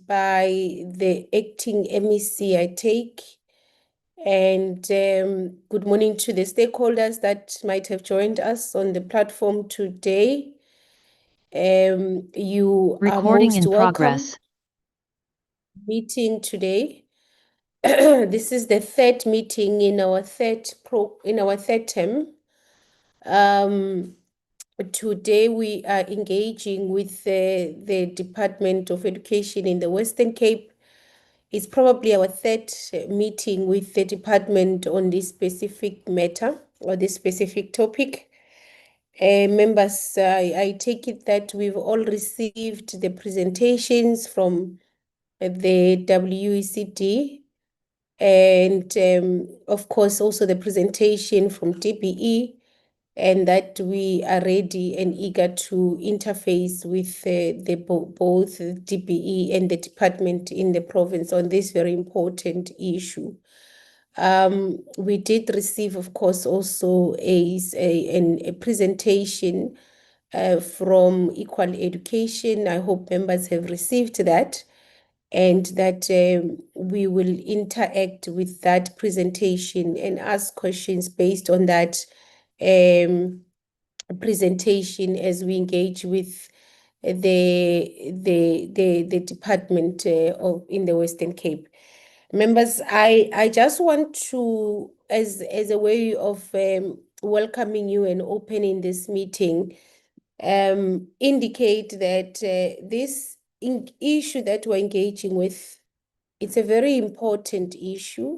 by the acting MEC, I take. And good morning to the stakeholders that might have joined us on the platform today. You are most welcome. Meeting today. This is the third meeting in our third term. Today we are engaging with the Department of Education in the Western Cape. It's probably our third meeting with the department on this specific matter or this specific topic. Members, I take it that we've all received the presentations from the WECD and of course also the presentation from DBE, and that we are ready and eager to interface with both DBE and the department in the province on this very important issue. We did receive, of course, also a presentation from Equal Education. I hope members have received that, and that we will interact with that presentation and ask questions based on that presentation as we engage with the department in the Western Cape. Members, I just want to, as a way of welcoming you and opening this meeting, indicate that this issue that we're engaging with, it's a very important issue.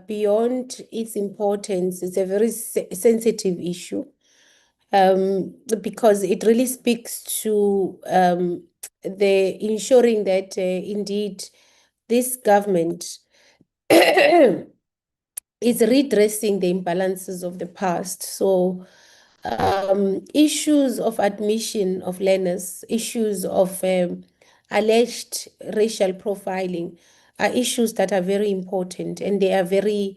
Beyond its importance, it's a very sensitive issue because it really speaks to the ensuring that indeed this government is redressing the imbalances of the past. So issues of admission of learners, issues of alleged racial profiling are issues that are very important, and they are very,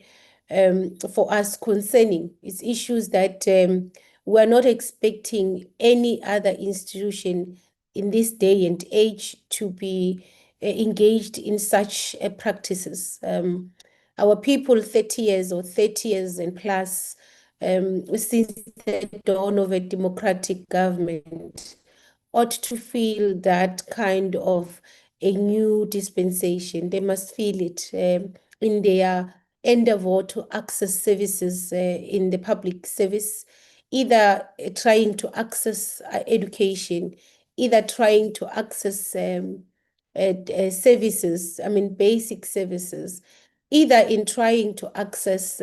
for us, concerning. It's issues that we're not expecting any other institution in this day and age to be engaged in such practices. Our people 30 years or 30 years and plus since the dawn of a democratic government ought to feel that kind of a new dispensation. They must feel it in their endeavor to access services in the public service, either trying to access education, either trying to access services, I mean basic services, either in trying to access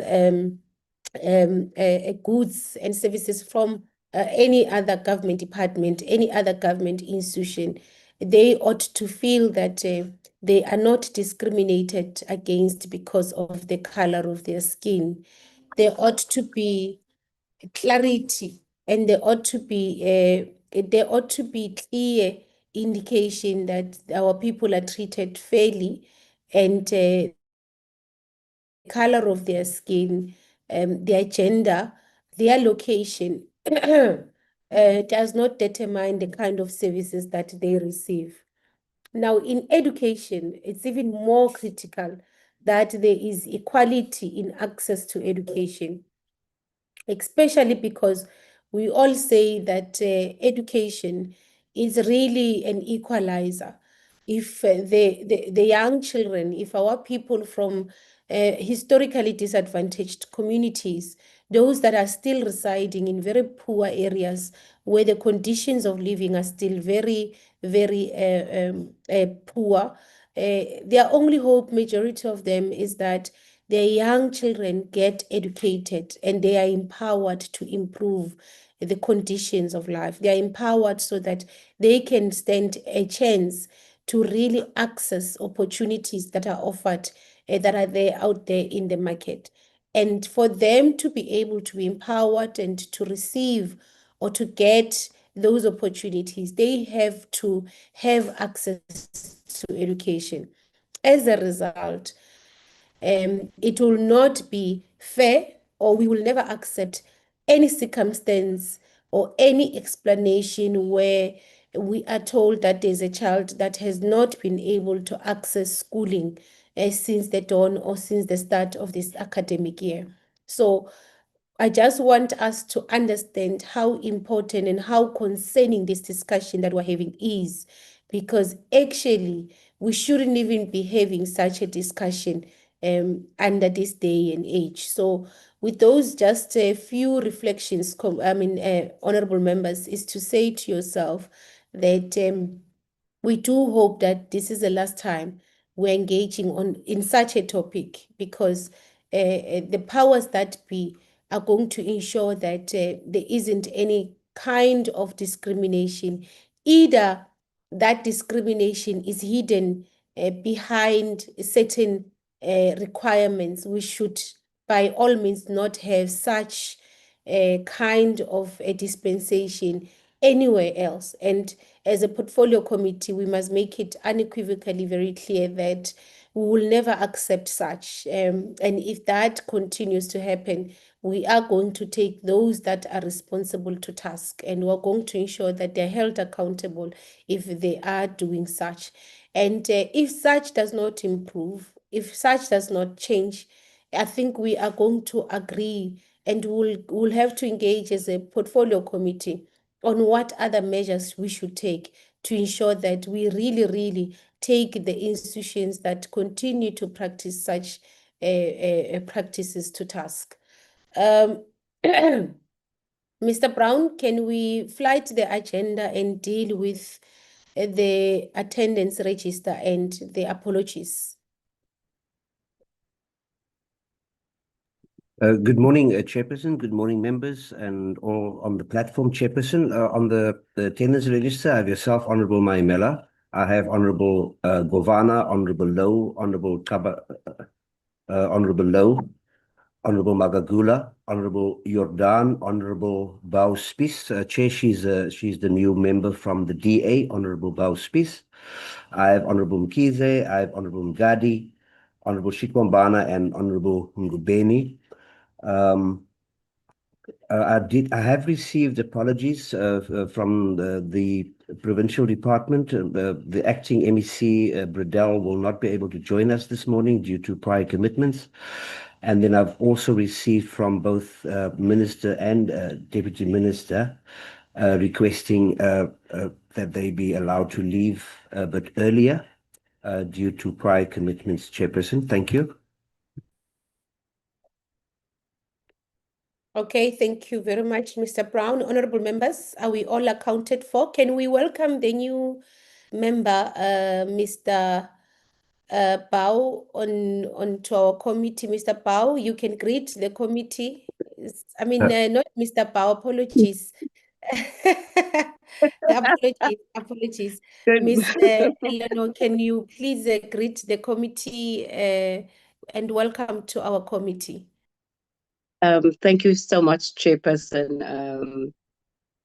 goods and services from any other government department, any other government institution. They ought to feel that they are not discriminated against because of the color of their skin. There ought to be clarity, and there ought to be clear indication that our people are treated fairly, and the color of their skin, their gender, their location does not determine the kind of services that they receive. Now, in education, it's even more critical that there is equality in access to education, especially because we all say that education is really an equalizer. If the young children, if our people from historically disadvantaged communities, those that are still residing in very poor areas where the conditions of living are still very, very poor, their only hope, majority of them, is that their young children get educated and they are empowered to improve the conditions of life. They are empowered so that they can stand a chance to really access opportunities that are offered, that are there out there in the market. And for them to be able to be empowered and to receive or to get those opportunities, they have to have access to education. As a result, it will not be fair, or we will never accept any circumstance or any explanation where we are told that there's a child that has not been able to access schooling since the dawn or since the start of this academic year. So I just want us to understand how important and how concerning this discussion that we're having is, because actually we shouldn't even be having such a discussion under this day and age. So with those just a few reflections, honorable members, is to say to yourself that we do hope that this is the last time we're engaging on in such a topic, because the powers that be are going to ensure that there isn't any kind of discrimination. Either that discrimination is hidden behind certain requirements. We should, by all means, not have such a kind of a dispensation anywhere else. And as a portfolio committee, we must make it unequivocally very clear that we will never accept such. And if that continues to happen, we are going to take those that are responsible to task, and we're going to ensure that they're held accountable if they are doing such. And if such does not improve, if such does not change, I think we are going to agree, and we'll have to engage as a portfolio committee on what other measures we should take to ensure that we really, really take the institutions that continue to practice such practices to task. Mr. Brown, can we flight the agenda and deal with the attendance register and the apologies? Good morning, Chairperson. Good morning, members, and all on the platform, Chairperson. On the attendance register, I have yourself, Honorable Maimela. I have Honorable Govana, Honorable Low, Honorable Honorable Low, Honorable Magagula, Honorable Jordan, Honorable Bouspies. Chair, she's the new member from the DA, Honorable Bouspies. I have Honorable Mkize, I have Honorable Mgadi, Honorable Shikwambana, and Honorable Ngubeni. I have received apologies from the provincial department. The acting MEC, Bradell, will not be able to join us this morning due to prior commitments. And then I've also received from both Minister and Deputy Minister requesting that they be allowed to leave a bit earlier due to prior commitments, Chairperson. Thank you. Okay, thank you very much, Mr. Brown. Honorable members, are we all accounted for? Can we welcome the new member, Mr. Bao, onto our committee? Mr. Bao, you can greet the committee. Not Mr. Bao, apologies. Apologies. Miss Eleanor, can you please greet the committee and welcome to our committee? Thank you so much, Chairperson.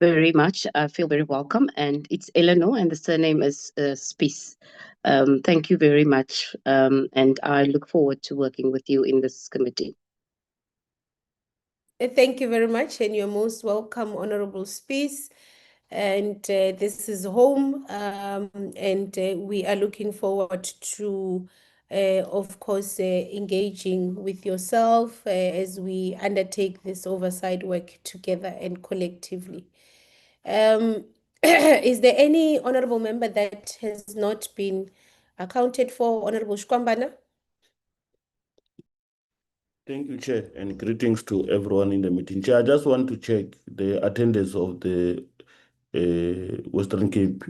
Very much. I feel very welcome. And it's Eleanor, and the surname is Spies. Thank you very much. And I look forward to working with you in this committee. Thank you very much, and you're most welcome, Honorable Spies. And this is home, and we are looking forward to, of course, engaging with yourself as we undertake this oversight work together and collectively. Is there any honorable member that has not been accounted for? Honorable Shkwambana? Thank you, Chair, and greetings to everyone in the meeting. Chair, I just want to check the attendance of the Western Cape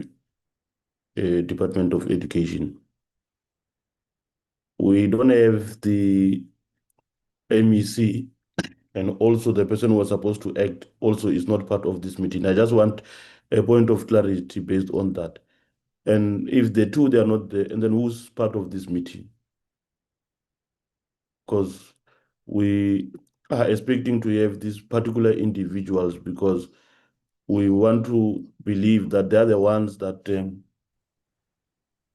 Department of Education. We don't have the MEC, and also the person who was supposed to act also is not part of this meeting. I just want a point of clarity based on that. And if the two, they are not there, and then who's part of this meeting? Because we are expecting to have these particular individuals, because we want to believe that they're the ones that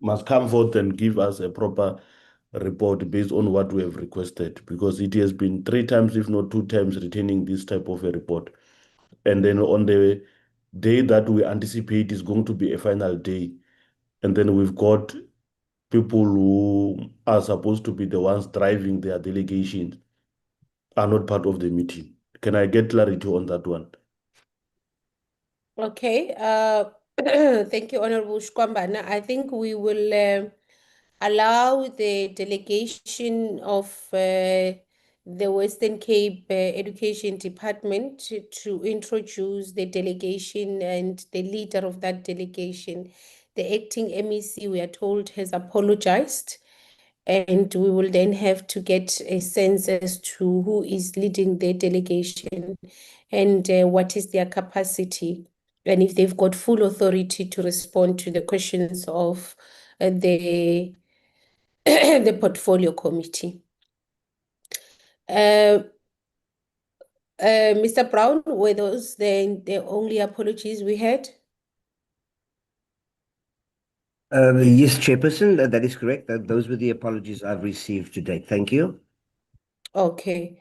must come forth and give us a proper report based on what we have requested, because it has been 3 times, if not 2 times, retaining this type of a report. And then on the day that we anticipate is going to be a final day. And then we've got people who are supposed to be the ones driving their delegations are not part of the meeting. Can I get clarity on that one? Okay. Thank you, Honorable Shkwambana. I think we will allow the delegation of the Western Cape Education Department to introduce the delegation, and the leader of that delegation, the acting MEC, we are told, has apologized. And we will then have to get a sense as to who is leading the delegation and what is their capacity, and if they've got full authority to respond to the questions of the the portfolio committee. Mr. Brown, were those the only apologies we had? Yes, Chairperson, that is correct. Those were the apologies I've received to date. Thank you. Okay.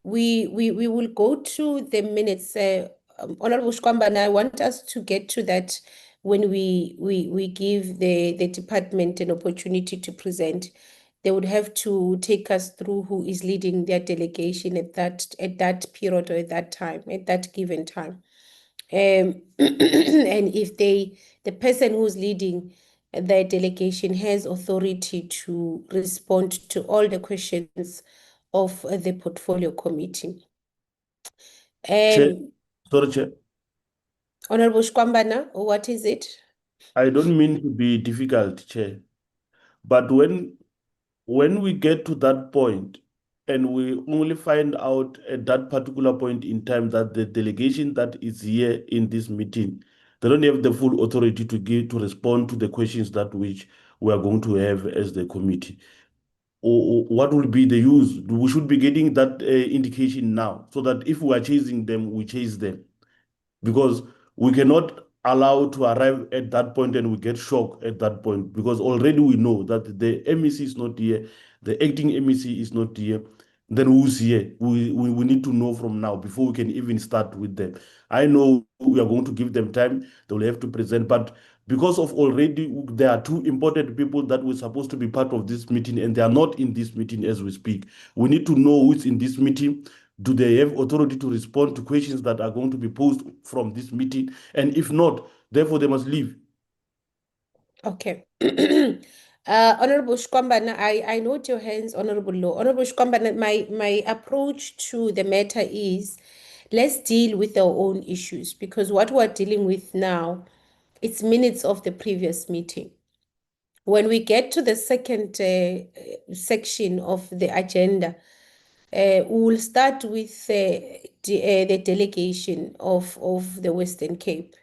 We will go to the minutes. Honorable Shkwambana, I want us to get to that when we give the department an opportunity to present. They would have to take us through who is leading their delegation at that period, or at that time, at that given time. And if the person who's leading the delegation has authority to respond to all the questions of the portfolio committee. Chair, sorry, Chair. Honorable Shkwambana, what is it? I don't mean to be difficult, Chair, but when we get to that point and we only find out at that particular point in time that the delegation that is here in this meeting, they don't have the full authority to respond to the questions that which we are going to have as the committee. Or what will be the use? We should be getting that indication now, so that if we are chasing them, we chase them, because we cannot allow to arrive at that point and we get shocked at that point, because already we know that the MEC is not here, the acting MEC is not here. Then who's here? We need to know from now before we can even start with them. I know we are going to give them time, they will have to present, but because of already there are two important people that were supposed to be part of this meeting and they are not in this meeting as we speak, we need to know who's in this meeting. Do they have authority to respond to questions that are going to be posed from this meeting? And if not, therefore they must leave. Okay. Honorable Shkwambana, I note your hands, Honorable Law. Honorable Shkwambana, my approach to the matter is, let's deal with our own issues, because what we're dealing with now, it's minutes of the previous meeting. When we get to the second section of the agenda, we will start with the delegation of the Western Cape.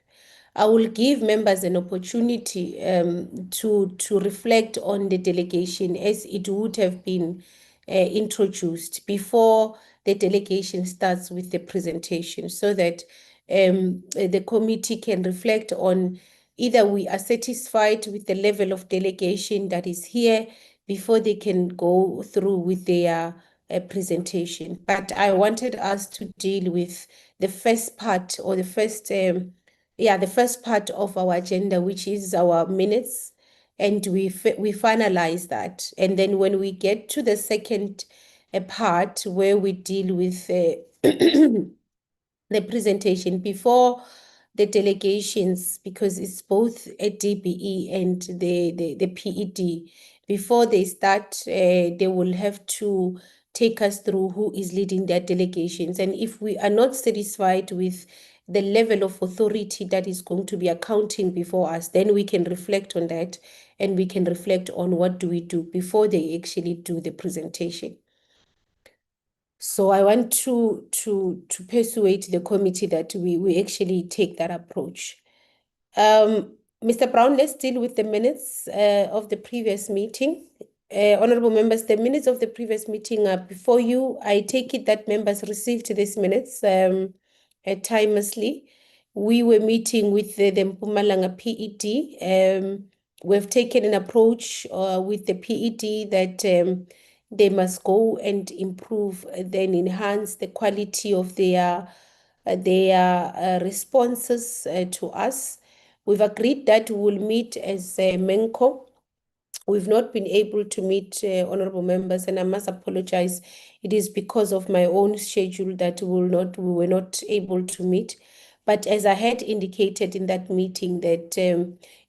I will give members an opportunity to reflect on the delegation as it would have been introduced before the delegation starts with the presentation, so that the committee can reflect on either we are satisfied with the level of delegation that is here before they can go through with their presentation. But I wanted us to deal with the first part, or the first part of our agenda, which is our minutes, and we finalize that. And then when we get to the second part, where we deal with the presentation before the delegations, because it's both a DBE and the PED, before they start, they will have to take us through who is leading their delegations. And if we are not satisfied with the level of authority that is going to be accounting before us, then we can reflect on that, and we can reflect on what do we do before they actually do the presentation. So I want to persuade the committee that we actually take that approach. Mr. Brown, let's deal with the minutes of the previous meeting. Honorable members, the minutes of the previous meeting are before you. I take it that members received these minutes timelessly. We were meeting with the Mpumalanga PED. We've taken an approach with the PED that they must go and improve, then enhance the quality of their their responses to us. We've agreed that we will meet as MENCO. We've not been able to meet honorable members, and I must apologize. It is because of my own schedule that we were not able to meet. But as I had indicated in that meeting, that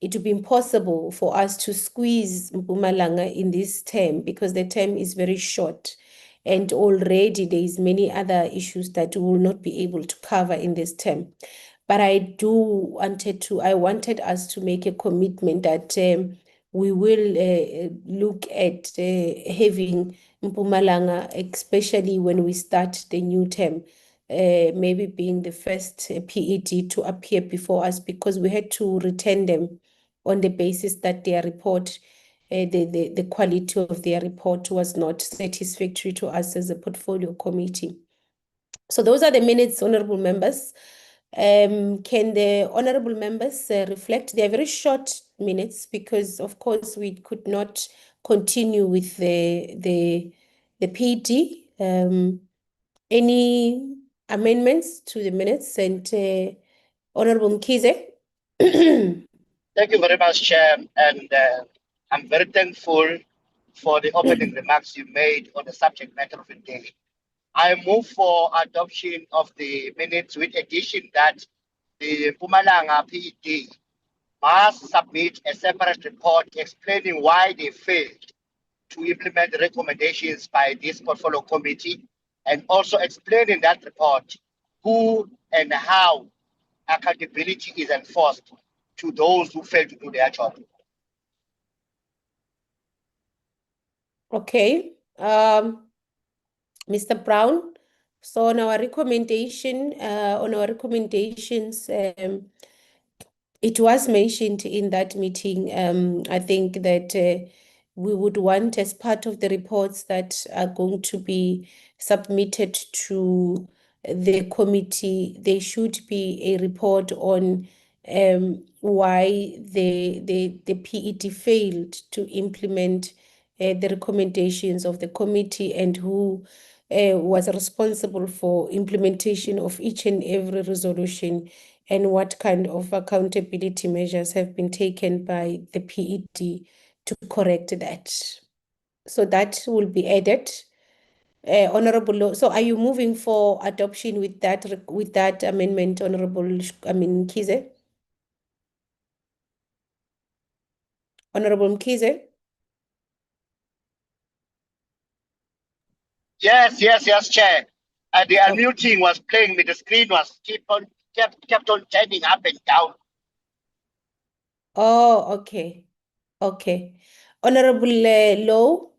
it would be impossible for us to squeeze Mpumalanga in this term because the term is very short. And already there is many other issues that we will not be able to cover in this term. But I wanted us to make a commitment that we will look at having Mpumalanga, especially when we start the new term, maybe being the first PED to appear before us, because we had to return them on the basis that their report, the quality of their report was not satisfactory to us as a portfolio committee. So those are the minutes, honorable members. Can the honorable members reflect? They are very short minutes because, of course, we could not continue with the PD. Any amendments to the minutes? And Honorable Mkhize? Thank you very much, Chair. And I'm very thankful for the opening remarks you made on the subject matter of the day. I move for adoption of the minutes with addition that the Mpumalanga PED must submit a separate report explaining why they failed to implement the recommendations by this portfolio committee, and also explain in that report who and how accountability is enforced to those who fail to do their job. Okay. Mr. Brown, so on our recommendations, it was mentioned in that meeting. I think that we would want, as part of the reports that are going to be submitted to the committee, there should be a report on why the PET failed to implement the recommendations of the committee, and who was responsible for implementation of each and every resolution, and what kind of accountability measures have been taken by the PED to correct that. So that will be added. Honorable, so are you moving for adoption with that amendment, Honorable Mkhize? Honorable Mkhize? Yes, Chair. The unmuting was playing me. The screen was kept on turning up and down. Oh, okay. Okay. Honorable Low?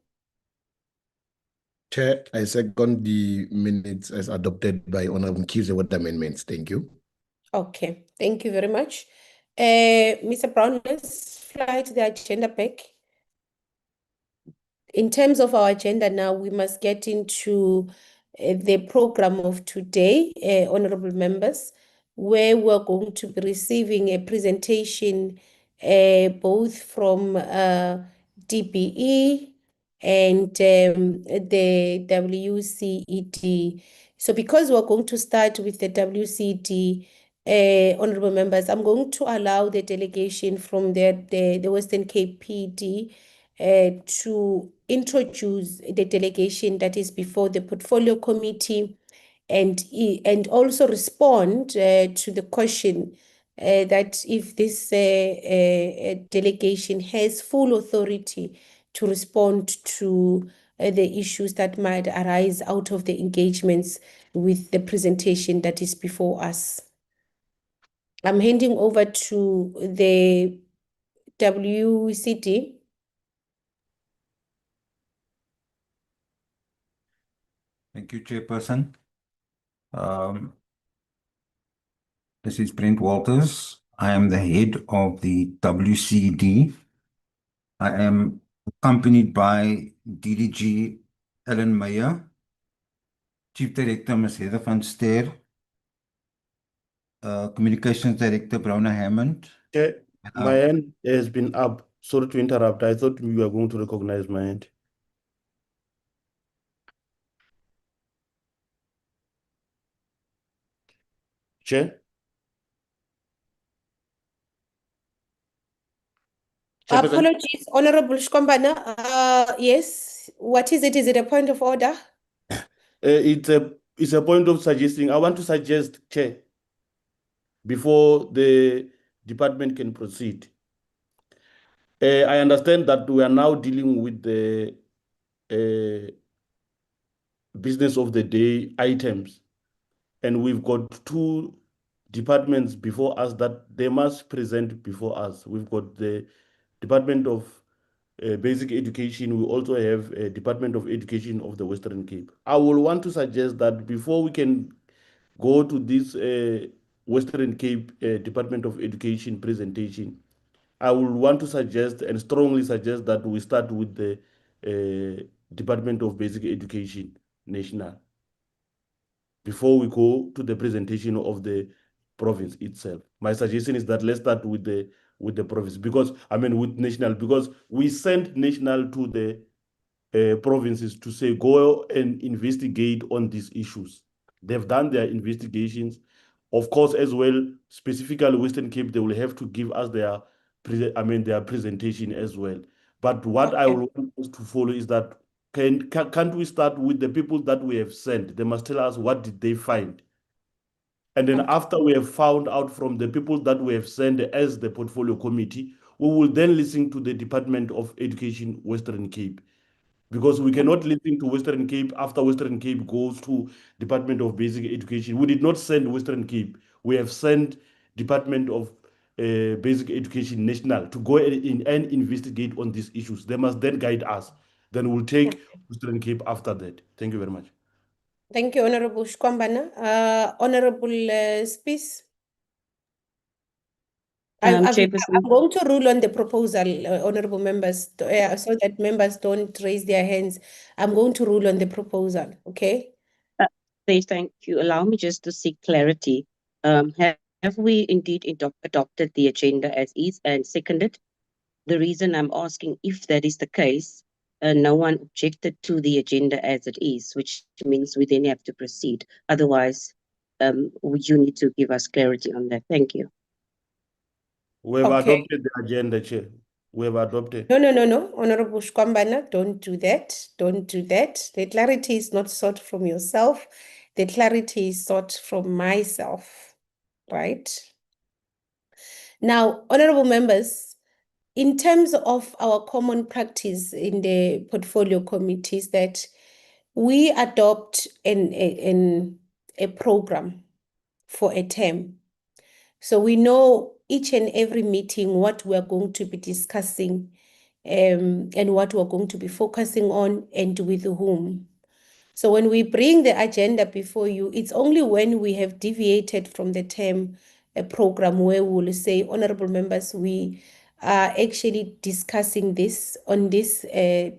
Chair, I second the minutes as adopted by Honorable Mkhize with amendments. Thank you. Okay, thank you very much. Mr. Brown, let's fly to the agenda back. In terms of our agenda now, we must get into the program of today, honorable members, where we're going to be receiving a presentation both from DBE and the WCED. So because we're going to start with the WCED, honorable members, I'm going to allow the delegation from the Western Cape PD to introduce the delegation that is before the portfolio committee, and also respond to the question that if this delegation has full authority to respond to the issues that might arise out of the engagements with the presentation that is before us. I'm handing over to the WCD. Thank you, Chairperson. This is Brent Walters. I am the head of the WCD. I am accompanied by DDG Ellen Meyer, Chief Director Ms. Heather van Ster, Communications Director Browner Hammond. Chair, my hand has been up. Sorry to interrupt. I thought we were going to recognize my hand. Chair. Chairperson? Apologies, Honorable Shkombana. Yes, what is it? Is it a point of order? It's a point of suggesting. I want to suggest, Chair, before the department can proceed. I understand that we are now dealing with the business of the day items, and we've got two departments before us that they must present before us. We've got the Department of Basic Education. We also have a Department of Education of the Western Cape. I will want to suggest that before we can go to this Western Cape Department of Education presentation, I would want to suggest and strongly suggest that we start with the Department of Basic Education National before we go to the presentation of the province itself. My suggestion is that let's start with the province, because I mean with national, because we sent national to the provinces to say go and investigate on these issues. They've done their investigations. Of course, as well, specifically Western Cape, they will have to give us their presentation as well. But what I will want us to follow is that can't we start with the people that we have sent? They must tell us what did they find. And then after we have found out from the people that we have sent as the portfolio committee, we will then listen to the Department of Education Western Cape. Because we cannot listen to Western Cape after Western Cape goes to Department of Basic Education. We did not send Western Cape. We have sent Department of Basic Education National to go and investigate on these issues. They must then guide us. Then we'll take Western Cape after that. Thank you very much. Thank you, Honorable Shkombana. Honorable Spies. I'm Chairperson. going to rule on the proposal, honorable members, so that members don't raise their hands. I'm going to rule on the proposal, okay? Thank you. Allow me just to seek clarity. Have we indeed adopted the agenda as is and seconded? The reason I'm asking if that is the case, no one objected to the agenda as it is, which means we then have to proceed. Otherwise, you need to give us clarity on that. Thank you. We have Okay. adopted the agenda, Chair. We have adopted. No. Honorable Shkombana, don't do that. Don't do that. The clarity is not sought from yourself. The clarity is sought from myself, right? Now, honorable members, in terms of our common practice in the portfolio committees, that we adopt a program for a term. So we know each and every meeting what we're going to be discussing and what we're going to be focusing on and with whom. So when we bring the agenda before you, it's only when we have deviated from the term program where we will say, honorable members, we are actually discussing this on this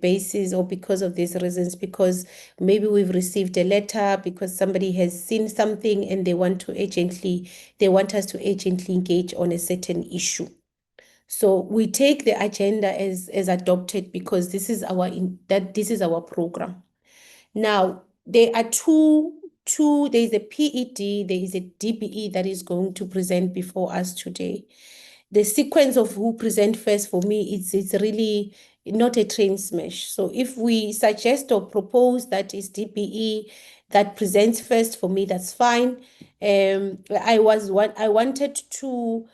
basis or because of these reasons, because maybe we've received a letter, because somebody has seen something and they want us to urgently engage on a certain issue. So we take the agenda as adopted because this is our program. Now, there are there is a PED, there is a DBE that is going to present before us today. The sequence of who present first for me, it's really not a train smash. So if we suggest or propose that is DBE that presents first, for me, that's fine. I wanted to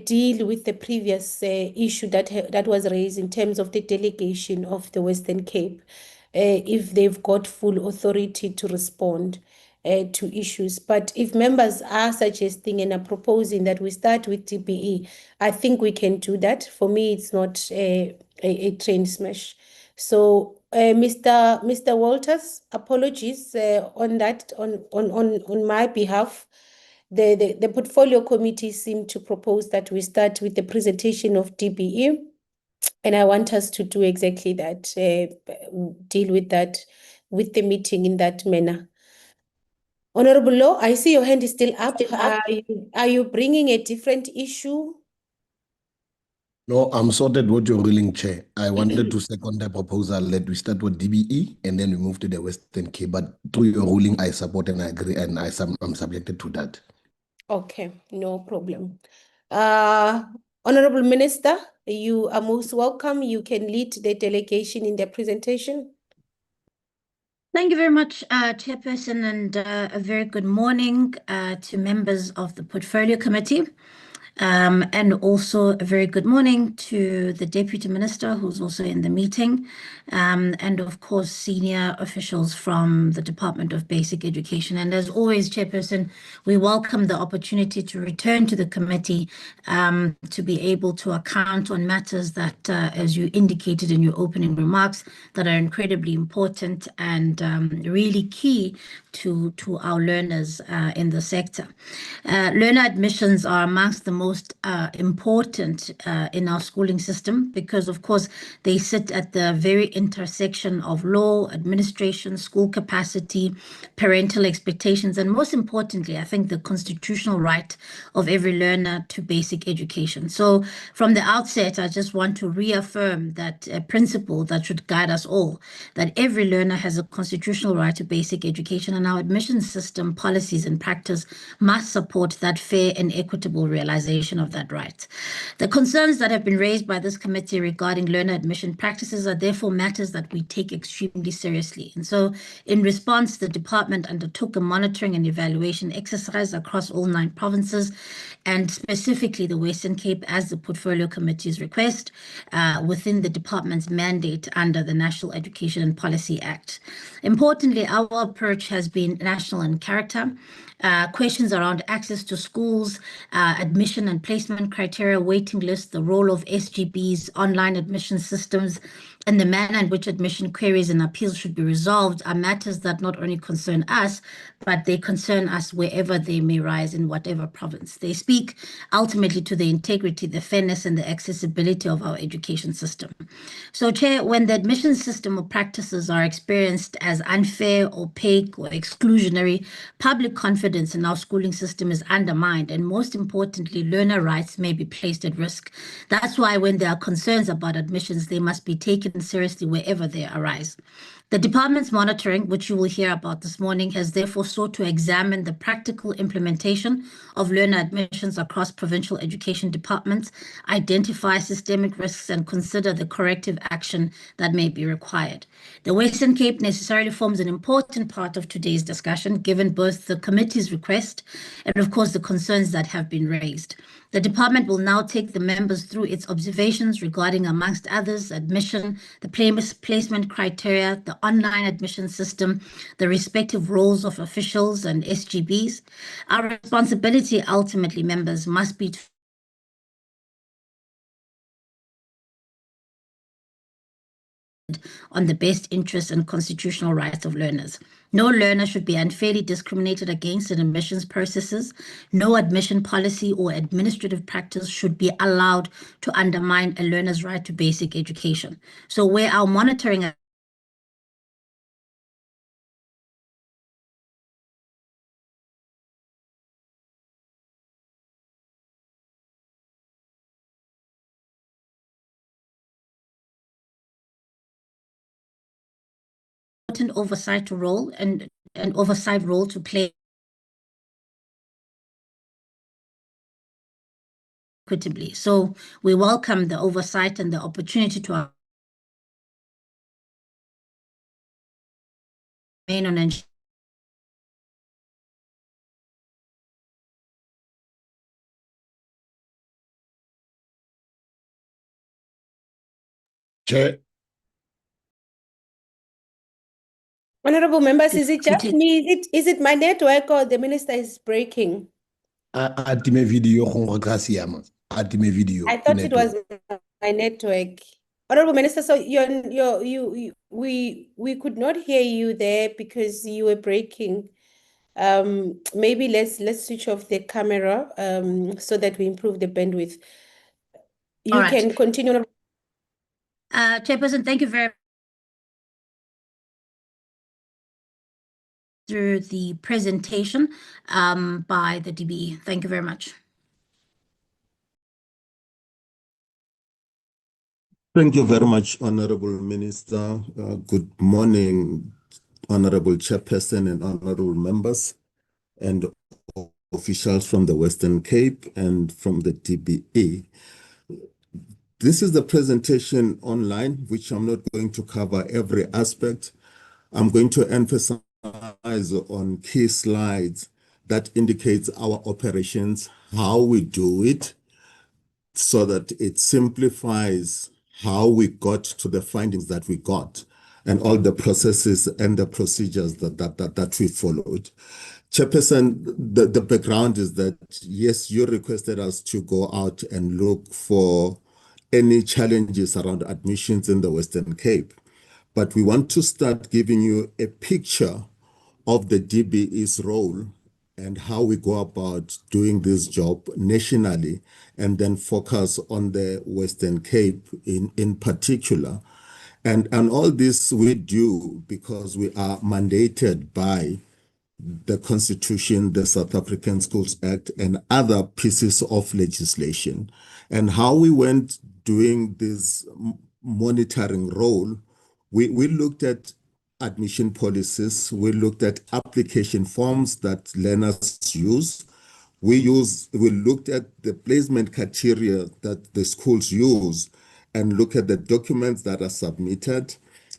deal with the previous issue that was raised in terms of the delegation of the Western Cape, if they've got full authority to respond to issues. But if members are suggesting and are proposing that we start with DBE, I think we can do that. For me, it's not a train smash. So, Mr. Walters, apologies on that, on my behalf. The portfolio committee seemed to propose that we start with the presentation of DBE, and I want us to do exactly that, deal with that, with the meeting in that manner. Honorable Law, I see your hand is still up. Are you bringing a different issue? No, I'm sorted what you're ruling, Chair. I wanted to second the proposal that we start with DBE and then we move to the Western Cape. But through your ruling, I support and I agree, and I'm subjected to that. Okay, no problem. Honorable Minister, you are most welcome. You can lead the delegation in their presentation. Thank you very much, Chairperson, and a very good morning to members of the Portfolio Committee. And also a very good morning to the Deputy Minister, who's also in the meeting, and of course, senior officials from the Department of Basic Education. And as always, Chairperson, we welcome the opportunity to return to the committee to be able to account on matters that, as you indicated in your opening remarks, that are incredibly important and really key to our learners in the sector. Learner admissions are amongst the most important in our schooling system because, of course, they sit at the very intersection of law, administration, school capacity, parental expectations, and most importantly, I think the constitutional right of every learner to basic education. So from the outset, I just want to reaffirm that principle that should guide us all, that every learner has a constitutional right to basic education, and our admission system policies and practice must support that fair and equitable realization of that right. The concerns that have been raised by this committee regarding learner admission practices are therefore matters that we take extremely seriously. And so in response, the department undertook a monitoring and evaluation exercise across all 9 provinces, and specifically the Western Cape as the Portfolio Committee's request within the department's mandate under the National Education and Policy Act. Importantly, our approach has been national in character. Questions around access to schools, admission and placement criteria, waiting lists, the role of SGBs, online admission systems, and the manner in which admission queries and appeals should be resolved are matters that not only concern us, but they concern us wherever they may rise in whatever province. They speak ultimately to the integrity, the fairness, and the accessibility of our education system. So, Chair, when the admission system or practices are experienced as unfair, opaque, or exclusionary, public confidence in our schooling system is undermined, and most importantly, learner rights may be placed at risk. That's why when there are concerns about admissions, they must be taken seriously wherever they arise. The department's monitoring, which you will hear about this morning, has therefore sought to examine the practical implementation of learner admissions across provincial education departments, identify systemic risks, and consider the corrective action that may be required. The Western Cape necessarily forms an important part of today's discussion, given both the committee's request and, of course, the concerns that have been raised. The department will now take the members through its observations regarding, amongst others, admission, the placement criteria, the online admission system, the respective roles of officials and SGBs. Our responsibility, ultimately, members, must be to on the best interests and constitutional rights of learners. No learner should be unfairly discriminated against in admissions processes. No admission policy or administrative practice should be allowed to undermine a learner's right to basic education. So where our monitoring oversight role and an oversight role to play equitably. So we welcome the oversight and the opportunity to remain on Chair. Honorable members, is it just me? Is it my network or the minister is breaking? Atime video Atime video. I thought it was my network. Honorable Minister, so we could not hear you there because you were breaking. Maybe let's switch off the camera so that we improve the bandwidth. You can continue. Chairperson, thank you very much. Through the presentation by the DBE. Thank you very much. Thank you very much, Honorable Minister. Good morning, Honorable Chairperson and honorable members, and officials from the Western Cape and from the DBE. This is the presentation online, which I'm not going to cover every aspect. I'm going to emphasize on key slides that indicates our operations, how we do it, so that it simplifies how we got to the findings that we got and all the processes and the procedures that we followed. Chairperson, the background is that, yes, you requested us to go out and look for any challenges around admissions in the Western Cape. But we want to start giving you a picture of the DBE's role and how we go about doing this job nationally, and then focus on the Western Cape in particular. And all this we do because we are mandated by the Constitution, the South African Schools Act, and other pieces of legislation. And how we went doing this monitoring role, we looked at admission policies, we looked at application forms that learners use. We looked at the placement criteria that the schools use and look at the documents that are submitted.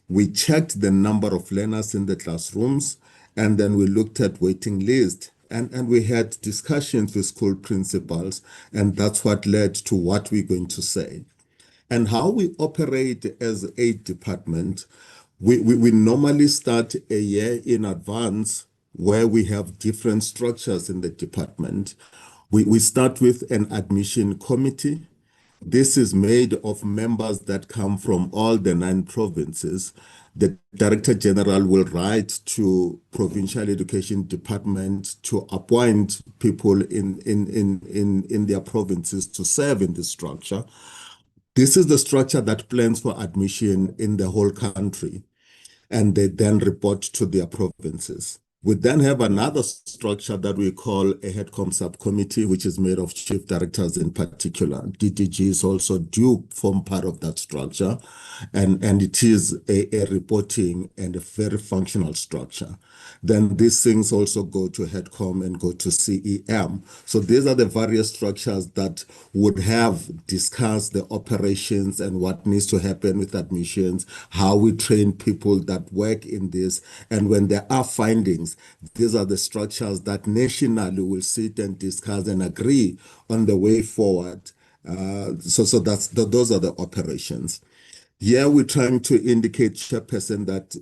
We checked the number of learners in the classrooms, and then we looked at waiting list. And we had discussions with school principals, and that's what led to what we're going to say. And how we operate as a department, we normally start a year in advance where we have different structures in the department. We start with an admission committee. This is made of members that come from all the 9 provinces. The Director General will write to Provincial Education Department to appoint people in their provinces to serve in this structure. This is the structure that plans for admission in the whole country, and they then report to their provinces. We then have another structure that we call a HEADCOM subcommittee, which is made of chief directors in particular. DDGs also do form part of that structure, and it is a reporting and a very functional structure. Then these things also go to HEADCOM and go to CEM. So these are the various structures that would have discussed the operations and what needs to happen with admissions, how we train people that work in this, and when there are findings, these are the structures that nationally will sit and discuss and agree on the way forward. So those are the operations. Here we're trying to indicate, Chairperson, that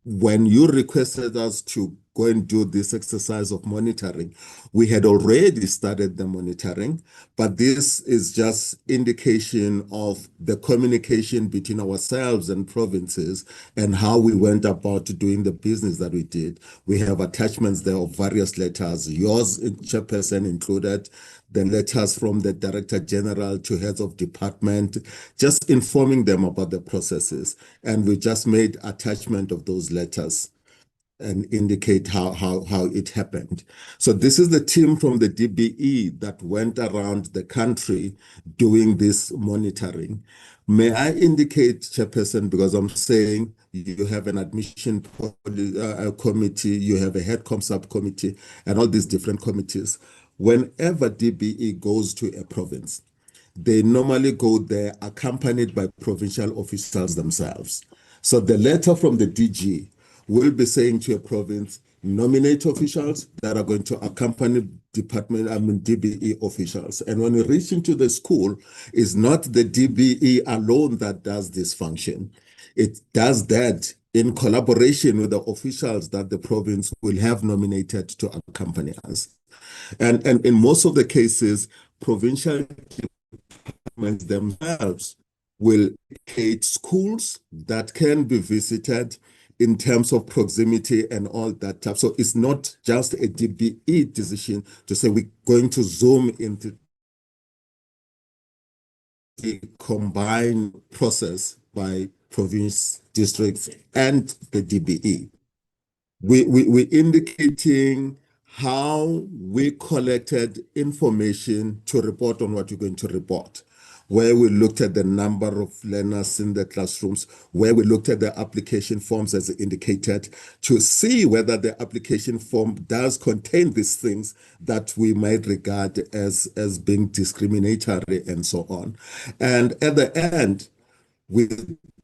when you requested us to go and do this exercise of monitoring, we had already started the monitoring, but this is just indication of the communication between ourselves and provinces and how we went about doing the business that we did. We have attachments there of various letters, yours, Chairperson, included, the letters from the Director General to heads of department, just informing them about the processes. And we just made attachment of those letters and indicate how it happened. So this is the team from the DBE that went around the country doing this monitoring. May I indicate, Chairperson, because I'm saying you have an admission committee, you have a HEADCOM subcommittee, and all these different committees. Whenever DBE goes to a province, they normally go there accompanied by provincial officials themselves. So the letter from the DG will be saying to a province, nominate officials that are going to accompany DBE officials. And when we reach into the school, it's not the DBE alone that does this function. It does that in collaboration with the officials that the province will have nominated to accompany us. And in most of the cases, provincial departments themselves will indicate schools that can be visited in terms of proximity and all that stuff. So it's not just a DBE decision to say we're going to zoom into the combined process by province, districts, and the DBE. We're indicating how we collected information to report on what you're going to report. where we looked at the number of learners in the classrooms, where we looked at the application forms as indicated, to see whether the application form does contain these things that we might regard as being discriminatory and so on. And at the end, we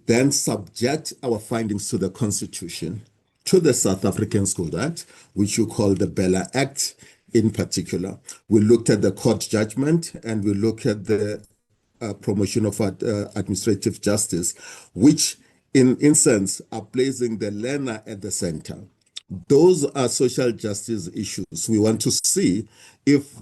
then subject our findings to the Constitution, to the South African School Act, which you call the Bella Act in particular. We looked at the court judgment and we look at the promotion of administrative justice, which in essence are placing the learner at the center. Those are social justice issues. We want to see if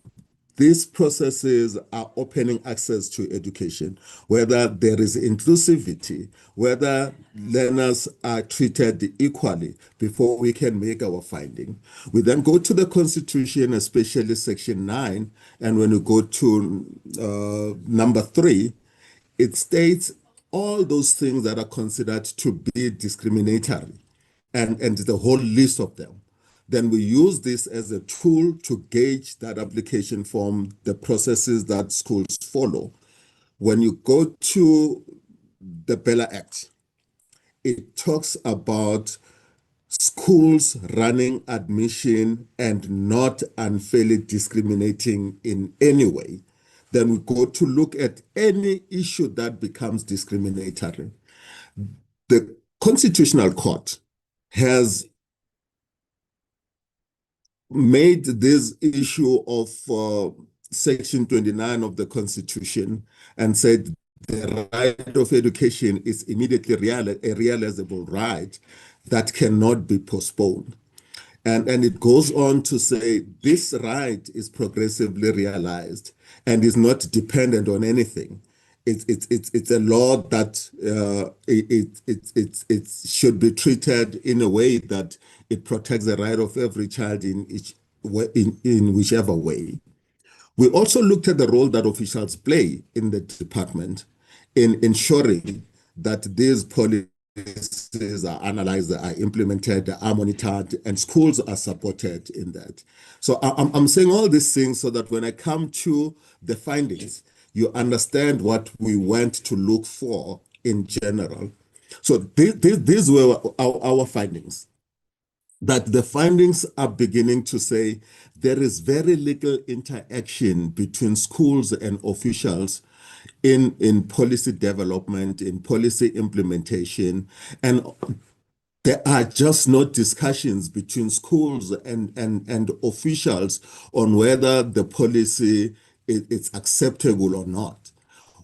these processes are opening access to education, whether there is inclusivity, whether learners are treated equally before we can make our finding. We then go to the Constitution, especially Section 9, and when we go to number 3, it states all those things that are considered to be discriminatory, and the whole list of them. Then we use this as a tool to gauge that application form, the processes that schools follow. When you go to the Bella Act, it talks about schools running admission and not unfairly discriminating in any way. Then we go to look at any issue that becomes discriminatory. The Constitutional Court has made this issue of Section 29 of the Constitution and said the right of education is immediately a realizable right that cannot be postponed. And it goes on to say this right is progressively realized and is not dependent on anything. It's a law that it should be treated in a way that it protects the right of every child in whichever way. We also looked at the role that officials play in the department in ensuring that these policies are analyzed, are implemented, are monitored, and schools are supported in that. So I'm saying all these things so that when I come to the findings, you understand what we went to look for in general. So these were our findings. That the findings are beginning to say there is very little interaction between schools and officials in policy development, in policy implementation, and there are just no discussions between schools and officials on whether the policy is acceptable or not.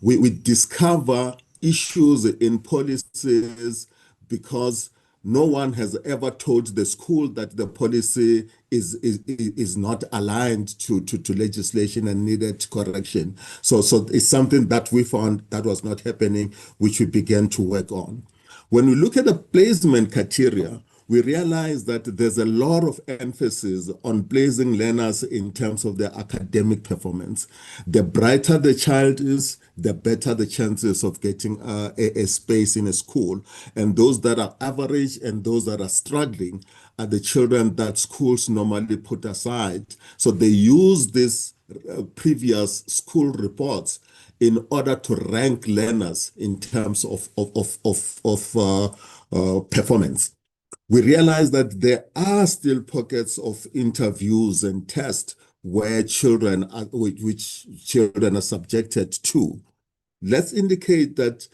We discover issues in policies because no one has ever told the school that the policy is not aligned to legislation and needed correction. So it's something that we found that was not happening, which we began to work on. When we look at the placement criteria, we realize that there's a lot of emphasis on placing learners in terms of their academic performance. The brighter the child is, the better the chances of getting a space in a school. And those that are average and those that are struggling are the children that schools normally put aside. So they use these previous school reports in order to rank learners in terms of performance. We realize that there are still pockets of interviews and tests where which children are subjected to. Let's indicate that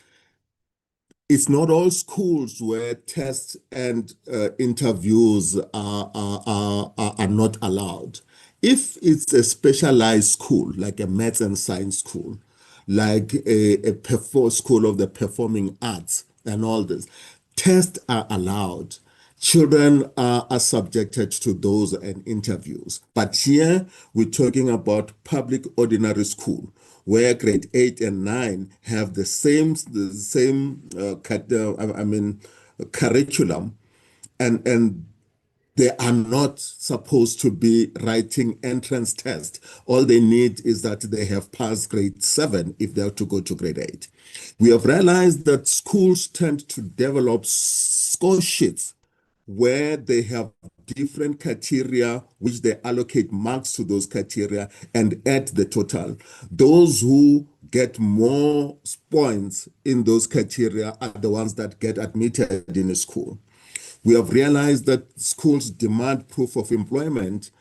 it's not all schools where tests and interviews are not allowed. If it's a specialized school, like a maths and science school, like a school of the performing arts and all this, tests are allowed. Children are subjected to those and interviews. But here we're talking about public ordinary school, where grade 8 and 9 have the same curriculum, and they are not supposed to be writing entrance tests. All they need is that they have passed grade 7 if they are to go to grade 8. We have realized that schools tend to develop score sheets where they have different criteria, which they allocate marks to those criteria and add the total. Those who get more points in those criteria are the ones that get admitted in a school. We have realized that schools demand proof of employment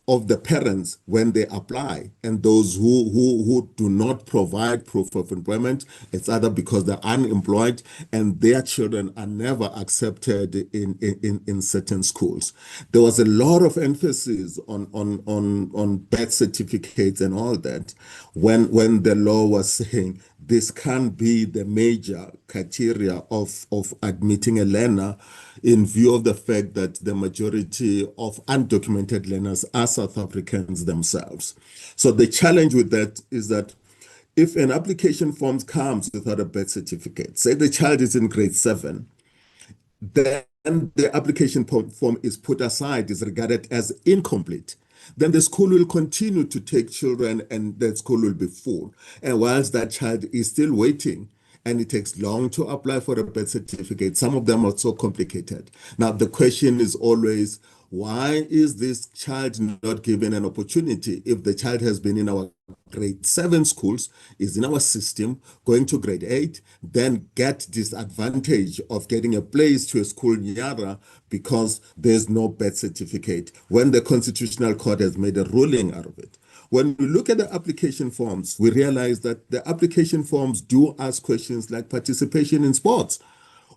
of the parents when they apply, and those who do not provide proof of employment, it's either because they're unemployed and their children are never accepted in certain schools. There was a lot of emphasis on birth certificates and all that when the law was saying this can't be the major criteria of admitting a learner, in view of the fact that the majority of undocumented learners are South Africans themselves. So the challenge with that is that if an application form comes without a birth certificate, say the child is in grade 7, then the application form is put aside, is regarded as incomplete. Then the school will continue to take children and the school will be full. And whilst that child is still waiting, and it takes long to apply for a birth certificate, some of them are so complicated. Now, the question is always, why is this child not given an opportunity if the child has been in our grade 7 schools, is in our system, going to grade 8, then get this advantage of getting a place to a school Nyara because there's no birth certificate when the Constitutional Court has made a ruling out of it? When we look at the application forms, we realize that the application forms do ask questions like participation in sports,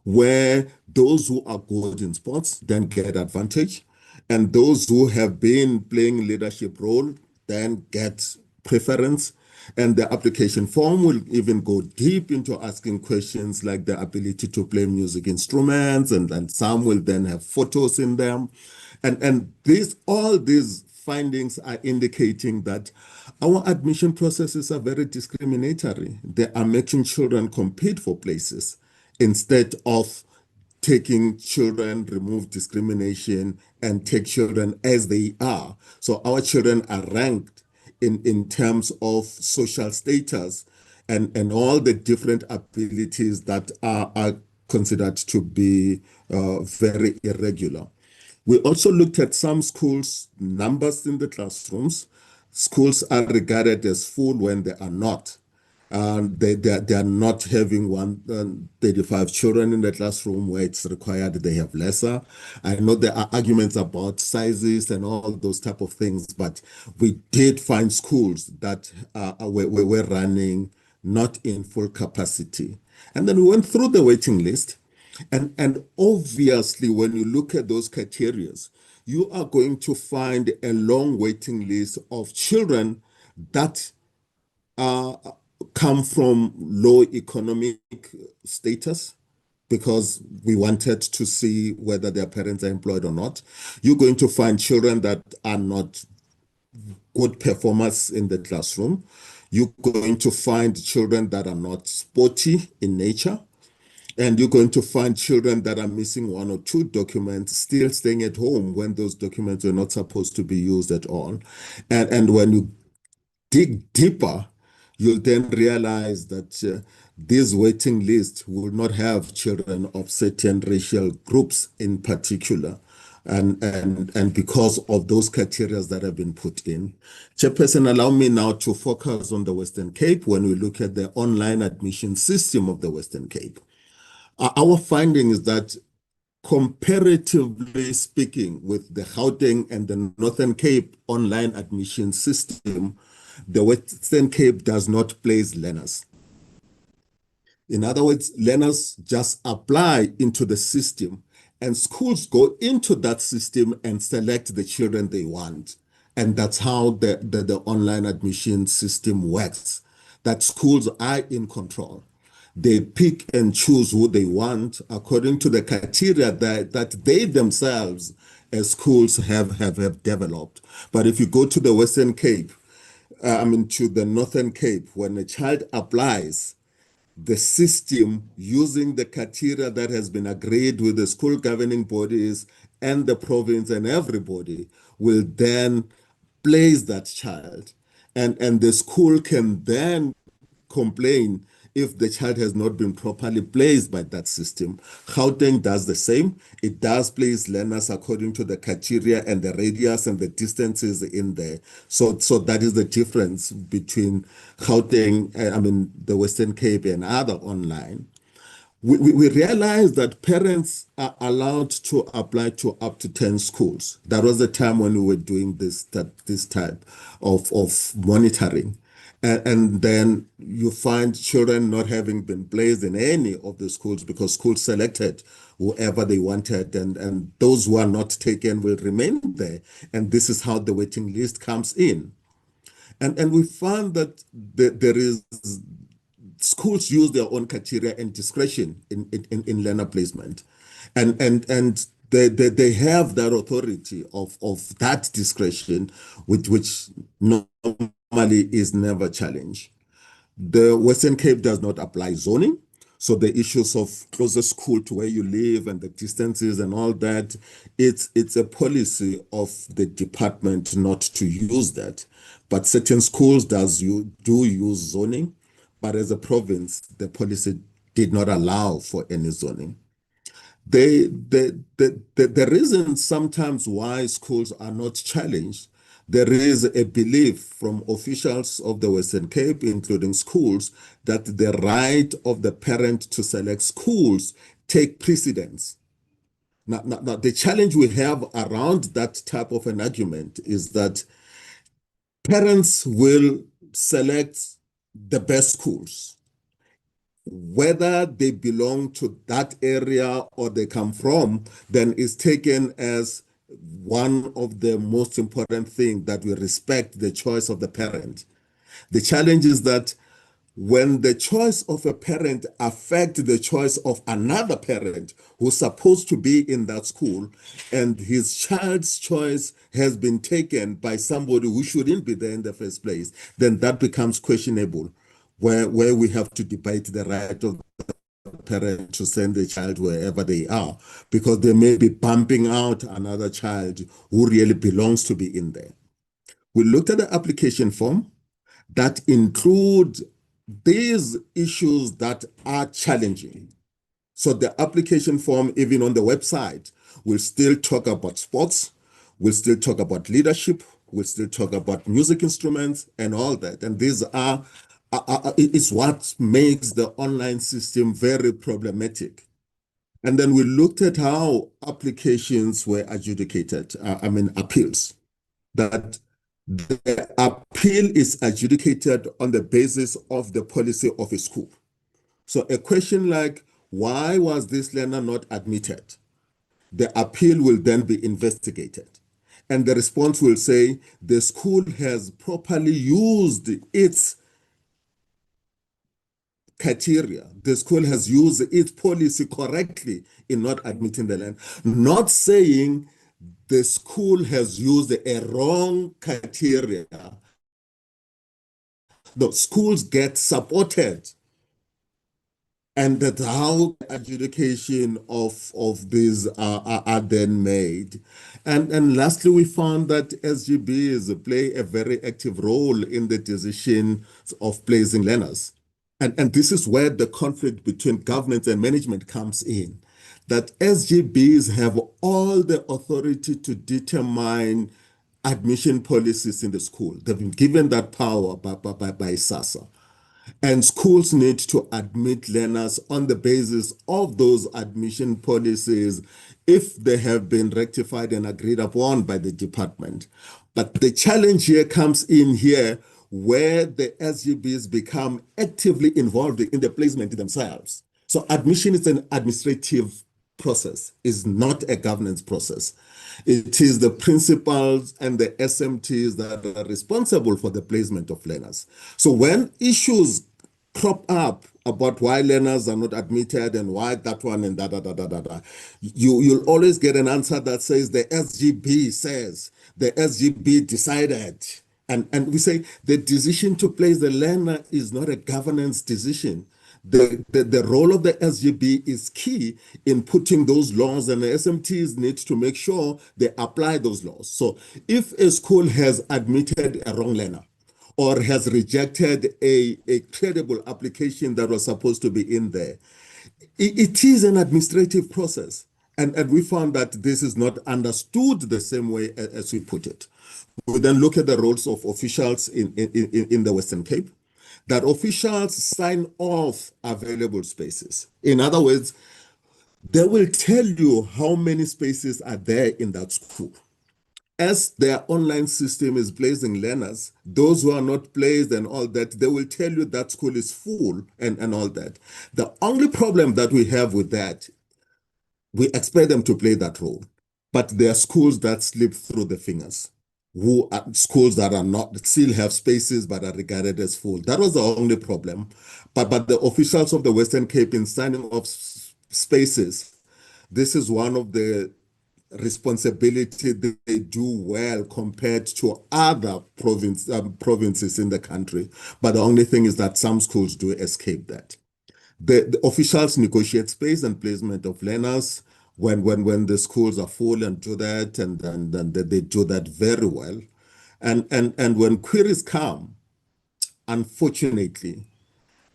where those who are good in sports then get advantage, and those who have been playing leadership role then get preference. And the application form will even go deep into asking questions like the ability to play music instruments, and some will then have photos in them. And all these findings are indicating that our admission processes are very discriminatory. They are making children compete for places instead of taking children, remove discrimination, and take children as they are. So our children are ranked in terms of social status and all the different abilities that are considered to be very irregular. We also looked at some schools' numbers in the classrooms. Schools are regarded as full when they are not. They are not having 35 children in the classroom where it's required they have lesser. I know there are arguments about sizes and all those type of things, but we did find schools that were running not in full capacity. And then we went through the waiting list. And obviously, when you look at those criteria, you are going to find a long waiting list of children that come from low economic status, because we wanted to see whether their parents are employed or not. You're going to find children that are not good performers in the classroom. You're going to find children that are not sporty in nature. And you're going to find children that are missing 1 or 2 documents, still staying at home when those documents are not supposed to be used at all. And when you dig deeper, you'll then realize that this waiting list will not have children of certain racial groups in particular. And because of those criteria that have been put in. Chairperson, allow me now to focus on the Western Cape when we look at the online admission system of the Western Cape. Our finding is that, comparatively speaking, with the Gauteng and the Northern Cape online admission system, the Western Cape does not place learners. In other words, learners just apply into the system, and schools go into that system and select the children they want. And that's how the online admission system works, that schools are in control. They pick and choose who they want according to the criteria that they themselves as schools have developed. But if you go to the Western Cape, to the Northern Cape, when a child applies, the system, using the criteria that has been agreed with the school governing bodies and the province and everybody, will then place that child. And the school can then complain if the child has not been properly placed by that system. Gauteng does the same. It does place learners according to the criteria and the radius and the distances in there. So that is the difference between Gauteng, the Western Cape and other online. We realized that parents are allowed to apply to up to 10 schools. That was the time when we were doing this type of monitoring. And then you find children not having been placed in any of the schools because schools selected whoever they wanted, and those who are not taken will remain there. And this is how the waiting list comes in. And we found that there is schools use their own criteria and discretion in learner placement. And they have that authority of that discretion, which normally is never challenged. The Western Cape does not apply zoning. So the issues of closest school to where you live and the distances and all that, it's a policy of the department not to use that. But certain schools do use zoning, but as a province, the policy did not allow for any zoning. The reason sometimes why schools are not challenged, there is a belief from officials of the Western Cape, including schools, that the right of the parent to select schools take precedence. Now, the challenge we have around that type of an argument is that parents will select the best schools, whether they belong to that area or they come from, then is taken as one of the most important things, that we respect the choice of the parent. The challenge is that when the choice of a parent affects the choice of another parent who's supposed to be in that school, and his child's choice has been taken by somebody who shouldn't be there in the first place, then that becomes questionable, where we have to debate the right of the parent to send the child wherever they are, because they may be bumping out another child who really belongs to be in there. We looked at the application form that include these issues that are challenging. So the application form, even on the website, will still talk about sports, we'll still talk about leadership, we'll still talk about music instruments and all that. And these it's what makes the online system very problematic. And then we looked at how applications were adjudicated, appeals, that the appeal is adjudicated on the basis of the policy of a school. So a question like, why was this learner not admitted? The appeal will then be investigated. And the response will say, the school has properly used its criteria. The school has used its policy correctly in not admitting the learner. Not saying the school has used a wrong criteria. The schools get supported, and that's how adjudication of these are then made. And lastly, we found that SGBs play a very active role in the decision of placing learners. And this is where the conflict between government and management comes in, that SGBs have all the authority to determine admission policies in the school. They've been given that power by SASSA. And schools need to admit learners on the basis of those admission policies if they have been rectified and agreed upon by the department. But the challenge here comes in here where the SGBs become actively involved in the placement themselves. So admission is an administrative process, is not a governance process. It is the principals and the SMTs that are responsible for the placement of learners. So when issues crop up about why learners are not admitted and why that one and you'll always get an answer that says the SGB says, the SGB decided. And we say the decision to place the learner is not a governance decision. The role of the SGB is key in putting those laws, and the SMTs need to make sure they apply those laws. So if a school has admitted a wrong learner, or has rejected a credible application that was supposed to be in there. It is an administrative process. And we found that this is not understood the same way as we put it. We then look at the roles of officials in the Western Cape, that officials sign off available spaces. In other words, they will tell you how many spaces are there in that school. As their online system is placing learners, those who are not placed and all that, they will tell you that school is full and all that. The only problem that we have with that, we expect them to play that role, but there are schools that slip through the fingers, who are schools that are not still have spaces but are regarded as full. That was the only problem. But the officials of the Western Cape in signing off spaces, this is one of the responsibility they do well compared to other provinces in the country. But the only thing is that some schools do escape that. The officials negotiate space and placement of learners when the schools are full and do that, and then they do that very well. And when queries come, unfortunately,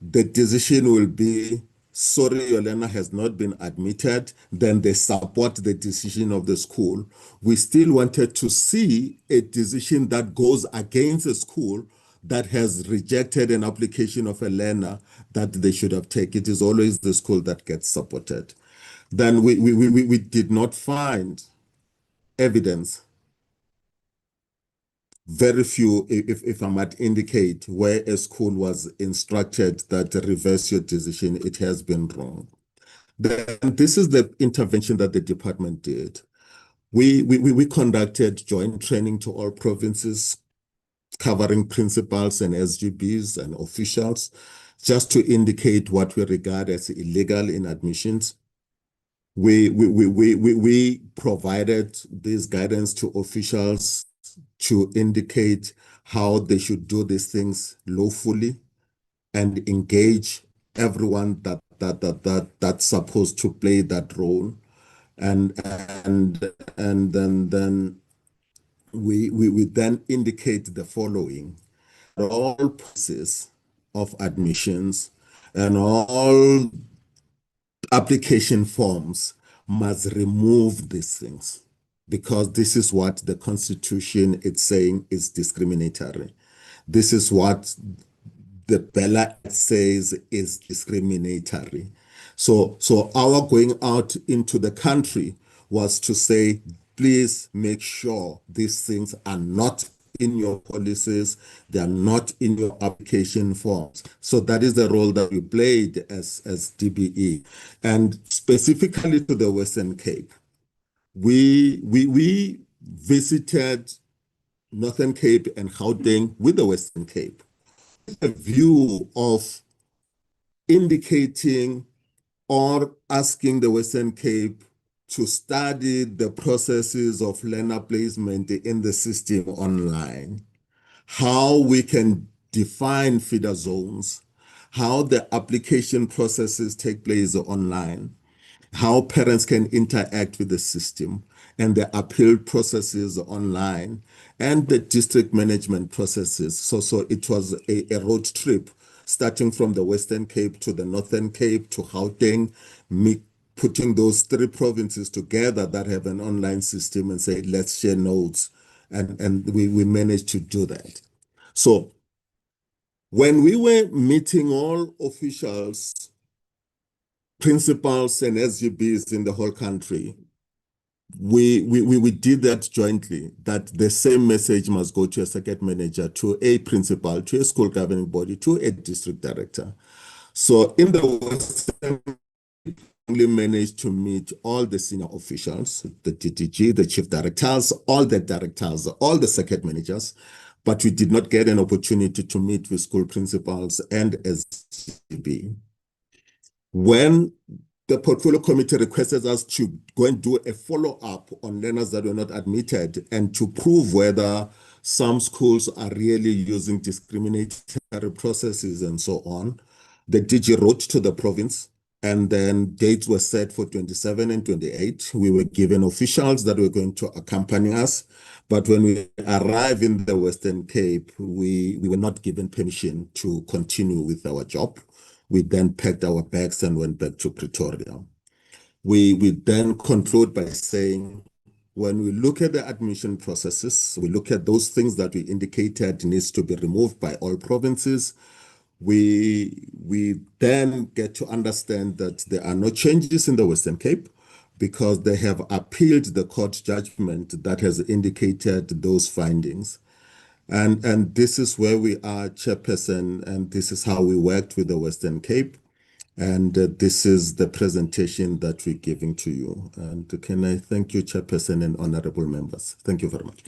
the decision will be, sorry, your learner has not been admitted, then they support the decision of the school. We still wanted to see a decision that goes against a school that has rejected an application of a learner that they should have taken. It is always the school that gets supported. Then we did not find evidence, very few, if I might indicate, where a school was instructed that reverse your decision, it has been wrong. Then this is the intervention that the department did. We conducted joint training to all provinces, covering principals and SGBs and officials, just to indicate what we regard as illegal in admissions. We provided this guidance to officials to indicate how they should do these things lawfully and engage everyone that's supposed to play that role. And then we then indicate the following: all process of admissions and all application forms must remove these things, because this is what the Constitution is saying is discriminatory. This is what the Bella Act says is discriminatory. So our going out into the country was to say, please make sure these things are not in your policies, they are not in your application forms. So that is the role that we played as DBE. And specifically to the Western Cape, we visited Northern Cape and Gauteng with the Western Cape, a view of indicating or asking the Western Cape to study the processes of learner placement in the system online, how we can define feeder zones, how the application processes take place online, how parents can interact with the system, and the appeal processes online, and the district management processes. So it was a road trip, starting from the Western Cape to the Northern Cape to Gauteng, putting those three provinces together that have an online system and say, let's share notes. And we managed to do that. So when we were meeting all officials, principals, and SGBs in the whole country, we did that jointly, that the same message must go to a circuit manager, to a principal, to a school governing body, to a district director. So in the Western, only managed to meet all the senior officials, the DDG, the chief directors, all the circuit managers, but we did not get an opportunity to meet with school principals and SGB. When the portfolio committee requested us to go and do a follow-up on learners that were not admitted and to prove whether some schools are really using discriminatory processes and so on, the DG wrote to the province And then dates were set for 27 and 28. We were given officials that were going to accompany us. But when we arrived in the Western Cape, we were not given permission to continue with our job. We then packed our bags and went back to Pretoria. We then conclude by saying, when we look at the admission processes, we look at those things that we indicated needs to be removed by all provinces. We then get to understand that there are no changes in the Western Cape because they have appealed the court judgment that has indicated those findings. And this is where we are, Chairperson, and this is how we worked with the Western Cape. And this is the presentation that we're giving to you. And can I thank you, Chairperson and honorable members? Thank you very much.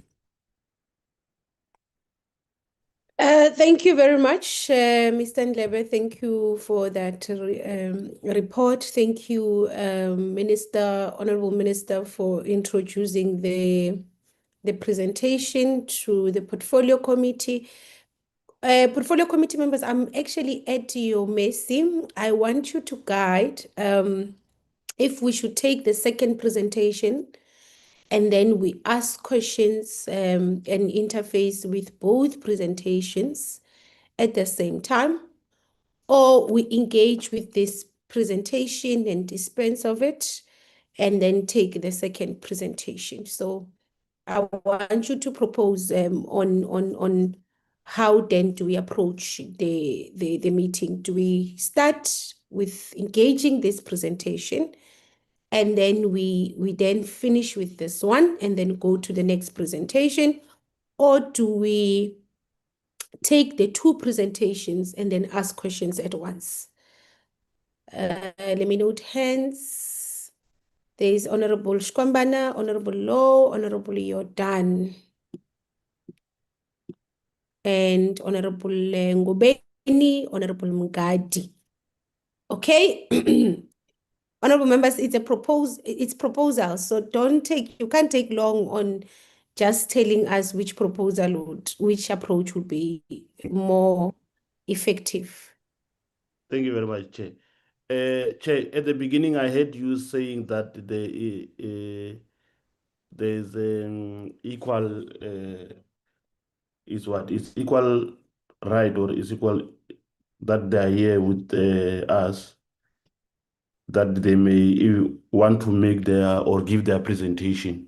Thank you very much, Mr. Ndlebe. Thank you for that report. Thank you, Honorable Minister, for introducing the presentation to the Portfolio Committee. Portfolio Committee members, I'm actually at your mercy. I want you to guide if we should take the second presentation and then we ask questions and interface with both presentations at the same time, or we engage with this presentation and dispense of it and then take the second presentation. So I want you to propose on how then do we approach the meeting. Do we start with engaging this presentation and then we then finish with this one and then go to the next presentation, or do we take the two presentations and then ask questions at once? Let me note hands. There is Honorable Shkwambana, Honorable Law, Honorable Yordan, and Honorable Ngobeni, Honorable Mugadi. Okay. Honorable members, it's proposal, so you can't take long on just telling us which which approach would be more effective. Thank you very much, Chair. Chair, at the beginning, I heard you saying that there's equal is what is equal right or is equal that they are here with us, that they may want to make their or give their presentation.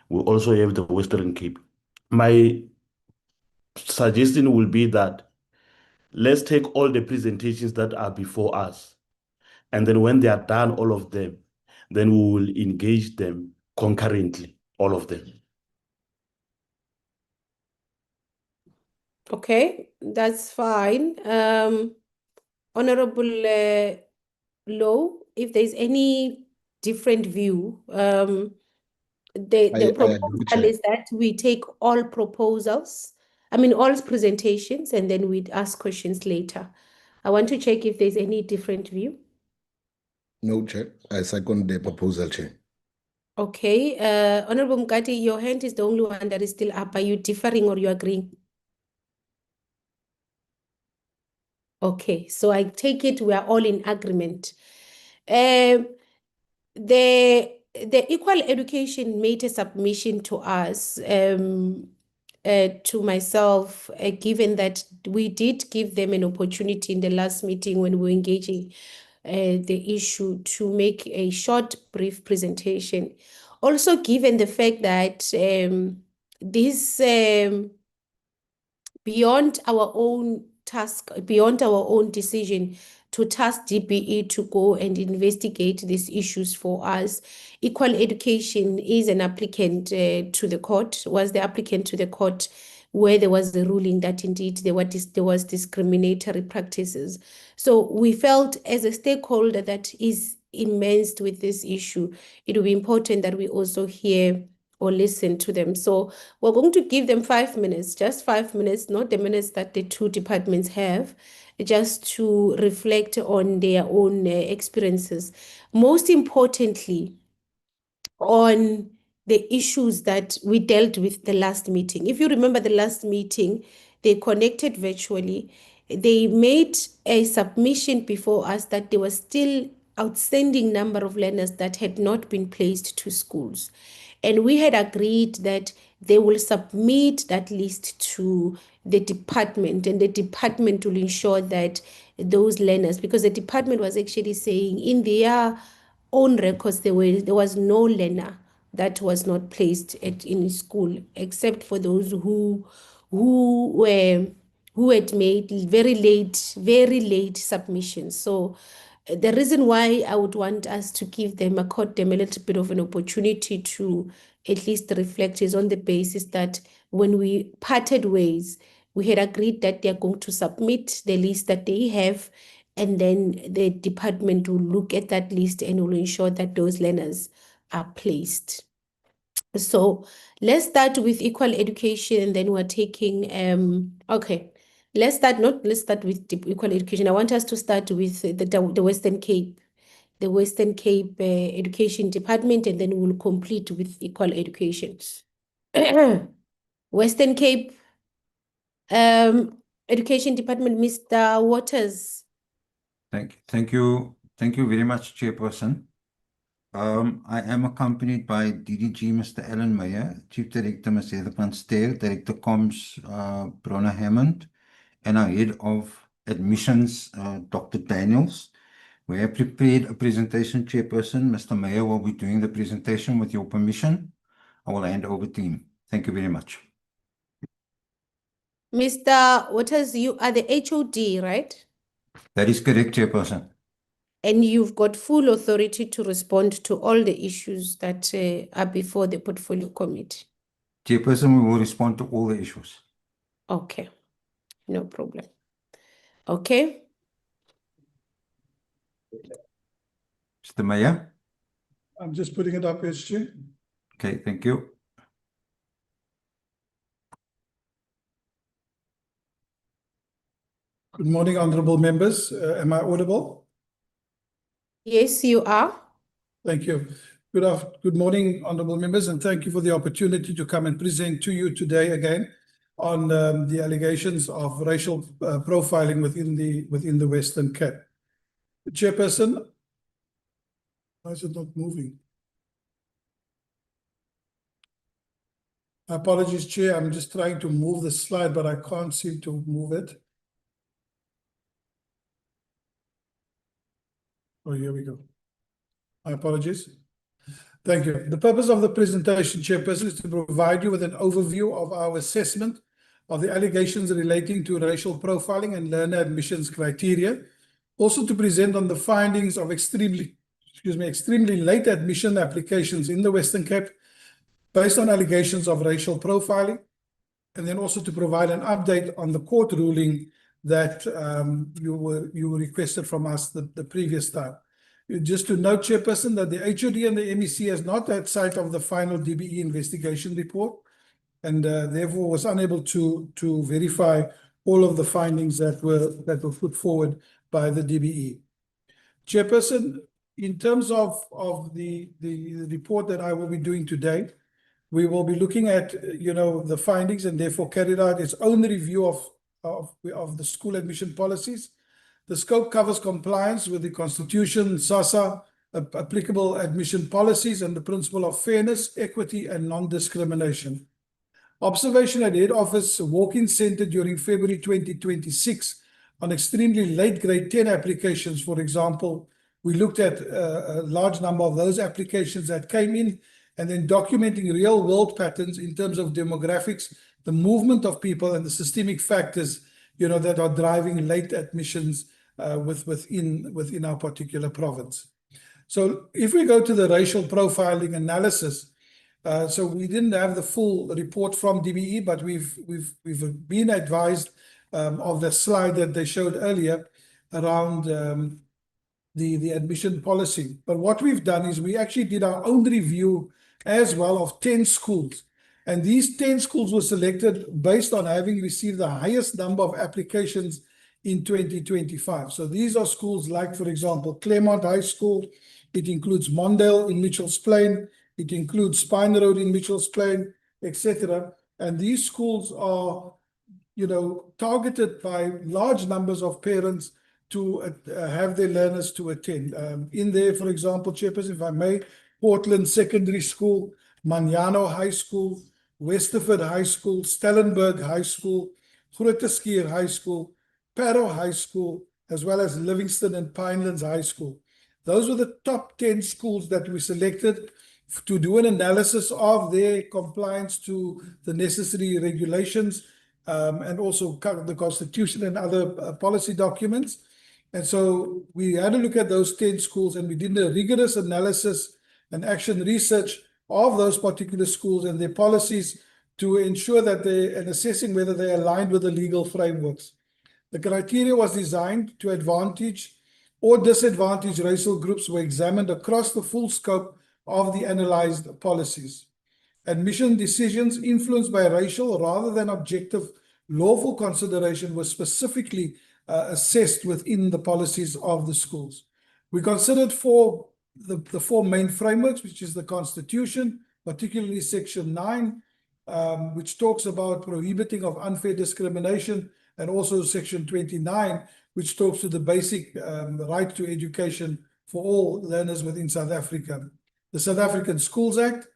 We also have the Western Cape. My suggestion will be that let's take all the presentations that are before us, and then when they are done, all of them, then we will engage them concurrently, all of them. Okay, that's fine. Honorable Low, if there's any different view, the proposal is that we take all all presentations, and then we'd ask questions later. I want to check if there's any different view. No, Chair. I second the proposal, Chair. Okay, Honorable Mugadi, your hand is the only one that is still up. Are you differing or you agreeing? Okay, so I take it we are all in agreement. The Equal Education made a submission to us, to myself, given that we did give them an opportunity in the last meeting when we were engaging the issue to make a short, brief presentation. Also, given the fact that this beyond our own task, beyond our own decision to task DBE to go and investigate these issues for us, Equal Education is an applicant to the court, was the applicant to the court where there was the ruling that indeed there was discriminatory practices. So we felt as a stakeholder that is immersed with this issue, it will be important that we also hear or listen to them. So we're going to give them 5 minutes, just 5 minutes, not the minutes that the two departments have, just to reflect on their own experiences. Most importantly, on the issues that we dealt with the last meeting. If you remember the last meeting, they connected virtually. They made a submission before us that there was still outstanding number of learners that had not been placed to schools. And we had agreed that they will submit that list to the department, and the department will ensure that those learners, because the department was actually saying in their own records there was no learner that was not placed in school, except for those who had made very late submissions. So the reason why I would want us to accord them a little bit of an opportunity to at least reflect is on the basis that when we parted ways, we had agreed that they are going to submit the list that they have, and then the department will look at that list and will ensure that those learners are placed. So let's start with equal education, and then we're taking okay. Let's start with equal education. I want us to start with the Western Cape, Education Department, and then we'll complete with equal education. Western Cape Education Department, Mr. Waters. Thank you very much, Chairperson. I am accompanied by DDG Mr. Alan Meyer, Chief Director Ms. Heather van Ster, Director Comms Brona Hammond, and our Head of Admissions, Dr. Daniels. We have prepared a presentation, Chairperson. Mr. Meyer will be doing the presentation. With your permission, I will hand over to him. Thank you very much. Mr. Waters, you are the HOD, right? That is correct, Chairperson. And you've got full authority to respond to all the issues that are before the portfolio committee. Chairperson, we will respond to all the issues. Okay, no problem. Okay. Mr. Meyer? I'm just putting it up, SG. Okay, thank you. Good morning, honorable members. Am I audible? Yes, you are. Thank you. Good morning, honorable members, and thank you for the opportunity to come and present to you today again on the allegations of racial profiling within the Western Cape. Chairperson, why is it not moving? Apologies, Chair. I'm just trying to move the slide, but I can't seem to move it. Oh, here we go. My apologies. Thank you. The purpose of the presentation, Chairperson, is to provide you with an overview of our assessment of the allegations relating to racial profiling and learner admissions criteria. Also to present on the findings of extremely late admission applications in the Western Cape based on allegations of racial profiling. And then also to provide an update on the court ruling that you were requested from us the previous time. Just to note, Chairperson, that the HOD and the MEC has not had sight of the final DBE investigation report, and therefore was unable to verify all of the findings that were put forward by the DBE. Chairperson, in terms of the report that I will be doing today, we will be looking at the findings and therefore carried out its own review of the school admission policies. The scope covers compliance with the Constitution, SASSA, applicable admission policies, and the principle of fairness, equity, and non-discrimination. Observation at Head Office Walk-in Centre during February 2026 on extremely late grade 10 applications, for example, we looked at a large number of those applications that came in and then documenting real world patterns in terms of demographics, the movement of people, and the systemic factors that are driving late admissions within our particular province. So if we go to the racial profiling analysis, so we didn't have the full report from DBE, but we've been advised of the slide that they showed earlier around the admission policy. But what we've done is we actually did our own review as well of 10 schools. And these 10 schools were selected based on having received the highest number of applications in 2025. So these are schools like, for example, Claremont High School. It includes Mondale in Mitchells Plain. It includes Spine Road in Mitchells Plain, etc. And these schools are, targeted by large numbers of parents to have their learners to attend. In there, for example, Chairperson, if I may, Portland Secondary School, Manjano High School, Westerford High School, Stellenberg High School, Grooteskier High School, Parow High School, as well as Livingston and Pinelands High School. Those were the top 10 schools that we selected to do an analysis of their compliance to the necessary regulations, and also the Constitution and other policy documents. And so we had a look at those 10 schools, and we did a rigorous analysis and action research of those particular schools and their policies to ensure that and assessing whether they aligned with the legal frameworks. The criteria was designed to advantage or disadvantage racial groups were examined across the full scope of the analyzed policies. Admission decisions influenced by racial rather than objective lawful consideration were specifically assessed within the policies of the schools. We considered the four main frameworks, which is the Constitution, particularly Section 9, which talks about prohibiting of unfair discrimination, and also Section 29, which talks to the basic right to education for all learners within South Africa. The South African Schools Act,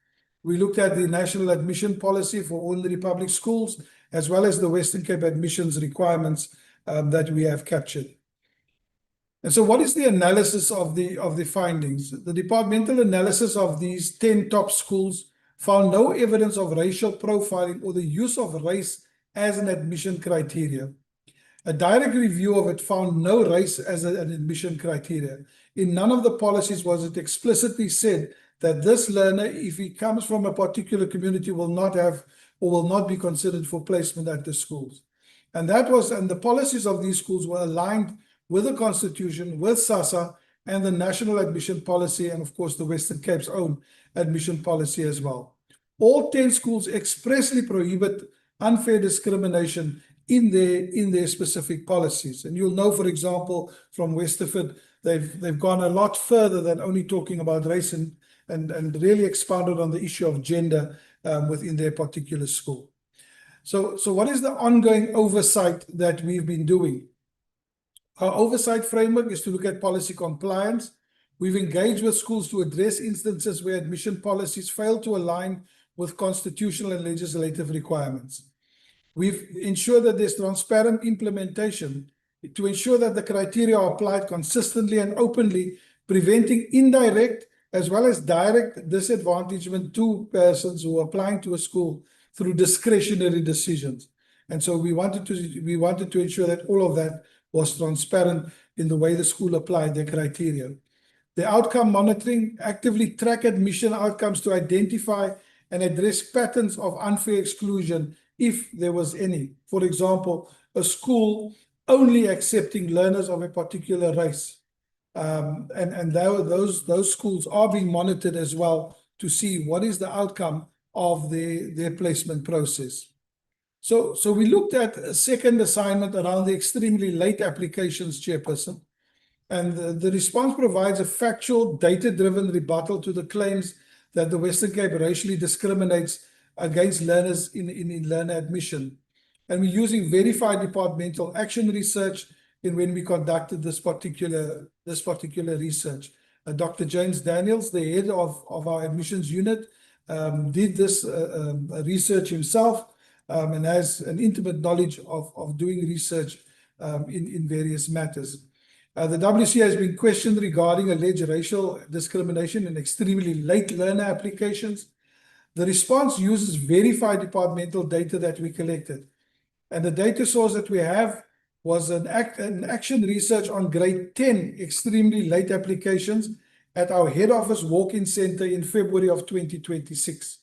we looked at the National Admission Policy for ordinary public schools, as well as the Western Cape admissions requirements that we have captured. And so what is the analysis of the findings? The departmental analysis of these 10 top schools found no evidence of racial profiling or the use of race as an admission criteria. A direct review of it found no race as an admission criteria. In none of the policies was it explicitly said that this learner, if he comes from a particular community, will not have or will not be considered for placement at the schools. And the policies of these schools were aligned with the Constitution, with SASSA, and the National Admission Policy, and of course the Western Cape's own admission policy as well. All 10 schools expressly prohibit unfair discrimination in their specific policies. And you'll know, for example, from Westerford, they've gone a lot further than only talking about race and really expounded on the issue of gender within their particular school. So what is the ongoing oversight that we've been doing? Our oversight framework is to look at policy compliance. We've engaged with schools to address instances where admission policies fail to align with constitutional and legislative requirements. We've ensured that there's transparent implementation to ensure that the criteria are applied consistently and openly, preventing indirect as well as direct disadvantagement to persons who are applying to a school through discretionary decisions. And so we wanted to ensure that all of that was transparent in the way the school applied their criteria. The outcome monitoring actively track admission outcomes to identify and address patterns of unfair exclusion if there was any. For example, a school only accepting learners of a particular race. And those schools are being monitored as well to see what is the outcome of their placement process. So we looked at a second assignment around the extremely late applications, Chairperson, and the response provides a factual, data-driven rebuttal to the claims that the Western Cape racially discriminates against learners in learner admission. And we're using verified departmental action research when we conducted this particular research. Dr. James Daniels, the head of our admissions unit, did this research himself and has an intimate knowledge of doing research in various matters. The WC has been questioned regarding alleged racial discrimination in extremely late learner applications. The response uses verified departmental data that we collected. And the data source that we have was an action research on grade 10 extremely late applications at our head office walk-in center in February of 2026.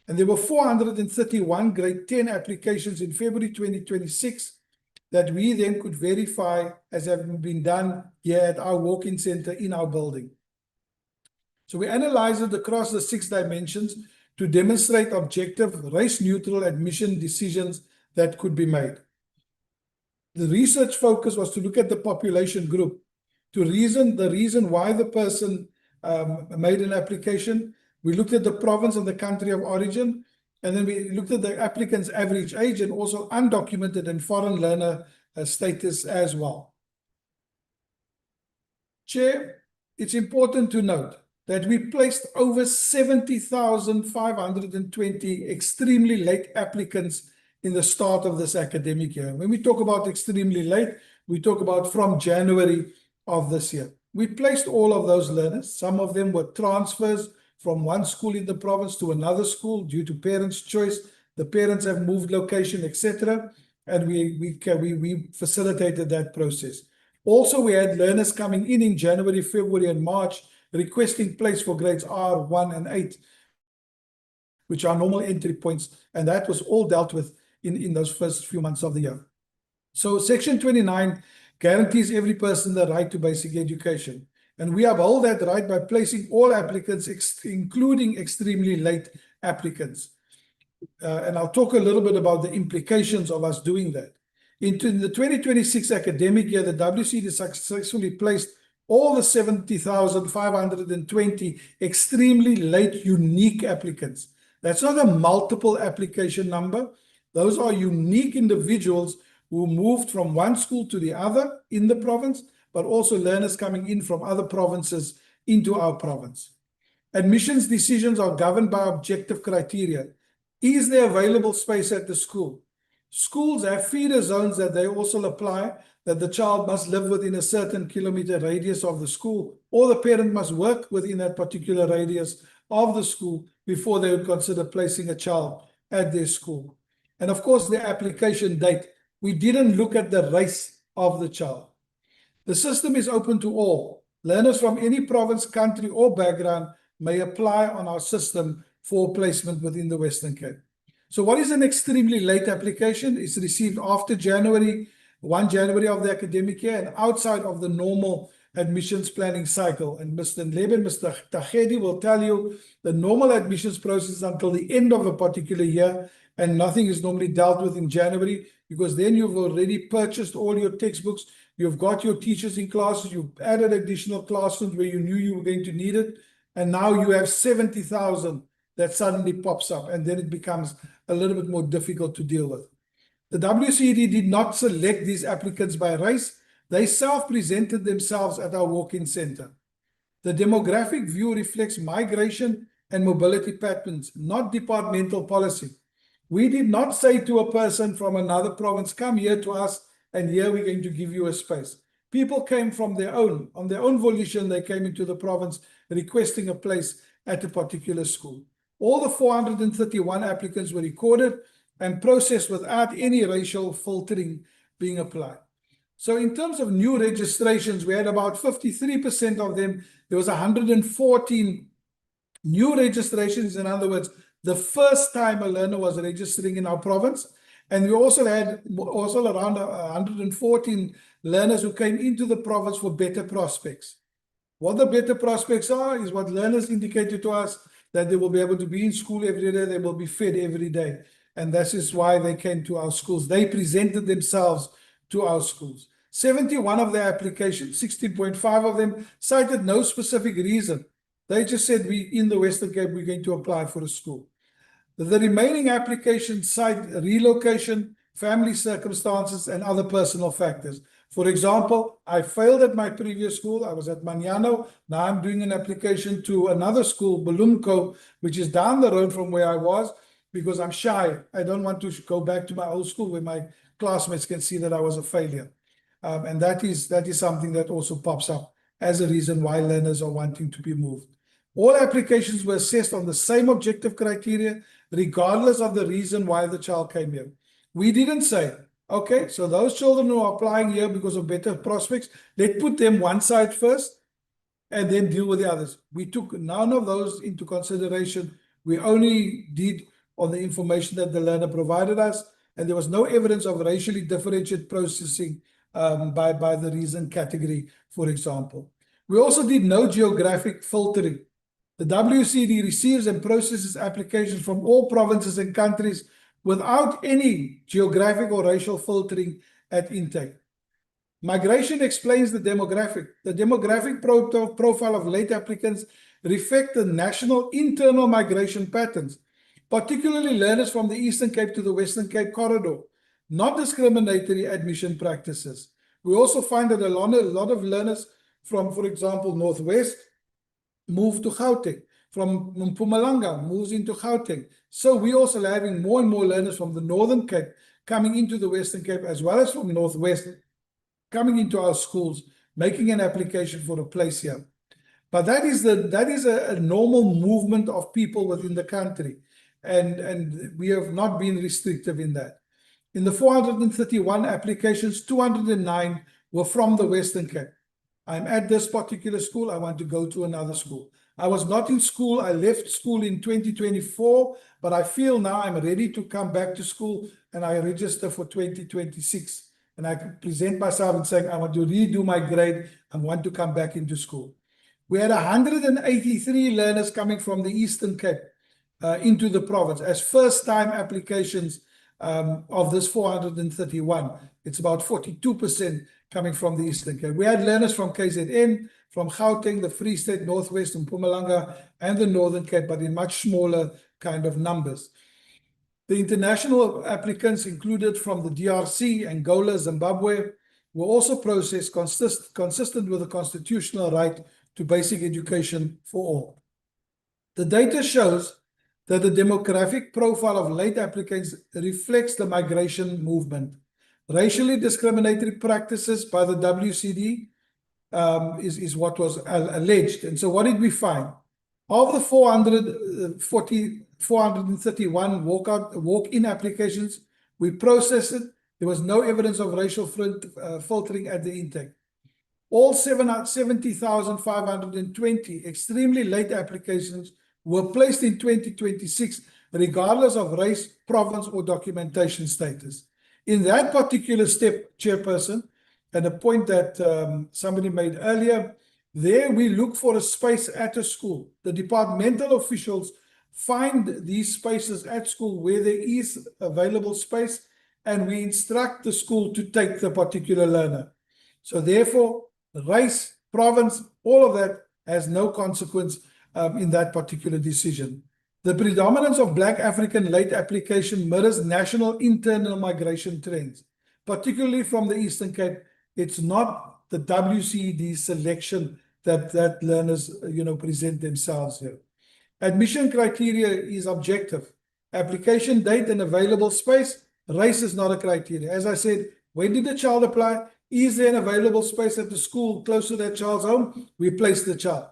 And there were 431 grade 10 applications in February 2026 that we then could verify as having been done here at our walk-in center in our building. So we analyzed it across the 6 dimensions to demonstrate objective, race-neutral admission decisions that could be made. The research focus was to look at the population group, the reason why the person made an application. We looked at the province and the country of origin, and then we looked at the applicant's average age and also undocumented and foreign learner status as well. Chair, it's important to note that we placed over 70,520 extremely late applicants in the start of this academic year. When we talk about extremely late, we talk about from January of this year. We placed all of those learners. Some of them were transfers from one school in the province to another school due to parents' choice. The parents have moved location, etc. And we facilitated that process. Also, we had learners coming in January, February, and March requesting place for grades R1 and 8, which are normal entry points, and that was all dealt with in those first few months of the year. So Section 29 guarantees every person the right to basic education, and we uphold that right by placing all applicants, including extremely late applicants. And I'll talk a little bit about the implications of us doing that. In the 2026 academic year, the WCD successfully placed all the 70,520 extremely late unique applicants. That's not a multiple application number. Those are unique individuals who moved from one school to the other in the province, but also learners coming in from other provinces into our province. Admissions decisions are governed by objective criteria. Is there available space at the school? Schools have feeder zones that they also apply, that the child must live within a certain kilometer radius of the school, or the parent must work within that particular radius of the school before they would consider placing a child at their school. And of course, the application date. We didn't look at the race of the child. The system is open to all. Learners from any province, country, or background may apply on our system for placement within the Western Cape. So what is an extremely late application? It's received after 1 January of the academic year and outside of the normal admissions planning cycle. And Mr. Nlebe and Mr. Tagedi will tell you the normal admissions process until the end of a particular year, and nothing is normally dealt with in January, because then you've already purchased all your textbooks, you've got your teachers in classes, you've added additional classrooms where you knew you were going to need it, and now you have 70,000 that suddenly pops up, and then it becomes a little bit more difficult to deal with. The WCD did not select these applicants by race. They self-presented themselves at our walk-in center. The demographic view reflects migration and mobility patterns, not departmental policy. We did not say to a person from another province, come here to us, and here we're going to give you a space. People came on their own volition, they came into the province requesting a place at a particular school. All the 431 applicants were recorded and processed without any racial filtering being applied. So in terms of new registrations, we had about 53% of them. There was 114 new registrations. In other words, the first time a learner was registering in our province. And we also had around 114 learners who came into the province for better prospects. What the better prospects are is what learners indicated to us, that they will be able to be in school every day, they will be fed every day. And this is why they came to our schools. They presented themselves to our schools. 71 of the applications, 16.5 of them, cited no specific reason. They just said, in the Western Cape, we're going to apply for a school. The remaining applications cite relocation, family circumstances, and other personal factors. For example, I failed at my previous school. I was at Maniano. Now I'm doing an application to another school, Balumco, which is down the road from where I was, because I'm shy. I don't want to go back to my old school where my classmates can see that I was a failure. And that is something that also pops up as a reason why learners are wanting to be moved. All applications were assessed on the same objective criteria, regardless of the reason why the child came here. We didn't say, okay, so those children who are applying here because of better prospects, let's put them one side first and then deal with the others. We took none of those into consideration. We only did on the information that the learner provided us, and there was no evidence of racially differentiated processing by the reason category, for example. We also did no geographic filtering. The WCD receives and processes applications from all provinces and countries without any geographic or racial filtering at intake. Migration explains the demographic. The demographic profile of late applicants reflect the national internal migration patterns, particularly learners from the Eastern Cape to the Western Cape corridor, not discriminatory admission practices. We also find that a lot of learners from, for example, Northwest, move to Gauteng. From Mpumalanga moves into Gauteng. So we're also having more and more learners from the Northern Cape coming into the Western Cape, as well as from Northwest, coming into our schools, making an application for a place here. But that is a normal movement of people within the country. And we have not been restrictive in that. In the 431 applications, 209 were from the Western Cape. I'm at this particular school, I want to go to another school. I was not in school, I left school in 2024, but I feel now I'm ready to come back to school, and I register for 2026. And I present myself and saying, I want to redo my grade, I want to come back into school. We had 183 learners coming from the Eastern Cape into the province as first-time applications of this 431. It's about 42% coming from the Eastern Cape. We had learners from KZN, from Gauteng, the Free State, Northwest, and Mpumalanga, and the Northern Cape, but in much smaller kind of numbers. The international applicants included from the DRC, Angola, Zimbabwe, were also processed consistent with the constitutional right to basic education for all. The data shows that the demographic profile of late applicants reflects the migration movement. Racially discriminatory practices by the WCD is what was alleged. And so what did we find? Of the 431 walk-in applications, we processed it. There was no evidence of racial filtering at the intake. All 70,520 extremely late applications were placed in 2026, regardless of race, province, or documentation status. In that particular step, Chairperson, and a point that somebody made earlier, there we look for a space at a school. The departmental officials find these spaces at school where there is available space, and we instruct the school to take the particular learner. So therefore, race, province, all of that has no consequence in that particular decision. The predominance of Black African late application mirrors national internal migration trends, particularly from the Eastern Cape. It's not the WCED selection that learners present themselves here. Admission criteria is objective. Application date and available space, race is not a criteria. As I said, when did the child apply? Is there an available space at the school close to that child's home? We place the child.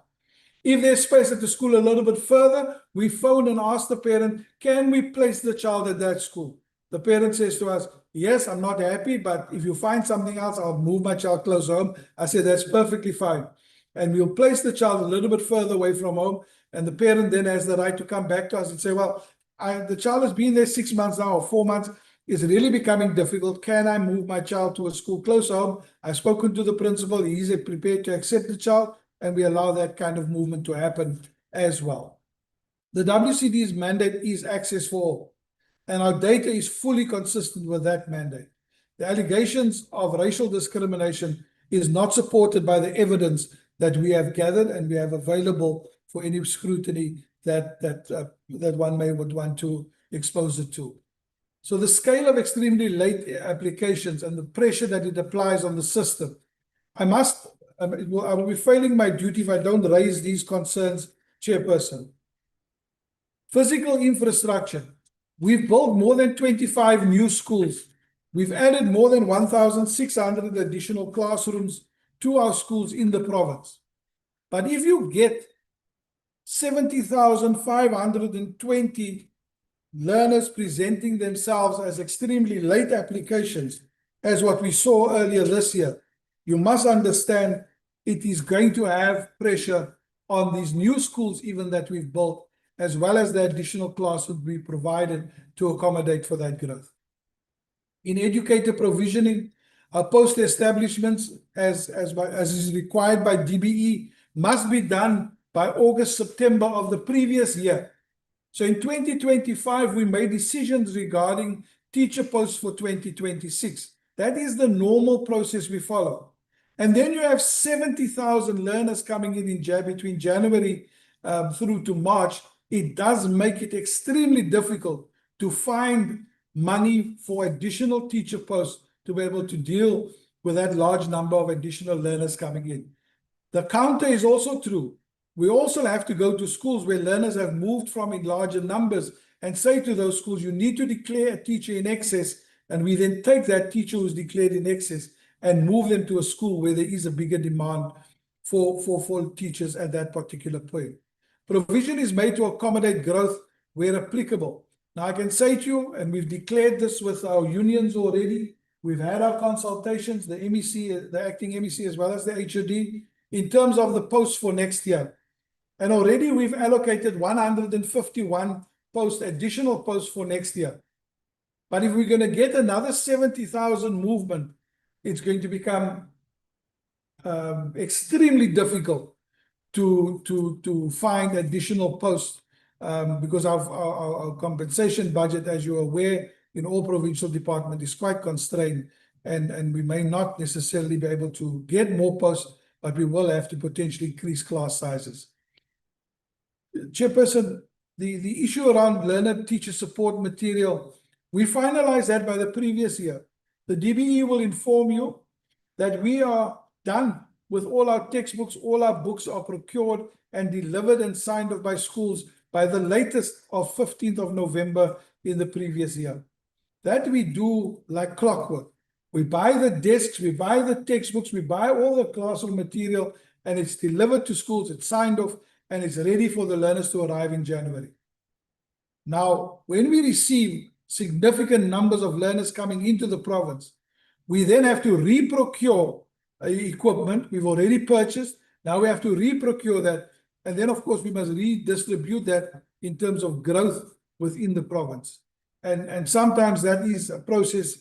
If there's space at the school a little bit further, we phone and ask the parent, can we place the child at that school? The parent says to us, yes, I'm not happy, but if you find something else, I'll move my child close home. I said, that's perfectly fine. And we'll place the child a little bit further away from home. And the parent then has the right to come back to us and say, well, the child has been there 6 months now or 4 months. It's really becoming difficult. Can I move my child to a school close home? I've spoken to the principal. He's prepared to accept the child, and we allow that kind of movement to happen as well. The WCD's mandate is access for all, and our data is fully consistent with that mandate. The allegations of racial discrimination is not supported by the evidence that we have gathered and we have available for any scrutiny that one may would want to expose it to. So the scale of extremely late applications and the pressure that it applies on the system, I will be failing my duty if I don't raise these concerns, Chairperson. Physical infrastructure. We've built more than 25 new schools. We've added more than 1,600 additional classrooms to our schools in the province. But if you get 70,520 learners presenting themselves as extremely late applications, as what we saw earlier this year, you must understand it is going to have pressure on these new schools even that we've built, as well as the additional classes we provided to accommodate for that growth. In educator provisioning, our post establishments, as is required by DBE, must be done by August, September of the previous year. So in 2025, we made decisions regarding teacher posts for 2026. That is the normal process we follow. And then you have 70,000 learners coming in between January through to March. It does make it extremely difficult to find money for additional teacher posts to be able to deal with that large number of additional learners coming in. The counter is also true. We also have to go to schools where learners have moved from in larger numbers and say to those schools, you need to declare a teacher in excess, and we then take that teacher who's declared in excess and move them to a school where there is a bigger demand for teachers at that particular point. Provision is made to accommodate growth where applicable. Now I can say to you, and we've declared this with our unions already, we've had our consultations, the MEC, the acting MEC, as well as the HOD, in terms of the posts for next year. And already we've allocated 151 additional posts for next year. But if we're going to get another 70,000 movement, it's going to become extremely difficult to find additional posts because our compensation budget, as you're aware, in all provincial departments is quite constrained, and we may not necessarily be able to get more posts, but we will have to potentially increase class sizes. Chairperson, the issue around learner teacher support material, we finalized that by the previous year. The DBE will inform you that we are done with all our textbooks, all our books are procured and delivered and signed off by schools by the latest of 15th of November in the previous year. That we do like clockwork. We buy the desks, we buy the textbooks, we buy all the classroom material, and it's delivered to schools, it's signed off, and it's ready for the learners to arrive in January. Now, when we receive significant numbers of learners coming into the province, we then have to reprocure equipment we've already purchased. Now we have to reprocure that, and then of course we must redistribute that in terms of growth within the province. And sometimes that is a process,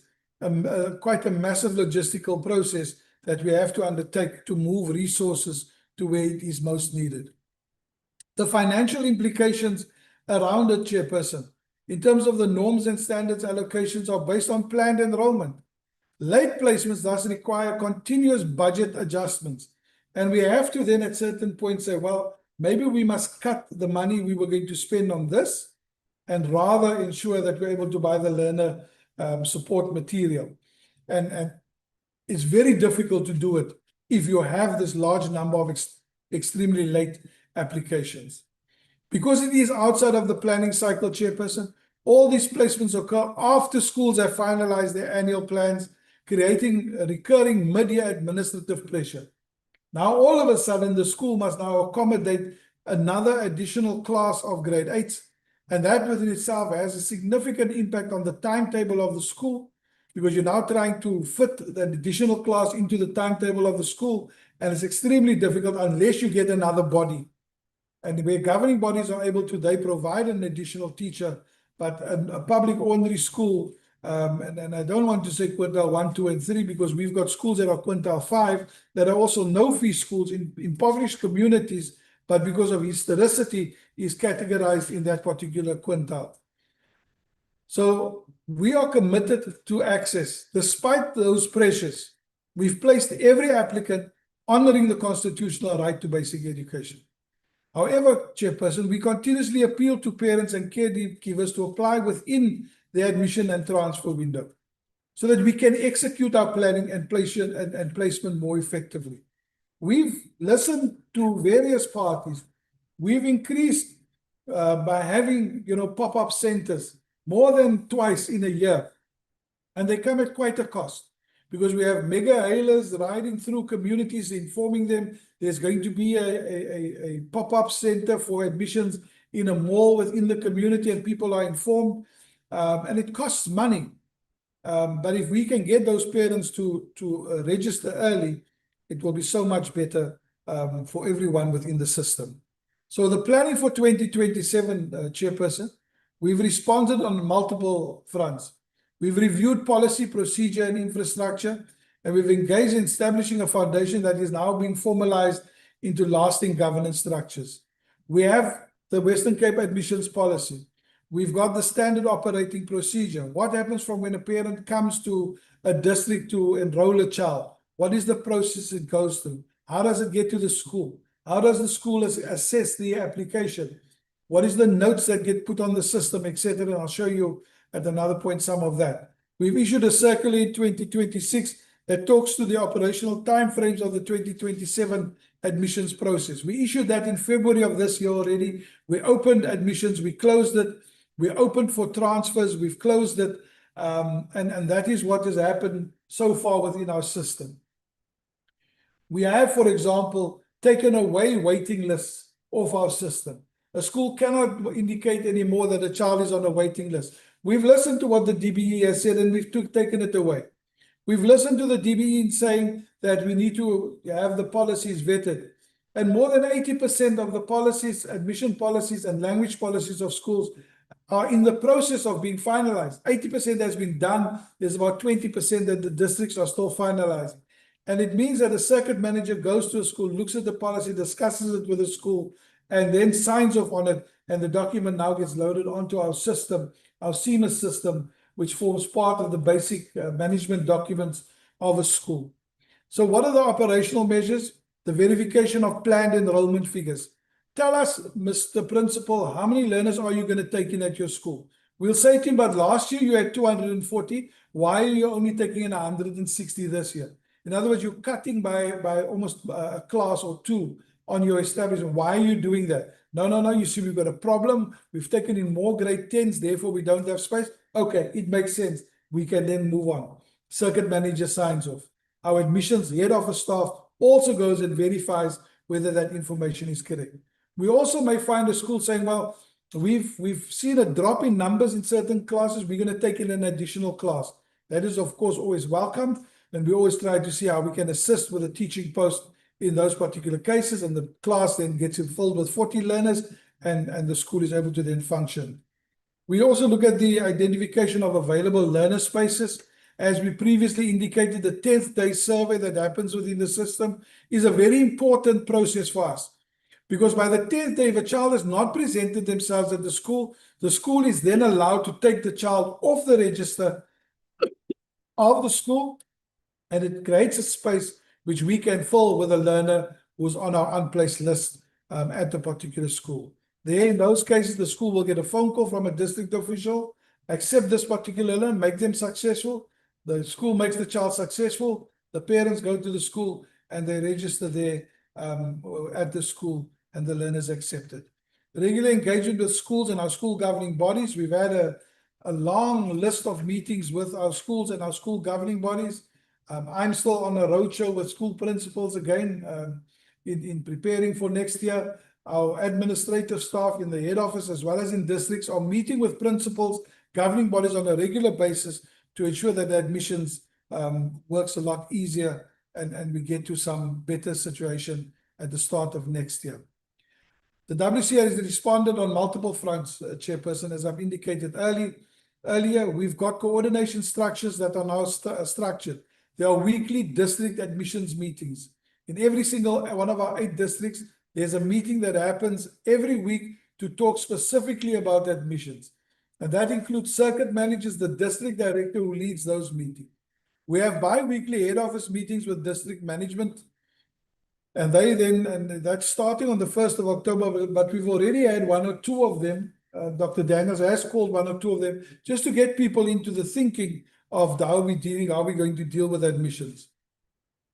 quite a massive logistical process that we have to undertake to move resources to where it is most needed. The financial implications around it, Chairperson, in terms of the norms and standards allocations are based on planned enrollment. Late placements thus require continuous budget adjustments. And we have to then at certain points say, well, maybe we must cut the money we were going to spend on this and rather ensure that we're able to buy the learner support material. And it's very difficult to do it if you have this large number of extremely late applications. Because it is outside of the planning cycle, Chairperson, all these placements occur after schools have finalized their annual plans, creating a recurring mid-year administrative pressure. Now, all of a sudden, the school must now accommodate another additional class of grade 8s, and that within itself has a significant impact on the timetable of the school, because you're now trying to fit the additional class into the timetable of the school, and it's extremely difficult unless you get another body. And where governing bodies are able to, they provide an additional teacher, but a public ordinary school, and I don't want to say quintile 1, 2, and 3, because we've got schools that are quintile 5 that are also no-fee schools in impoverished communities, but because of historicity is categorized in that particular quintile. So we are committed to access. Despite those pressures, we've placed every applicant honoring the constitutional right to basic education. However, Chairperson, we continuously appeal to parents and caregivers to apply within the admission and transfer window so that we can execute our planning and placement more effectively. We've listened to various parties. We've increased by having, pop-up centers more than twice in a year, and they come at quite a cost, because we have mega hailers riding through communities, informing them there's going to be a pop-up center for admissions in a mall within the community, and people are informed, and it costs money. But if we can get those parents to register early, it will be so much better for everyone within the system. So the planning for 2027, Chairperson, we've responded on multiple fronts. We've reviewed policy, procedure, and infrastructure, and we've engaged in establishing a foundation that is now being formalized into lasting governance structures. We have the Western Cape admissions policy. We've got the standard operating procedure. What happens from when a parent comes to a district to enroll a child? What is the process it goes through? How does it get to the school? How does the school assess the application? What is the notes that get put on the system, etc.? I'll show you at another point some of that. We've issued a circular in 2026 that talks to the operational timeframes of the 2027 admissions process. We issued that in February of this year already. We opened admissions, we closed it, we opened for transfers, we've closed it, and that is what has happened so far within our system. We have, for example, taken away waiting lists off our system. A school cannot indicate anymore that a child is on a waiting list. We've listened to what the DBE has said and we've taken it away. We've listened to the DBE in saying that we need to have the policies vetted. And more than 80% of the policies, admission policies and language policies of schools are in the process of being finalized. 80% has been done. There's about 20% that the districts are still finalizing. And it means that a circuit manager goes to a school, looks at the policy, discusses it with the school, and then signs off on it. And the document now gets loaded onto our system, our CMIS system, which forms part of the basic management documents of a school. So what are the operational measures? The verification of planned enrollment figures. Tell us, Mr. Principal, how many learners are you going to take in at your school? We'll say to him, but last year you had 240. Why are you only taking in 160 this year? In other words, you're cutting by almost a class or two on your establishment. Why are you doing that? No, you see, we've got a problem. We've taken in more grade 10s, therefore we don't have space. Okay, it makes sense. We can then move on. Circuit manager signs off. Our admissions head office staff also goes and verifies whether that information is correct. We also may find a school saying, well, we've seen a drop in numbers in certain classes. We're going to take in an additional class. That is, of course, always welcome. And we always try to see how we can assist with a teaching post in those particular cases. And the class then gets filled with 40 learners and the school is able to then function. We also look at the identification of available learner spaces. As we previously indicated, the 10th day survey that happens within the system is a very important process for us. Because by the 10th day, if a child has not presented themselves at the school is then allowed to take the child off the register of the school, and it creates a space which we can fill with a learner who's on our unplaced list at the particular school. There, in those cases, the school will get a phone call from a district official, accept this particular learner, make them successful. The school makes the child successful. The parents go to the school and they register there at the school, and the learner is accepted. Regular engagement with schools and our school governing bodies. We've had a long list of meetings with our schools and our school governing bodies. I'm still on a roadshow with school principals again in preparing for next year. Our administrative staff in the head office as well as in districts are meeting with principals, governing bodies on a regular basis to ensure that the admissions works a lot easier and we get to some better situation at the start of next year. The WC has responded on multiple fronts, Chairperson, as I've indicated earlier. We've got coordination structures that are now structured. There are weekly district admissions meetings. In every single one of our 8 districts, there's a meeting that happens every week to talk specifically about admissions. And that includes circuit managers, the district director who leads those meetings. We have bi-weekly head office meetings with district management. And that's starting on the 1st of October, but we've already had 1 or 2 of them. Dr. Daniels has called 1 or 2 of them just to get people into the thinking of how we're going to deal with admissions.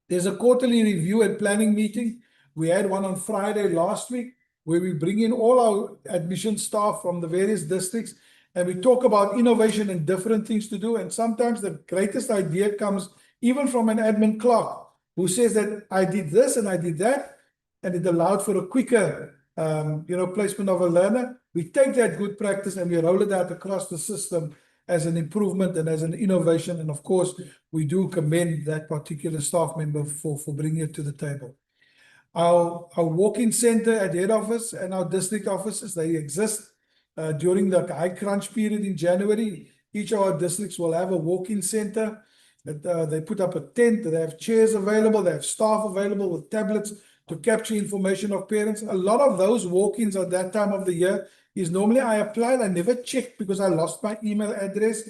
There's a quarterly review and planning meeting. We had one on Friday last week where we bring in all our admission staff from the various districts and we talk about innovation and different things to do. And sometimes the greatest idea comes even from an admin clerk who says that I did this and I did that, and it allowed for a quicker placement of a learner. We take that good practice and we roll it out across the system as an improvement and as an innovation. And of course, we do commend that particular staff member for bringing it to the table. Our walk-in center at head office and our district offices, they exist during the high crunch period in January. Each of our districts will have a walk-in center. They put up a tent, they have chairs available, they have staff available with tablets to capture information of parents. A lot of those walk-ins at that time of the year is normally I applied, I never checked because I lost my email address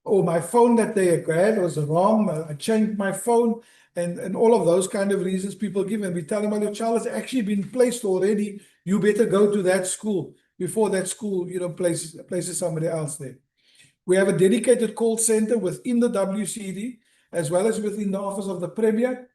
or my phone that they had was wrong. I changed my phone and all of those kind of reasons people give. And we tell them, well, your child has actually been placed already. You better go to that school before that school, places somebody else there. We have a dedicated call center within the WCD, as well as within the Office of the Premier,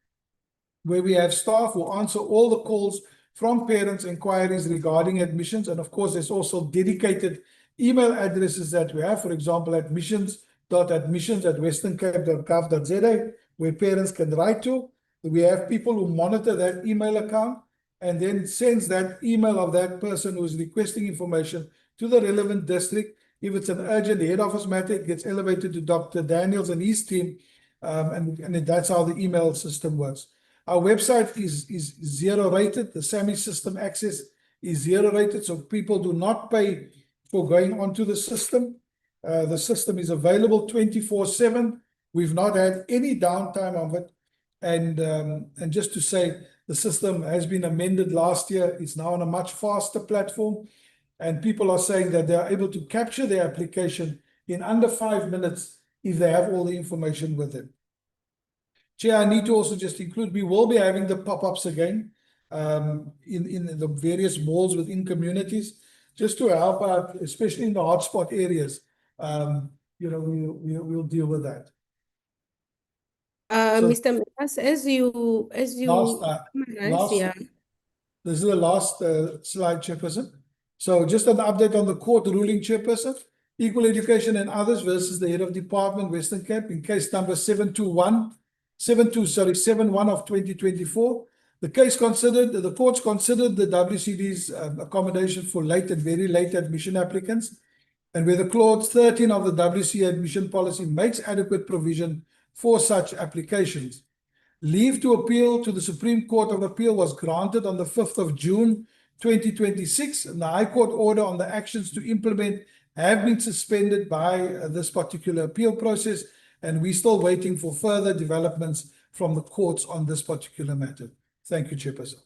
where we have staff who answer all the calls from parents' inquiries regarding admissions. And of course, there's also dedicated email addresses that we have, for example, admissions.admissions@westerncape.gov.za, where parents can write to. We have people who monitor that email account and then sends that email of that person who is requesting information to the relevant district. If it's an urgent head office matter, it gets elevated to Dr. Daniels and his team, and that's how the email system works. Our website is zero rated. The SAMI system access is zero rated, so people do not pay for going onto the system. The system is available 24/7. We've not had any downtime of it. And just to say, the system has been amended last year. It's now on a much faster platform. And people are saying that they are able to capture their application in under 5 minutes if they have all the information with them. Chair, I need to also just include, we will be having the pop-ups again in the various malls within communities, just to help out, especially in the hotspot areas. We'll deal with that. So Mr. Mekas, as you summarize, yeah. This is the last slide, Chairperson. So just an update on the court ruling, Chairperson. Equal Education and Others versus the Head of Department, Western Cape, in case number 71 of 2024. The courts considered the WCD's accommodation for late and very late admission applicants, and where the clause 13 of the WC admission policy makes adequate provision for such applications. Leave to appeal to the Supreme Court of Appeal was granted on the 5th of June 2026, and the High Court order on the actions to implement have been suspended by this particular appeal process, and we're still waiting for further developments from the courts on this particular matter. Thank you, Chairperson.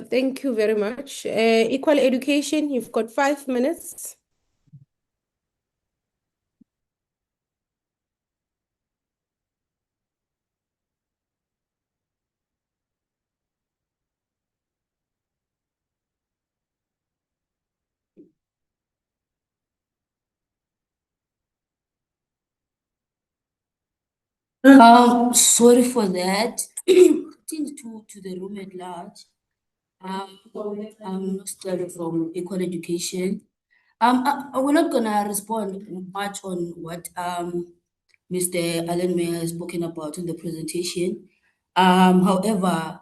Thank you very much. Equal Education, you've got 5 minutes. Sorry for that. to the room at large. I'm Nostra from Equal Education. We're not gonna respond much on what Mr. Alan Mayer has spoken about in the presentation. However,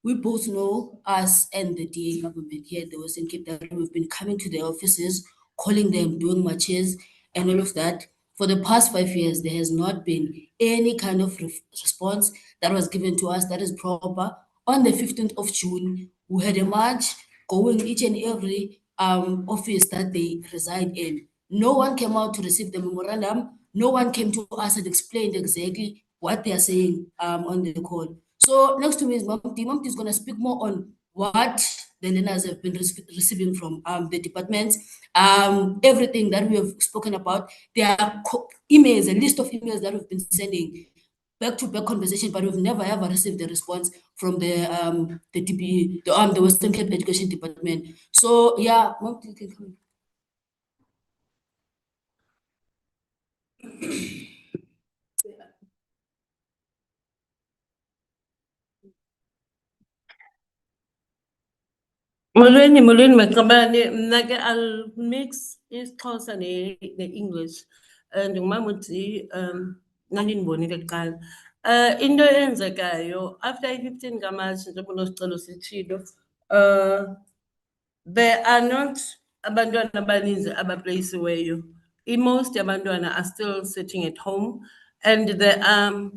we both know, us and the DA government here at the Western Cape, that we've been coming to their offices, calling them, doing marches, and all of that. For the past 5 years, there has not been any kind of response that was given to us that is proper. On the 15th of June, we had a march going each and every office that they reside in. No one came out to receive the memorandum. No one came to us and explained exactly what they are saying on the call. So next to me is Mamti. Mamti is going to speak more on what the learners have been receiving from the departments. Everything that we have spoken about, there are emails, a list of emails that we've been sending, back-to-back conversation, but we've never ever received a response from the DPE, the Western Cape Education Department. So yeah, Mamti, you can come in. Molweni Makabane, mna I'll mix isiXhosa ne-English. Ndingumamuthi nandinibonile kuqala. Into eyenzekayo after i-15 kaMarch njengoba unosicelo sitshilo, there are not abantwana abaninzi abapleyisiweyo. Most abantwana are still sitting at home, and there are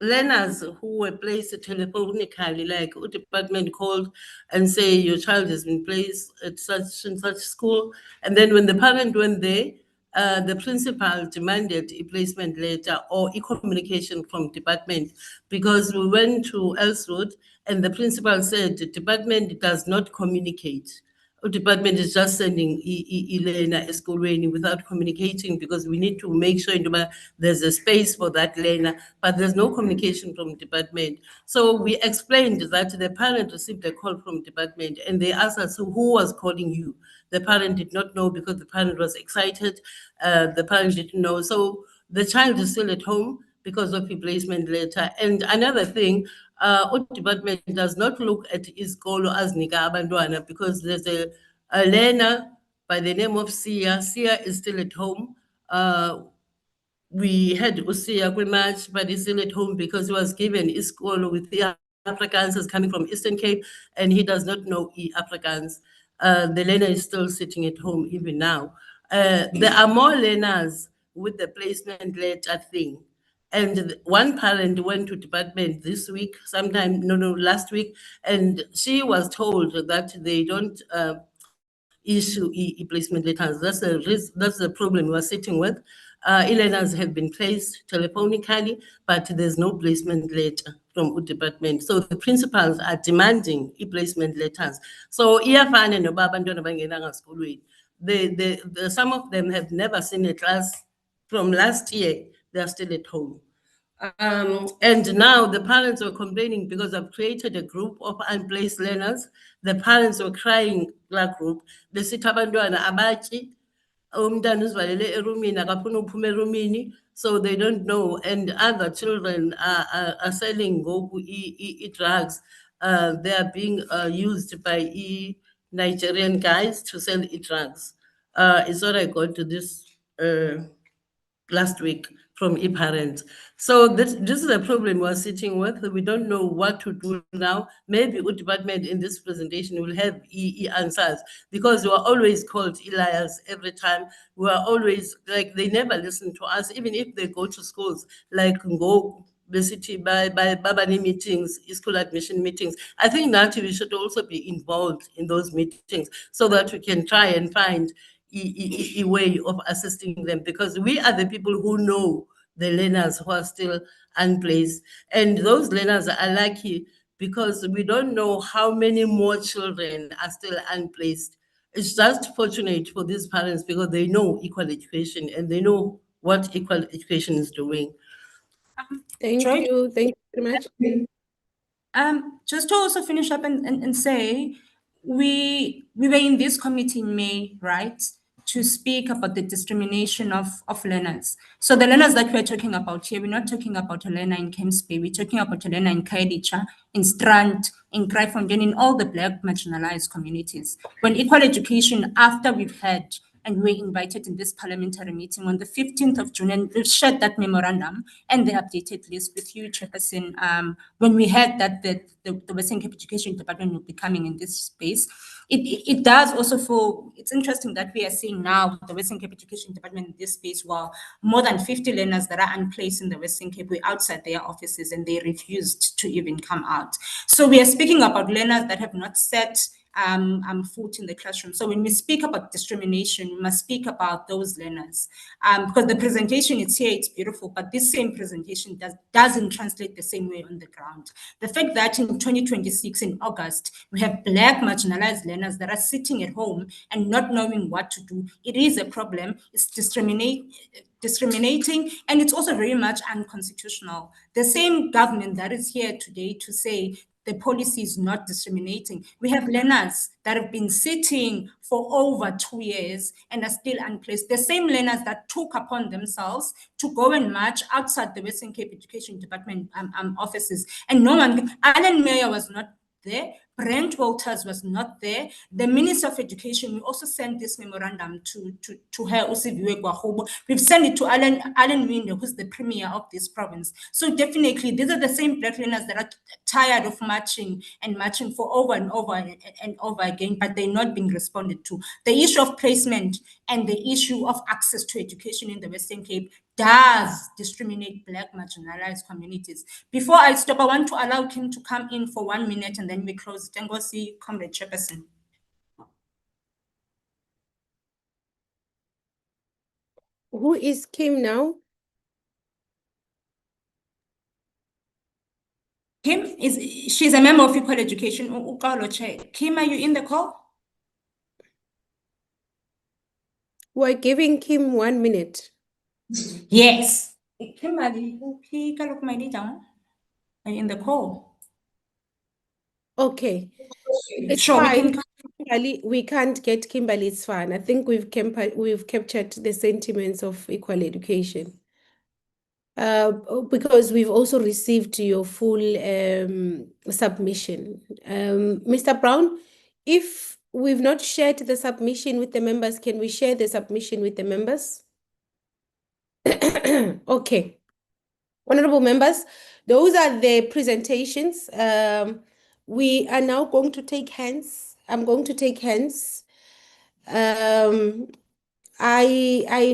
learners who were placed telephonically, like the department called and say your child has been placed at such and such school, and then when the parent went there, the principal demanded a placement letter or a communication from department, because we went to Elswood and the principal said the department does not communicate. The department is just sending learner eskolweni without communicating, because we need to make sure there's a space for that learner, but there's no communication from department. So we explained that the parent received a call from department and they asked us who was calling you. The parent did not know because the parent was excited. The parent didn't know. So the child is still at home because of replacement letter. And another thing, department does not look at isikolo as nika abantwana because there's a learner by the name of Sia. Sia is still at home. We had Usia Match, but he's still at home because he was given isikolo with the Afrikaans is coming from Eastern Cape, and he does not know Afrikaans. The learner is still sitting at home even now. There are more learners with the placement letter thing. And one parent went to department this week, last week, and she was told that they don't issue e-placement letters. That's the problem we're sitting with. E-learners have been placed telephonically, but there's no placement letter from the department. So the principals are demanding e-placement letters. So iyafana noba abantwana bangenanga esikolweni. Some of them have never seen a class from last year. They're still at home. And now the parents were complaining because I've created a group of unplaced learners. The parents were crying, that group. They sit abantwana abachi, umntana uzivalele erumini, akafuna ukuphuma erumini, so they don't know. And other children are selling drugs. They are being used by Nigerian guys to sell drugs. It's what I got to this last week from parents. So this is a problem we're sitting with. We don't know what to do now. Maybe the department in this presentation will have answers, because we are always called liars every time. We are always like, they never listen to us, even if they go to schools like go the city by Babani meetings, school admission meetings. I think that we should also be involved in those meetings so that we can try and find a way of assisting them, because we are the people who know the learners who are still unplaced. And those learners are lucky because we don't know how many more children are still unplaced. It's just fortunate for these parents because they know equal education and they know what equal education is doing. Thank Joy? you. Thank you very much. Just to also finish up and say, we were in this committee in May, right, to speak about the discrimination of learners. So the learners that we're talking about here, we're not talking about a learner in Kemp's Bay, we're talking about a learner in Kailicha, in Strand, in Kraaifontein, in all the Black marginalized communities. When equal education, after we've had, and we invited in this parliamentary meeting on the 15th of June, and we've shared that memorandum and the updated list with you, Chairperson, when we had that the Western Cape Education Department will be coming in this space. It does also feel, it's interesting that we are seeing now the Western Cape Education Department in this space, while more than 50 learners that are unplaced in the Western Cape were outside their offices and they refused to even come out. So we are speaking about learners that have not set foot in the classroom. So when we speak about discrimination, we must speak about those learners. Because the presentation it's here, it's beautiful, but this same presentation doesn't translate the same way on the ground. The fact that in 2026, in August, we have Black marginalized learners that are sitting at home and not knowing what to do, it is a problem. It's discriminating, and it's also very much unconstitutional. The same government that is here today to say the policy is not discriminating. We have learners that have been sitting for over 2 years and are still unplaced. The same learners that took upon themselves to go and march outside the Western Cape Education Department offices. And no one, Alan Meyer was not there. Brent Walters was not there. The Minister of Education, we also sent this memorandum to her, Usiviwe Gwahobo. We've sent it to Alan Winde, who's the premier of this province. So definitely, these are the same Black learners that are tired of marching for over and over and over again, but they're not being responded to. The issue of placement and the issue of access to education in the Western Cape does discriminate Black marginalized communities. Before I stop, I want to allow Kim to come in for 1 minute and then we close. Tengosi, Comrade Chairperson. Who is Kim now? Kim she's a member of Equal Education. Kim, are you in the call? We're giving Kim 1 minute. Yes. Kim, are you in the call? Okay. It's Sure, fine. We can't get Kimberly, it's fine. I think we've captured the sentiments of equal education. Because we've also received your full submission. Mr. Brown, if we've not shared the submission with the members, can we share the submission with the members? Okay. Honorable members, those are the presentations. We are now going to take hands. I'm going to take hands. I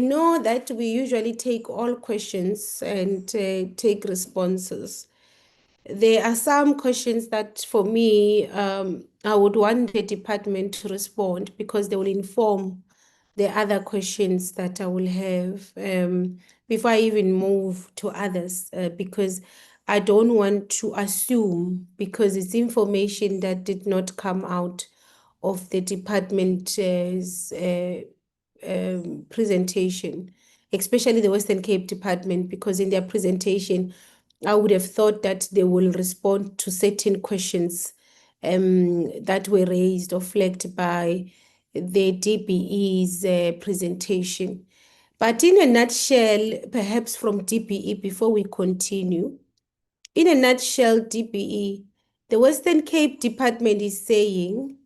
know that we usually take all questions and take responses. There are some questions that for me, I would want the department to respond because they will inform the other questions that I will have before I even move to others, because I don't want to assume, because it's information that did not come out of the department's presentation, especially the Western Cape Department, because in their presentation, I would have thought that they will respond to certain questions that were raised or flagged by the DBE's presentation. But in a nutshell, perhaps from DBE, before we continue, in a nutshell, DBE, the Western Cape Department is saying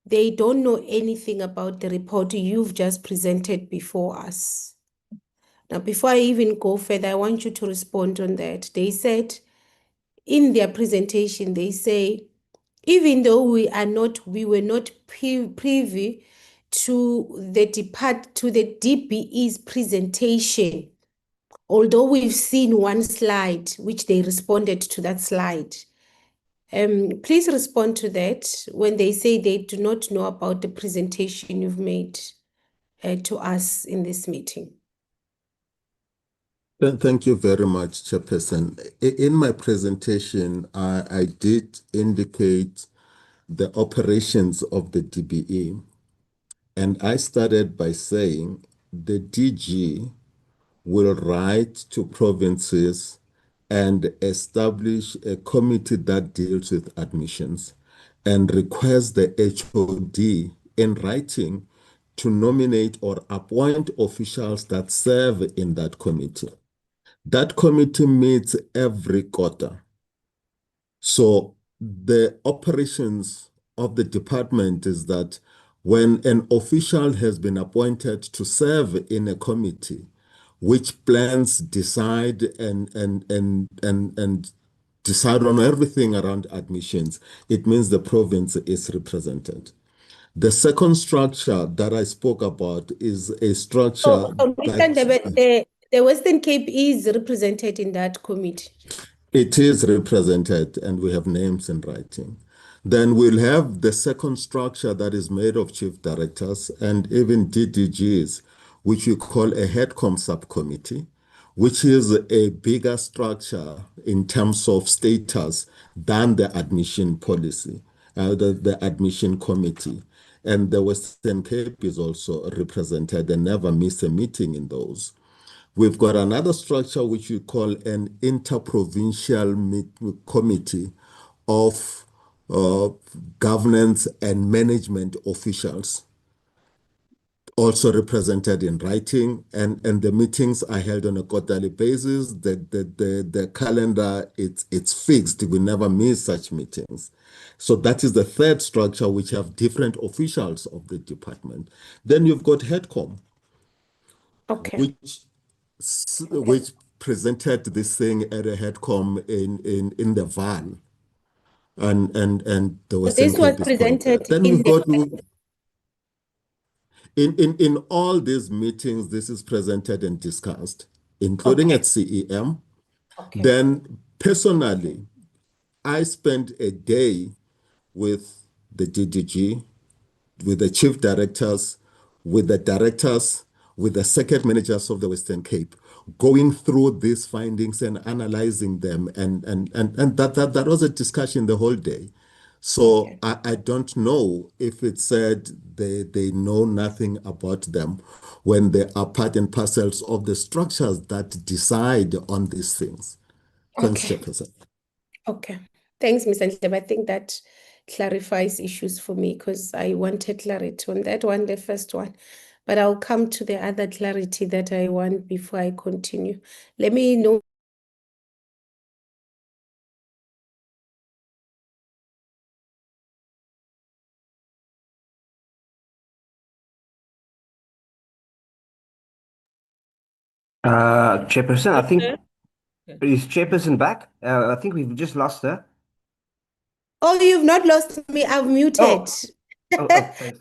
they don't know anything about the report you've just presented before us. Now, before I even go further, I want you to respond on that. They said in their presentation, they say, even though we were not privy to the DBE's presentation, although we've seen one slide which they responded to that slide. Please respond to that when they say they do not know about the presentation you've made to us in this meeting. Thank you very much, Chairperson. In my presentation, I did indicate the operations of the DBE, and I started by saying the DG will write to provinces and establish a committee that deals with admissions and request the HOD in writing to nominate or appoint officials that serve in that committee. That committee meets every quarter. So the operations of the department is that when an official has been appointed to serve in a committee, which plans, decide, and decide on everything around admissions, it means the province is represented. The second structure that I spoke about is a structure the Western Cape is represented in that committee. It is represented, and we have names in writing. Then we'll have the second structure that is made of chief directors and even DDGs, which we call a headcom subcommittee, which is a bigger structure in terms of status than the admission policy, the admission committee. And the Western Cape is also represented and never miss a meeting in those. We've got another structure which we call an interprovincial committee of governance and management officials, also represented in writing, and the meetings are held on a quarterly basis. The calendar, it's fixed. We never miss such meetings. So that is the third structure, which have different officials of the department. Then you've got HEDCOM, which presented this thing at a HEDCOM in the van, and the Western This was Cape is presented then in we've got in all these meetings, this is presented and discussed, including at CEM. Then personally, I spent a day with the DDG, with the chief directors, with the directors, with the circuit managers of the Western Cape, going through these findings and analyzing them, and that was a discussion the whole day. So I don't know if it said they know nothing about them when they are part and parcels of the structures that decide on these things. Thanks, Chairperson. Okay. Thanks, Ms. Ndlebe. I think that clarifies issues for me because I wanted clarity on that one, the first one. But I'll come to the other clarity that I want before I continue. Let me know Chairperson, I think, Okay. is Chairperson back? I think we've just lost her. Oh, you've not lost me. I've muted. Thanks.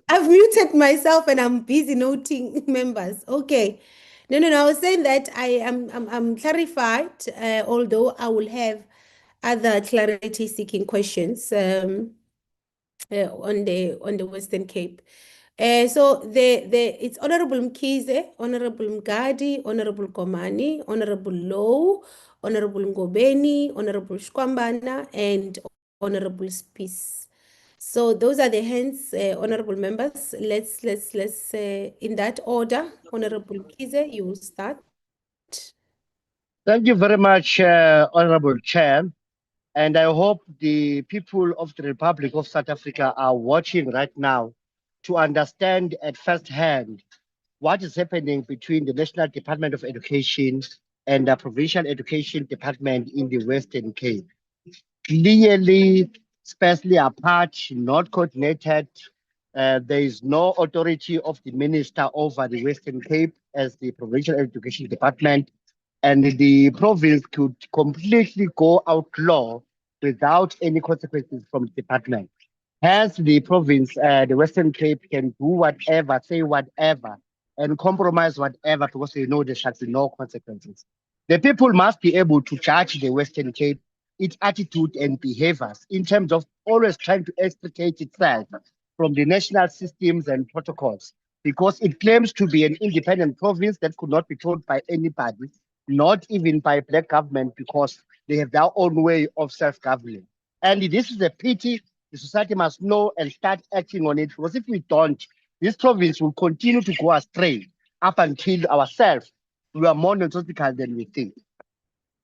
I've muted myself and I'm busy noting members. Okay. No. I was saying that I'm clarified, although I will have other clarity seeking questions on the Western Cape. So it's Honorable Mkhize, Honorable Mgadi, Honorable Komani, Honorable Low, Honorable Ngobeni, Honorable Shkwambana, and Honorable Spies. So those are the hands, honorable members. Let's in that order. Honorable Mkhize, you will start. Thank you very much, Honorable Chair. And I hope the people of the Republic of South Africa are watching right now to understand at first hand what is happening between the National Department of Education and the Provincial Education Department in the Western Cape. Clearly, sparsely apart, not coordinated. There is no authority of the minister over the Western Cape as the Provincial Education Department, and the province could completely go outlaw without any consequences from the department. Hence, the province, the Western Cape, can do whatever, say whatever, and compromise whatever because they know there shall be no consequences. The people must be able to judge the Western Cape, its attitude and behaviors in terms of always trying to extricate itself from the national systems and protocols, because it claims to be an independent province that could not be told by anybody, not even by black government, because they have their own way of self-governing. And this is a pity. The society must know and start acting on it, because if we don't, this province will continue to go astray up until ourselves we are more neurotical than we think.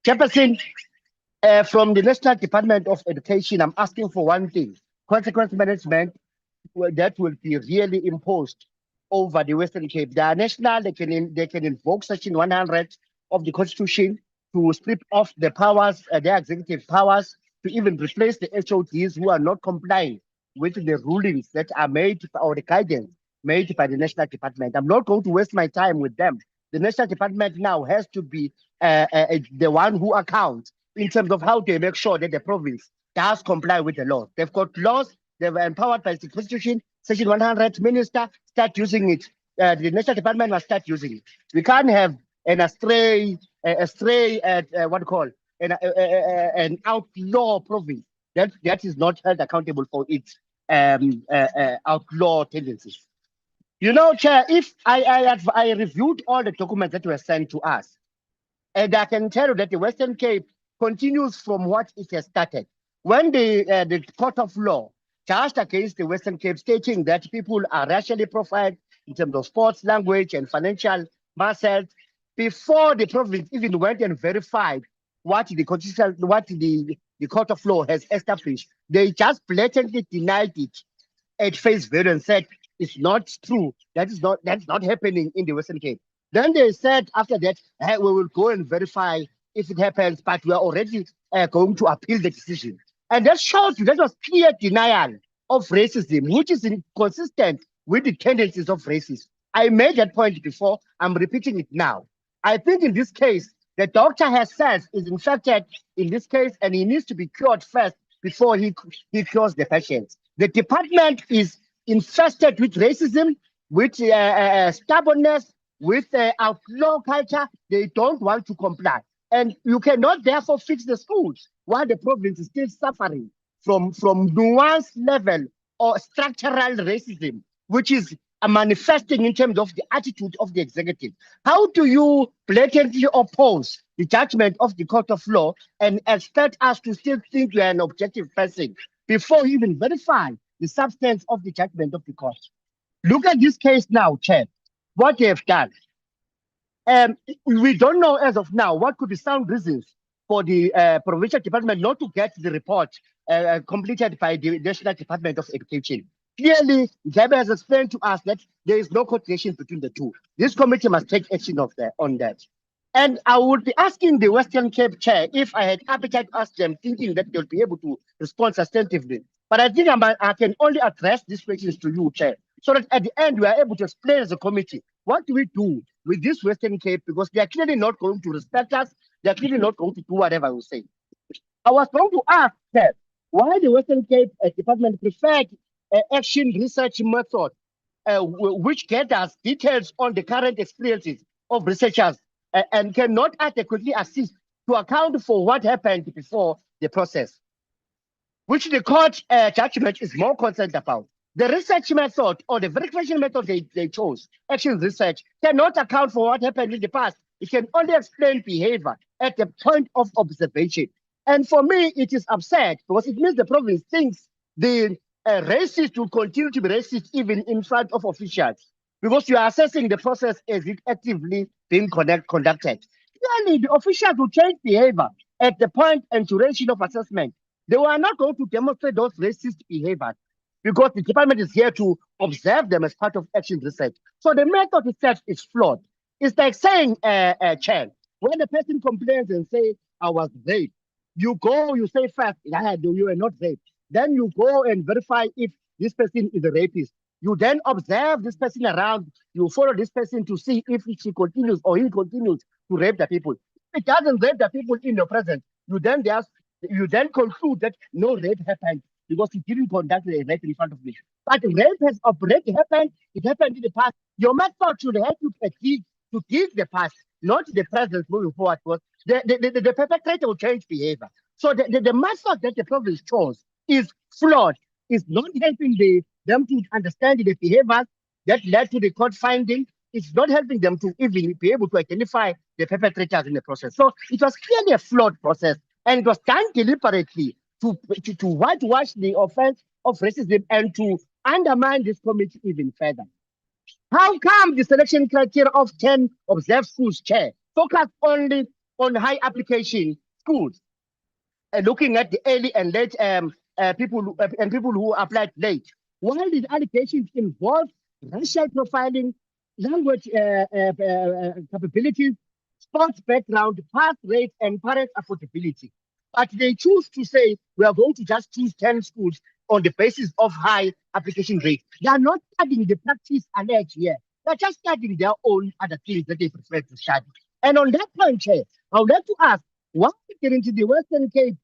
Chairperson, from the National Department of Education, I'm asking for one thing: consequence management that will be really imposed over the Western Cape. They are national, they can invoke Section 100 of the Constitution to strip off the powers, their executive powers, to even replace the HODs who are not complying with the rulings that are made or the guidance made by the National Department. I'm not going to waste my time with them. The National Department now has to be the one who accounts in terms of how they make sure that the province does comply with the law. They've got laws, they were empowered by the Constitution, Section 100, minister, start using it. The National Department must start using it. We can't have an an outlaw province that is not held accountable for its outlaw tendencies. You know, Chair, if I reviewed all the documents that were sent to us, and I can tell you that the Western Cape continues from what it has started. When the Court of Law charged against the Western Cape, stating that people are racially profiled in terms of sports, language, and financial muscles, before the province even went and verified what the Court of Law has established, they just blatantly denied it at face value and said it's not true. That's not happening in the Western Cape. Then they said after that, hey, we will go and verify if it happens, but we are already going to appeal the decision. And that shows you that was clear denial of racism, which is inconsistent with the tendencies of racism. I made that point before. I'm repeating it now. I think in this case, the doctor herself is infected in this case, and he needs to be cured first before he cures the patient. The department is infested with racism, with stubbornness, with outlaw culture. They don't want to comply. And you cannot therefore fix the schools while the province is still suffering from nuanced level or structural racism, which is manifesting in terms of the attitude of the executive. How do you blatantly oppose the judgment of the Court of Law and expect us to still think we are an objective person before you even verify the substance of the judgment of the court? Look at this case now, Chair. What they have done. We don't know as of now what could be sound reasons for the provincial department not to get the report completed by the National Department of Education. Clearly, Jabe has explained to us that there is no coordination between the two. This committee must take action on that. And I would be asking the Western Cape Chair if I had appetite to ask them, thinking that they'll be able to respond substantively. But I think I can only address these questions to you, Chair, so that at the end we are able to explain as a committee what do we do with this Western Cape? Because they are clearly not going to respect us. They are clearly not going to do whatever we say. I was going to ask that why the Western Cape Department preferred action research method, which gathers details on the current experiences of researchers and cannot adequately assist to account for what happened before the process, which the court judgment is more concerned about. The research method or the verification method they chose, action research, cannot account for what happened in the past. It can only explain behavior at the point of observation. And for me, it is absurd because it means the province thinks the racist will continue to be racist even in front of officials because you are assessing the process as it actively being conducted. Clearly, the officials will change behavior at the point and duration of assessment. They were not going to demonstrate those racist behaviors because the department is here to observe them as part of action research. So the method itself is flawed. It's like saying, Chair, when a person complains and say, I was raped, you go, you say first, you were not raped. Then you go and verify if this person is a rapist. You then observe this person around. You follow this person to see if she continues or he continues to rape the people. If it doesn't rape the people in your presence, you then conclude that no rape happened because he didn't conduct a rape in front of me. But rape happened. It happened in the past. Your method should help you to teach the past, not the present moving forward. Because the perpetrator will change behavior. So the method that the province chose is flawed. It's not helping them to understand the behaviors that led to the court finding. It's not helping them to even be able to identify the perpetrators in the process. So it was clearly a flawed process, and it was done deliberately to whitewash the offense of racism and to undermine this committee even further. How come the selection criteria of 10 observed schools, Chair, focus only on high application schools, looking at the early and late people who applied late? While the allegations involve racial profiling, language capabilities, sports background, pass rate, and parent affordability. But they choose to say we are going to just choose 10 schools on the basis of high application rate. They are not studying the practice alleged here. They're just studying their own other things that they prefer to study. And on that point, Chair, I would like to ask, why didn't the Western Cape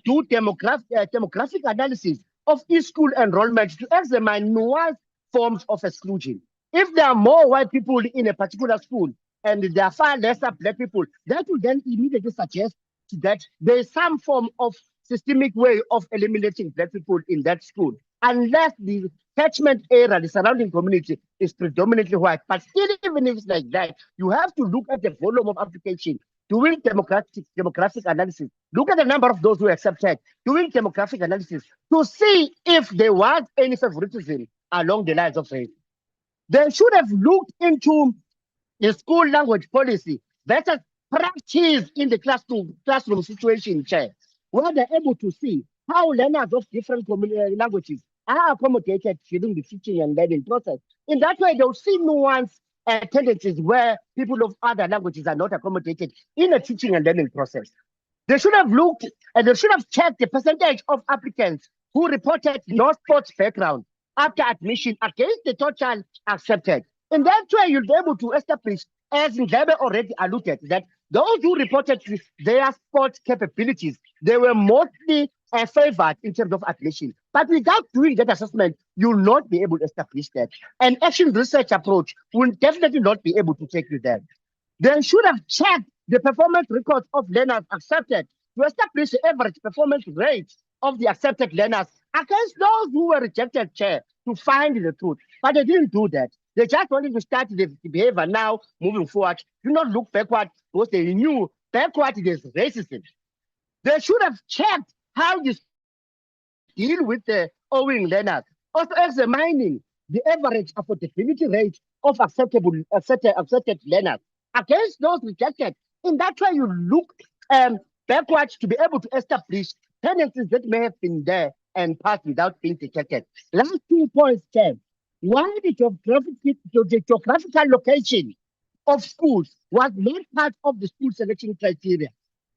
do demographic analysis of e-school enrollment to examine nuanced forms of exclusion? If there are more white people in a particular school and there are far lesser black people, that will then immediately suggest that there is some form of systemic way of eliminating black people in that school, unless the catchment area, the surrounding community, is predominantly white. But still, even if it's like that, you have to look at the volume of application, doing demographic analysis, look at the number of those who accepted, doing demographic analysis to see if there was any favoritism along the lines of race. They should have looked into the school language policy versus practice in the classroom situation, Chair, where they're able to see how learners of different languages are accommodated during the teaching and learning process. In that way, they'll see nuanced tendencies where people of other languages are not accommodated in a teaching and learning process. They should have looked and they should have checked the percentage of applicants who reported no sports background after admission against the total accepted. In that way, you'll be able to establish, as Ndebe already alluded, that those who reported their sports capabilities, they were mostly favored in terms of admission. But without doing that assessment, you'll not be able to establish that. An action research approach will definitely not be able to take you there. They should have checked the performance records of learners accepted to establish the average performance rate of the accepted learners against those who were rejected, Chair, to find the truth. But they didn't do that. They just wanted to start the behavior now, moving forward. Do not look backward because they knew backward is racism. They should have checked how you deal with the owing learners, also examining the average affordability rate of accepted learners against those rejected. In that way, you look backwards to be able to establish tendencies that may have been there and passed without being detected. Last 2 points, Chair. Why the geographical location of schools was not part of the school selection criteria?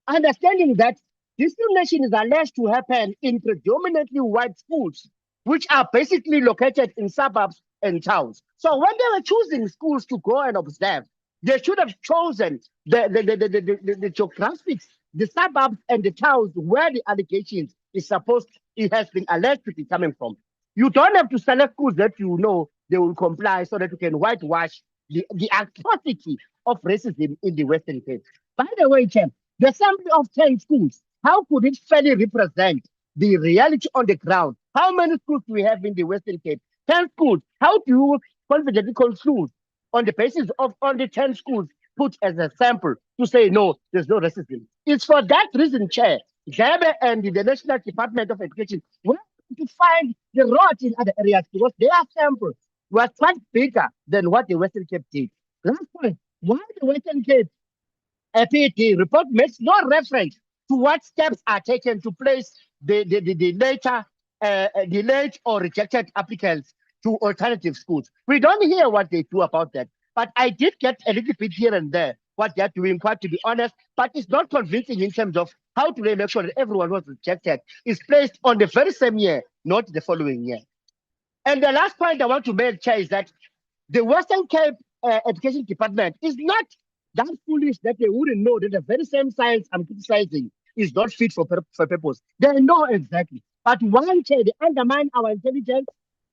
Understanding that discrimination is alleged to happen in predominantly white schools, which are basically located in suburbs and towns. So when they were choosing schools to go and observe, they should have chosen the geographics, the suburbs and the towns where the allegations it has been alleged to be coming from. You don't have to select schools that you know they will comply so that you can whitewash the atrocity of racism in the Western Cape. By the way, Champ, the sample of 10 schools, how could it fairly represent the reality on the ground? How many schools do we have in the Western Cape? 10 schools. How do you confidently conclude on the basis of only 10 schools put as a sample to say, no, there's no racism? It's for that reason, Chair, Jabe and the National Department of Education were to find the rot in other areas because their sample was much bigger than what the Western Cape did. Last point, why the Western Cape APD report makes no reference to what steps are taken to place the late or rejected applicants to alternative schools. We don't hear what they do about that. But I did get a little bit here and there what they're doing, quite to be honest, but it's not convincing in terms of how do they make sure that everyone who was rejected is placed on the very same year, not the following year. And the last point I want to make, Chair, is that the Western Cape Education Department is not that foolish that they wouldn't know that the very same science I'm criticizing is not fit for purpose. They know exactly. But one, Chair, they undermine our intelligence.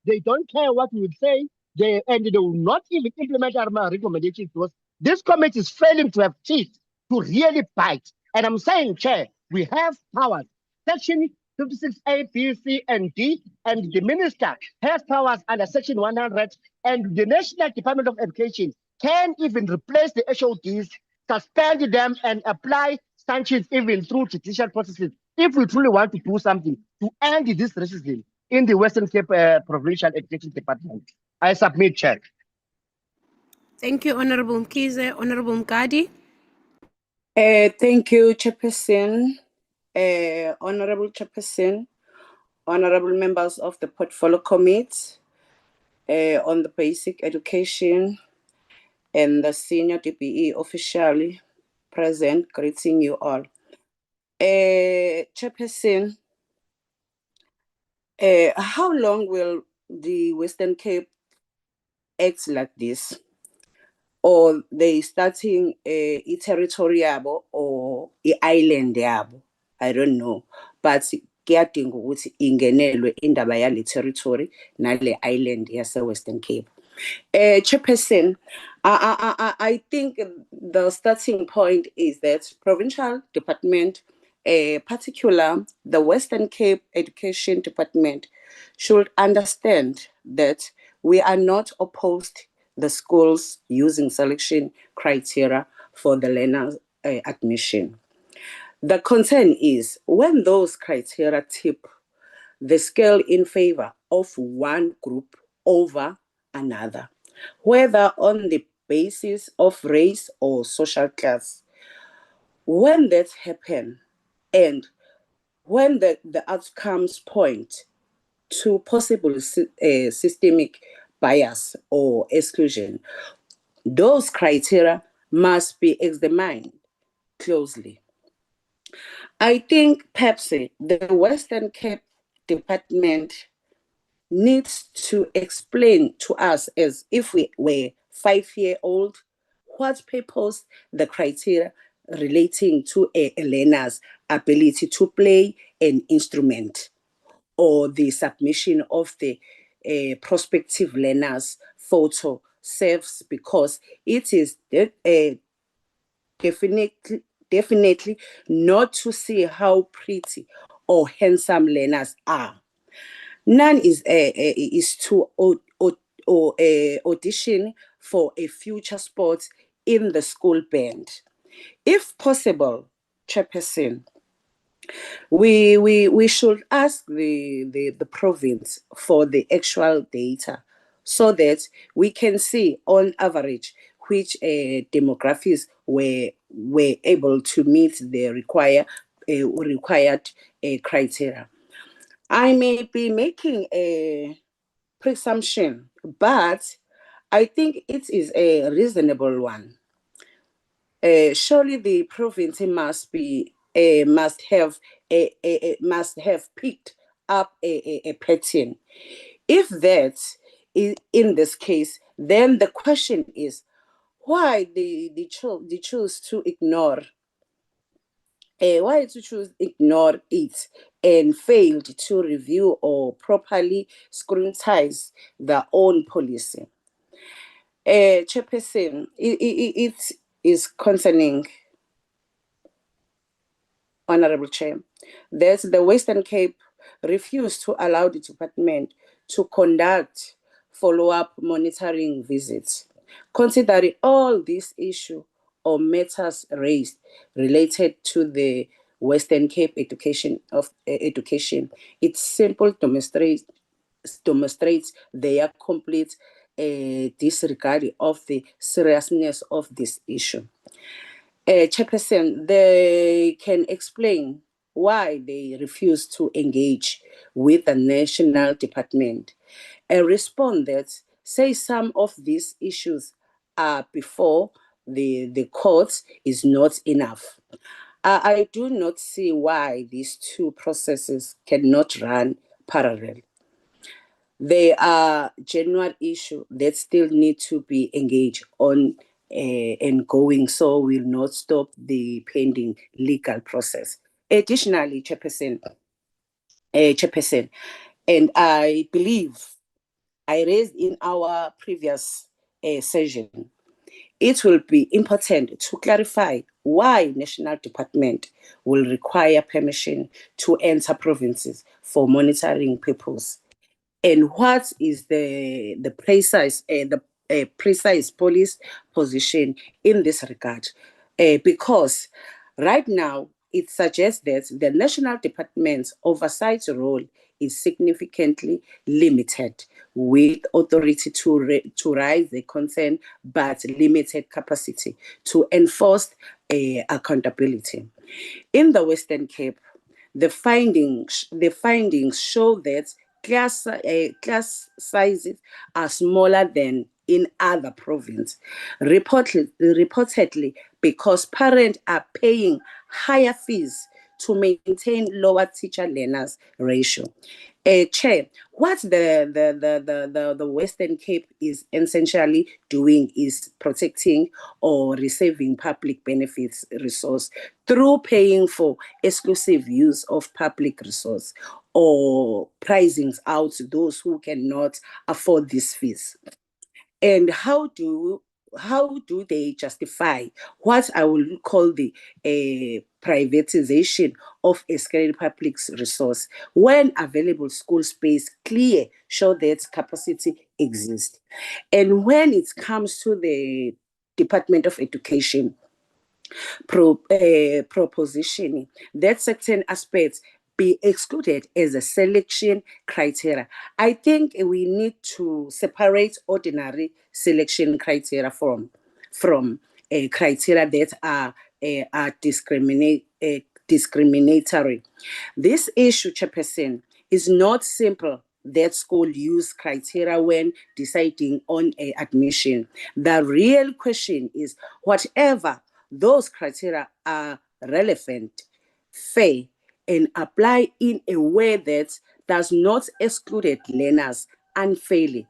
They don't care what we would say. They will not even implement our recommendations because this committee is failing to have teeth to really bite. And I'm saying, Chair, we have powers. Section 56A, B, C, and D, and the minister has powers under Section 100, and the National Department of Education can even replace the HODs, suspend them, and apply sanctions even through judicial processes if we truly want to do something to end this racism in the Western Cape Provincial Education Department. I submit, Chair. Thank you, Honorable Mkize. Honorable Mkadi. Thank you, Chairperson. Honorable Chairperson, honorable members of the Portfolio Committee on the Basic Education and the Senior DBE officially present, greeting you all. Chairperson, how long will the Western Cape act like this? Or they starting a territory yabo or a island yabo? I don't know. But kuyadinga ukuthi ingenelwe indaba yale territory nale island yase Western Cape. Chairperson, I think the starting point is that provincial department, particular the Western Cape Education Department, should understand that we are not opposed the schools using selection criteria for the learner admission. The concern is when those criteria tip the scale in favor of one group over another, whether on the basis of race or social class. When that happens and when the outcomes point to possible systemic bias or exclusion, those criteria must be examined closely. I think Pepsi, the Western Cape Department, needs to explain to us as if we were 5-year-old what purpose the criteria relating to a learner's ability to play an instrument or the submission of the prospective learner's photo serves, because it is definitely not to see how pretty or handsome learners are. None is to audition for a future sport in the school band. If possible, Chairperson, we should ask the province for the actual data so that we can see on average which demographics were able to meet the required criteria. I may be making a presumption, but I think it is a reasonable one. Surely the province must have picked up a pattern. If that, in this case, Then the question is, why they choose to ignore ignore it and failed to review or properly scrutinize their own policy. Chairperson, it is concerning, Honorable Chair, that the Western Cape refused to allow the department to conduct follow-up monitoring visits. Considering all these issues or matters raised related to the Western Cape education, it simply demonstrates their complete disregard of the seriousness of this issue. Chairperson, they can explain why they refuse to engage with the national department and respond that say some of these issues are before the courts is not enough. I do not see why these two processes cannot run parallel. There are general issues that still need to be engaged on and going, so will not stop the pending legal process. Additionally, Chairperson, and I believe I raised in our previous session, it will be important to clarify why national department will require permission to enter provinces for monitoring purposes, and what is the precise police position in this regard, because right now it suggests that the national department's oversight role is significantly limited, with authority to raise the concern but limited capacity to enforce accountability. In the Western Cape, the findings show that class sizes are smaller than in other provinces, reportedly because parents are paying higher fees to maintain lower teacher-learners ratio. Chair, what the Western Cape is essentially doing is protecting or receiving public benefits resource through paying for exclusive use of public resource or pricing out those who cannot afford these fees. And how do they justify what I will call the privatization of a scarce public resource when available school space clear show that capacity exists? And when it comes to the Department of Education proposition that certain aspects be excluded as a selection criteria, I think we need to separate ordinary selection criteria from criteria that are discriminatory. This issue, Chairperson, is not simple that school use criteria when deciding on admission. The real question is whatever those criteria are relevant, fair, and apply in a way that does not exclude learners unfairly.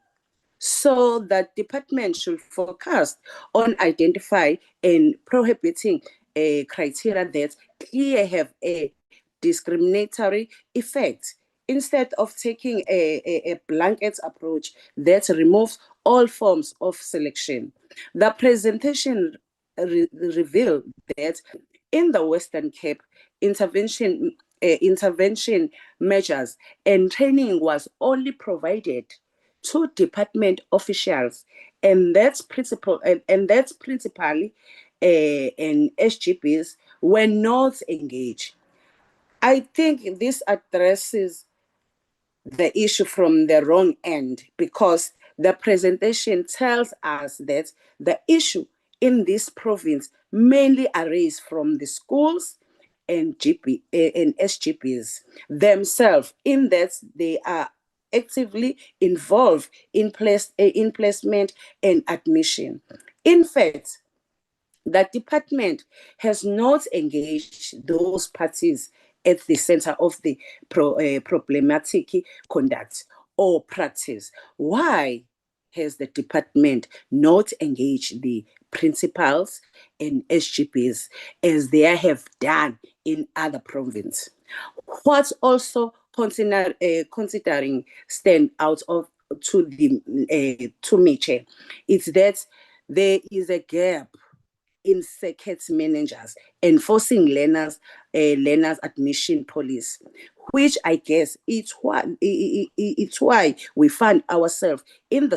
So that department should focus on identifying and prohibiting criteria that clearly have a discriminatory effect, instead of taking a blanket approach that removes all forms of selection. The presentation revealed that in the Western Cape, intervention measures and training was only provided to department officials, and that's principally and SGPs were not engaged. I think this addresses the issue from the wrong end, because the presentation tells us that the issue in this province mainly arises from the schools and SGPs themselves, in that they are actively involved in placement and admission. In fact, the department has not engaged those parties at the center of the problematic conduct or practice. Why? has the department not engaged the principals and SGPs as they have done in other provinces? What's also considering stand out of to me, Chair, is that there is a gap in circuit managers enforcing learners admission policy, which I guess it's why we find ourselves in the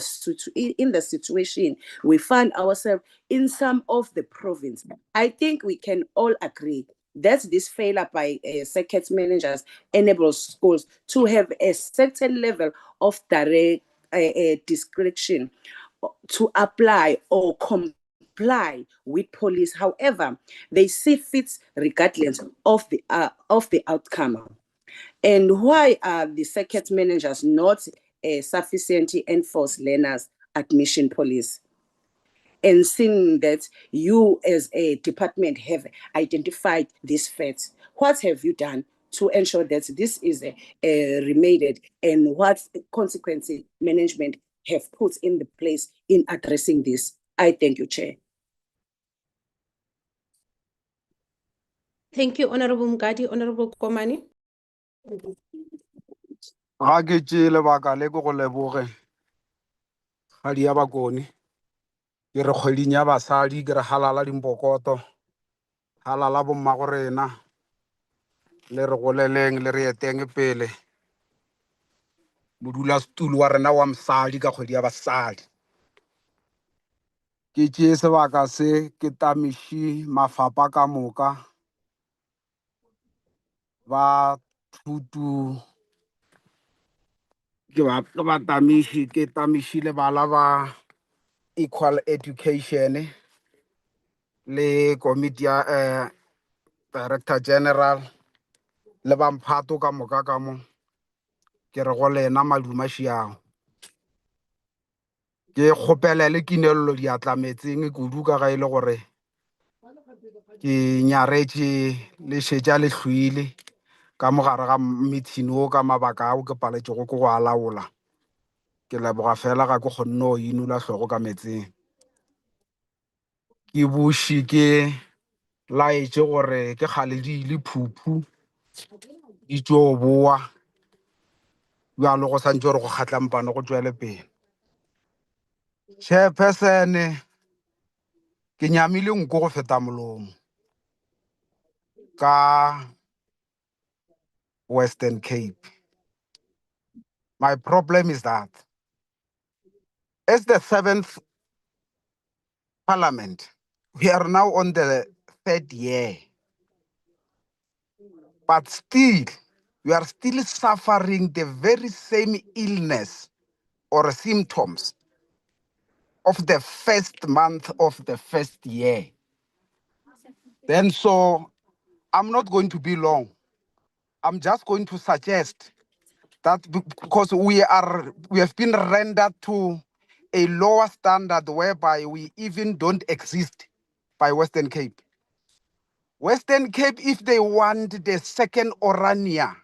situation we find ourselves in some of the province. I think we can all agree that this failure by circuit managers enables schools to have a certain level of direct discretion to apply or comply with police, however they see fit, regardless of the outcome. And why are the circuit managers not sufficiently enforce learners admission policy? And seeing that you as a department have identified this fact, what have you done to ensure that this is remedied, and what consequences management have put in the place in addressing this? I thank you, Chair. Thank you, Honorable Mgadi. Honorable Komani. Ga ke tše lebaka le ke go leboge ga di ya bakone ke re kgweding ya basadi ke re halala dimpokoto halala bomma go rena le re goleleng le re eteng pele modulasetulo wa rena wa mosadi ka kgwedi ya basadi ke tšee sebaka se ke tamiši mafapa ka moka ba thutu ke ba tamiši ke tamišile bala ba equal education le committee ya director general le ba mphato ka moka ka mo ke re go lena maduma šiao ke kgopela le kinello di atlametseng kudu ka ga ile gore ke nyaretše le šetša le hlwile ka mogare ga meeting o ka mabaka ao ke paletšego ke go a laola ke leboga fela ga ke kgonne go inula hlogo ka metseng ke buši ke laetše gore ke kgale di ile phuphu di tšo boa bjalo go santše gore go kgatlampane go tšwele pele chairperson ke nyamile nko go feta molomo ka Western Cape. My problem is that as the 7th parliament, we are now on the 3rd year, but still we are still suffering the very same illness or symptoms of the first month of the first year. Then so I'm not going to be long. I'm just going to suggest that because we have been rendered to a lower standard whereby we even don't exist by Western Cape. Western Cape, if they want the second Orania,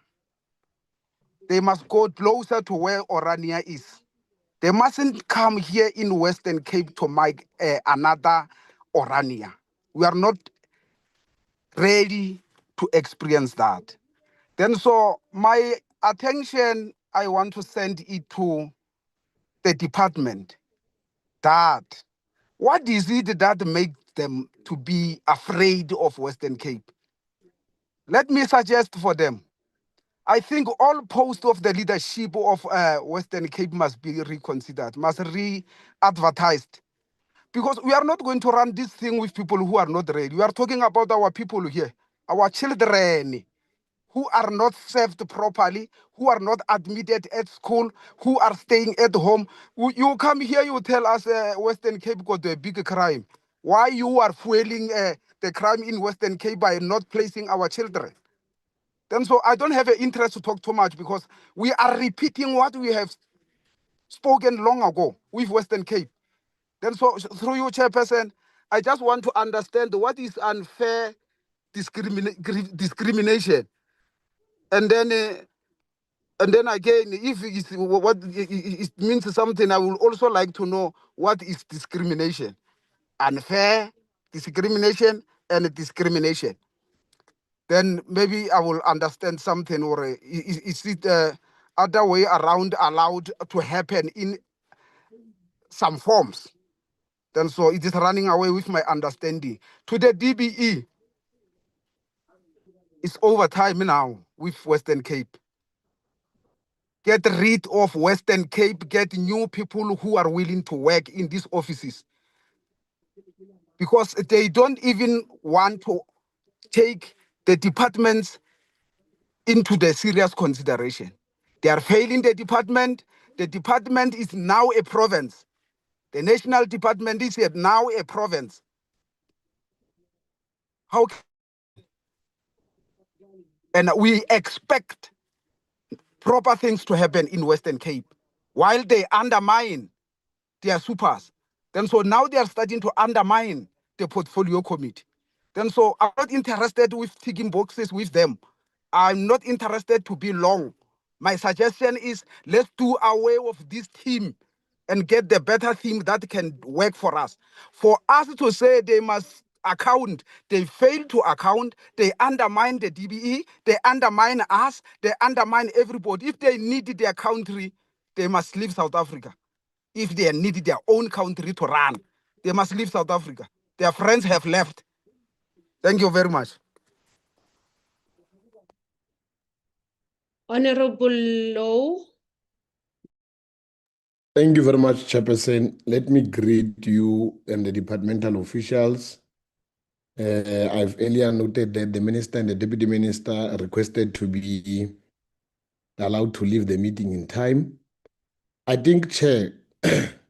they must go closer to where Orania is. They mustn't come here in Western Cape to make another Orania. We are not ready to experience that. Then so my attention, I want to send it to the department that what is it that makes them to be afraid of Western Cape? Let me suggest for them. I think all posts of the leadership of Western Cape must be reconsidered, must re-advertised. Because we are not going to run this thing with people who are not ready. We are talking about our people here, our children, who are not served properly, who are not admitted at school, who are staying at home. You come here, you tell us Western Cape got a big crime. Why you are fueling the crime in Western Cape by not placing our children? Then so I don't have an interest to talk too much because we are repeating what we have spoken long ago with Western Cape. Then so through you, Chairperson, I just want to understand what is unfair discrimination. And then And then again, if it's what it means something, I would also like to know what is discrimination, unfair discrimination, and discrimination. Then maybe I will understand something. Or is it other way around allowed to happen in some forms? Then so it is running away with my understanding. To the DBE, it's over time now with Western Cape. Get rid of Western Cape, get new people who are willing to work in these offices. Because they don't even want to take the departments into the serious consideration. They are failing the department. The department is now a province. The national department is now a province. How? And we expect proper things to happen in Western Cape while they undermine their supers. Then so now they are starting to undermine the portfolio committee. Then so I'm not interested with ticking boxes with them. I'm not interested to be long. My suggestion is let's do away with this team and get the better team that can work for us. For us to say they must account, they fail to account, they undermine the DBE, they undermine us, they undermine everybody. If they need their country, they must leave South Africa. If they need their own country to run, they must leave South Africa. Their friends have left. Thank you very much. Honorable Low. Thank you very much, Chairperson. Let me greet you and the departmental officials. I've earlier noted that the minister and the deputy minister requested to be allowed to leave the meeting in time. I think, Chair,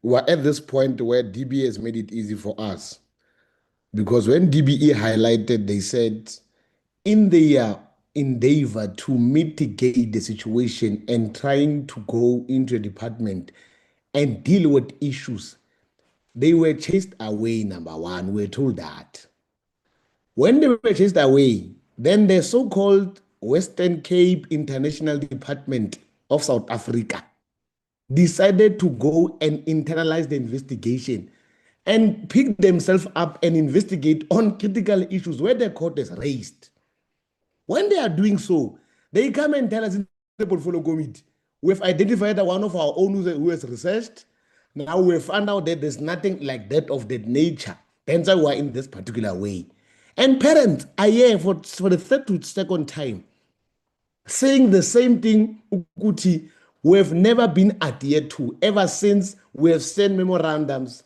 we're at this point where DBE has made it easy for us. Because when DBE highlighted, they said, in their endeavor to mitigate the situation and trying to go into a department and deal with issues, they were chased away, number one. We're told that. When they were chased away, then the so-called Western Cape International Department of South Africa decided to go and internalize the investigation and pick themselves up and investigate on critical issues where the court has raised. When they are doing so, they come and tell us in the portfolio committee, we've identified one of our own who has researched. Now we've found out that there's nothing like that of that nature. Hence why we're in this particular way. And parents are here for the third to second time saying the same thing, Ukuti, we've never been adhered to ever since we have sent memorandums,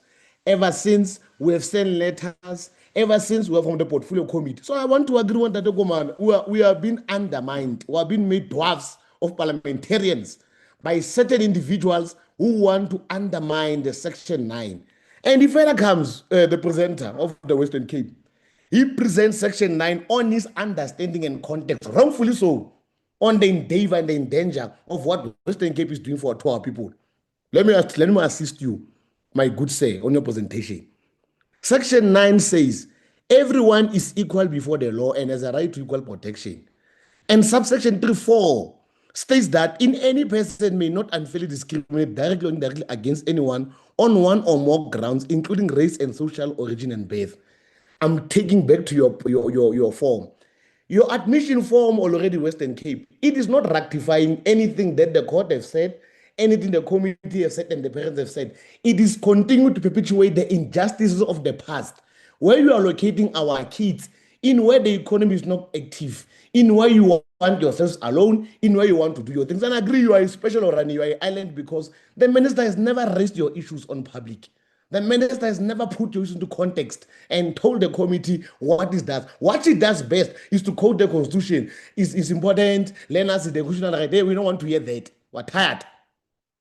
ever since we have sent letters, ever since we are from the portfolio committee. So I want to agree with that, Goman. We are being undermined. We are being made dwarfs of parliamentarians by certain individuals who want to undermine the Section 9. And if ever comes the presenter of the Western Cape, he presents Section 9 on his understanding and context, wrongfully so, on the endeavor and the danger of what Western Cape is doing to our people. Let me assist you, my good sir, on your presentation. Section 9 says, everyone is equal before the law and has a right to equal protection. And subsection 3.4 states that in any person may not unfairly discriminate directly or indirectly against anyone on one or more grounds, including race and social origin and birth. I'm taking back to your form. Your admission form already Western Cape, it is not rectifying anything that the court has said, anything the committee has said and the parents have said. It is continuing to perpetuate the injustices of the past, where you are locating our kids in where the economy is not active, in where you want yourselves alone, in where you want to do your things. And I agree, you are a special or you are an island because the minister has never raised your issues on public. The minister has never put your issues into context and told the committee what it does. What she does best is to quote the constitution. It's important. Learn us the constitutional right. Hey, we don't want to hear that. We're tired.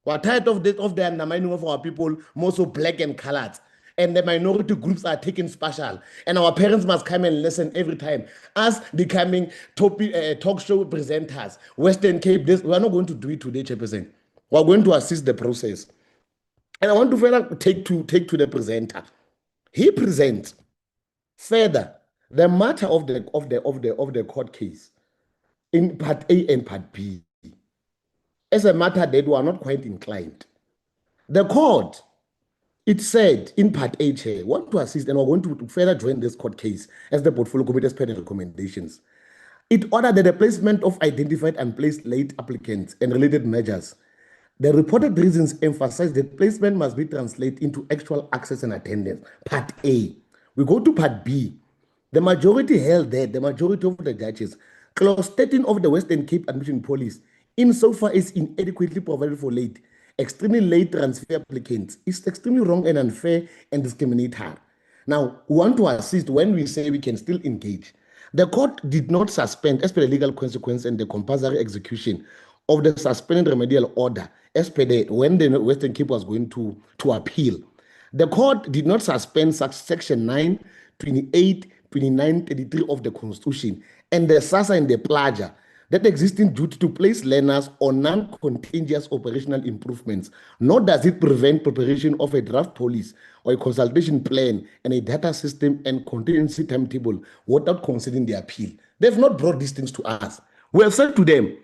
We're tired of the undermining of our people, more so black and colored. And the minority groups are taken special. And our parents must come and listen every time. Us becoming talk show presenters, Western Cape, we're not going to do it today, Chairperson. We're going to assist the process. And I want to further take to the presenter. He presents further the matter of the court case in part A and part B. as a matter that we are not quite inclined. The court, it said in Part A, Chair, want to assist, and we're going to further join this court case as the portfolio committee has paid recommendations. It ordered that the placement of identified and placed late applicants and related measures. The reported reasons emphasize that placement must be translated into actual access and attendance. Part A. We go to Part B. The majority held that the majority of the judges, Clause 13 of the Western Cape Admission Policy, insofar as inadequately provided for late, extremely late transfer applicants, is extremely wrong and unfair and discriminatory. Now, we want to assist when we say we can still engage. The court did not suspend, as per the legal consequence and the compulsory execution of the suspended remedial order, as per the when the Western Cape was going to appeal. The court did not suspend section 9, 28, 29, 33 of the Constitution and the SASA and the PLAJA that existing duty to place learners on non-contingent operational improvements, nor does it prevent preparation of a draft policy or a consultation plan and a data system and contingency timetable without considering the appeal. They've not brought these things to us. We have said to them,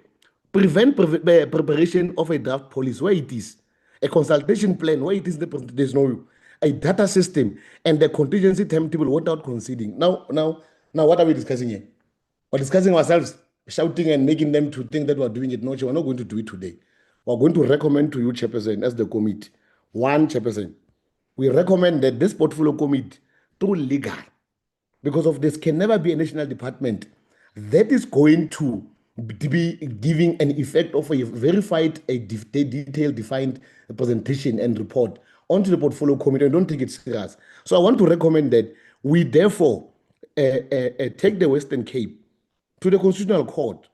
prevent preparation of a draft policy where it is, a consultation plan where it is, there's no a data system and the contingency timetable without considering. Now, what are we discussing here? We're discussing ourselves, shouting and making them to think that we're doing it. No, we're not going to do it today. We're going to recommend to you, Chairperson, as the committee, one Chairperson, we recommend that this portfolio committee, through legal, because of this, can never be a national department that is going to be giving an effect of a verified, a detailed, defined presentation and report onto the portfolio committee and don't take it serious. So I want to recommend that we therefore take the Western Cape to the Constitutional Court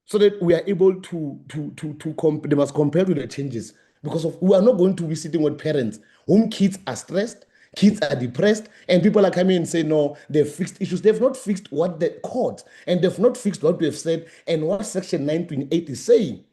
so that we are able they must compare to the changes, because we are not going to be sitting with parents whom kids are stressed, kids are depressed, and people are coming and saying, no, they've fixed issues. They've not fixed what the court, and they've not fixed what we have said and what Section 928 is saying.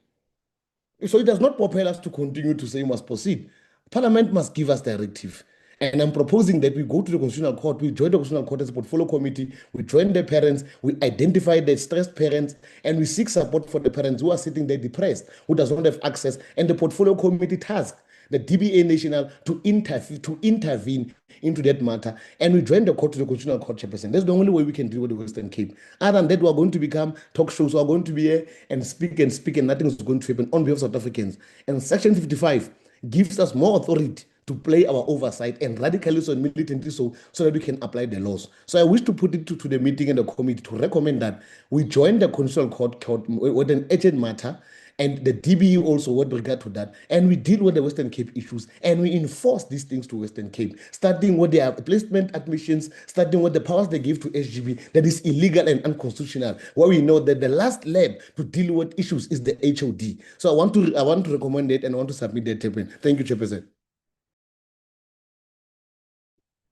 So it does not propel us to continue to say we must proceed. Parliament must give us directive. And I'm proposing that we go to the Constitutional Court, we join the Constitutional Court as a portfolio committee, we join the parents, we identify the stressed parents, and we seek support for the parents who are sitting there depressed, who does not have access, and the portfolio committee task, the DBA National, to intervene into that matter, and we join the court to the Constitutional Court, Chairperson. That's the only way we can deal with the Western Cape. Other than that, we are going to become talk shows, we are going to be here and speak, and nothing is going to happen on behalf of South Africans. And Section 55 gives us more authority to play our oversight and radically so and militantly so that we can apply the laws. So I wish to put it to the meeting and the committee to recommend that we join the Constitutional Court with an urgent matter, and the DBE also with regard to that, and we deal with the Western Cape issues, and we enforce these things to Western Cape, starting with their placement admissions, starting with the powers they give to SGB that is illegal and unconstitutional, where we know that the last lab to deal with issues is the HOD. So I want to recommend it and I want to submit that statement. Thank you, Chairperson.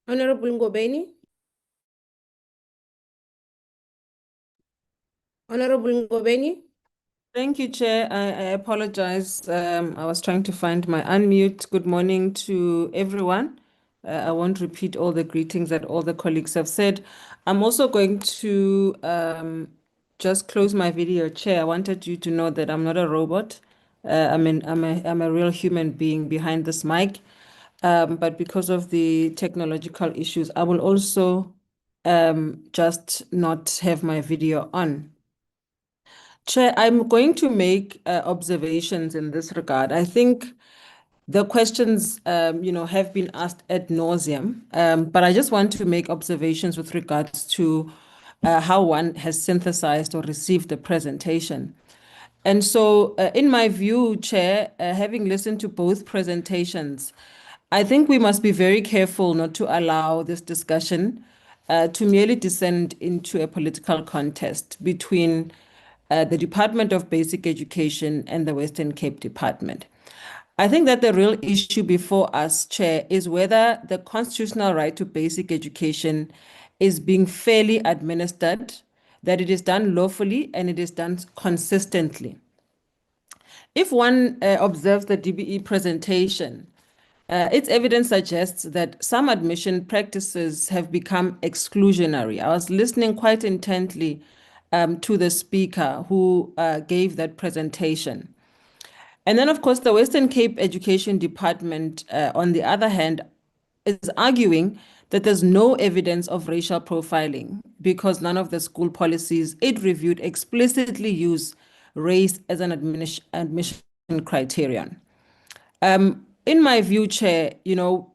Honorable Ngobeni. Honorable Ngobeni. Thank you, Chair. I apologize. I was trying to find my unmute. Good morning to everyone. I won't repeat all the greetings that all the colleagues have said. I'm also going to just close my video, Chair. I wanted you to know that I'm not a robot. I'm a real human being behind this mic. But because of the technological issues, I will also just not have my video on. Chair, I'm going to make observations in this regard. I think the questions, have been asked ad nauseum, but I just want to make observations with regards to how one has synthesized or received the presentation. And so, in my view, Chair, having listened to both presentations, I think we must be very careful not to allow this discussion to merely descend into a political contest between the Department of Basic Education and the Western Cape Department. I think that the real issue before us, Chair, is whether the constitutional right to basic education is being fairly administered, that it is done lawfully and it is done consistently. If one observes the DBE presentation, its evidence suggests that some admission practices have become exclusionary. I was listening quite intently to the speaker who gave that presentation. And then, of course, the Western Cape Education Department, on the other hand, is arguing that there's no evidence of racial profiling because none of the school policies it reviewed explicitly use race as an admission criterion. In my view, Chair,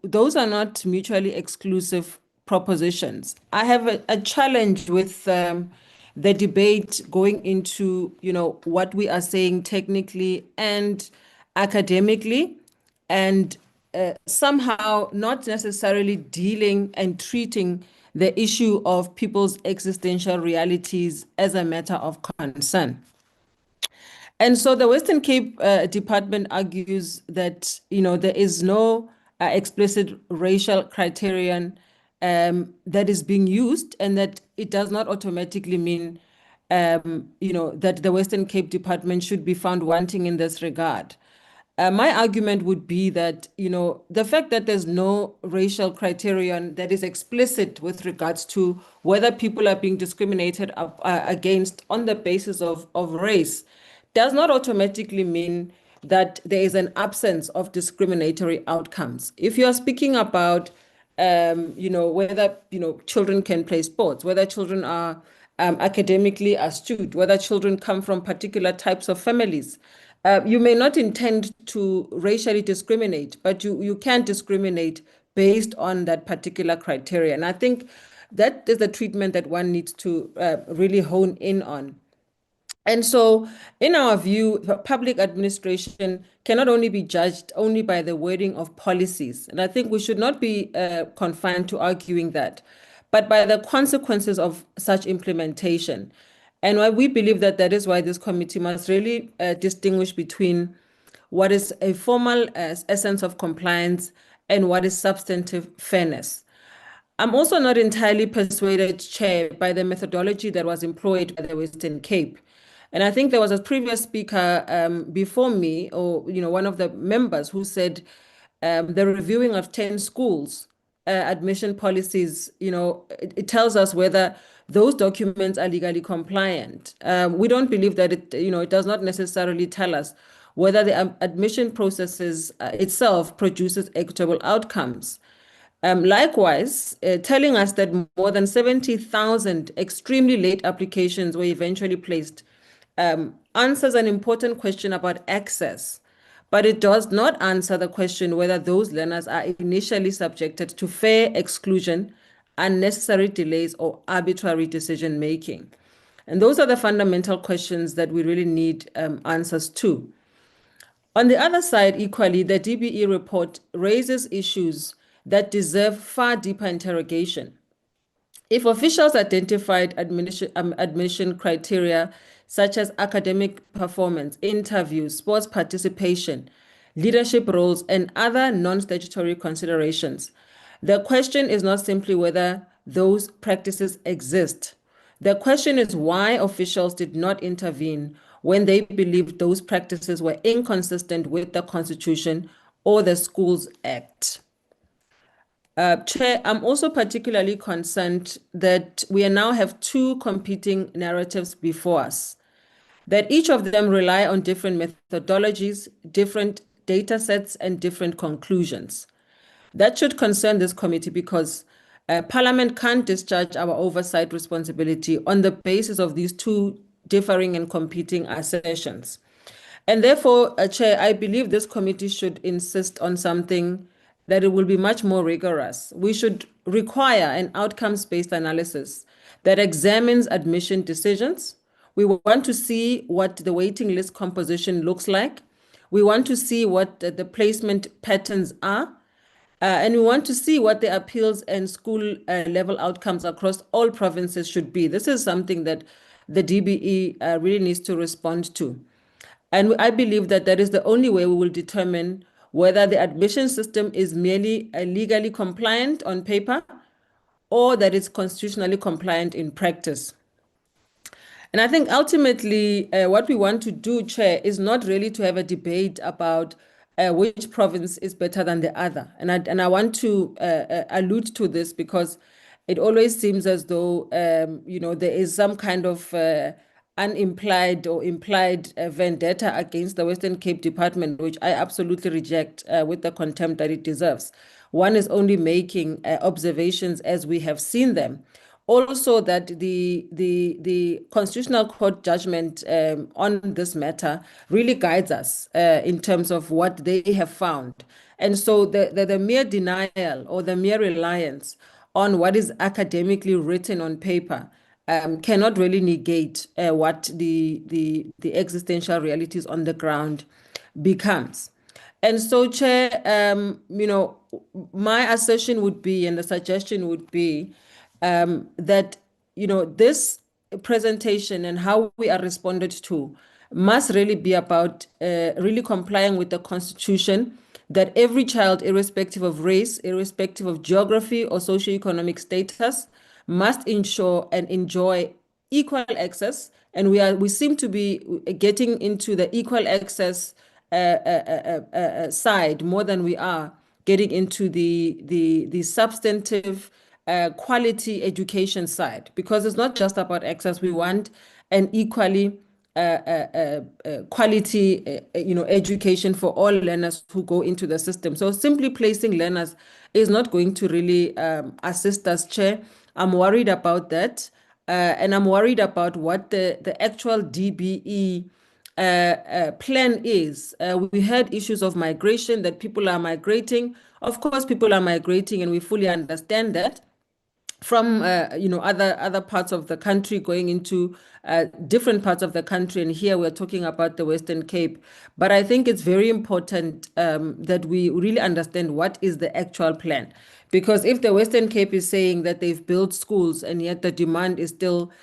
those are not mutually exclusive propositions. I have a challenge with the debate going into, what we are saying technically and academically, and somehow not necessarily dealing and treating the issue of people's existential realities as a matter of concern. And so the Western Cape Department argues that there is no explicit racial criterion that is being used, and that it does not automatically mean that the Western Cape Department should be found wanting in this regard. My argument would be that, the fact that there's no racial criterion that is explicit with regards to whether people are being discriminated against on the basis of race does not automatically mean that there is an absence of discriminatory outcomes. If you are speaking about, whether, children can play sports, whether children are academically astute, whether children come from particular types of families, you may not intend to racially discriminate, but you can discriminate based on that particular criteria. And I think that is the treatment that one needs to really hone in on. And so, in our view, public administration cannot only be judged only by the wording of policies. And I think we should not be confined to arguing that, but by the consequences of such implementation. And why we believe that is why this committee must really distinguish between what is a formal essence of compliance and what is substantive fairness. I'm also not entirely persuaded, Chair, by the methodology that was employed by the Western Cape. And I think there was a previous speaker before me, or one of the members, who said the reviewing of 10 schools admission policies, it tells us whether those documents are legally compliant. We don't believe that it does not necessarily tell us whether the admission processes itself produces equitable outcomes. Likewise, telling us that more than 70,000 extremely late applications were eventually placed answers an important question about access, but it does not answer the question whether those learners are initially subjected to fair exclusion, unnecessary delays, or arbitrary decision making. And those are the fundamental questions that we really need answers to. On the other side, equally, the DBE report raises issues that deserve far deeper interrogation. If officials identified admission criteria such as academic performance, interviews, sports participation, leadership roles, and other non-statutory considerations, the question is not simply whether those practices exist. The question is why officials did not intervene when they believed those practices were inconsistent with the Constitution or the Schools Act. Chair, I'm also particularly concerned that we now have two competing narratives before us, that each of them rely on different methodologies, different data sets, and different conclusions. That should concern this committee because Parliament can't discharge our oversight responsibility on the basis of these two differing and competing assertions. And therefore, Chair, I believe this committee should insist on something that it will be much more rigorous. We should require an outcomes-based analysis that examines admission decisions. We want to see what the waiting list composition looks like. We want to see what the placement patterns are. And we want to see what the appeals and school level outcomes across all provinces should be. This is something that the DBE really needs to respond to. And I believe that is the only way we will determine whether the admission system is merely legally compliant on paper or that it's constitutionally compliant in practice. And I think ultimately what we want to do, Chair, is not really to have a debate about which province is better than the other. And I want to allude to this because it always seems as though, there is some kind of unimplied or implied vendetta against the Western Cape Department, which I absolutely reject with the contempt that it deserves. One is only making observations as we have seen them. Also, that the Constitutional Court judgment on this matter really guides us in terms of what they have found. And so the mere denial or the mere reliance on what is academically written on paper cannot really negate what the existential realities on the ground becomes. And so, Chair, my assertion would be, and the suggestion would be, that this presentation and how we are responded to must really be about really complying with the Constitution, that every child, irrespective of race, irrespective of geography or socioeconomic status, must ensure and enjoy equal access. And we seem to be getting into the equal access side more than we are getting into the substantive quality education side, because it's not just about access. We want an equally quality education for all learners who go into the system. So simply placing learners is not going to really assist us, Chair. I'm worried about that. And I'm worried about what the actual DBE plan is. We had issues of migration, that people are migrating. Of course, people are migrating, and we fully understand that, from other parts of the country going into different parts of the country. And here we're talking about the Western Cape. But I think it's very important that we really understand what is the actual plan. Because if the Western Cape is saying that they've built schools and yet the demand is still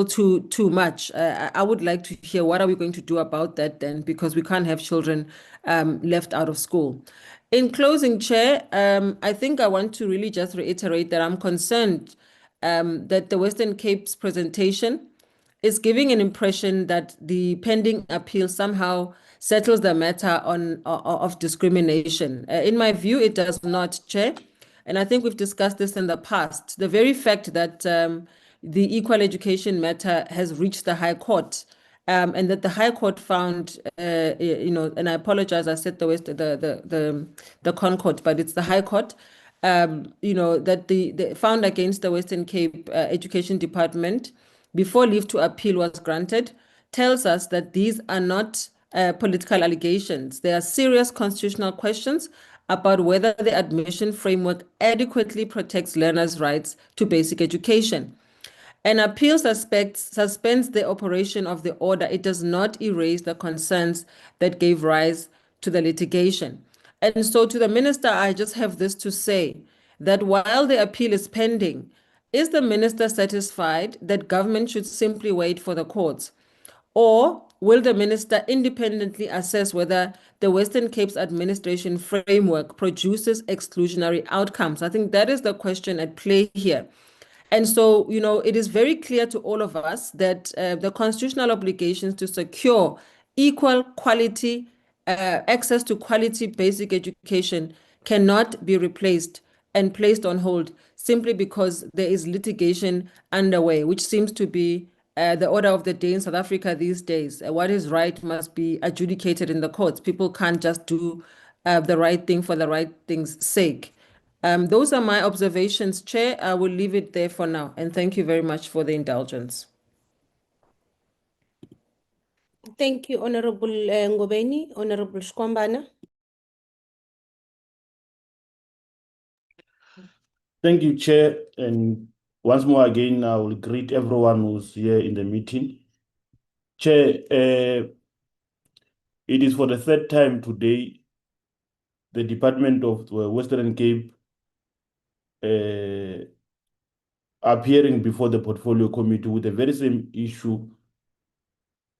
too much, I would like to hear, what are we going to do about that then? Because we can't have children left out of school. In closing, Chair, I think I want to really just reiterate that I'm concerned that the Western Cape's presentation is giving an impression that the pending appeal somehow settles the matter of discrimination. In my view, it does not, Chair. And I think we've discussed this in the past. The very fact that the equal education matter has reached the High Court, and that the High Court found, and I apologize, I said the Concord, but it's the High Court, that the found against the Western Cape Education Department before leave to appeal was granted, tells us that these are not political allegations. They are serious constitutional questions about whether the admission framework adequately protects learners' rights to basic education. An appeal suspends the operation of the order. It does not erase the concerns that gave rise to the litigation. And so to the minister, I just have this to say, that while the appeal is pending, is the minister satisfied that government should simply wait for the courts? Or will the minister independently assess whether the Western Cape's administration framework produces exclusionary outcomes? I think that is the question at play here. And so, it is very clear to all of us that the constitutional obligations to secure equal quality access to quality basic education cannot be replaced and placed on hold simply because there is litigation underway, which seems to be the order of the day in South Africa these days. What is right must be adjudicated in the courts. People can't just do the right thing for the right thing's sake. Those are my observations, Chair. I will leave it there for now. And thank you very much for the indulgence. Thank you, Honorable Ngobeni. Honorable Shkwambana. Thank you, Chair. And once more again, I will greet everyone who's here in the meeting. Chair, it is for the third time today the Department of the Western Cape appearing before the Portfolio Committee with the very same issue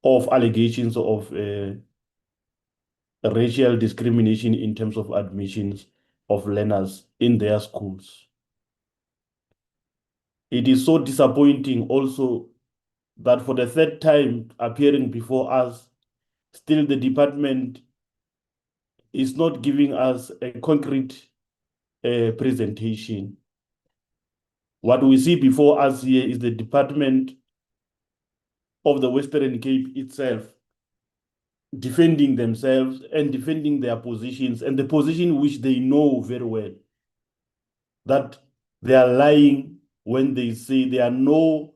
of allegations of racial discrimination in terms of admissions of learners in their schools. It is so disappointing also that for the third time appearing before us, still the department is not giving us a concrete presentation. What we see before us here is the department of the Western Cape itself defending themselves and defending their positions, and the position which they know very well that they are lying when they say there are no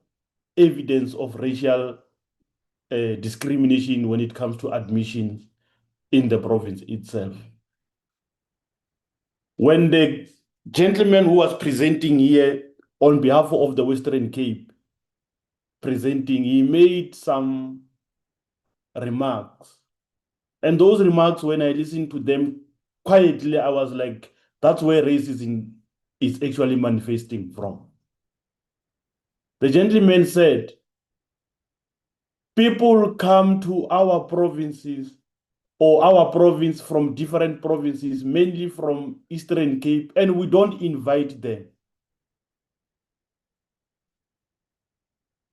evidence of racial discrimination when it comes to admissions in the province itself. When the gentleman who was presenting here on behalf of the Western Cape presenting, he made some remarks. And those remarks, when I listened to them quietly, I was like, that's where racism is actually manifesting from. The gentleman said, people come to our provinces or our province from different provinces, mainly from Eastern Cape, and we don't invite them.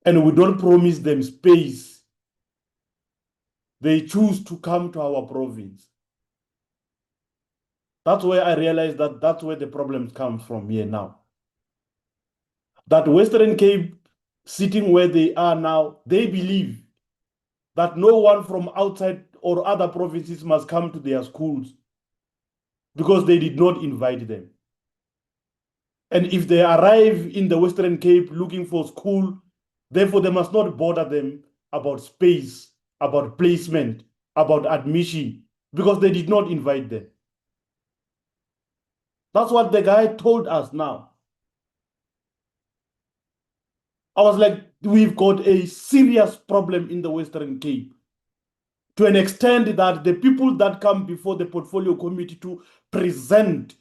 And we don't promise them space. They choose to come to our province. That's where I realized that that's where the problem comes from here now. That Western Cape, sitting where they are now, they believe that no one from outside or other provinces must come to their schools because they did not invite them. And if they arrive in the Western Cape looking for school, therefore they must not bother them about space, about placement, about admission, because they did not invite them. That's what the guy told us now. I was like, we've got a serious problem in the Western Cape, to an extent that the people that come before the portfolio committee to present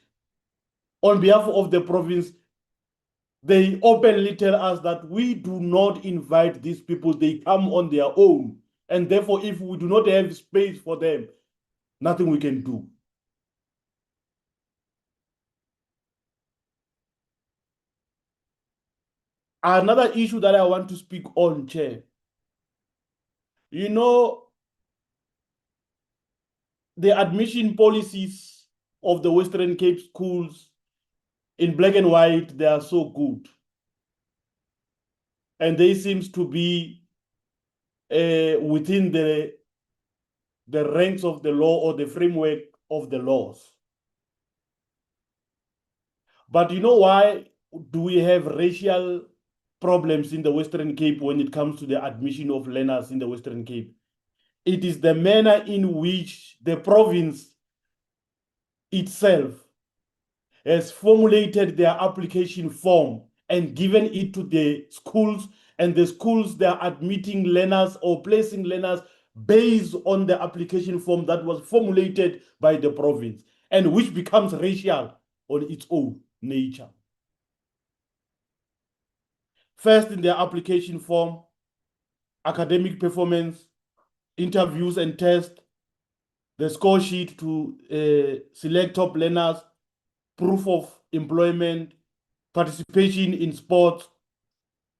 on behalf of the province, they openly tell us that we do not invite these people, they come on their own. And therefore, if we do not have space for them, nothing we can do. Another issue that I want to speak on, Chair. You know, the admission policies of the Western Cape schools in black and white, they are so good. And they seems to be within the ranks of the law or the framework of the laws. But you know why do we have racial problems in the Western Cape when it comes to the admission of learners in the Western Cape? It is the manner in which the province itself has formulated their application form and given it to the schools, and the schools, they are admitting learners or placing learners based on the application form that was formulated by the province, and which becomes racial on its own nature. First, in their application form, academic performance, interviews and tests, the score sheet to select top learners, proof of employment, participation in sports,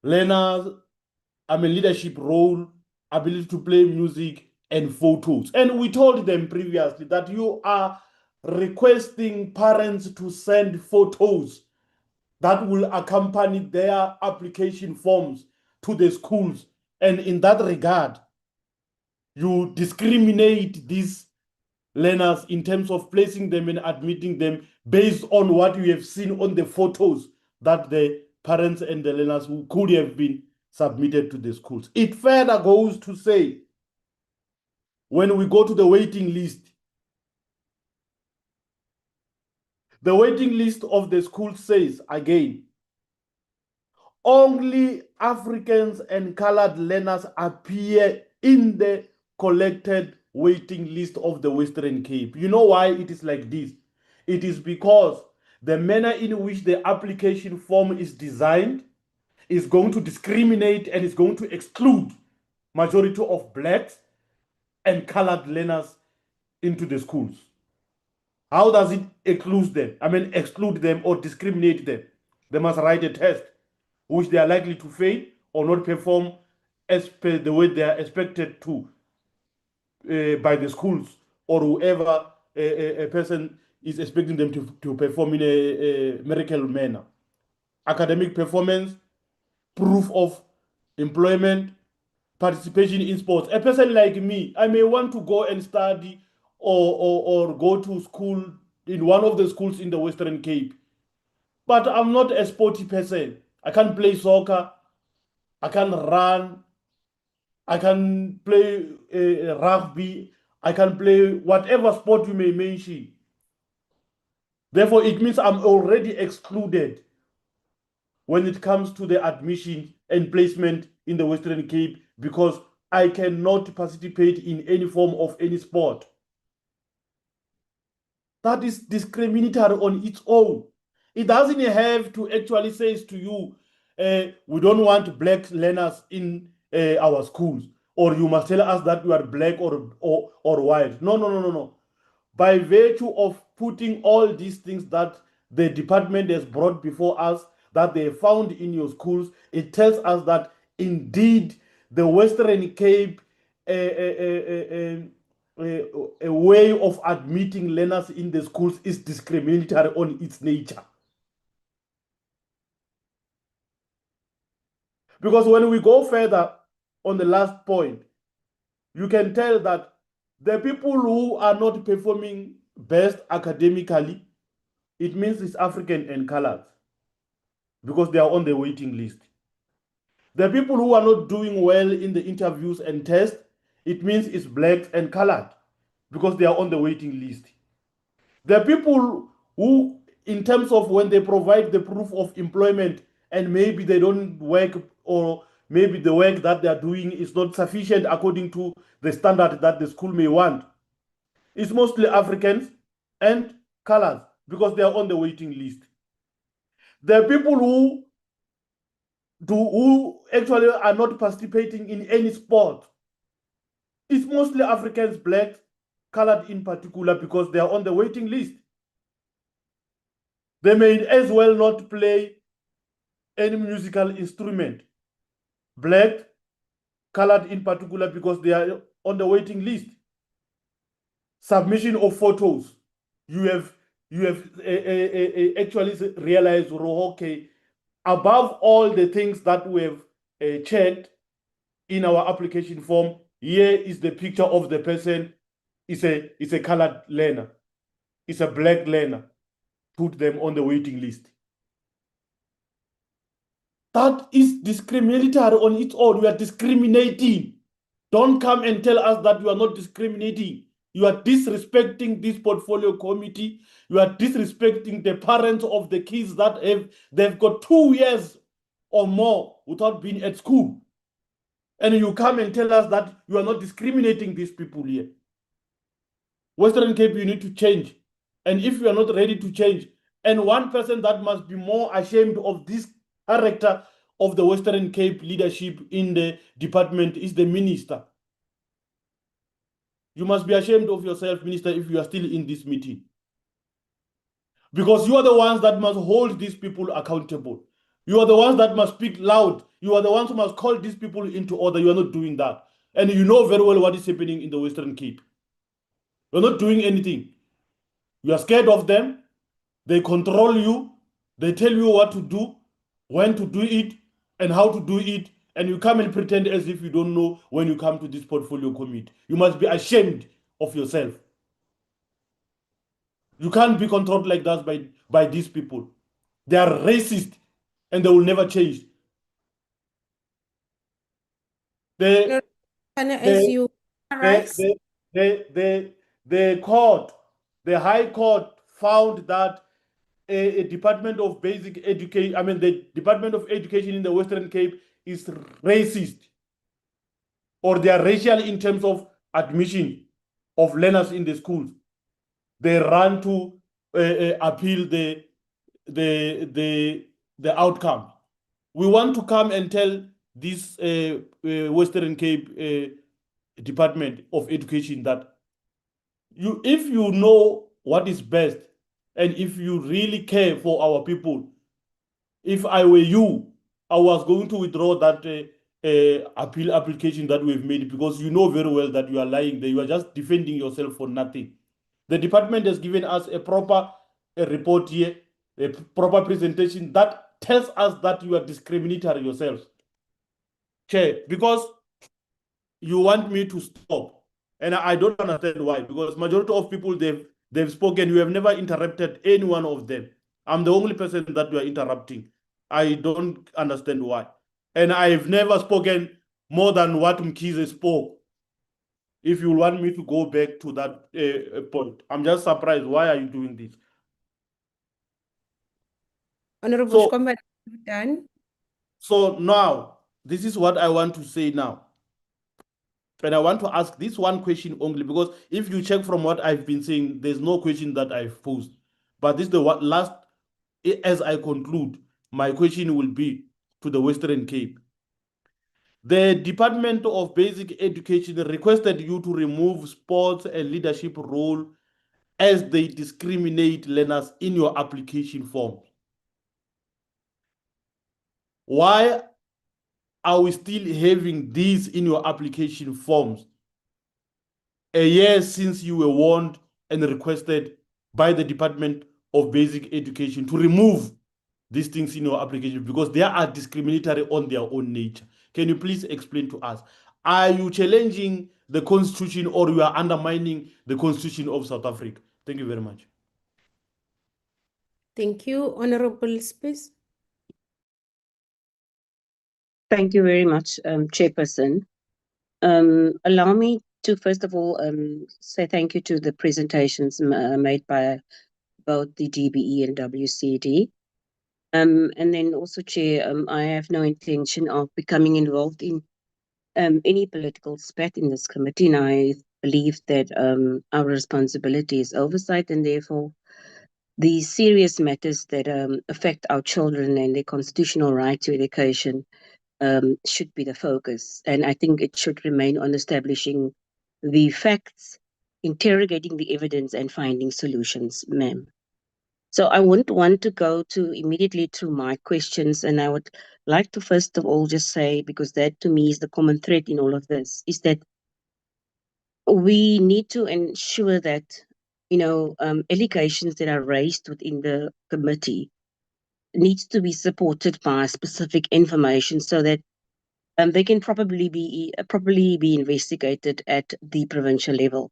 learners, leadership role, ability to play music, and photos. And we told them previously that you are requesting parents to send photos that will accompany their application forms to the schools. And in that regard, you discriminate these learners in terms of placing them and admitting them based on what you have seen on the photos that the parents and the learners who could have been submitted to the schools. It further goes to say, when we go to the waiting list, the waiting list of the school says, again, only Africans and colored learners appear in the collected waiting list of the Western Cape. You know why it is like this? It is because the manner in which the application form is designed is going to discriminate and is going to exclude majority of blacks and colored learners into the schools. How does it exclude them or discriminate them? They must write a test which they are likely to fail or not perform as per the way they are expected to by the schools or whoever a person is expecting them to perform in a miracle manner. Academic performance, proof of employment, participation in sports. A person like me, I may want to go and study or go to school in one of the schools in the Western Cape. But I'm not a sporty person. I can't play soccer. I can run. I can play rugby. I can play whatever sport you may mention. Therefore, it means I'm already excluded when it comes to the admission and placement in the Western Cape because I cannot participate in any form of any sport. That is discriminatory on its own. It doesn't have to actually say to you, we don't want black learners in our schools, or you must tell us that you are black or white. No. By virtue of putting all these things that the department has brought before us, that they found in your schools, it tells us that indeed the Western Cape a way of admitting learners in the schools is discriminatory on its nature. Because when we go further on the last point, you can tell that the people who are not performing best academically, it means it's African and colored because they are on the waiting list. The people who are not doing well in the interviews and tests, it means it's blacks and colored because they are on the waiting list. The people who, in terms of when they provide the proof of employment and maybe they don't work or maybe the work that they are doing is not sufficient according to the standard that the school may want, it's mostly Africans and colors because they are on the waiting list. The people who actually are not participating in any sport, it's mostly Africans, blacks, colored in particular, because they are on the waiting list. They may as well not play any musical instrument, black, colored in particular, because they are on the waiting list. Submission of photos, you have actually realized, okay, above all the things that we have checked in our application form, here is the picture of the person. It's a colored learner. It's a black learner. Put them on the waiting list. That is discriminatory on its own. We are discriminating. Don't come and tell us that you are not discriminating. You are disrespecting this portfolio committee. You are disrespecting the parents of the kids that they've got 2 years or more without being at school. And you come and tell us that you are not discriminating these people here. Western Cape, you need to change. And if you are not ready to change, and one person that must be more ashamed of this character of the Western Cape leadership in the department is the minister. You must be ashamed of yourself, minister, if you are still in this meeting. Because you are the ones that must hold these people accountable. You are the ones that must speak loud. You are the ones who must call these people into order. You are not doing that. And you know very well what is happening in the Western Cape. You're not doing anything. You are scared of them. They control you. They tell you what to do, when to do it, and how to do it. And you come and pretend as if you don't know when you come to this portfolio committee. You must be ashamed of yourself. You can't be controlled like that by these people. They are racist and they will never change. The court, the High Court found that a Department of Basic Education, the Department of Education in the Western Cape is racist, or they are racial in terms of admission of learners in the schools. They run to appeal the outcome. We want to come and tell this Western Cape Department of Education that if you know what is best, and if you really care for our people, if I were you, I was going to withdraw that appeal application that we've made, because you know very well that you are lying there. You are just defending yourself for nothing. The department has given us a proper report here, a proper presentation that tells us that you are discriminatory yourselves. Chair, because you want me to stop. And I don't understand why, because majority of people, they've spoken. You have never interrupted any one of them. I'm the only person that you are interrupting. I don't understand why. And I've never spoken more than what Mkhize spoke. If you want me to go back to that point, I'm just surprised. Why are you doing this? Honorable So, Shkomba, done. so now, this is what I want to say now. And I want to ask this one question only, because if you check from what I've been saying, there's no question that I've posed. But this is the last, as I conclude, my question will be to the Western Cape. The Department of Basic Education requested you to remove sports and leadership role as they discriminate learners in your application form. Why are we still having these in your application forms a year since you were warned and requested by the Department of Basic Education to remove these things in your application because they are discriminatory on their own nature? Can you please explain to us? Are you challenging the Constitution or you are undermining the Constitution of South Africa? Thank you very much. Thank you, Honorable Space. Thank you very much, Chairperson. Allow me to first of all say thank you to the presentations made by both the DBE and WCD. And then also, Chair, I have no intention of becoming involved in any political spat in this committee, and I believe that our responsibility is oversight, and therefore the serious matters that affect our children and their constitutional right to education should be the focus. And I think it should remain on establishing the facts, interrogating the evidence, and finding solutions, ma'am. So I wouldn't want to go to immediately to my questions, and I would like to first of all just say, because that to me is the common thread in all of this, is that we need to ensure that, allegations that are raised within the committee needs to be supported by specific information so that they can properly be investigated at the provincial level.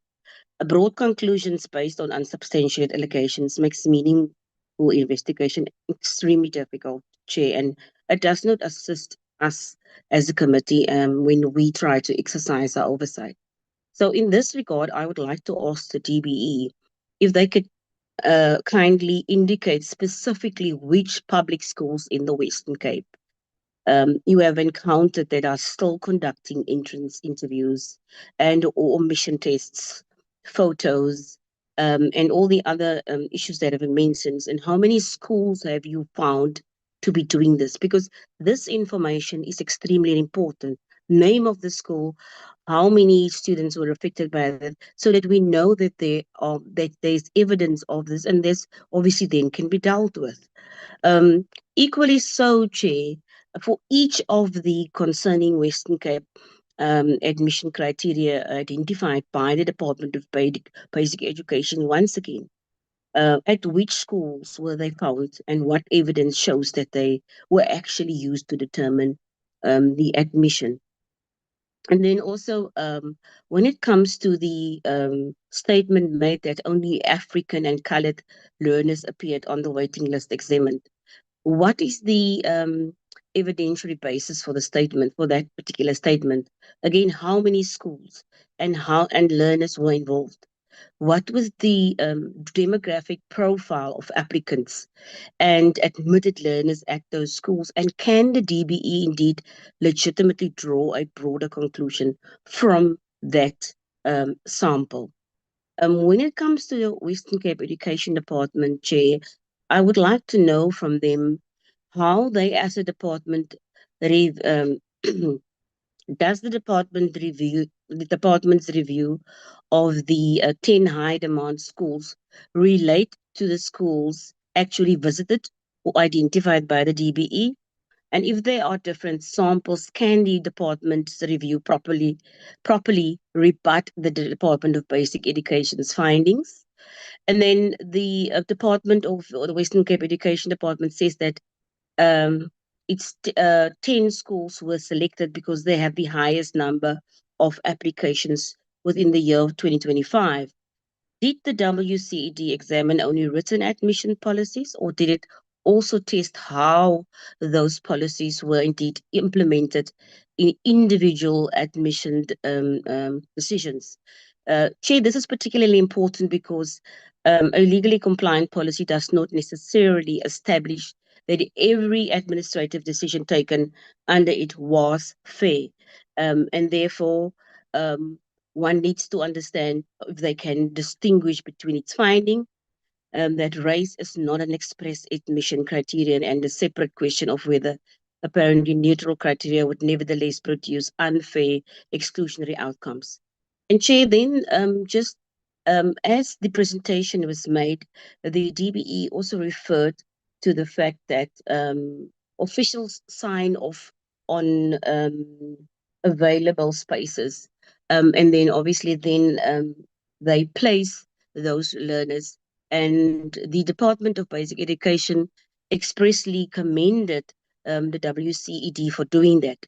Broad conclusions based on unsubstantiated allegations makes meaningful investigation extremely difficult, Chair, and it does not assist us as a committee when we try to exercise our oversight. So in this regard, I would like to ask the DBE if they could kindly indicate specifically which public schools in the Western Cape you have encountered that are still conducting entrance interviews and or mission tests, photos, and all the other issues that have been mentioned, and how many schools have you found to be doing this? Because this information is extremely important. Name of the school, how many students were affected by that, so that we know that there's evidence of this, and this obviously then can be dealt with. Equally so, Chair, for each of the concerning Western Cape admission criteria identified by the Department of Basic Education, once again, at which schools were they found and what evidence shows that they were actually used to determine the admission? And then also, when it comes to the statement made that only African and colored learners appeared on the waiting list examined, what is the evidentiary basis for the statement, for that particular statement? Again, how many schools and learners were involved? What was the demographic profile of applicants and admitted learners at those schools? And can the DBE indeed legitimately draw a broader conclusion from that sample? When it comes to the Western Cape Education Department, Chair, I would like to know from them how they, as a department, does the department's review of the 10 high demand schools relate to the schools actually visited or identified by the DBE? And if there are different samples, can the department's review properly rebut the Department of Basic Education's findings? And then the the Western Cape Education Department says that it's 10 schools were selected because they have the highest number of applications within the year of 2025. Did the WCED examine only written admission policies, or did it also test how those policies were indeed implemented in individual admission decisions? Chair, this is particularly important because a legally compliant policy does not necessarily establish that every administrative decision taken under it was fair. And therefore, one needs to understand if they can distinguish between its finding that race is not an express admission criterion, and the separate question of whether apparently neutral criteria would nevertheless produce unfair exclusionary outcomes. And Chair, then just as the presentation was made, the DBE also referred to the fact that officials sign off on available spaces. And then obviously they place those learners, and the Department of Basic Education expressly commended the WCED for doing that.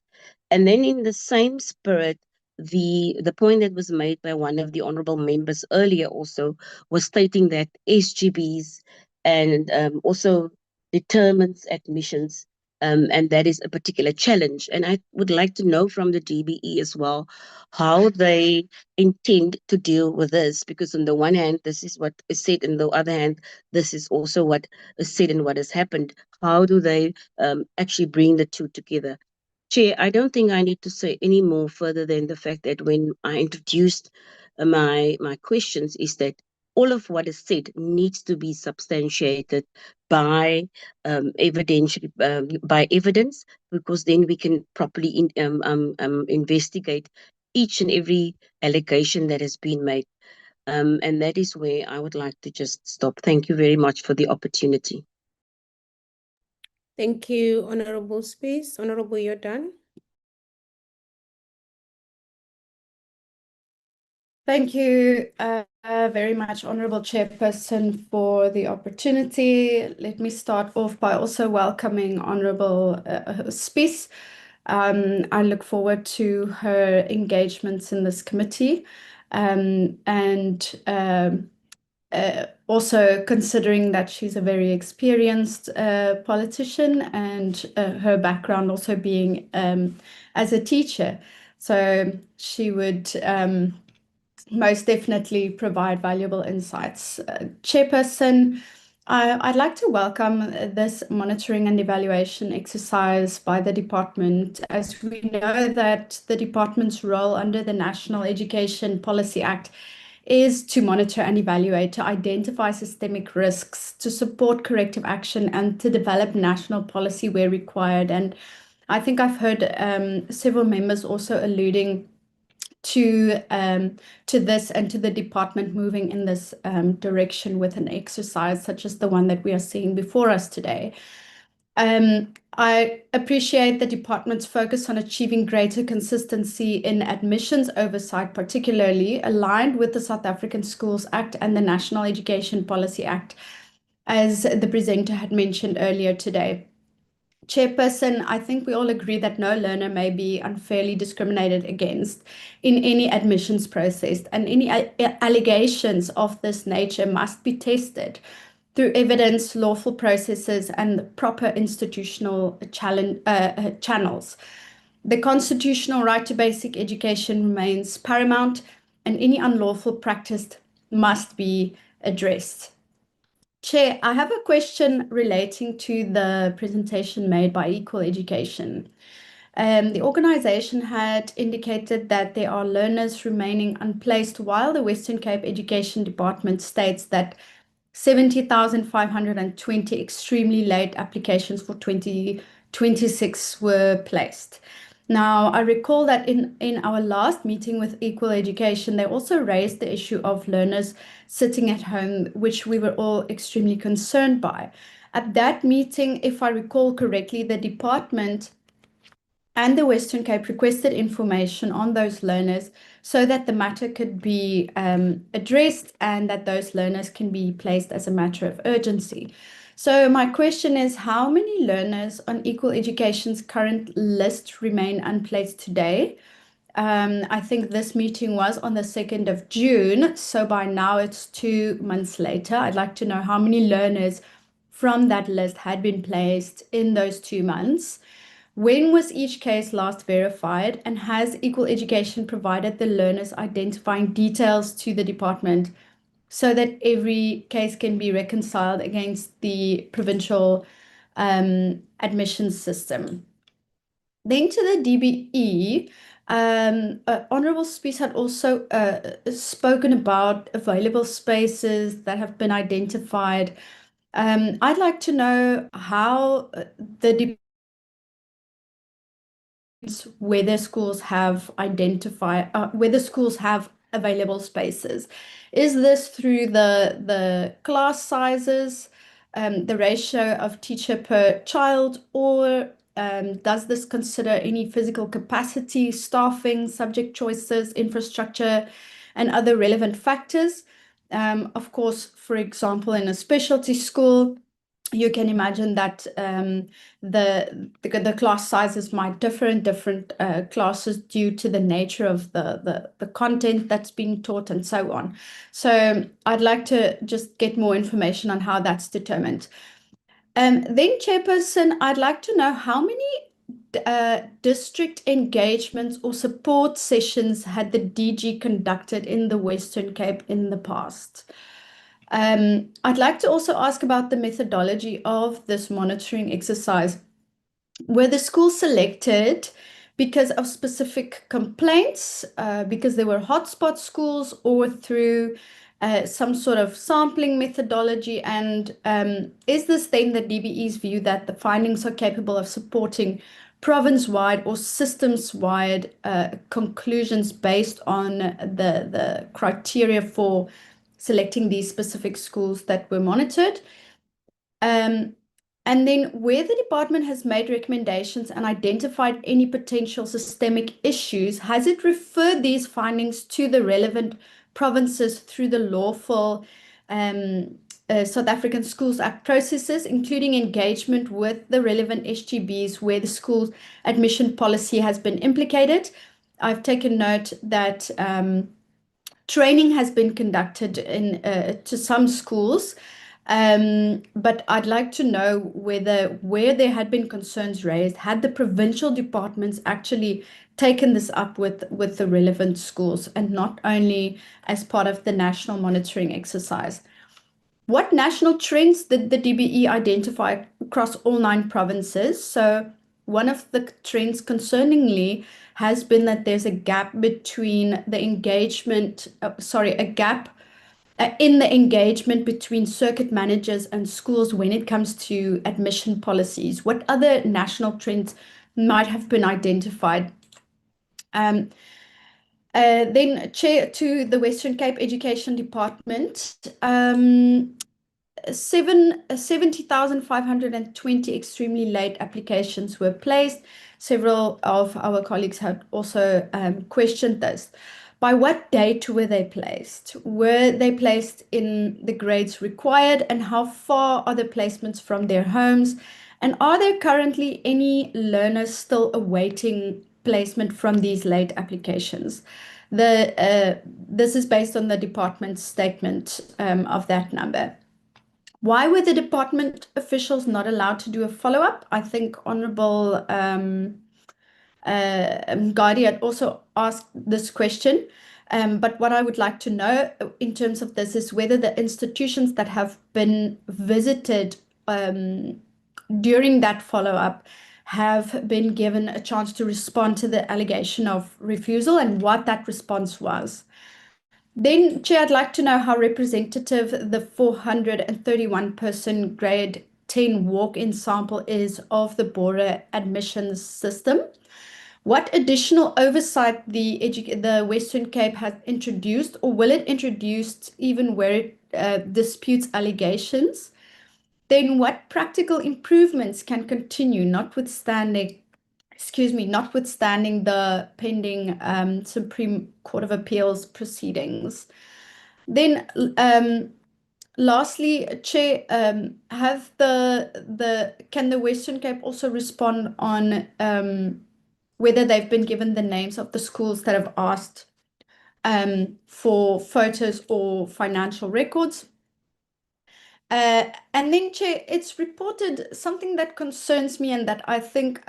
And then in the same spirit, the point that was made by one of the honorable members earlier also was stating that SGBs and also determines admissions, and that is a particular challenge. And I would like to know from the DBE as well how they intend to deal with this, because on the one hand, this is what is said, and on the other hand, this is also what is said and what has happened. How do they actually bring the two together? Chair, I don't think I need to say any more further than the fact that when I introduced my questions is that all of what is said needs to be substantiated by by evidence, because then we can properly investigate each and every allegation that has been made. And that is where I would like to just stop. Thank you very much for the opportunity. Thank you, Honorable Space. Honorable, you're done. Thank you very much, Honorable Chairperson, for the opportunity. Let me start off by also welcoming Honorable Spies. I look forward to her engagements in this committee, and also considering that she's a very experienced politician, and her background also being as a teacher. So she would most definitely provide valuable insights. Chairperson, I'd like to welcome this monitoring and evaluation exercise by the department, as we know that the department's role under the National Education Policy Act is to monitor and evaluate, to identify systemic risks, to support corrective action, and to develop national policy where required. And I think I've heard several members also alluding to this and to the department moving in this direction with an exercise such as the one that we are seeing before us today. I appreciate the department's focus on achieving greater consistency in admissions oversight, particularly aligned with the South African Schools Act and the National Education Policy Act, as the presenter had mentioned earlier today. Chairperson, I think we all agree that no learner may be unfairly discriminated against in any admissions process, and any allegations of this nature must be tested through evidence, lawful processes, and proper institutional channels. The constitutional right to basic education remains paramount, and any unlawful practice must be addressed. Chair, I have a question relating to the presentation made by Equal Education. The organization had indicated that there are learners remaining unplaced, while the Western Cape Education Department states that 70,520 extremely late applications for 2026 were placed. Now, I recall that in our last meeting with Equal Education, they also raised the issue of learners sitting at home, which we were all extremely concerned by. At that meeting, if I recall correctly, the department and the Western Cape requested information on those learners so that the matter could be addressed and that those learners can be placed as a matter of urgency. So my question is, how many learners on Equal Education's current list remain unplaced today? I think this meeting was on the 2nd of June, so by now it's 2 months later. I'd like to know how many learners from that list had been placed in those 2 months. When was each case last verified, and has Equal Education provided the learners identifying details to the department so that every case can be reconciled against the provincial admissions system? Then to the DBE, Honourable Spies had also spoken about available spaces that have been identified. I'd like to know how the whether schools have available spaces. Is this through the class sizes, the ratio of teacher per child, or does this consider any physical capacity, staffing, subject choices, infrastructure, and other relevant factors? Of course, for example, in a specialty school, you can imagine that the class sizes might differ in different classes due to the nature of the content that's being taught and so on. So I'd like to just get more information on how that's determined. Then, Chairperson, I'd like to know how many district engagements or support sessions had the DG conducted in the Western Cape in the past? I'd like to also ask about the methodology of this monitoring exercise. Were the schools selected because of specific complaints, because they were hotspot schools, or through some sort of sampling methodology? And is this then the DBE's view that the findings are capable of supporting province-wide or systems-wide conclusions based on the criteria for selecting these specific schools that were monitored? And then where the department has made recommendations and identified any potential systemic issues, has it referred these findings to the relevant provinces through the lawful South African Schools Act processes, including engagement with the relevant SGBs where the school's admission policy has been implicated? I've taken note that training has been conducted in to some schools, but I'd like to know whether where there had been concerns raised, had the provincial departments actually taken this up with the relevant schools and not only as part of the national monitoring exercise. What national trends did the DBE identify across all 9 provinces? So one of the trends concerningly has been that there's a gap between the engagement, a gap in the engagement between circuit managers and schools when it comes to admission policies. What other national trends might have been identified? Then, Chair, to the Western Cape Education Department, 70,520 extremely late applications were placed. Several of our colleagues have also questioned this. By what date were they placed? Were they placed in the grades required, and how far are the placements from their homes? And are there currently any learners still awaiting placement from these late applications? This is based on the department's statement of that number. Why were the department officials not allowed to do a follow-up? I think Honourable Gadi had also asked this question. But what I would like to know in terms of this is whether the institutions that have been visited during that follow-up have been given a chance to respond to the allegation of refusal and what that response was. Then, Chair, I'd like to know how representative the 431-person grade 10 walk-in sample is of the Bora admissions system. What additional oversight the Western Cape has introduced, or will it introduce even where it disputes allegations? Then what practical improvements can continue, notwithstanding the pending Supreme Court of Appeals proceedings? Then, lastly, Chair, can the Western Cape also respond on whether they've been given the names of the schools that have asked for photos or financial records. And then, Chair, it's reported something that concerns me and that I think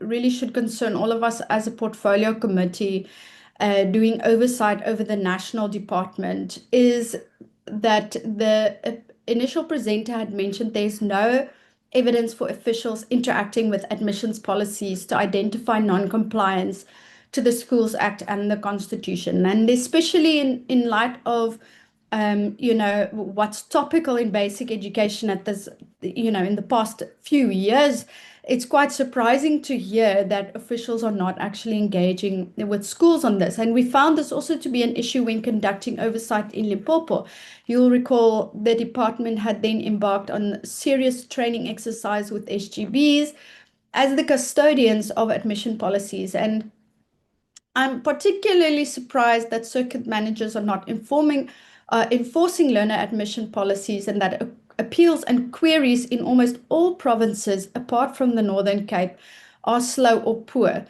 really should concern all of us as a portfolio committee doing oversight over the national department, is that the initial presenter had mentioned there's no evidence for officials interacting with admissions policies to identify non-compliance to the Schools Act and the Constitution. And especially in light of what's topical in basic education at this, in the past few years, it's quite surprising to hear that officials are not actually engaging with schools on this. And we found this also to be an issue when conducting oversight in Limpopo. You'll recall the department had then embarked on serious training exercise with SGBs as the custodians of admission policies. And I'm particularly surprised that circuit managers are not enforcing learner admission policies, and that appeals and queries in almost all provinces, apart from the Northern Cape, are slow or poor.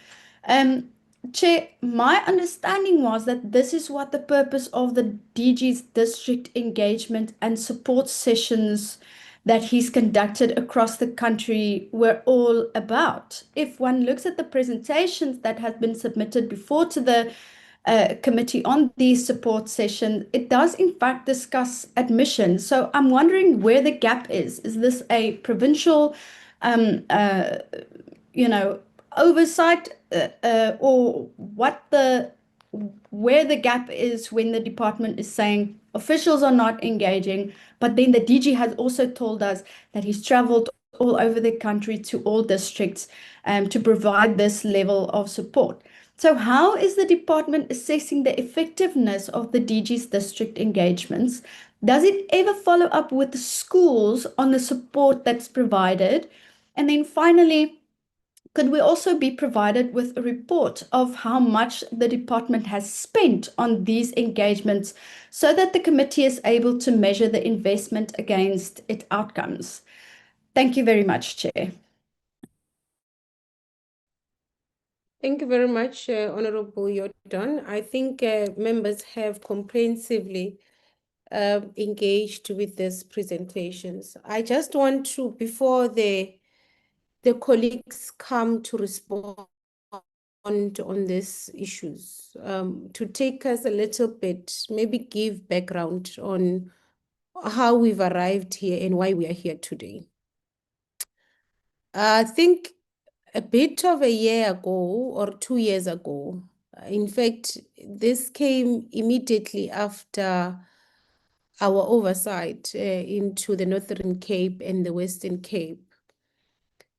Chair, my understanding was that this is what the purpose of the DG's district engagement and support sessions that he's conducted across the country were all about. If one looks at the presentations that have been submitted before to the committee on these support sessions, it does in fact discuss admission. So I'm wondering where the gap is. Is this a provincial, oversight, or where the gap is when the department is saying officials are not engaging, but then the DG has also told us that he's traveled all over the country to all districts to provide this level of support. So how is the department assessing the effectiveness of the DG's district engagements? Does it ever follow up with the schools on the support that's provided? And then finally, could we also be provided with a report of how much the department has spent on these engagements so that the committee is able to measure the investment against its outcomes? Thank you very much, Chair. Thank you very much, Honorable Yordan. I think members have comprehensively engaged with these presentations. I just want to, before the colleagues come to respond on these issues, to take us a little bit, maybe give background on how we've arrived here and why we are here today. I think a bit of a year ago or 2 years ago, in fact, this came immediately after our oversight into the Northern Cape and the Western Cape.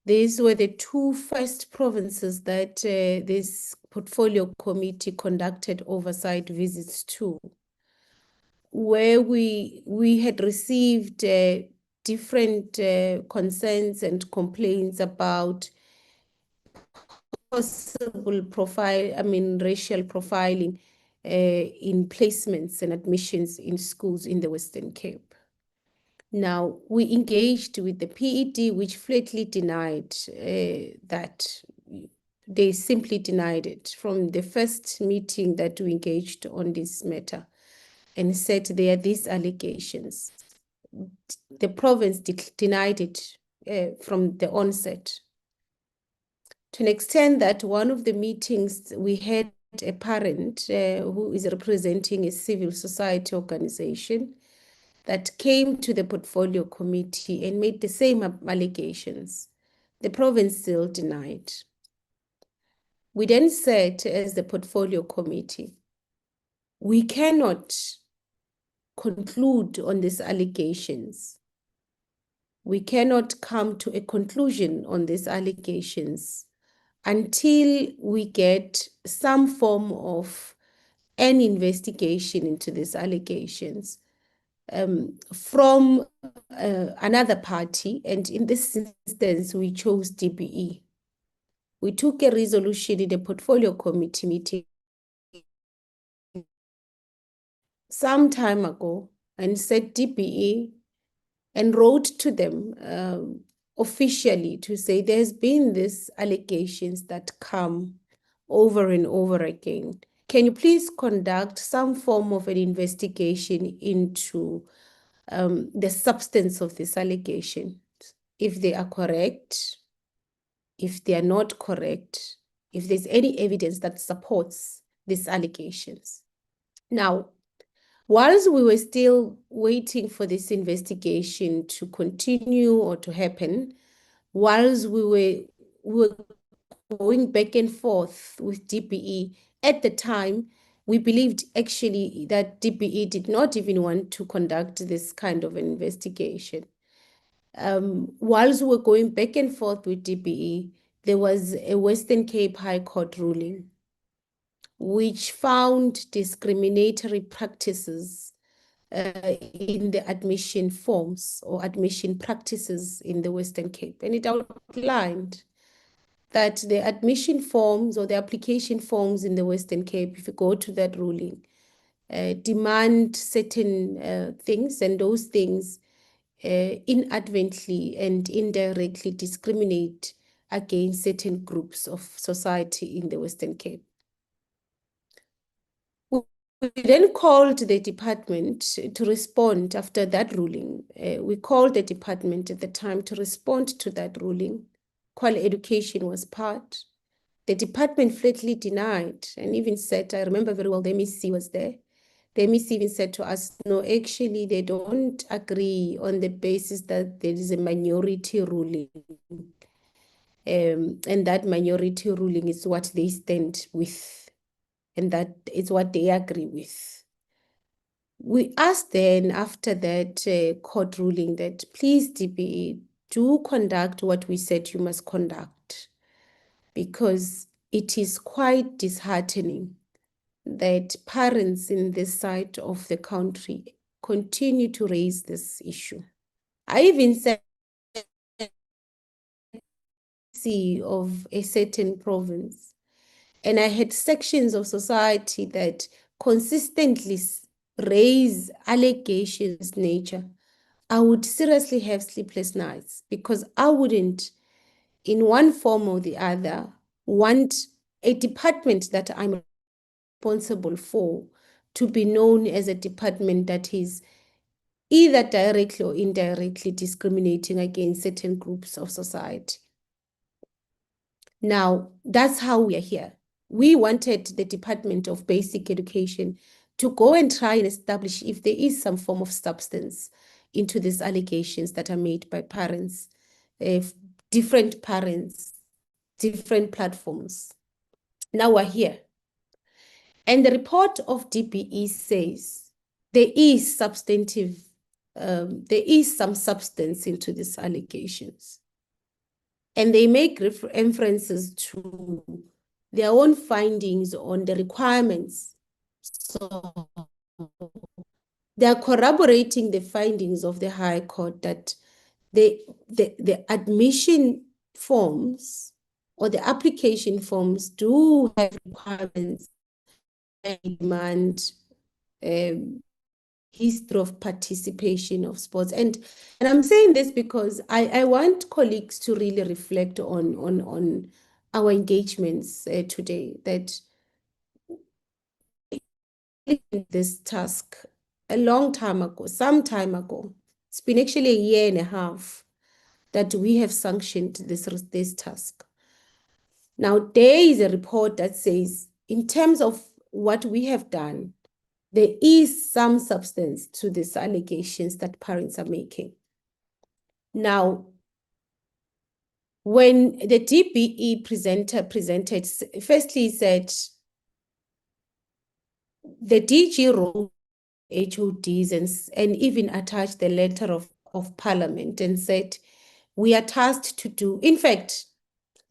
These were the two first provinces that this portfolio committee conducted oversight visits to, where we had received different concerns and complaints about possible racial profiling in placements and admissions in schools in the Western Cape. Now, we engaged with the PED, which flatly denied that. They simply denied it from the first meeting that we engaged on this matter and said there are these allegations. The province denied it from the onset. To an extent that one of the meetings we had a parent who is representing a civil society organization that came to the portfolio committee and made the same allegations. The province still denied. We then said, as the portfolio committee, we cannot conclude on these allegations. We cannot come to a conclusion on these allegations until we get some form of an investigation into these allegations from another party. And in this instance, we chose DBE. We took a resolution in the portfolio committee meeting some time ago and said DBE and wrote to them officially to say there's been these allegations that come over and over again. Can you please conduct some form of an investigation into the substance of this allegation? If they are correct, if they are not correct, if there's any evidence that supports these allegations. Now, whilst we were still waiting for this investigation to continue or to happen, whilst we were going back and forth with DPE, at the time, we believed actually that DPE did not even want to conduct this kind of an investigation. Whilst we were going back and forth with DPE, there was a Western Cape High Court ruling which found discriminatory practices in the admission forms or admission practices in the Western Cape. And it outlined that the admission forms or the application forms in the Western Cape, if you go to that ruling, demand certain things, and those things inadvertently and indirectly discriminate against certain groups of society in the Western Cape. We then called the department to respond after that ruling. We called the department at the time to respond to that ruling. Quality education was part. The department flatly denied and even said, I remember very well, the MEC was there. The MEC even said to us, no, actually, they don't agree on the basis that there is a minority ruling. And that minority ruling is what they stand with, and that is what they agree with. We asked then after that court ruling that please DPE, do conduct what we said you must conduct, because it is quite disheartening that parents in this side of the country continue to raise this issue. I even said of a certain province, and I had sections of society that consistently raise allegations nature, I would seriously have sleepless nights, because I wouldn't, in one form or the other, want a department that I'm responsible for to be known as a department that is either directly or indirectly discriminating against certain groups of society. Now, that's how we are here. We wanted the Department of Basic Education to go and try and establish if there is some form of substance into these allegations that are made by parents, different platforms. Now we're here. And the report of DPE says there is there is some substance into these allegations. And they make references to their own findings on the requirements. So they are corroborating the findings of the High Court that the admission forms or the application forms do have requirements and demand history of participation of sports. And I'm saying this because I want colleagues to really reflect on our engagements today, that this task a long time ago, some time ago, it's been actually a year and a half that we have sanctioned this task. Now, there is a report that says, in terms of what we have done, there is some substance to these allegations that parents are making. Now, when the DPE presented, firstly he said, the DG wrote HODs and even attached the letter of parliament and said, we are tasked to do, in fact,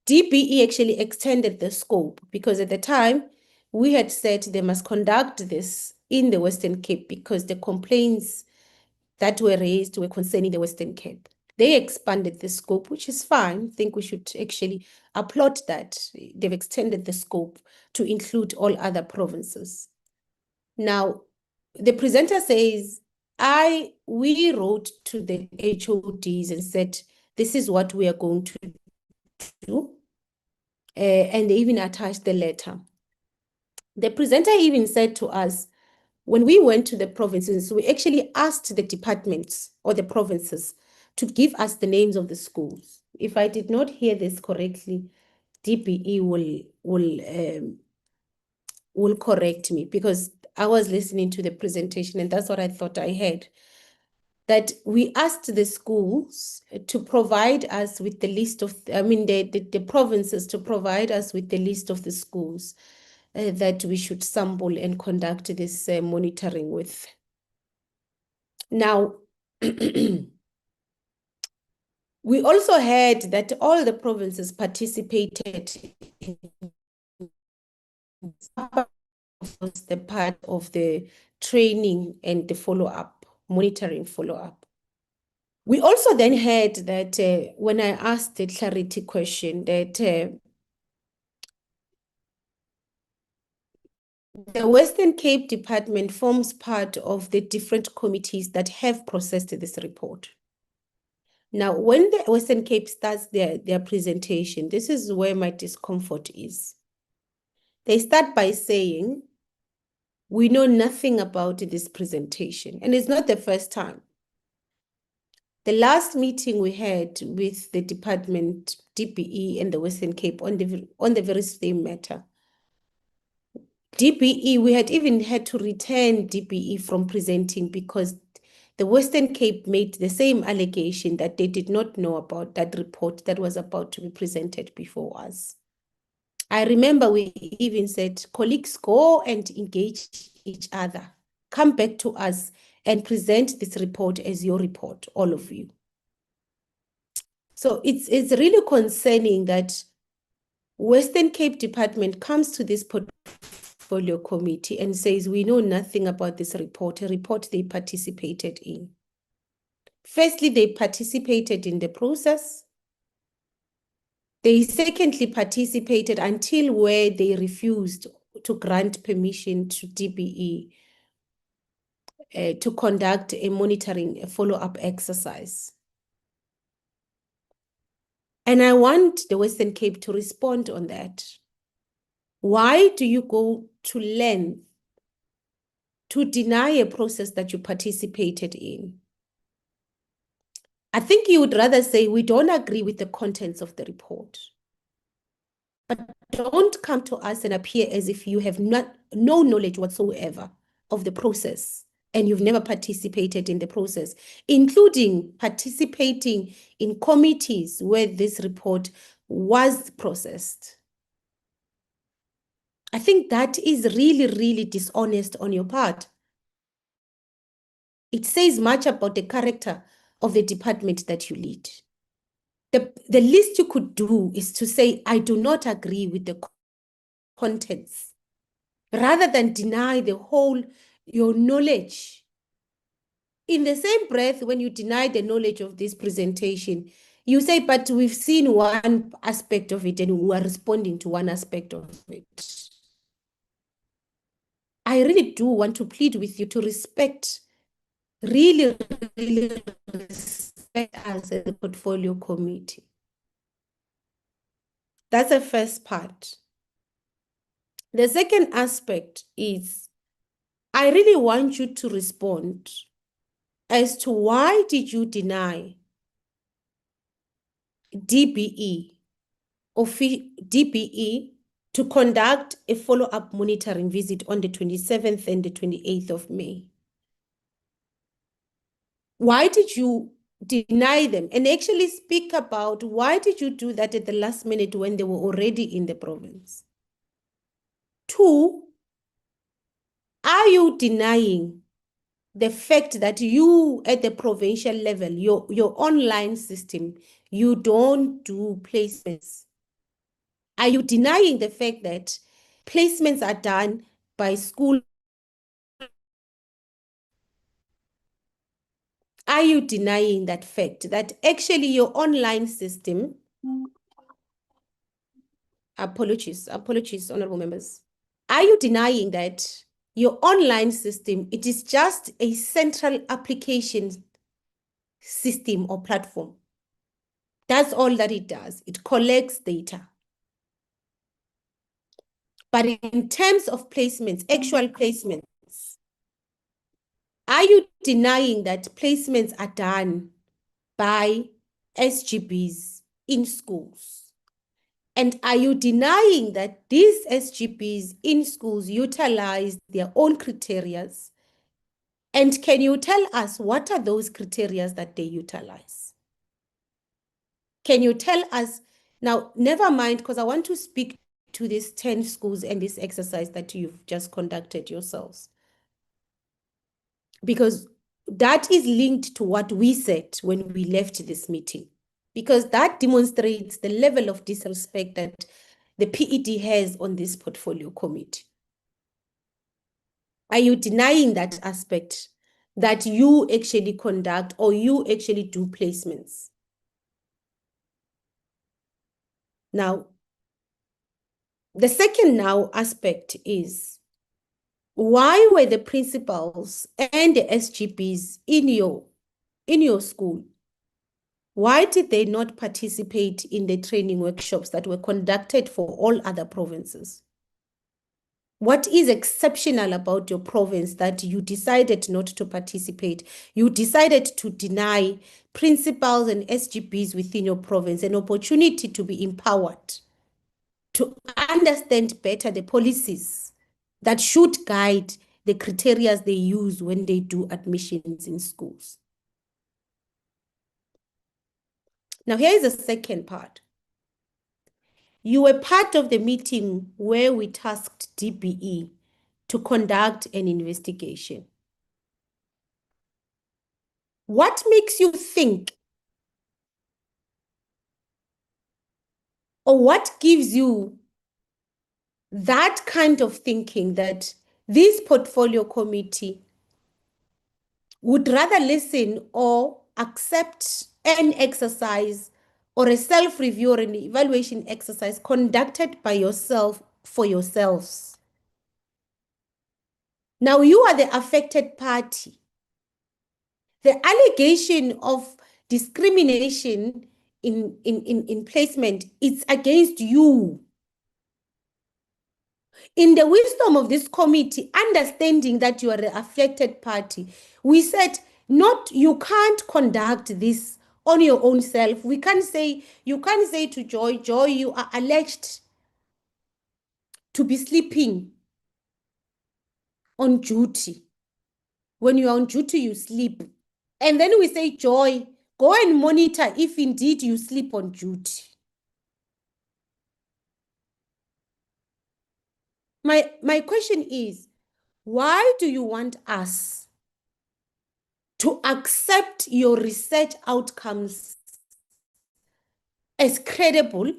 DPE actually extended the scope, because at the time we had said they must conduct this in the Western Cape because the complaints that were raised were concerning the Western Cape. They expanded the scope, which is fine. I think we should actually applaud that. They've extended the scope to include all other provinces. Now, the presenter says, we wrote to the HODs and said, this is what we are going to do. and they even attached the letter. The presenter even said to us, when we went to the provinces, we actually asked the departments or the provinces to give us the names of the schools. If I did not hear this correctly, DPE will correct me, because I was listening to the presentation and that's what I thought I heard. That we asked the schools to provide us with the list of, the provinces to provide us with the list of the schools that we should sample and conduct this monitoring with. Now, we also heard that all the provinces participated in the part of the training and the follow-up, monitoring follow-up. We also then heard that when I asked the clarity question, that the Western Cape Department forms part of the different committees that have processed this report. Now, when the Western Cape starts their presentation, this is where my discomfort is. They start by saying, we know nothing about this presentation, and it's not the first time. The last meeting we had with the department, DPE and the Western Cape on the very same matter. DPE, we had even had to return DPE from presenting because the Western Cape made the same allegation that they did not know about that report that was about to be presented before us. I remember we even said, colleagues, go and engage each other. Come back to us and present this report as your report, all of you. So it's really concerning that Western Cape Department comes to this portfolio committee and says, we know nothing about this report, a report they participated in. Firstly, they participated in the process. They secondly participated until where they refused to grant permission to DPE to conduct a monitoring, a follow-up exercise. And I want the Western Cape to respond on that. Why do you go to length to deny a process that you participated in? I think you would rather say, we don't agree with the contents of the report. But don't come to us and appear as if you have no knowledge whatsoever of the process and you've never participated in the process, including participating in committees where this report was processed. I think that is really, really dishonest on your part. It says much about the character of the department that you lead. The least you could do is to say, I do not agree with the contents, rather than deny your knowledge. In the same breath, when you deny the knowledge of this presentation, you say, but we've seen one aspect of it and we are responding to one aspect of it. I really do want to plead with you to respect, really respect us as a portfolio committee. That's the first part. The second aspect is, I really want you to respond as to why did you deny DPE to conduct a follow-up monitoring visit on the 27th and the 28th of May? Why did you deny them? And actually speak about why did you do that at the last minute when they were already in the province? 2, are you denying the fact that you at the provincial level, your online system, you don't do placements? Are you denying the fact that placements are done by school? Are you denying that fact that actually your online system, apologies, honorable members. Are you denying that your online system, it is just a central application system or platform? That's all that it does. It collects data. But in terms of placements, actual placements, are you denying that placements are done by SGBs in schools? And are you denying that these SGBs in schools utilize their own criteria? And can you tell us what are those criteria that they utilize? Can you tell us, now, never mind, because I want to speak to these 10 schools and this exercise that you've just conducted yourselves. Because that is linked to what we said when we left this meeting. Because that demonstrates the level of disrespect that the PED has on this portfolio committee. Are you denying that aspect, that you actually conduct or you actually do placements? Now, the second now aspect is, why were the principals and the SGPs in your school? Why did they not participate in the training workshops that were conducted for all other provinces? What is exceptional about your province that you decided not to participate? You decided to deny principals and SGPs within your province an opportunity to be empowered, to understand better the policies that should guide the criteria they use when they do admissions in schools. Now, here is the second part. You were part of the meeting where we tasked DBE to conduct an investigation. What makes you think, or what gives you that kind of thinking that this portfolio committee would rather listen or accept an exercise or a self-review or an evaluation exercise conducted by yourself for yourselves? Now you are the affected party. The allegation of discrimination in placement, it's against you. In the wisdom of this committee, understanding that you are the affected party, we said, not, you can't conduct this on your own self. We can't say, you can't say to Joy, Joy, you are alleged to be sleeping on duty. When you are on duty, you sleep. And then we say, Joy, go and monitor if indeed you sleep on duty. My question is, why do you want us to accept your research outcomes as credible,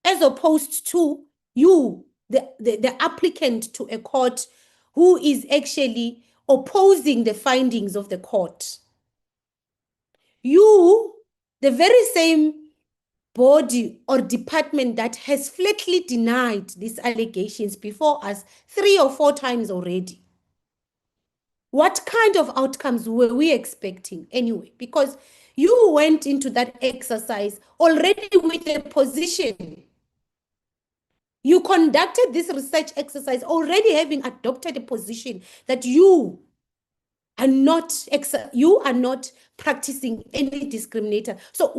as opposed to you, the applicant to a court who is actually opposing the findings of the court? You, the very same body or department that has flatly denied these allegations before us 3 or 4 times already. What kind of outcomes were we expecting anyway? Because you went into that exercise already with a position. You conducted this research exercise already having adopted a position that you are not practicing any discriminator. So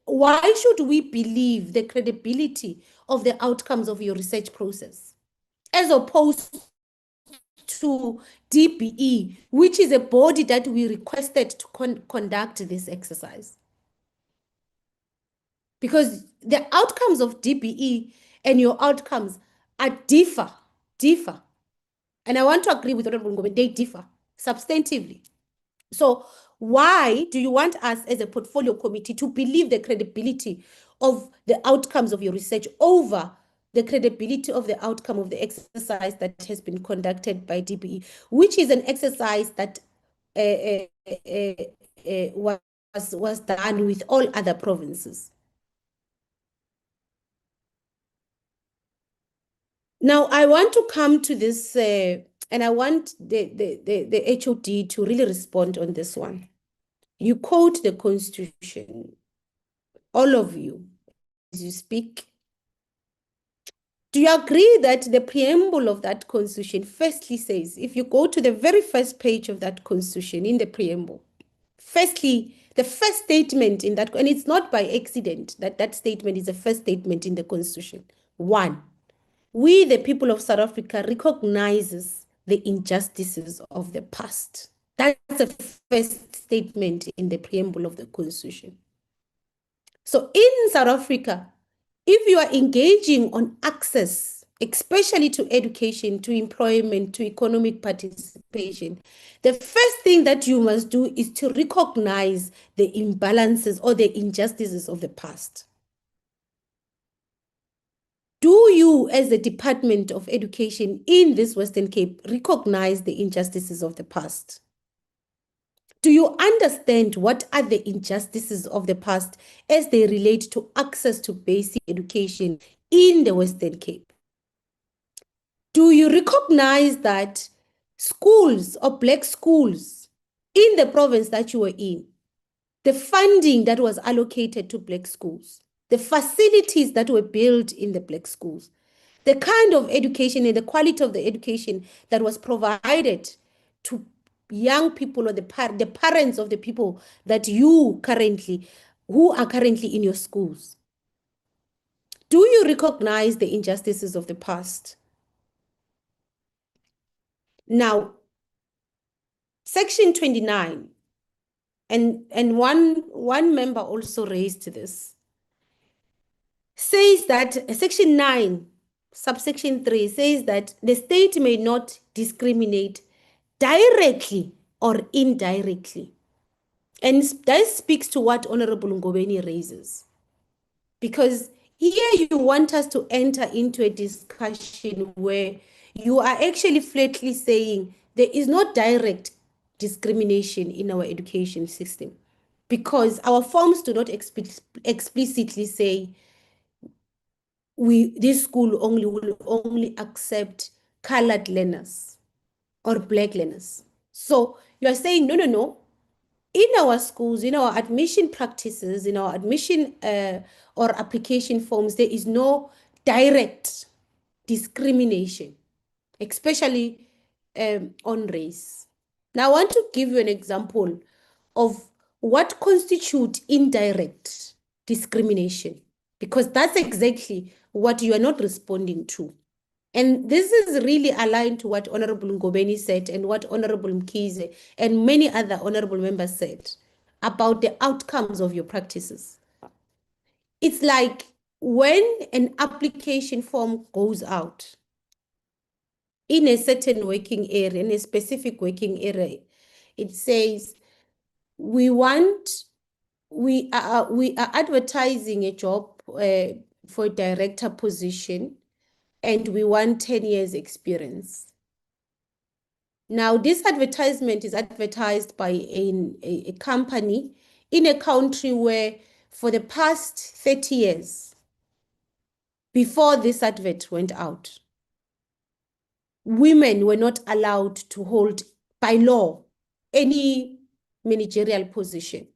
why should we believe the credibility of the outcomes of your research process as opposed to DBE, which is a body that we requested to conduct this exercise? Because the outcomes of DBE and your outcomes are differ. And I want to agree with Honorable Ngome, they differ substantively. So why do you want us as a portfolio committee to believe the credibility of the outcomes of your research over the credibility of the outcome of the exercise that has been conducted by DBE, which is an exercise that was done with all other provinces? Now, I want to come to this, and I want the HOD to really respond on this one. You quote the Constitution, all of you, as you speak. Do you agree that the preamble of that constitution firstly says, if you go to the very first page of that constitution in the preamble, firstly, the first statement in that, and it's not by accident that that statement is the first statement in the constitution. One, we, the people of South Africa, recognizes the injustices of the past. That's the first statement in the preamble of the constitution. So in South Africa, if you are engaging on access, especially to education, to employment, to economic participation, the first thing that you must do is to recognize the imbalances or the injustices of the past. Do you, as the Department of Education in this Western Cape, recognize the injustices of the past? Do you understand what are the injustices of the past as they relate to access to basic education in the Western Cape? Do you recognize that schools or Black schools in the province that you were in, the funding that was allocated to Black schools, the facilities that were built in the Black schools, the kind of education and the quality of the education that was provided to young people or the parents of the people that who are currently in your schools? Do you recognize the injustices of the past? Now, Section 29, and one member also raised this, says that Section 9, subsection 3 says that the state may not discriminate directly or indirectly. And that speaks to what Honorable Ngobeni raises. Because here you want us to enter into a discussion where you are actually flatly saying there is not direct discrimination in our education system. Because our forms do not explicitly say this school will only accept colored learners or Black learners. So you are saying, no. In our schools, in our admission practices, in our admission or application forms, there is no direct discrimination, especially on race. Now, I want to give you an example of what constitutes indirect discrimination, because that's exactly what you are not responding to. And this is really aligned to what Honorable Ngobeni said and what Honorable Mkhize and many other honorable members said about the outcomes of your practices. It's like when an application form goes out in a certain working area, in a specific working area, it says, we are advertising a job for a director position, and we want 10 years experience. Now, this advertisement is advertised by a company in a country where for the past 30 years, before this advert went out, women were not allowed to hold, by law, any managerial position.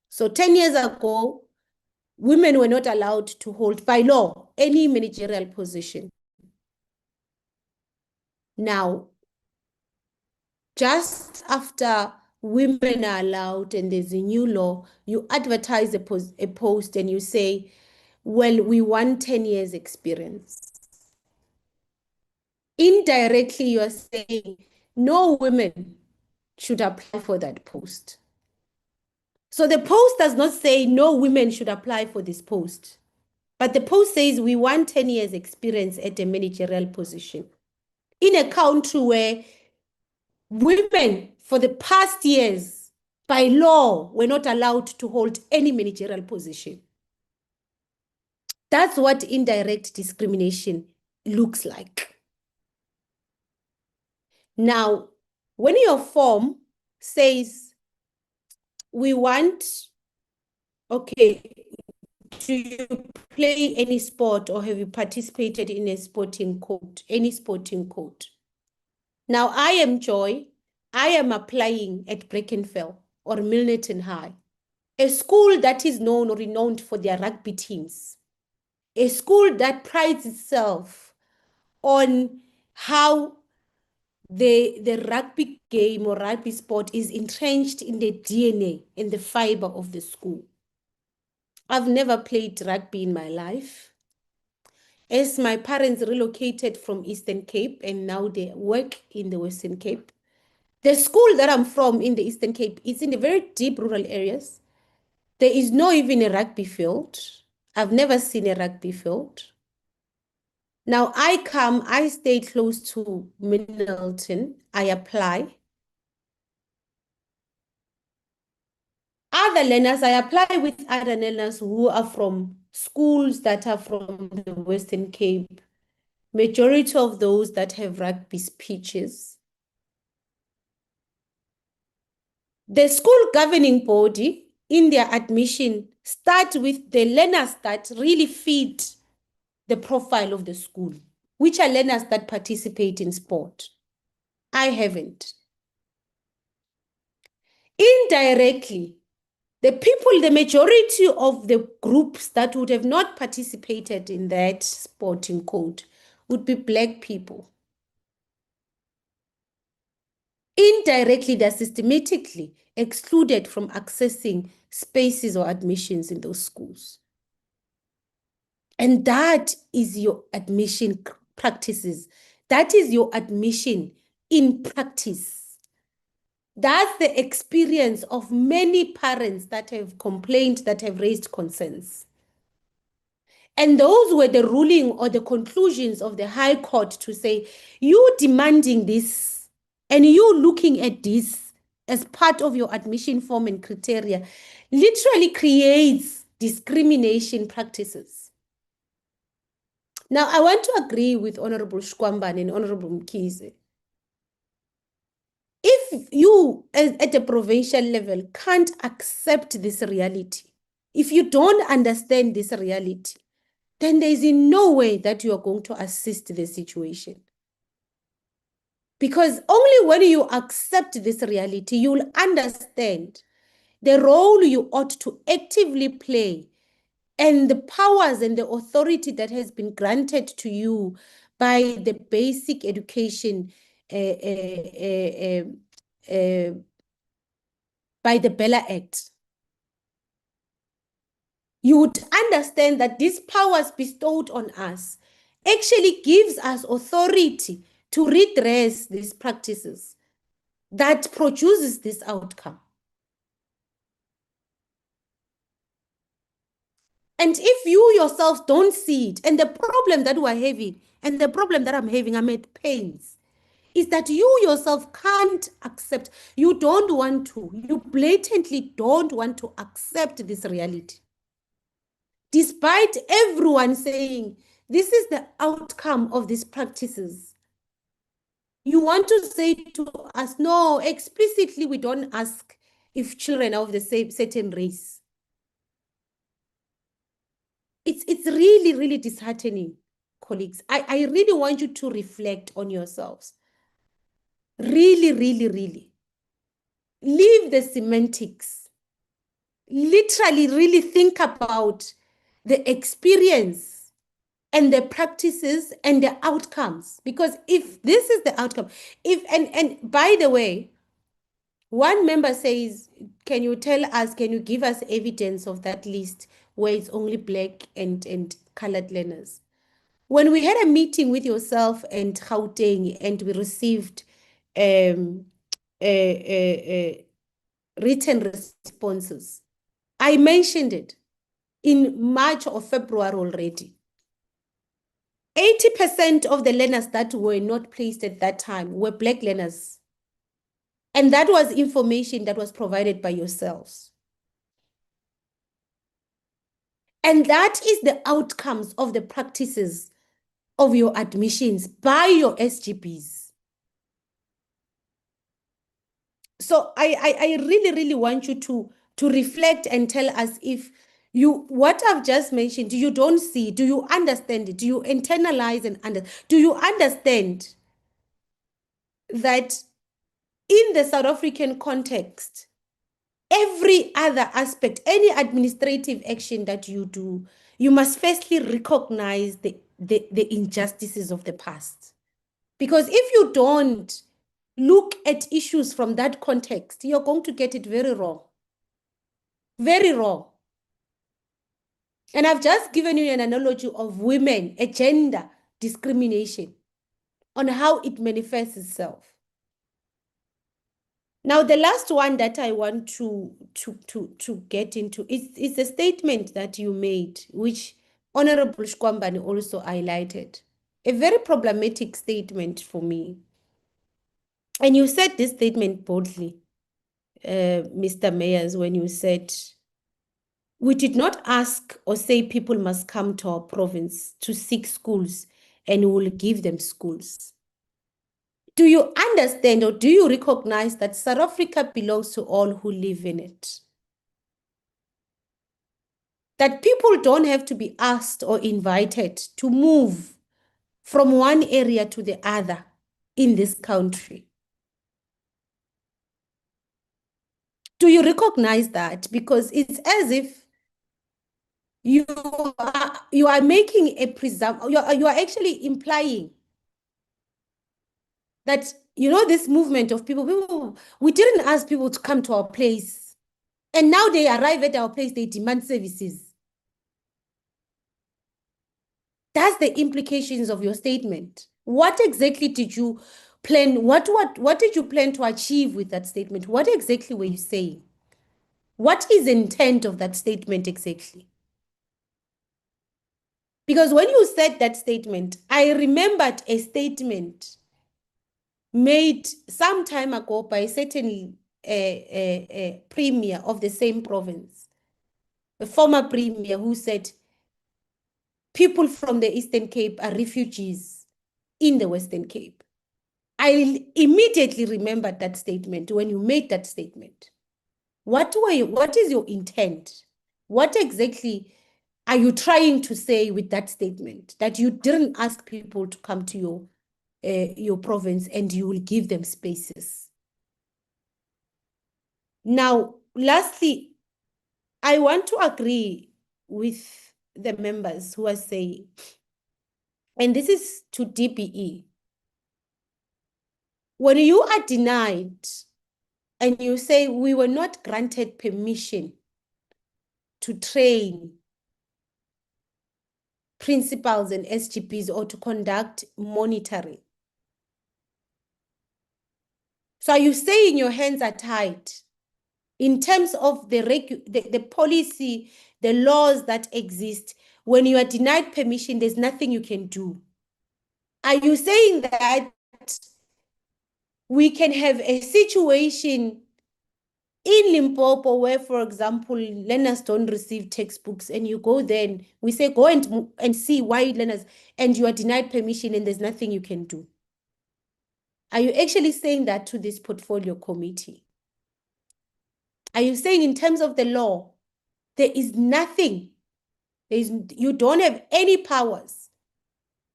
So 10 years ago, women were not allowed to hold, by law, any managerial position. Now, just after women are allowed and there's a new law, you advertise a post and you say, well, we want 10 years experience. Indirectly, you are saying no women should apply for that post. So the post does not say no women should apply for this post, but the post says we want 10 years experience at a managerial position in a country where women for the past years, by law, were not allowed to hold any managerial position. That's what indirect discrimination looks like. Now, when your form says, we want, okay, do you play any sport or have you participated in a sporting code, any sporting code? Now, I am Joy. I am applying at Brackenfell or Milnerton High, a school that is known or renowned for their rugby teams. a school that prides itself on how the rugby game or rugby sport is entrenched in the DNA, in the fiber of the school. I've never played rugby in my life. As my parents relocated from Eastern Cape and now they work in the Western Cape, the school that I'm from in the Eastern Cape is in the very deep rural areas. There is not even a rugby field. I've never seen a rugby field. Now I stay close to Middleton, I apply. Other learners, I apply with other learners who are from schools that are from the Western Cape. Majority of those that have rugby pitches. The school governing body in their admission start with the learners that really fit the profile of the school, which are learners that participate in sport. I haven't. Indirectly, the majority of the groups that would have not participated in that sporting code would be Black people. Indirectly, they're systematically excluded from accessing spaces or admissions in those schools. And that is your admission practices. That is your admission in practice. That's the experience of many parents that have complained, that have raised concerns. And those were the ruling or the conclusions of the High Court to say, you demanding this and you looking at this as part of your admission form and criteria literally creates discrimination practices. Now, I want to agree with Honorable Shkwamban and Honorable Mkhize. If you, at a provincial level, can't accept this reality, if you don't understand this reality, then there is in no way that you are going to assist the situation. Because only when you accept this reality, you will understand the role you ought to actively play and the powers and the authority that has been granted to you by the basic education by the Bella Act. You would understand that these powers bestowed on us actually gives us authority to redress these practices that produces this outcome. And if you yourself don't see it, and the problem that we're having, and the problem that I'm having, I'm at pains, is that you yourself can't accept, you don't want to, you blatantly don't want to accept this reality. Despite everyone saying, this is the outcome of these practices. You want to say to us, no, explicitly we don't ask if children are of the same certain race. It's really, really disheartening, colleagues. I really want you to reflect on yourselves. Really, really, really. Leave the semantics. Literally, really think about the experience and the practices and the outcomes. Because if this is the outcome, and by the way, one member says, can you tell us, can you give us evidence of that list where it's only Black and colored learners? When we had a meeting with yourself and Gauteng and we received written responses, I mentioned it in March or February already. 80% of the learners that were not placed at that time were Black learners. And that was information that was provided by yourselves. And that is the outcomes of the practices of your admissions by your SGBs. So I really, really want you to reflect and tell us if what I've just mentioned, you don't see, do you understand it? Do you internalize and understand? Do you understand that in the South African context, every other aspect, any administrative action that you do, you must firstly recognize the injustices of the past. Because if you don't look at issues from that context, you're going to get it very wrong. Very wrong. And I've just given you an analogy of women, a gender discrimination, on how it manifests itself. Now, the last one that I want to get into is a statement that you made, which Honorable Shkwambani also highlighted. A very problematic statement for me. And you said this statement boldly, Mr. Mayers, when you said, we did not ask or say people must come to our province to seek schools and we will give them schools. Do you understand or do you recognize that South Africa belongs to all who live in it? That people don't have to be asked or invited to move from one area to the other in this country. Do you recognize that? Because it's as if you are making a presumption, you are actually implying that, you know, this movement of people, we didn't ask people to come to our place. And now they arrive at our place, they demand services. That's the implications of your statement. What exactly did you plan? What did you plan to achieve with that statement? What exactly were you saying? What is the intent of that statement exactly? Because when you said that statement, I remembered a statement made some time ago by a certain premier of the same province, a former premier, who said, people from the Eastern Cape are refugees in the Western Cape. I immediately remembered that statement when you made that statement. What is your intent? What exactly are you trying to say with that statement? That you didn't ask people to come to your province and you will give them spaces. Now, lastly, I want to agree with the members who are saying, and this is to DPE, when you are denied and you say we were not granted permission to train principals and SGPs or to conduct monitoring. So are you saying your hands are tied in terms of the policy, the laws that exist? When you are denied permission, there's nothing you can do. Are you saying that we can have a situation in Limpopo where, for example, learners don't receive textbooks and you go there and we say, go and see why learners, and you are denied permission and there's nothing you can do? Are you actually saying that to this portfolio committee? Are you saying in terms of the law, there is nothing, you don't have any powers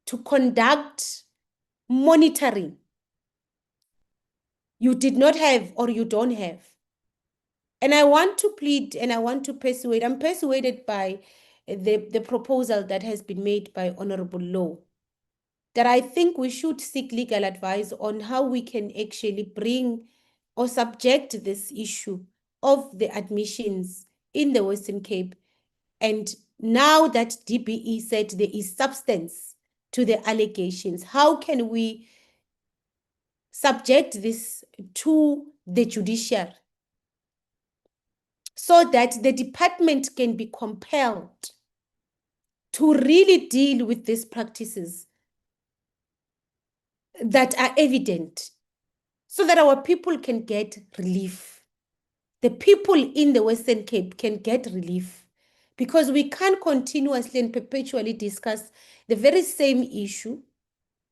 to conduct monitoring? You did not have or you don't have. And I want to plead and I want to persuade, I'm persuaded by the proposal that has been made by Honorable Law, that I think we should seek legal advice on how we can actually bring or subject this issue of the admissions in the Western Cape. And now that DPE said there is substance to the allegations, how can we subject this to the judiciary so that the department can be compelled to really deal with these practices that are evident, so that our people can get relief? The people in the Western Cape can get relief, because we can't continuously and perpetually discuss the very same issue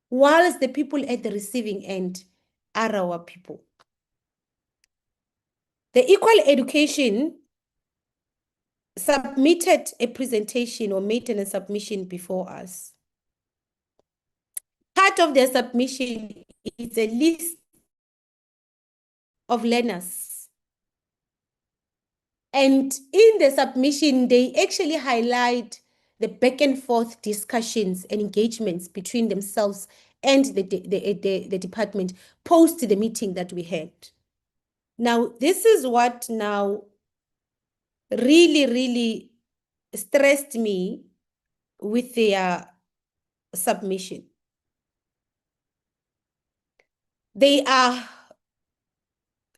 whilst the people at the receiving end are our people. The Equal Education submitted a presentation or made a submission before us. Part of their submission is a list of learners. And in the submission, they actually highlight the back and forth discussions and engagements between themselves and the department post the meeting that we had. Now, this is what now really stressed me with their submission. They are,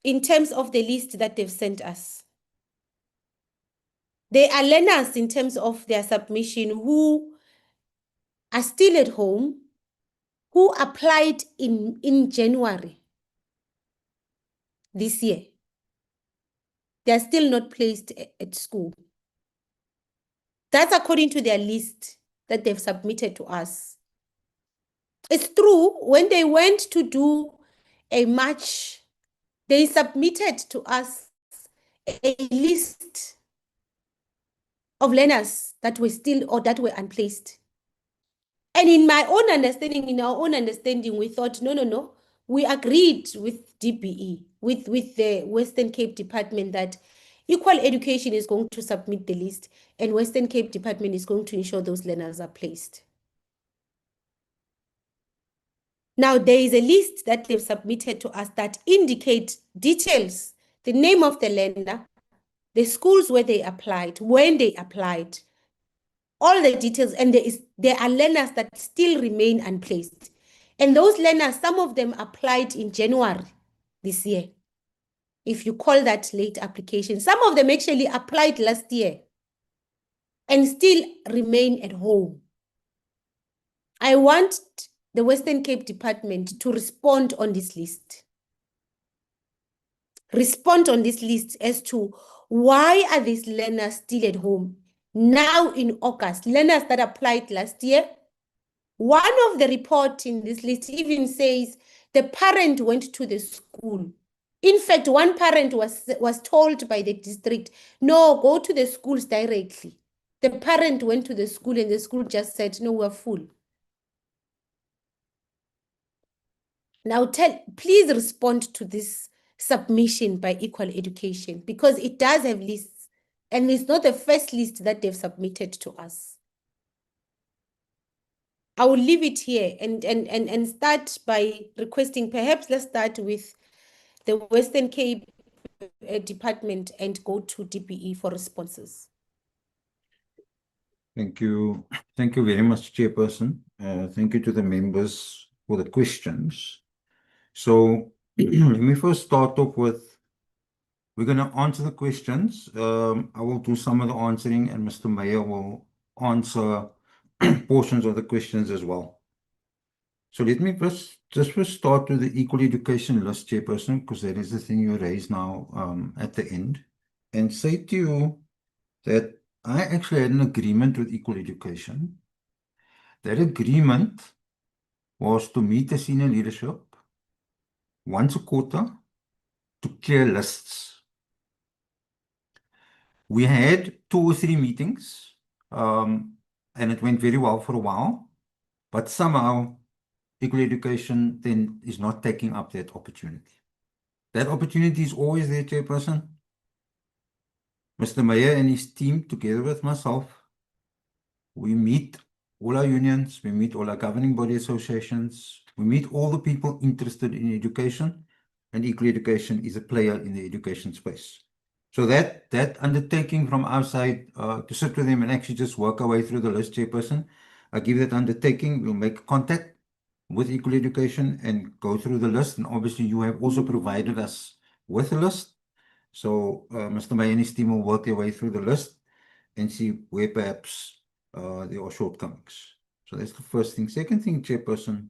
in terms of the list that they've sent us, they are learners in terms of their submission who are still at home, who applied in January this year. They are still not placed at school. That's according to their list that they've submitted to us. It's true, when they went to do a match, they submitted to us a list of learners that were still or that were unplaced. And in my own understanding, in our own understanding, we thought, no. We agreed with DBE, with the Western Cape Department, that Equal Education is going to submit the list and Western Cape Department is going to ensure those learners are placed. Now, there is a list that they've submitted to us that indicate details, the name of the learner, the schools where they applied, when they applied, all the details, and there are learners that still remain unplaced. And those learners, some of them applied in January this year, if you call that late application. Some of them actually applied last year and still remain at home. I want the Western Cape Department to respond on this list. Respond on this list as to why are these learners still at home now in August, learners that applied last year. One of the report in this list even says the parent went to the school. In fact, one parent was told by the district, no, go to the schools directly. The parent went to the school and the school just said, no, we're full. Now please respond to this submission by Equal Education, because it does have lists and it's not the first list that they've submitted to us. I will leave it here and start by requesting, perhaps let's start with the Western Cape Department and go to DPE for responses. Thank you. Thank you very much, Chairperson. Thank you to the members for the questions. So let me first start off with, we're going to answer the questions. I will do some of the answering and Mr. Meyer will answer portions of the questions as well. So let me first start with the equal education list, Chairperson, because that is the thing you raised now at the end, and say to you that I actually had an agreement with Equal Education. That agreement was to meet the senior leadership once a quarter to clear lists. We had 2 or 3 meetings, and it went very well for a while, but somehow Equal Education then is not taking up that opportunity. That opportunity is always there, Chairperson. Mr. Meyer and his team, together with myself, we meet all our unions, we meet all our governing body associations, we meet all the people interested in education, and Equal Education is a player in the education space. So that undertaking from our side, to sit with them and actually just work our way through the list, Chairperson, I give that undertaking. We'll make contact with Equal Education and go through the list. And obviously you have also provided us with a list. So Mr. Meyer and his team will work their way through the list and see where perhaps there are shortcomings. So that's the first thing. Second thing, Chairperson,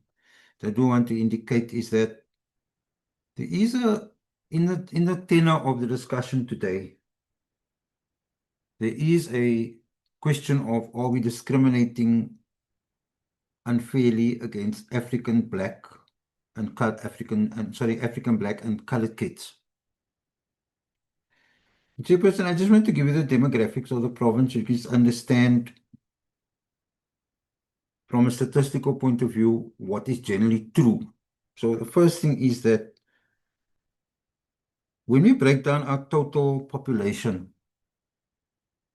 that I do want to indicate is that there is in the tenor of the discussion today, there is a question of, are we discriminating unfairly against African black and African black and colored kids? Chairperson, I just want to give you the demographics of the province so you can understand from a statistical point of view what is generally true. So the first thing is that when we break down our total population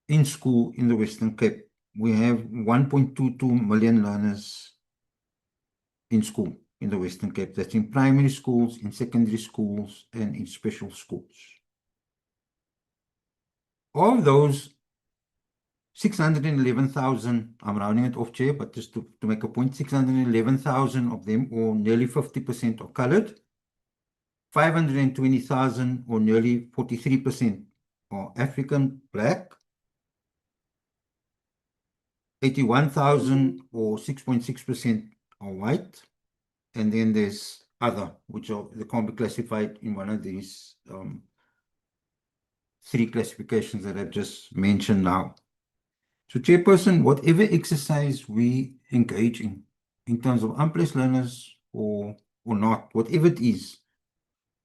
in school in the Western Cape, we have 1.22 million learners in school in the Western Cape. That's in primary schools, in secondary schools, and in special schools. Of those 611,000, I'm rounding it off, Chair, but just to make a point, 611,000 of them, or nearly 50%, are colored. 520,000, or nearly 43%, are African Black. 81,000, or 6.6%, are white. And then there's other, which they can't be classified in one of these three classifications that I've just mentioned now. So, Chairperson, whatever exercise we engage in terms of unplaced learners or not, whatever it is,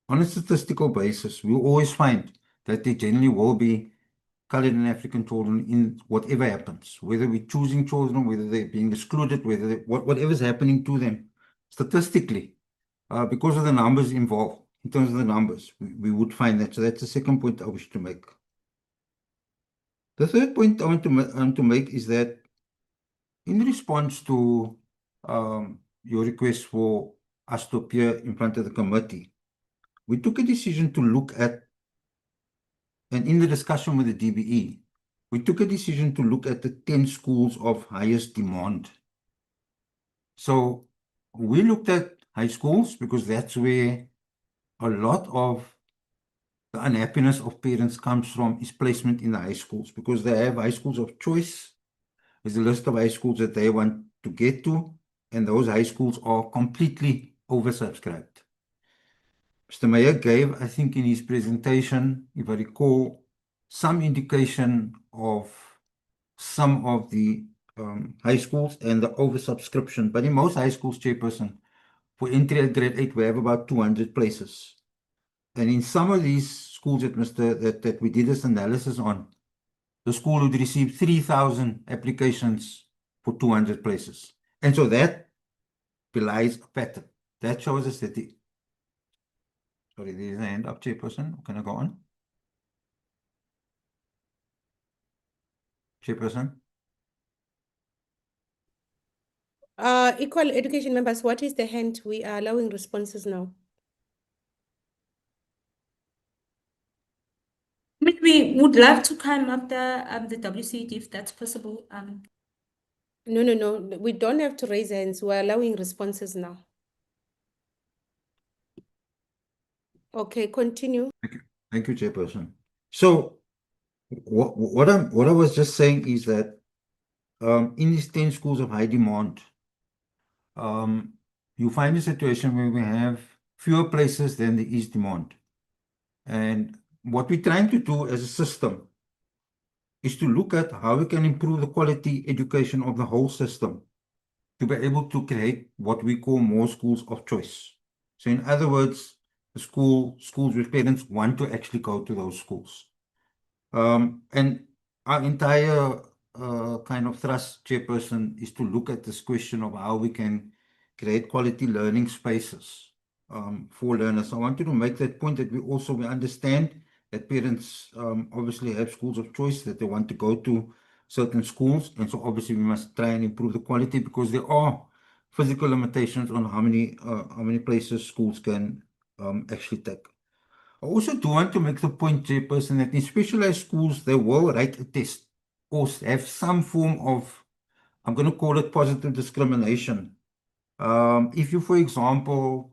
on a statistical basis, we'll always find that there generally will be colored and African children in whatever happens, whether we're choosing children, whether they're being excluded, whatever's happening to them, statistically, because of the numbers involved, in terms of the numbers, we would find that. So that's the second point I wish to make. The third point I want to make is that in response to your request for us to appear in front of the committee, we took a decision to look at, and in the discussion with the DBE, we took a decision to look at the 10 schools of highest demand. So we looked at high schools because that's where a lot of the unhappiness of parents comes from, is placement in the high schools, because they have high schools of choice. There's a list of high schools that they want to get to, and those high schools are completely oversubscribed. Mr. Meyer gave, I think in his presentation, if I recall, some indication of some of the high schools and the oversubscription. But in most high schools, Chairperson, for entry at grade 8, we have about 200 places. And in some of these schools that we did this analysis on, the school would receive 3,000 applications for 200 places. And so that belies a pattern. That shows us that sorry, there's a hand up, Chairperson. Can I go on? Chairperson? Equal education members, what is the hand? We are allowing responses now. We would love to come after the WCD if that's possible. No. We don't have to raise hands. We're allowing responses now. Okay, continue. Thank you, Chairperson. So what I was just saying is that in these 10 schools of high demand, you find a situation where we have fewer places than there is demand. And what we're trying to do as a system is to look at how we can improve the quality education of the whole system to be able to create what we call more schools of choice. So in other words, the schools where parents want to actually go to those schools. And our entire kind of thrust, Chairperson, is to look at this question of how we can create quality learning spaces for learners. I wanted to make that point that we understand that parents obviously have schools of choice that they want to go to certain schools, and so obviously we must try and improve the quality because there are physical limitations on how many places schools can actually take. I also do want to make the point, Chairperson, that in specialized schools, they will write a test or have some form of, I'm going to call it positive discrimination. If you, for example,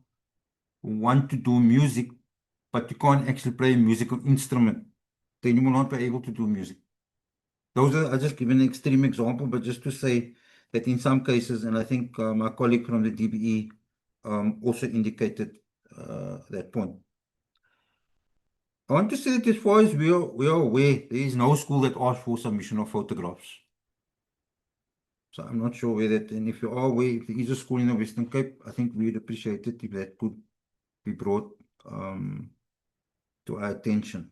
want to do music, but you can't actually play a musical instrument, then you will not be able to do music. I just give an extreme example, but just to say that in some cases, and I think my colleague from the DBE also indicated that point. I want to say that as far as we are aware, there is no school that asks for submission of photographs. So I'm not sure where that, and if you are aware, if there is a school in the Western Cape, I think we'd appreciate it if that could be brought to our attention.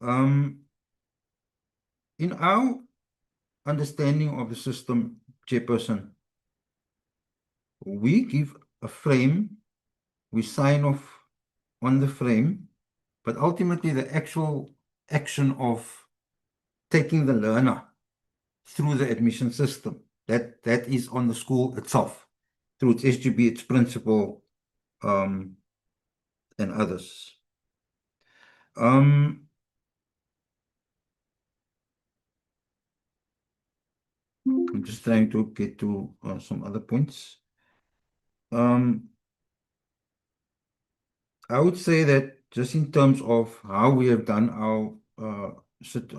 In our understanding of the system, Chairperson, we give a frame, we sign off on the frame, but ultimately the actual action of taking the learner through the admission system. That is on the school itself, through its SGB, its principal, and others. I'm just trying to get to some other points. I would say that just in terms of how we have done our sort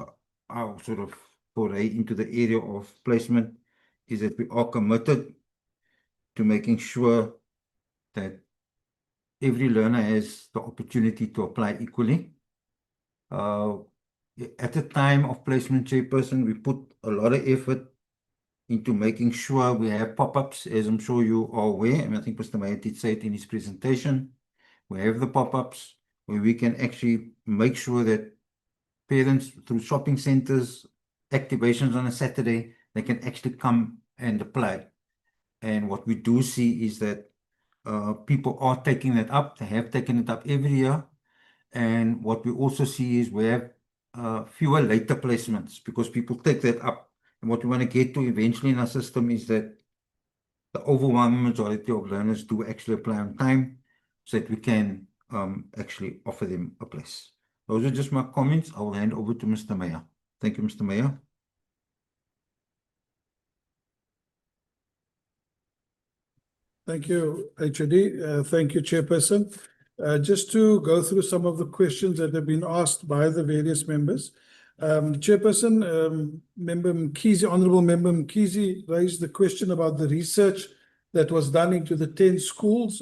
of foray into the area of placement, is that we are committed to making sure that every learner has the opportunity to apply equally. At the time of placement, chairperson, we put a lot of effort into making sure we have pop-ups, as I'm sure you are aware, and I think Mr. Meyer did say it in his presentation. We have the pop-ups where we can actually make sure that parents, through shopping centers, activations on a Saturday, they can actually come and apply. And what we do see is that people are taking that up. They have taken it up every year. And what we also see is we have fewer later placements because people take that up. And what we want to get to eventually in our system is that the overwhelming majority of learners do actually apply on time so that we can actually offer them a place. Those are just my comments. I will hand over to Mr. Meyer. Thank you, Mr. Meyer. Thank you, HOD. Thank you, Chairperson. Just to go through some of the questions that have been asked by the various members. Chairperson, Member Mkhize, Honourable Member Mkhize raised the question about the research that was done into the 10 schools.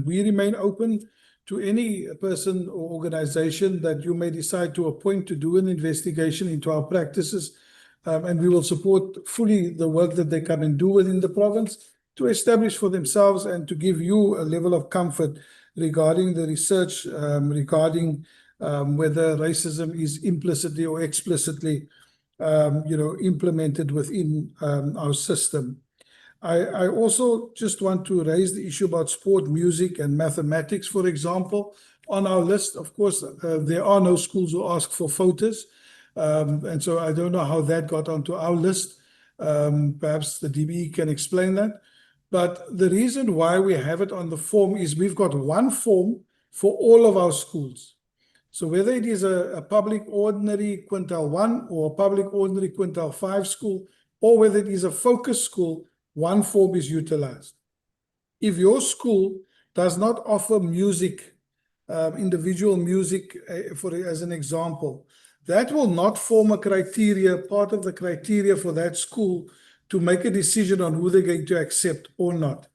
We remain open to any person or organisation that you may decide to appoint to do an investigation into our practices, and we will support fully the work that they come and do within the province to establish for themselves and to give you a level of comfort regarding the research regarding whether racism is implicitly or explicitly implemented within our system. I also just want to raise the issue about sport, music, and mathematics, for example. On our list, of course, there are no schools who ask for photos, and so I don't know how that got onto our list. Perhaps the DBE can explain that. But the reason why we have it on the form is we've got one form for all of our schools. So whether it is a public ordinary quintile 1 or a public ordinary quintile 5 school, or whether it is a focus school, one form is utilized. If your school does not offer music, individual music, as an example, that will not form a criteria, part of the criteria for that school to make a decision on who they're going to accept or not.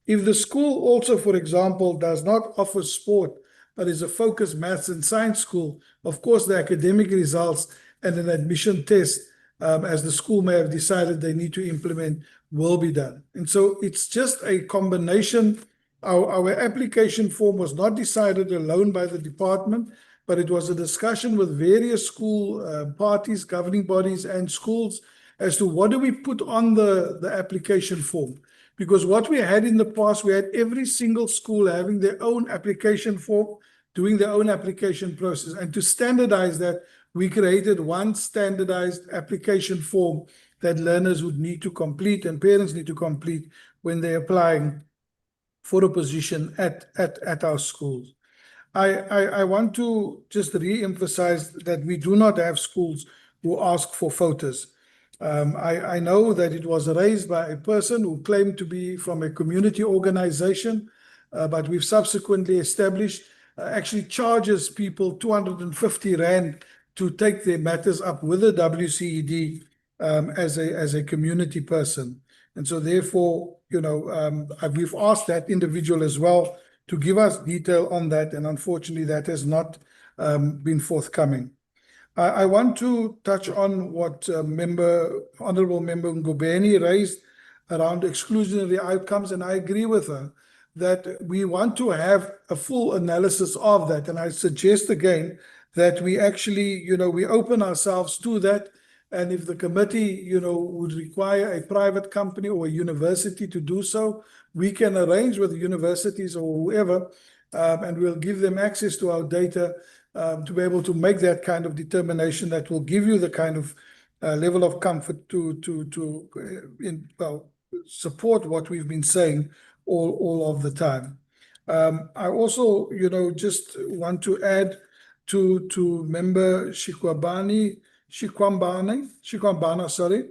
If the school also, for example, does not offer sport, but is a focused maths and science school, of course, the academic results and an admission test, as the school may have decided they need to implement, will be done. And so it's just a combination. Our application form was not decided alone by the department, but it was a discussion with various school parties, governing bodies, and schools as to what do we put on the application form. Because what we had in the past, we had every single school having their own application form, doing their own application process. And to standardize that, we created one standardized application form that learners would need to complete and parents need to complete when they're applying for a position at our schools. I want to just re-emphasize that we do not have schools who ask for photos. I know that it was raised by a person who claimed to be from a community organization, but we've subsequently established actually charges people 250 Rand to take their matters up with the WCED as a community person. And so therefore, we've asked that individual as well to give us detail on that, and unfortunately that has not been forthcoming. I want to touch on what Honourable Member Ngubeni raised around exclusionary outcomes, and I agree with her that we want to have a full analysis of that. And I suggest again that we actually, we open ourselves to that. And if the committee, would require a private company or a university to do so, we can arrange with the universities or whoever, and we'll give them access to our data to be able to make that kind of determination that will give you the kind of level of comfort to support what we've been saying all of the time. I also, just want to add to member Shikwambana, sorry.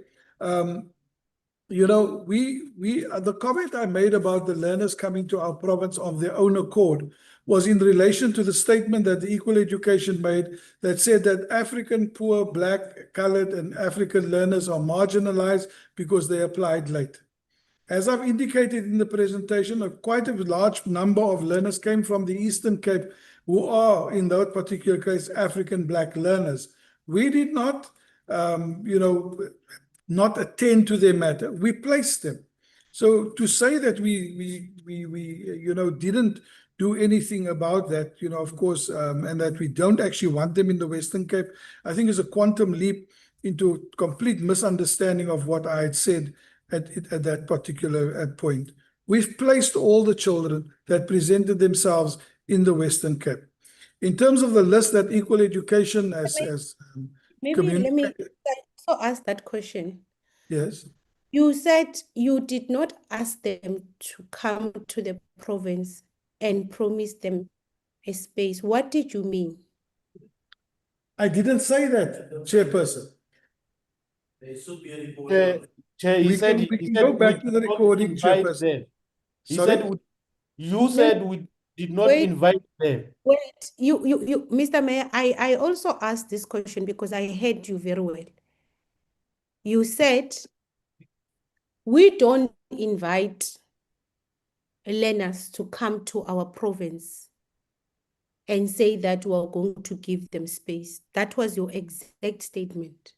The comment I made about the learners coming to our province of their own accord was in relation to the statement that the Equal Education made that said that African poor, black, colored, and African learners are marginalized because they applied late. As I've indicated in the presentation, quite a large number of learners came from the Eastern Cape who are, in that particular case, African black learners. We did not, not attend to their matter. We placed them. So to say that we didn't do anything about that, of course, and that we don't actually want them in the Western Cape, I think is a quantum leap into complete misunderstanding of what I had said at that particular point. We've placed all the children that presented themselves in the Western Cape. In terms of the list that Equal Education Maybe let me also ask that question. Yes. You said you did not ask them to come to the province and promise them a space. What did you mean? I didn't say that, Chairperson. He said we can go back to the recording, Chairperson. You said we did not invite them. Wait, Mr. Mayor, I also asked this question because I heard you very well. You said we don't invite learners to come to our province and say that we are going to give them space. That was your exact statement.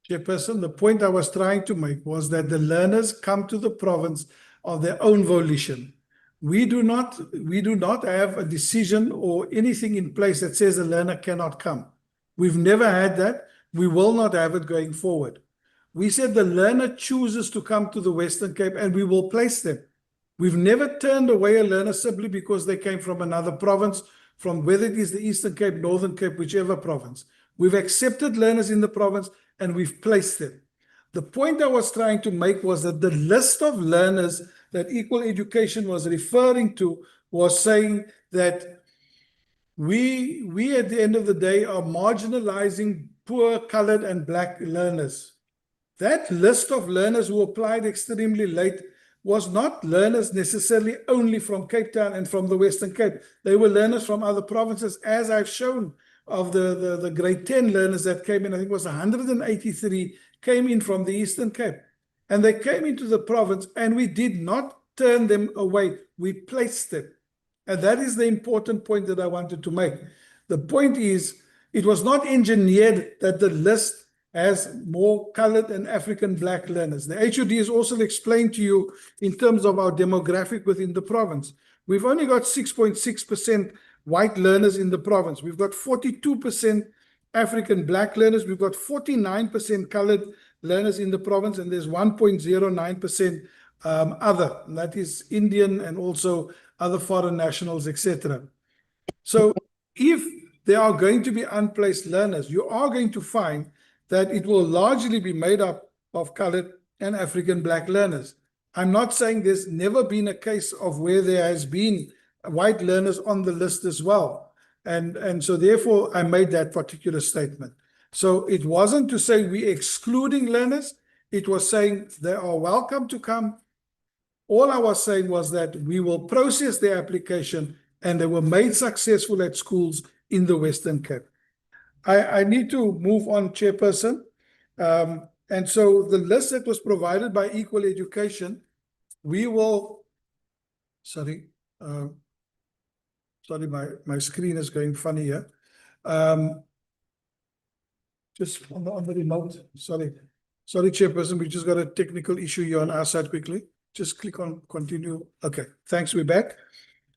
Chairperson, the point I was trying to make was that the learners come to the province of their own volition. We do not have a decision or anything in place that says a learner cannot come. We've never had that. We will not have it going forward. We said the learner chooses to come to the Western Cape and we will place them. We've never turned away a learner simply because they came from another province, from whether it is the Eastern Cape, Northern Cape, whichever province. We've accepted learners in the province and we've placed them. The point I was trying to make was that the list of learners that Equal Education was referring to was saying that we at the end of the day are marginalizing poor, colored, and black learners. That list of learners who applied extremely late was not learners necessarily only from Cape Town and from the Western Cape. They were learners from other provinces, as I've shown of the grade 10 learners that came in. I think it was 183 came in from the Eastern Cape. And they came into the province and we did not turn them away. We placed them. And that is the important point that I wanted to make. The point is, it was not engineered that the list has more colored and African black learners. The HOD has also explained to you in terms of our demographic within the province. We've only got 6.6% white learners in the province. We've got 42% African black learners. We've got 49% colored learners in the province, and there's 1.09% other, and that is Indian and also other foreign nationals, etc. So if there are going to be unplaced learners, you are going to find that it will largely be made up of colored and African black learners. I'm not saying there's never been a case of where there has been white learners on the list as well. And so therefore I made that particular statement. So it wasn't to say we're excluding learners. It was saying they are welcome to come. All I was saying was that we will process their application and they were made successful at schools in the Western Cape. I need to move on, Chairperson. And so the list that was provided by Equal Education, we will, sorry, my screen is going funny here. Just on the remote, sorry, Chairperson, we just got a technical issue here on our side quickly. Just click on continue. Okay, thanks, we're back.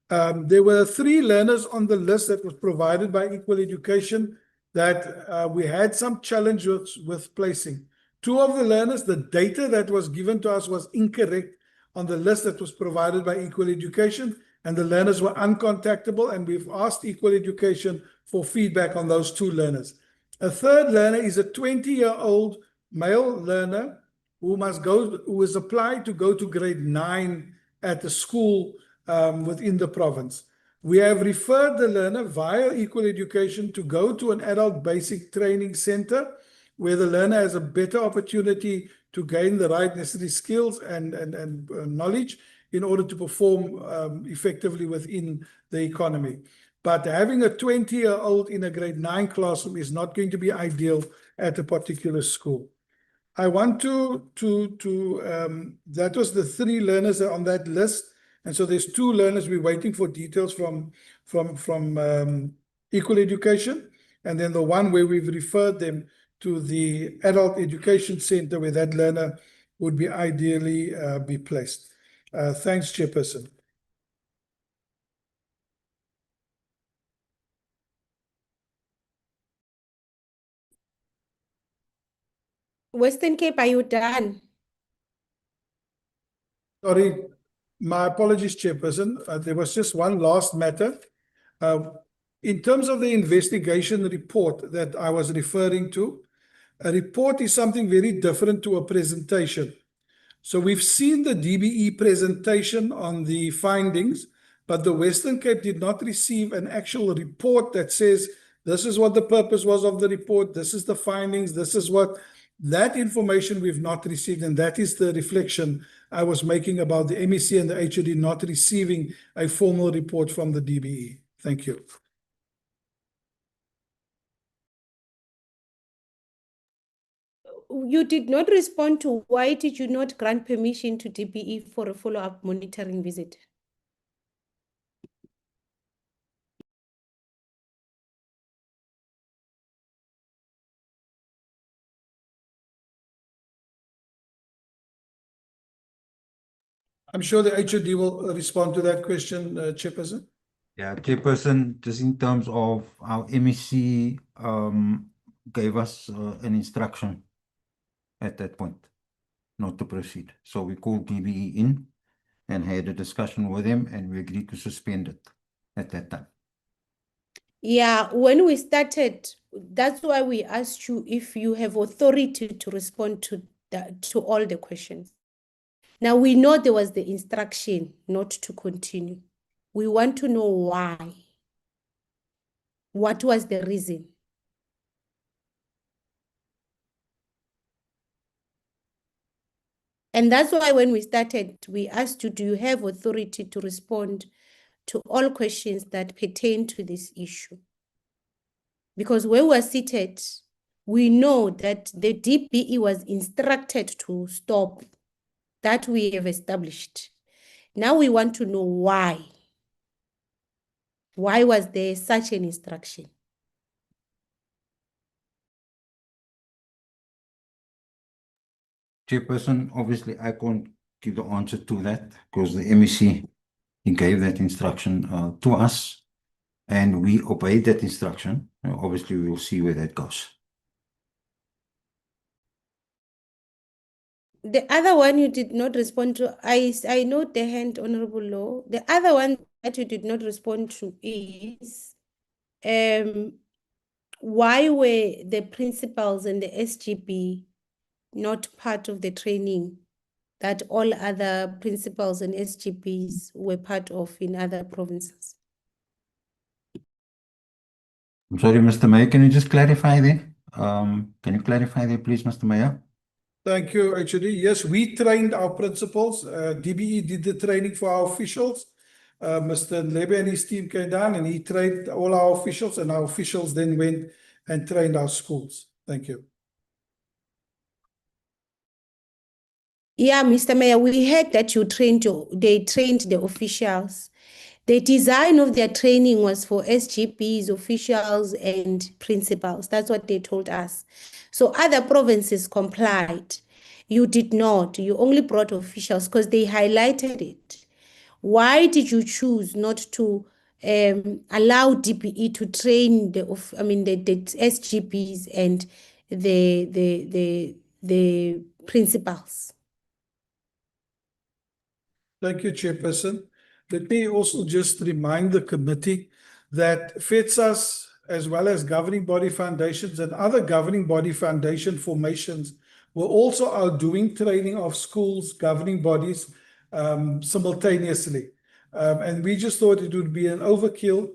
There were 3 learners on the list that was provided by Equal Education that we had some challenge with placing. 2 of the learners, the data that was given to us was incorrect on the list that was provided by Equal Education, and the learners were uncontactable, and we've asked Equal Education for feedback on those 2 learners. A third learner is a 20-year-old male learner who is applied to go to grade 9 at a school within the province. We have referred the learner via Equal Education to go to an adult basic training center where the learner has a better opportunity to gain the right necessary skills and knowledge in order to perform effectively within the economy. But having a 20-year-old in a grade 9 classroom is not going to be ideal at a particular school. I want that was the 3 learners on that list. And so there's 2 learners we're waiting for details from Equal Education. And then the one where we've referred them to the adult education center where that learner would be ideally be placed. Thanks, Chairperson. Western Cape, are you done? Sorry, my apologies, Chairperson. There was just one last matter. In terms of the investigation report that I was referring to, a report is something very different to a presentation. So we've seen the DBE presentation on the findings, but the Western Cape did not receive an actual report that says, this is what the purpose was of the report, this is the findings, this is what, that information we've not received, and that is the reflection I was making about the MEC and the HOD not receiving a formal report from the DBE. Thank you. You did not respond to why did you not grant permission to DBE for a follow-up monitoring visit? I'm sure the HOD will respond to that question, Chairperson. Yeah, Chairperson, just in terms of our MEC gave us an instruction at that point not to proceed. So we called DBE in and had a discussion with him, and we agreed to suspend it at that time. Yeah, when we started, that's why we asked you if you have authority to respond to all the questions. Now we know there was the instruction not to continue. We want to know why. What was the reason? And that's why when we started, we asked you, do you have authority to respond to all questions that pertain to this issue? Because where we're seated, we know that the DBE was instructed to stop. That we have established. Now we want to know why. Why was there such an instruction? Chairperson, obviously I can't give the answer to that because the MEC, he gave that instruction to us and we obeyed that instruction. Obviously we will see where that goes. The other one you did not respond to, I know the hand, Honorable Law. The other one that you did not respond to is why were the principals and the SGB not part of the training that all other principals and SGBs were part of in other provinces? I'm sorry, Mr. Mayor, can you just clarify there? Can you clarify there, please, Mr. Mayor? Thank you, HOD. Yes, we trained our principals. DBE did the training for our officials. Mr. Lebe and his team came down and he trained all our officials, and our officials then went and trained our schools. Thank you. Yeah, Mr. Mayor, we heard that they trained the officials. The design of their training was for SGBs, officials, and principals. That's what they told us. So other provinces complied. You did not. You only brought officials because they highlighted it. Why did you choose not to allow DBE to train the SGBs and the principals? Thank you, Chairperson. Let me also just remind the committee that FETSAS as well as governing body foundations and other governing body foundation formations, were also out doing training of schools, governing bodies simultaneously. And we just thought it would be an overkill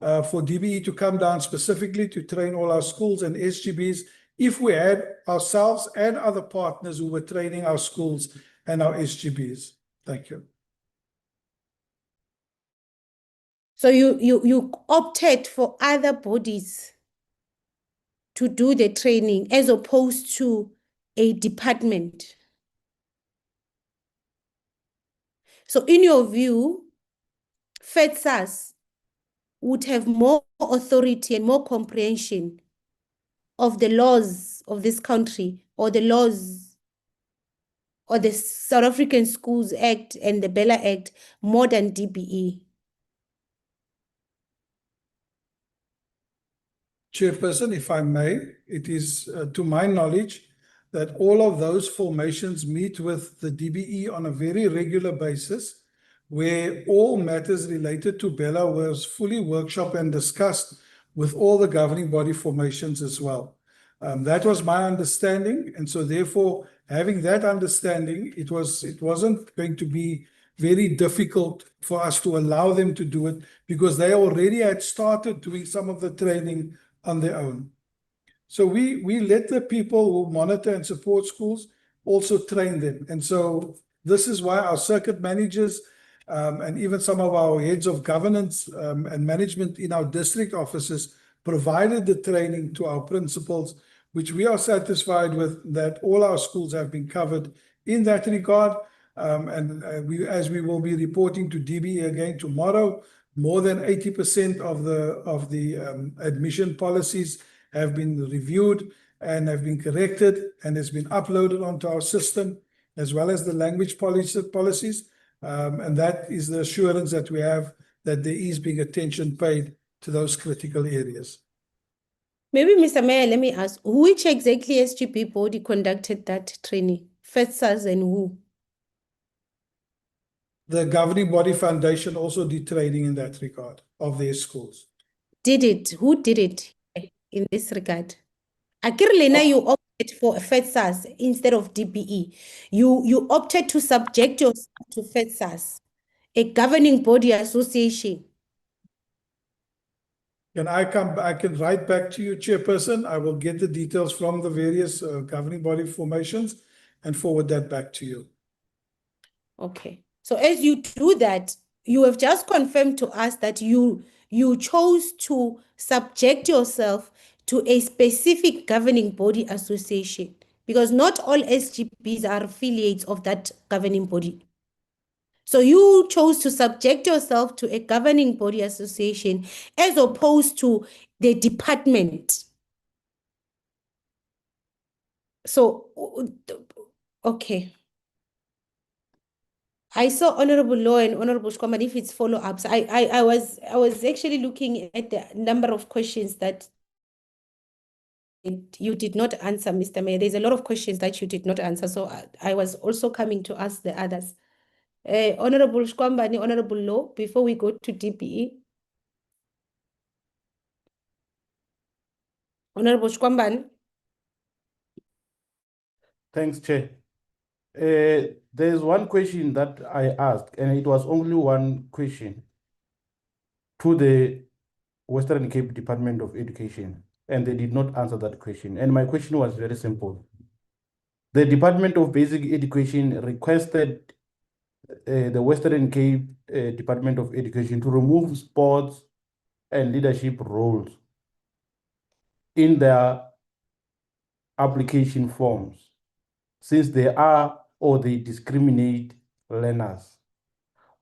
for DBE to come down specifically to train all our schools and SGBs if we had ourselves and other partners who were training our schools and our SGBs. Thank you. So you opted for other bodies to do the training as opposed to a department. So in your view, FEDSAS would have more authority and more comprehension of the laws of this country, or the laws, or the South African Schools Act and the Bella Act, more than DBE. Chairperson, if I may, it is to my knowledge that all of those formations meet with the DBE on a very regular basis, where all matters related to Bella was fully workshopped and discussed with all the governing body formations as well. That was my understanding, and so therefore, having that understanding, it wasn't going to be very difficult for us to allow them to do it, because they already had started doing some of the training on their own. So we let the people who monitor and support schools also train them. And so this is why our circuit managers and even some of our heads of governance and management in our district offices provided the training to our principals, which we are satisfied with, that all our schools have been covered in that regard. As we will be reporting to DBE again tomorrow, more than 80% of the admission policies have been reviewed and have been corrected and has been uploaded onto our system, as well as the language policies. And that is the assurance that we have that there is being attention paid to those critical areas. Maybe, Mr. Mayor, let me ask, which exactly SGB body conducted that training? FEDSAS and who? The governing body foundation also did training in that regard of their schools. Did it? Who did it in this regard? Akir Lena, you opted for FEDSAS instead of DBE. You opted to subject yourself to FEDSAS, a governing body association. I can write back to you, Chairperson. I will get the details from the various governing body formations and forward that back to you. Okay. So as you do that, you have just confirmed to us that you chose to subject yourself to a specific governing body association, because not all SGBs are affiliates of that governing body. So you chose to subject yourself to a governing body association as opposed to the department. So, okay. I saw Honorable Law and Honorable Shkwama, if it's follow-ups. I was actually looking at the number of questions that you did not answer, Mr. Mayor. There's a lot of questions that you did not answer. So I was also coming to ask the others. Honorable Shkwamba, Honorable Law, before we go to DBE. Honorable Shkwamba. Thanks, Chair. There's one question that I asked, and it was only one question to the Western Cape Department of Education, and they did not answer that question. And my question was very simple. The Department of Basic Education requested the Western Cape Department of Education to remove sports and leadership roles in their application forms, since they are or they discriminate learners.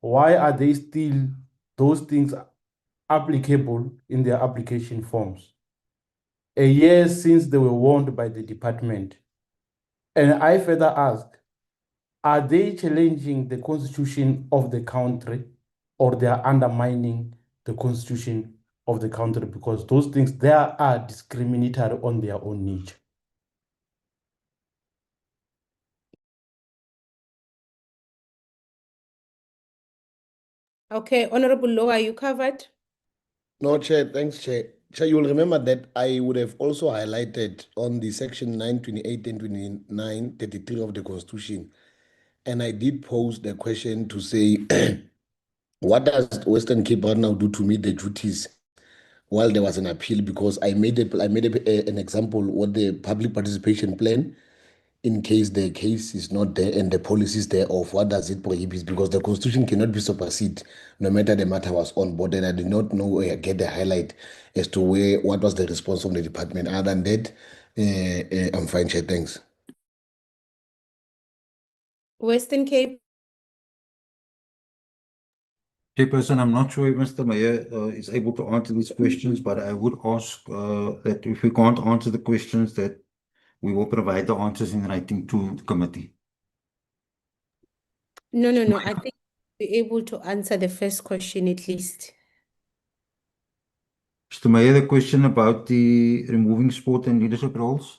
Why are they still those things applicable in their application forms? A year since they were warned by the department. And I further ask, are they challenging the constitution of the country, or they are undermining the constitution of the country? Because those things there are discriminatory on their own nature. Okay, Honorable Law, are you covered? No, Chair. Thanks, Chair. Chair, you will remember that I would have also highlighted on the section 928 and 2933 of the Constitution, and I did pose the question to say, what does Western Cape right now do to meet the duties while there was an appeal? Because I made an example what the public participation plan in case the case is not there and the policy is there of what does it prohibit, because the Constitution cannot be superseded no matter the matter was on board. And I did not know where I get the highlight as to what was the response from the department. Other than that, I'm fine, Chair. Thanks. Western Cape. Chairperson, I'm not sure if Mr. Mayor is able to answer these questions, but I would ask that if we can't answer the questions, that we will provide the answers in writing to the committee. No. I think we'll be able to answer the first question at least. Mr. Mayor, the question about the removing sport and leadership roles.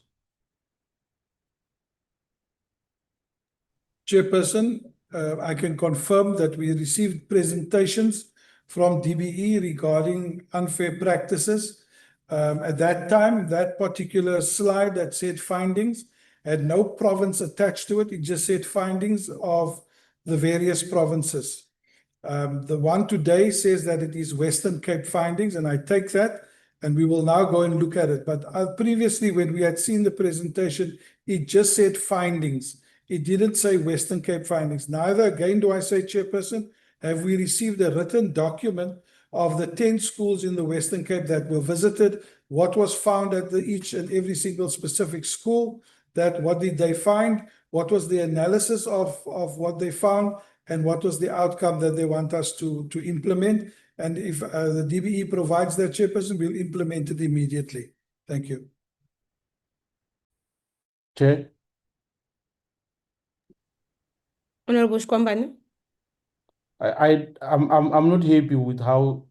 Chairperson, I can confirm that we received presentations from DBE regarding unfair practices. At that time, that particular slide that said findings had no province attached to it. It just said findings of the various provinces. The one today says that it is Western Cape findings, and I take that, and we will now go and look at it. But previously, when we had seen the presentation, it just said findings. It didn't say Western Cape findings. Neither, again, do I say, Chairperson, have we received a written document of the 10 schools in the Western Cape that were visited, what was found at each and every single specific school, that what did they find, what was the analysis of what they found, and what was the outcome that they want us to implement. And if the DBE provides that, Chairperson, we'll implement it immediately. Thank you. Chair. Honorable Shkwambane. I'm not happy with how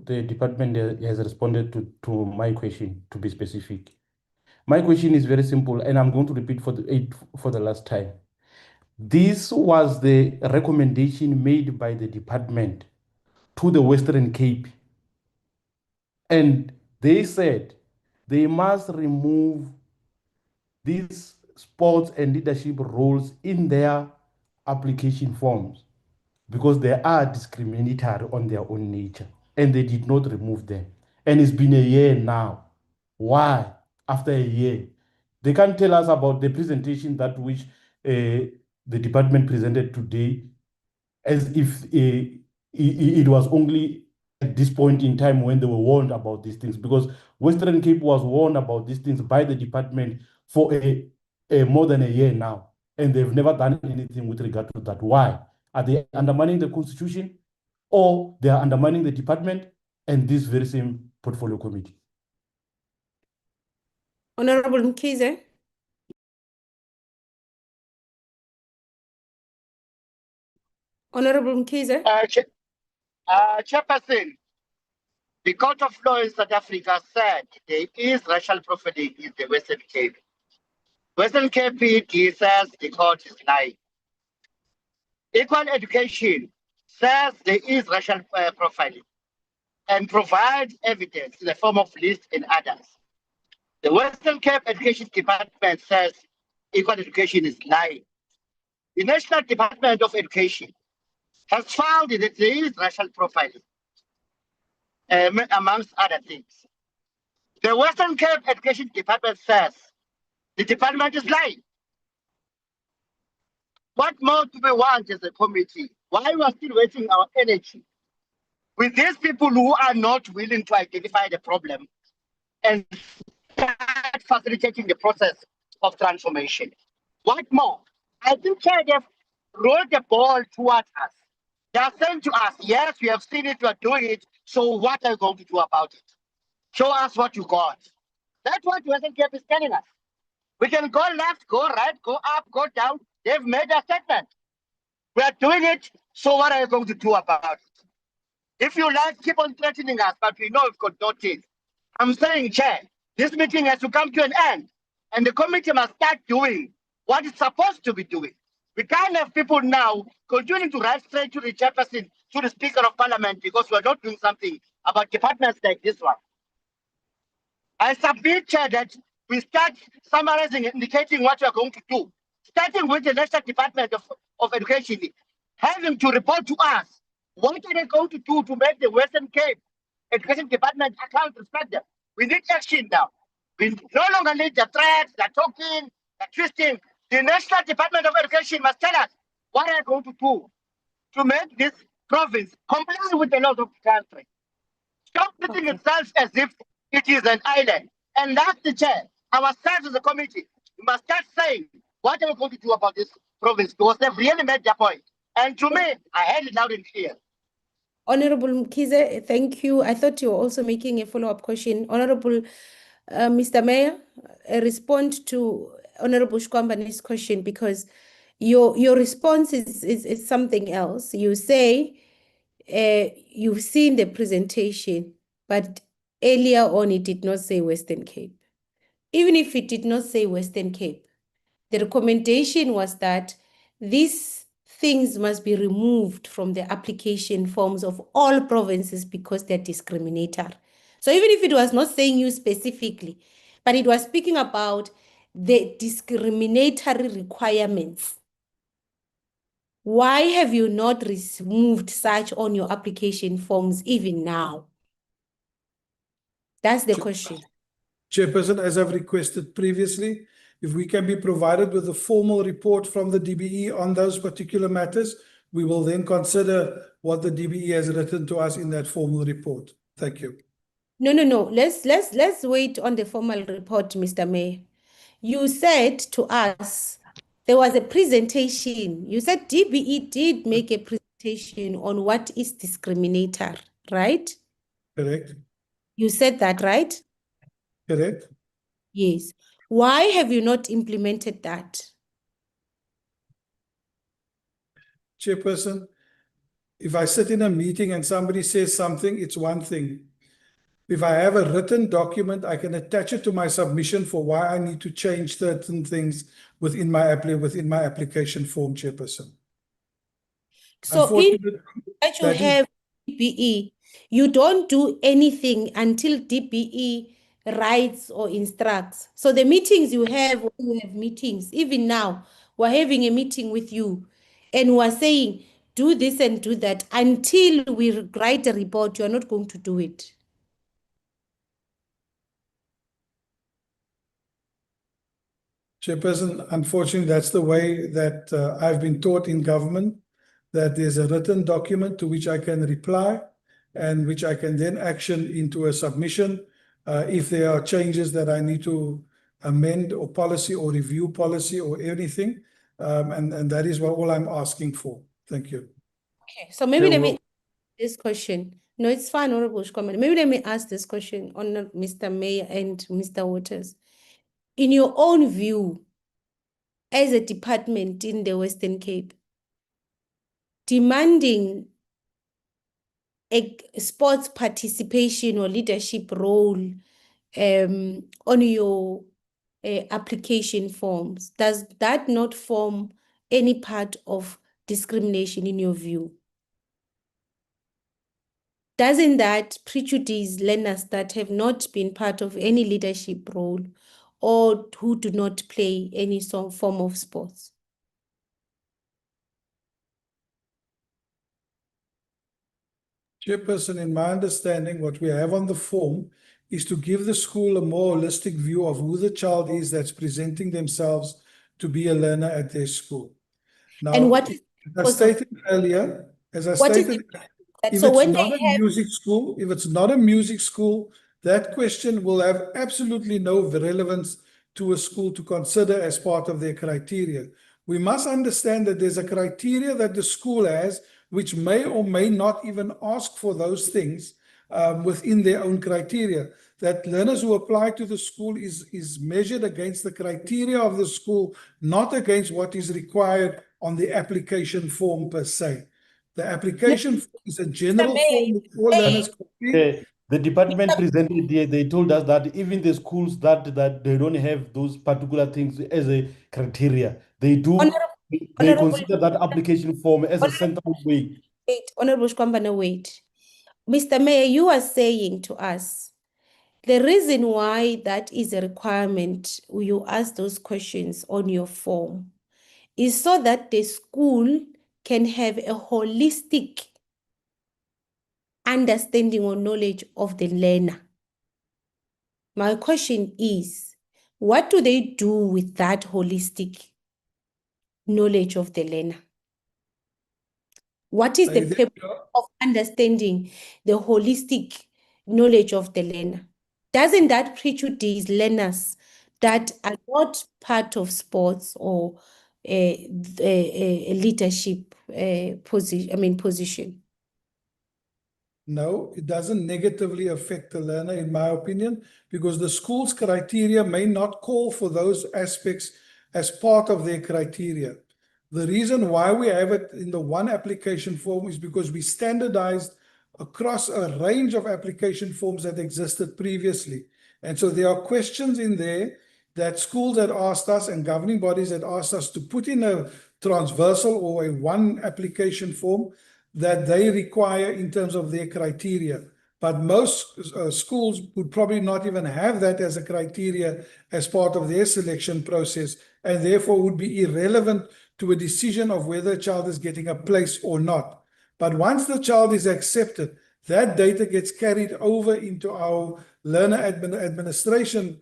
the department has responded to my question, to be specific. My question is very simple, and I'm going to repeat for the last time. This was the recommendation made by the department to the Western Cape. And they said they must remove these sports and leadership roles in their application forms because they are discriminatory on their own nature, and they did not remove them. And it's been a year now. Why? After a year, they can't tell us about the presentation that which the department presented today, as if it was only at this point in time when they were warned about these things, because Western Cape was warned about these things by the department for more than a year now, and they've never done anything with regard to that. Why? Are they undermining the Constitution, or they are undermining the department and this very same portfolio committee? Honorable Mkhize. Honorable Mkhize. Chairperson, the Court of Law in South Africa said there is racial profiling in the Western Cape. Western Cape PD says the court is lying. Equal Education says there is racial profiling and provides evidence in the form of lists and others. The Western Cape Education Department says Equal Education is lying. The National Department of Education has found that there is racial profiling, amongst other things. The Western Cape Education Department says the department is lying. What more do we want as a committee? Why we are still wasting our energy with these people who are not willing to identify the problem and start facilitating the process of transformation? What more? I think they've rolled the ball towards us. They are saying to us, yes, we have seen it, we are doing it, so what are you going to do about it? Show us what you got. That's what Western Cape is telling us. We can go left, go right, go up, go down. They've made a statement. We are doing it, so what are you going to do about it? If you like, keep on threatening us, but we know we've got no teeth. I'm saying, Chair, this meeting has to come to an end, and the committee must start doing what it's supposed to be doing. We can't have people now continuing to write straight to the chairperson, to the Speaker of Parliament, because we're not doing something about departments like this one. I submitted that we start summarizing, indicating what we are going to do, starting with the National Department of Education, having to report to us what are they going to do to make the Western Cape Education Department account respect them. We need action now. We no longer need the threats, the talking, the twisting. The National Department of Education must tell us what are they going to do to make this province comply with the laws of the country. Stop treating itself as if it is an island. And that's the chair. Ourselves as a committee, we must start saying what are we going to do about this province because they've really made their point. And to me, I heard it loud and clear. Honorable Mkhize, thank you. I thought you were also making a follow-up question. Honorable Mr. Mayor, respond to Honorable Shkwambane's question because your response is something else. You say you've seen the presentation, but earlier on it did not say Western Cape. Even if it did not say Western Cape, the recommendation was that these things must be removed from the application forms of all provinces because they're discriminatory. So even if it was not saying you specifically, but it was speaking about the discriminatory requirements, why have you not removed such on your application forms even now? That's the question. Chairperson, as I've requested previously, if we can be provided with a formal report from the DBE on those particular matters, we will then consider what the DBE has written to us in that formal report. Thank you. No. Let's wait on the formal report, Mr. Mayor. You said to us there was a presentation. You said DBE did make a presentation on what is discriminator, right? Correct. You said that, right? Correct. Yes. Why have you not implemented that? Chairperson, if I sit in a meeting and somebody says something, it's one thing. If I have a written document, I can attach it to my submission for why I need to change certain things within my application form, Chairperson. So in that you have DBE, you don't do anything until DBE writes or instructs. So the meetings you have, when you have meetings, even now, we're having a meeting with you and we're saying, do this and do that. Until we write a report, you're not going to do it. Chairperson, unfortunately, that's the way that I've been taught in government, that there's a written document to which I can reply and which I can then action into a submission if there are changes that I need to amend or policy or review policy or anything. And that is what all I'm asking for. Thank you. Okay, so maybe let me ask this question. No, it's fine, Honorable Shkwamane. Maybe let me ask this question on Mr. Mayor and Mr. Waters. In your own view, as a department in the Western Cape, demanding a sports participation or leadership role on your application forms, does that not form any part of discrimination in your view? Doesn't that prejudice learners that have not been part of any leadership role or who do not play any form of sports? Chairperson, in my understanding, what we have on the form is to give the school a more holistic view of who the child is that's presenting themselves to be a learner at their school. Now, and what is as I stated earlier, if it's not a music school, that question will have absolutely no relevance to a school to consider as part of their criteria. We must understand that there's a criteria that the school has, which may or may not even ask for those things within their own criteria. That learners who apply to the school is measured against the criteria of the school, not against what is required on the application form per se. The application form is a general form which all learners complete. The department presented here, they told us that even the schools that they don't have those particular things as a criteria, they consider that application form as a central way. Wait, Honorable Shkwambane's, wait. Mr. Mayor, you are saying to us The reason why that is a requirement, you ask those questions on your form, is so that the school can have a holistic understanding or knowledge of the learner. My question is, what do they do with that holistic knowledge of the learner? What is the purpose of understanding the holistic knowledge of the learner? Doesn't that prejudice learners that are not part of sports or a leadership position? No, it doesn't negatively affect the learner, in my opinion, because the school's criteria may not call for those aspects as part of their criteria. The reason why we have it in the one application form is because we standardized across a range of application forms that existed previously. And so there are questions in there that schools had asked us and governing bodies had asked us to put in a transversal or a one application form that they require in terms of their criteria. But most schools would probably not even have that as a criteria as part of their selection process, and therefore would be irrelevant to a decision of whether a child is getting a place or not. But once the child is accepted, that data gets carried over into our learner administration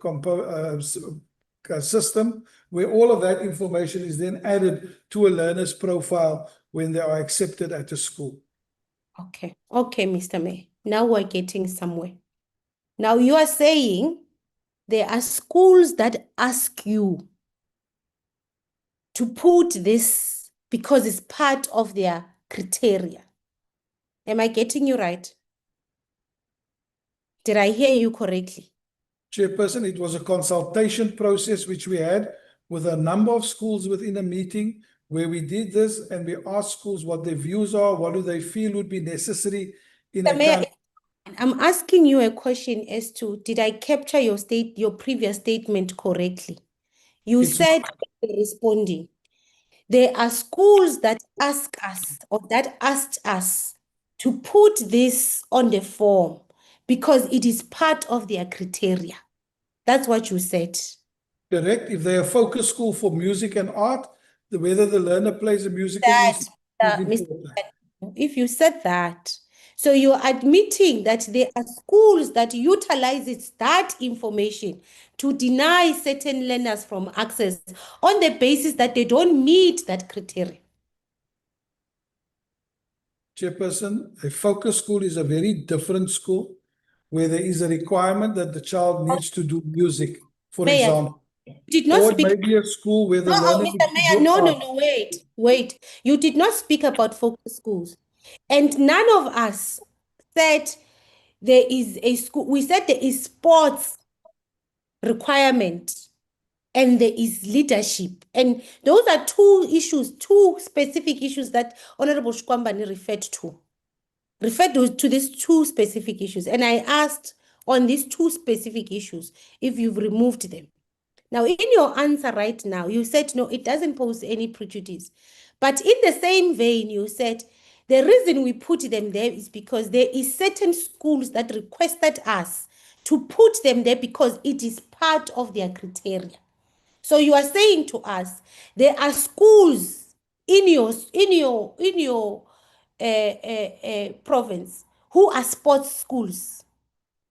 system, where all of that information is then added to a learner's profile when they are accepted at a school. Okay, Mr. Mayor. Now we're getting somewhere. Now you are saying there are schools that ask you to put this because it's part of their criteria. Am I getting you right? Did I hear you correctly? Chairperson, it was a consultation process which we had with a number of schools within a meeting where we did this, and we asked schools what their views are, what do they feel would be necessary in a country. I'm asking you a question as to, did I capture your previous statement correctly? You said, responding, there are schools that ask us or that asked us to put this on the form because it is part of their criteria. That's what you said. Correct. If they're a focus school for music and art, whether the learner plays a musical instrument is important. If you said that, so you're admitting that there are schools that utilizes that information to deny certain learners from access on the basis that they don't meet that criteria. Chairperson, a focus school is a very different school where there is a requirement that the child needs to do music, for Mayor, example. you did not Or speak. it may be a school where the learner needs Mr. to Mayor, do no, art. wait. You did not speak about focus schools. And none of us said there is a school. We said there is sports requirement and there is leadership. And those are two issues, two specific issues that Honorable Shkwambani referred to these two specific issues. And I asked on these two specific issues if you've removed them. Now, in your answer right now, you said, no, it doesn't pose any prejudice. But in the same vein, you said, the reason we put them there is because there is certain schools that requested us to put them there because it is part of their criteria. So you are saying to us, there are schools in your province who are sports schools,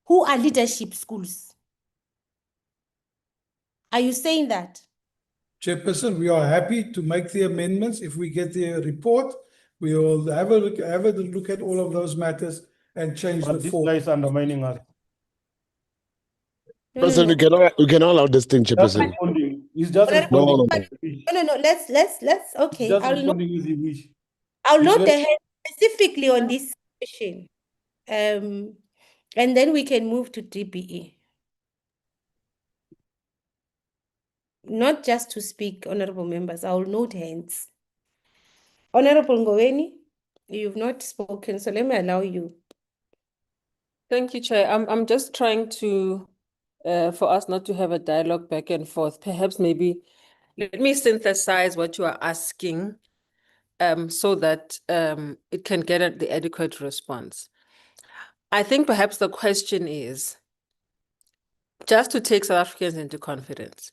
who are leadership schools. Are you saying that? Chairperson, we are happy to make the amendments. If we get the report, we will have a look at all of those matters and change the form. This guy is undermining us. Person, we can allow this thing, Chairperson. He's just responding. No. Let's. Okay. Just responding as he wish. I'll note the head specifically on this question, and then we can move to DBE. Not just to speak, honorable members. I will note hands. Honorable Ngoweni, you've not spoken, so let me allow you. Thank you, Chair. I'm just trying to, for us not to have a dialogue back and forth. Perhaps maybe let me synthesize what you are asking, so that it can get the adequate response. I think perhaps the question is, just to take South Africans into confidence,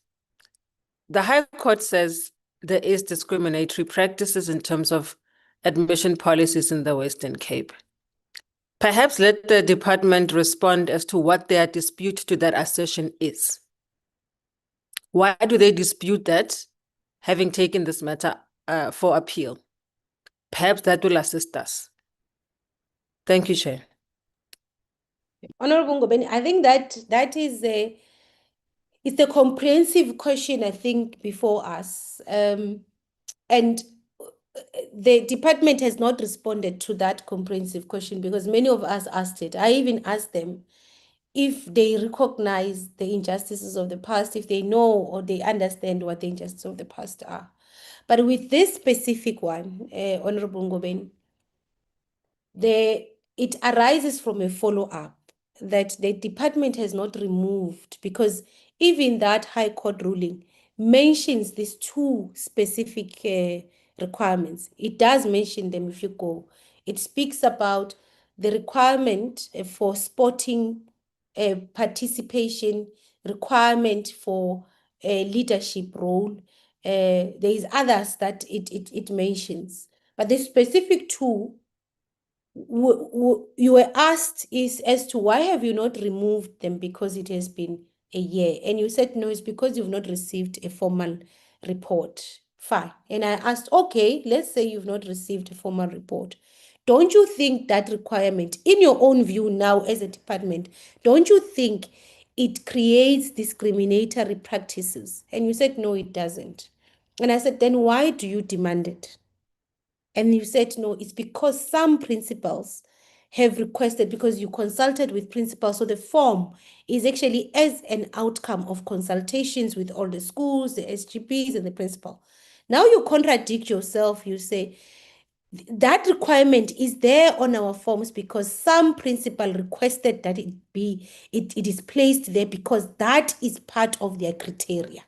the High Court says there is discriminatory practices in terms of admission policies in the Western Cape. Perhaps let the department respond as to what their dispute to that assertion is. Why do they dispute that, having taken this matter for appeal? Perhaps that will assist us. Thank you, Chair. Honorable Ngobeni, I think that is it's a comprehensive question, I think, before us. And the department has not responded to that comprehensive question because many of us asked it. I even asked them if they recognize the injustices of the past, if they know or they understand what the injustices of the past are. But with this specific one, Honorable Ngobeni, it arises from a follow-up that the department has not removed, because even that High Court ruling mentions these two specific requirements. It does mention them if you go. It speaks about the requirement for sporting participation, requirement for a leadership role. There is others that it mentions. But the specific two you were asked is as to why have you not removed them, because it has been a year, and you said no, it's because you've not received a formal report. Fine. And I asked, okay, let's say you've not received a formal report. Don't you think that requirement, in your own view now as a department, don't you think it creates discriminatory practices? And you said no, it doesn't. And I said, then why do you demand it? And you said, no, it's because some principals have requested, because you consulted with principals. So the form is actually as an outcome of consultations with all the schools, the SGPs, and the principal. Now you contradict yourself. You say that requirement is there on our forms because some principal requested that it is placed there because that is part of their criteria.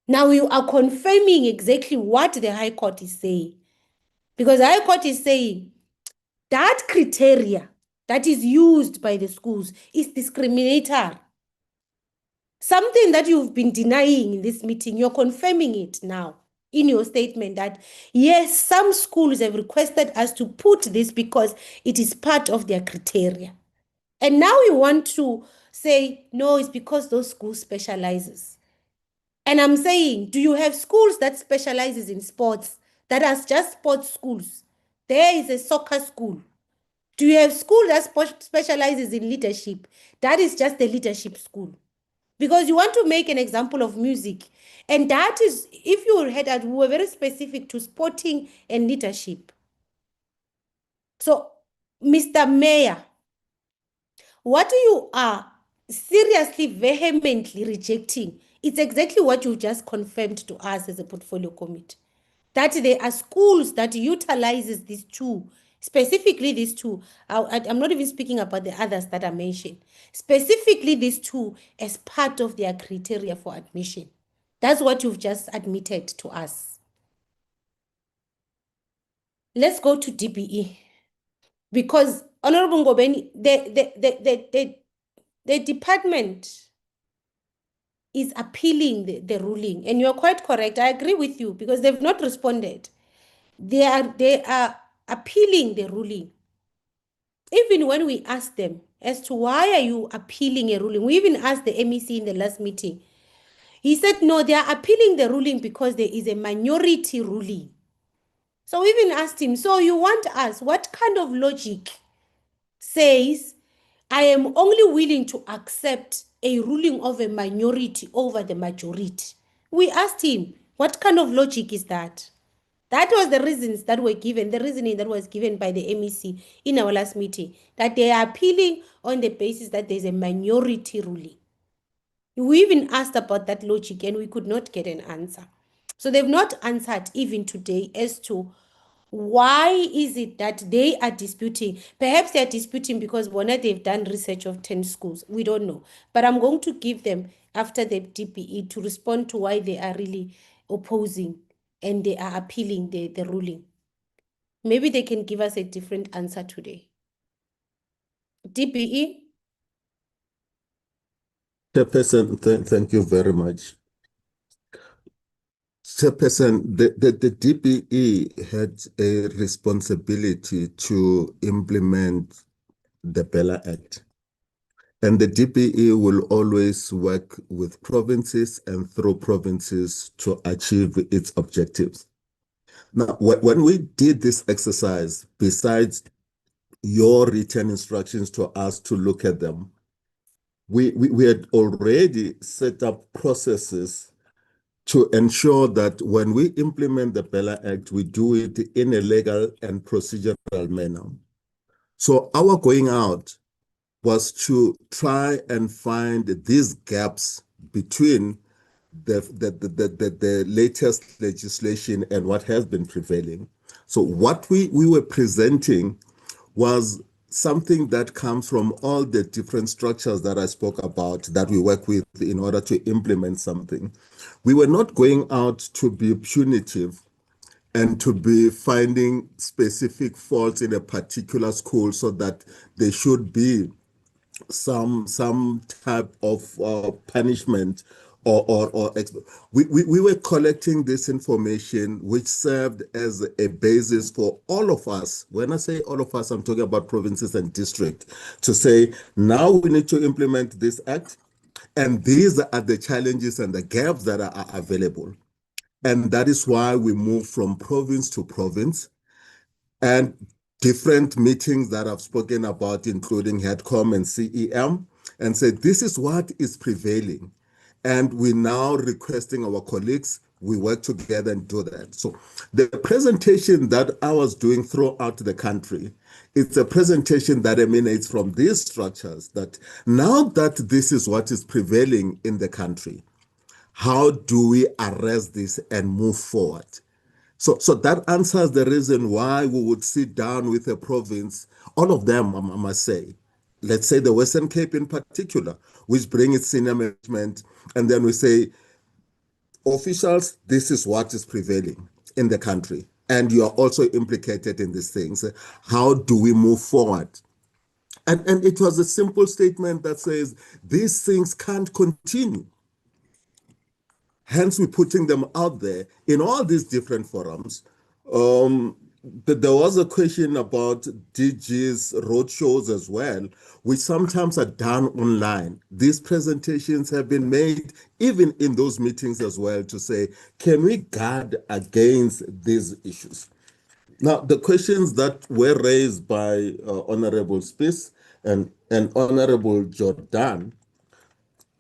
Now you are confirming exactly what the High Court is saying. Because the High Court is saying that criteria that is used by the schools is discriminatory. Something that you've been denying in this meeting, you're confirming it now in your statement that, yes, some schools have requested us to put this because it is part of their criteria. And now you want to say, no, it's because those schools specializes. And I'm saying, do you have schools that specializes in sports, that are just sports schools? There is a soccer school. Do you have school that specializes in leadership? That is just a leadership school. Because you want to make an example of music. And that is, if you had that, we were very specific to sporting and leadership. So, Mr. Mayor, what you are seriously, vehemently rejecting, it's exactly what you just confirmed to us as a portfolio committee. That there are schools that utilizes these two, specifically these two. I'm not even speaking about the others that are mentioned. Specifically these two as part of their criteria for admission. That's what you've just admitted to us. Let's go to DBE. Because, Honorable Ngobeni, the department is appealing the ruling. And you're quite correct. I agree with you because they've not responded. They are appealing the ruling. Even when we ask them as to why are you appealing a ruling, we even asked the MEC in the last meeting. He said, no, they are appealing the ruling because there is a minority ruling. So we even asked him, so you want us, what kind of logic says I am only willing to accept a ruling of a minority over the majority? We asked him, what kind of logic is that? That was the reasons that were given, the reasoning that was given by the MEC in our last meeting, that they are appealing on the basis that there's a minority ruling. We even asked about that logic and we could not get an answer. So they've not answered even today as to why is it that they are disputing. Perhaps they are disputing because they've done research of 10 schools. We don't know. But I'm going to give them after the DPE to respond to why they are really opposing and they are appealing the ruling. Maybe they can give us a different answer today. DPE? Chairperson, thank you very much. Chairperson, the DPE had a responsibility to implement the Bella Act. And the DPE will always work with provinces and through provinces to achieve its objectives. Now, when we did this exercise, besides your written instructions to us to look at them, we had already set up processes to ensure that when we implement the Bella Act, we do it in a legal and procedural manner. So our going out was to try and find these gaps between the latest legislation and what has been prevailing. So what we were presenting was something that comes from all the different structures that I spoke about that we work with in order to implement something. We were not going out to be punitive and to be finding specific faults in a particular school so that there should be some type of punishment we were collecting this information which served as a basis for all of us. When I say all of us, I'm talking about provinces and districts, to say now we need to implement this act, and these are the challenges and the gaps that are available. And that is why we move from province to province. And different meetings that I've spoken about, including HEADCOM and CEM, and said, this is what is prevailing. And we're now requesting our colleagues, we work together and do that. So the presentation that I was doing throughout the country, it's a presentation that emanates from these structures, that now that this is what is prevailing in the country, how do we arrest this and move forward? So that answers the reason why we would sit down with a province, all of them, I must say, let's say the Western Cape in particular, which bring its senior management, and then we say, officials, this is what is prevailing in the country, and you are also implicated in these things. How do we move forward? And it was a simple statement that says, these things can't continue. Hence, we're putting them out there in all these different forums. There was a question about DG's roadshows as well, which sometimes are done online. These presentations have been made even in those meetings as well to say, can we guard against these issues? Now, the questions that were raised by Honorable Spies and Honorable Jordan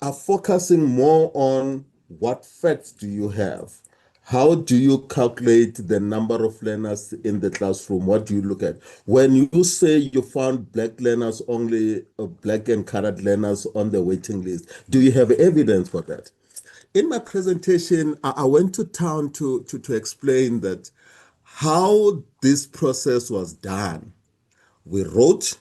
are focusing more on what facts do you have? How do you calculate the number of learners in the classroom? What do you look at? When you say you found black learners, only black and colored learners on the waiting list, do you have evidence for that? In my presentation, I went to town to explain that how this process was done. We wrote,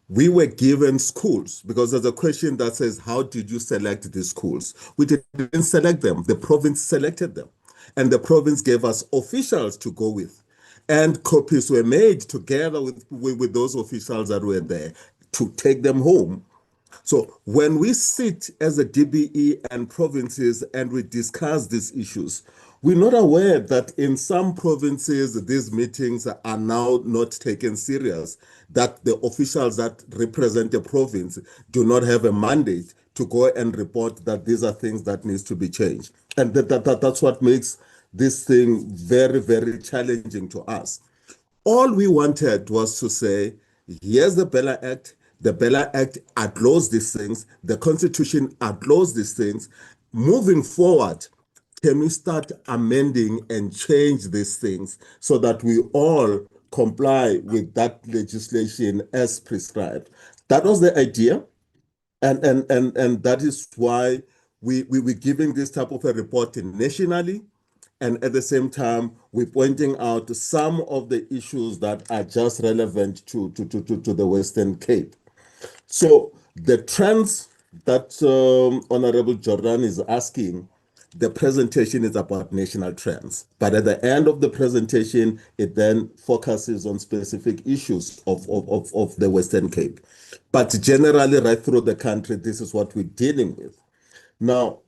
we were given schools, because there's a question that says, how did you select these schools? We didn't select them. The province selected them. And the province gave us officials to go with. And copies were made together with those officials that were there to take them home. So when we sit as a DBE and provinces and we discuss these issues, we're not aware that in some provinces, these meetings are now not taken serious, that the officials that represent the province do not have a mandate to go and report that these are things that needs to be changed. And that's what makes this thing very, very challenging to us. All we wanted was to say, here's the Bella Act. The Bella Act outlaws these things. The Constitution outlaws these things. Moving forward, can we start amending and change these things so that we all comply with that legislation as prescribed? That was the idea. And that is why we're giving this type of a reporting nationally. And at the same time, we're pointing out some of the issues that are just relevant to the Western Cape. So the trends that Honorable Jordan is asking, the presentation is about national trends. But at the end of the presentation, it then focuses on specific issues of the Western Cape. But generally, right through the country, this is what we're dealing with. Now,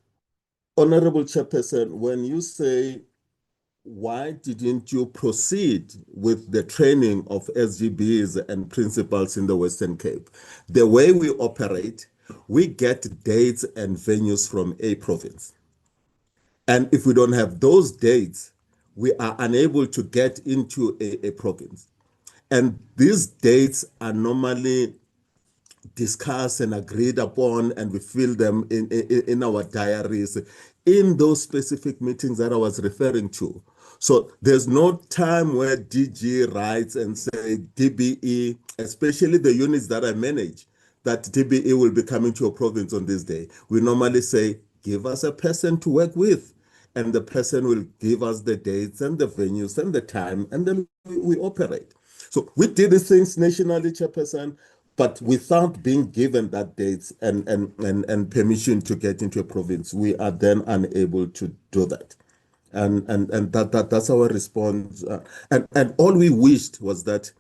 Honorable Chairperson, when you say, why didn't you proceed with the training of SGBs and principals in the Western Cape? The way we operate, we get dates and venues from a province. And if we don't have those dates, we are unable to get into a province. And these dates are normally discussed and agreed upon, and we fill them in our diaries in those specific meetings that I was referring to. So there's no time where DG writes and say DBE, especially the units that I manage, that DBE will be coming to a province on this day. We normally say, give us a person to work with, and the person will give us the dates and the venues and the time, and then we operate. So we did these things nationally, Chairperson, but without being given that dates and permission to get into a province, we are then unable to do that. And that's our response. And all we wished was that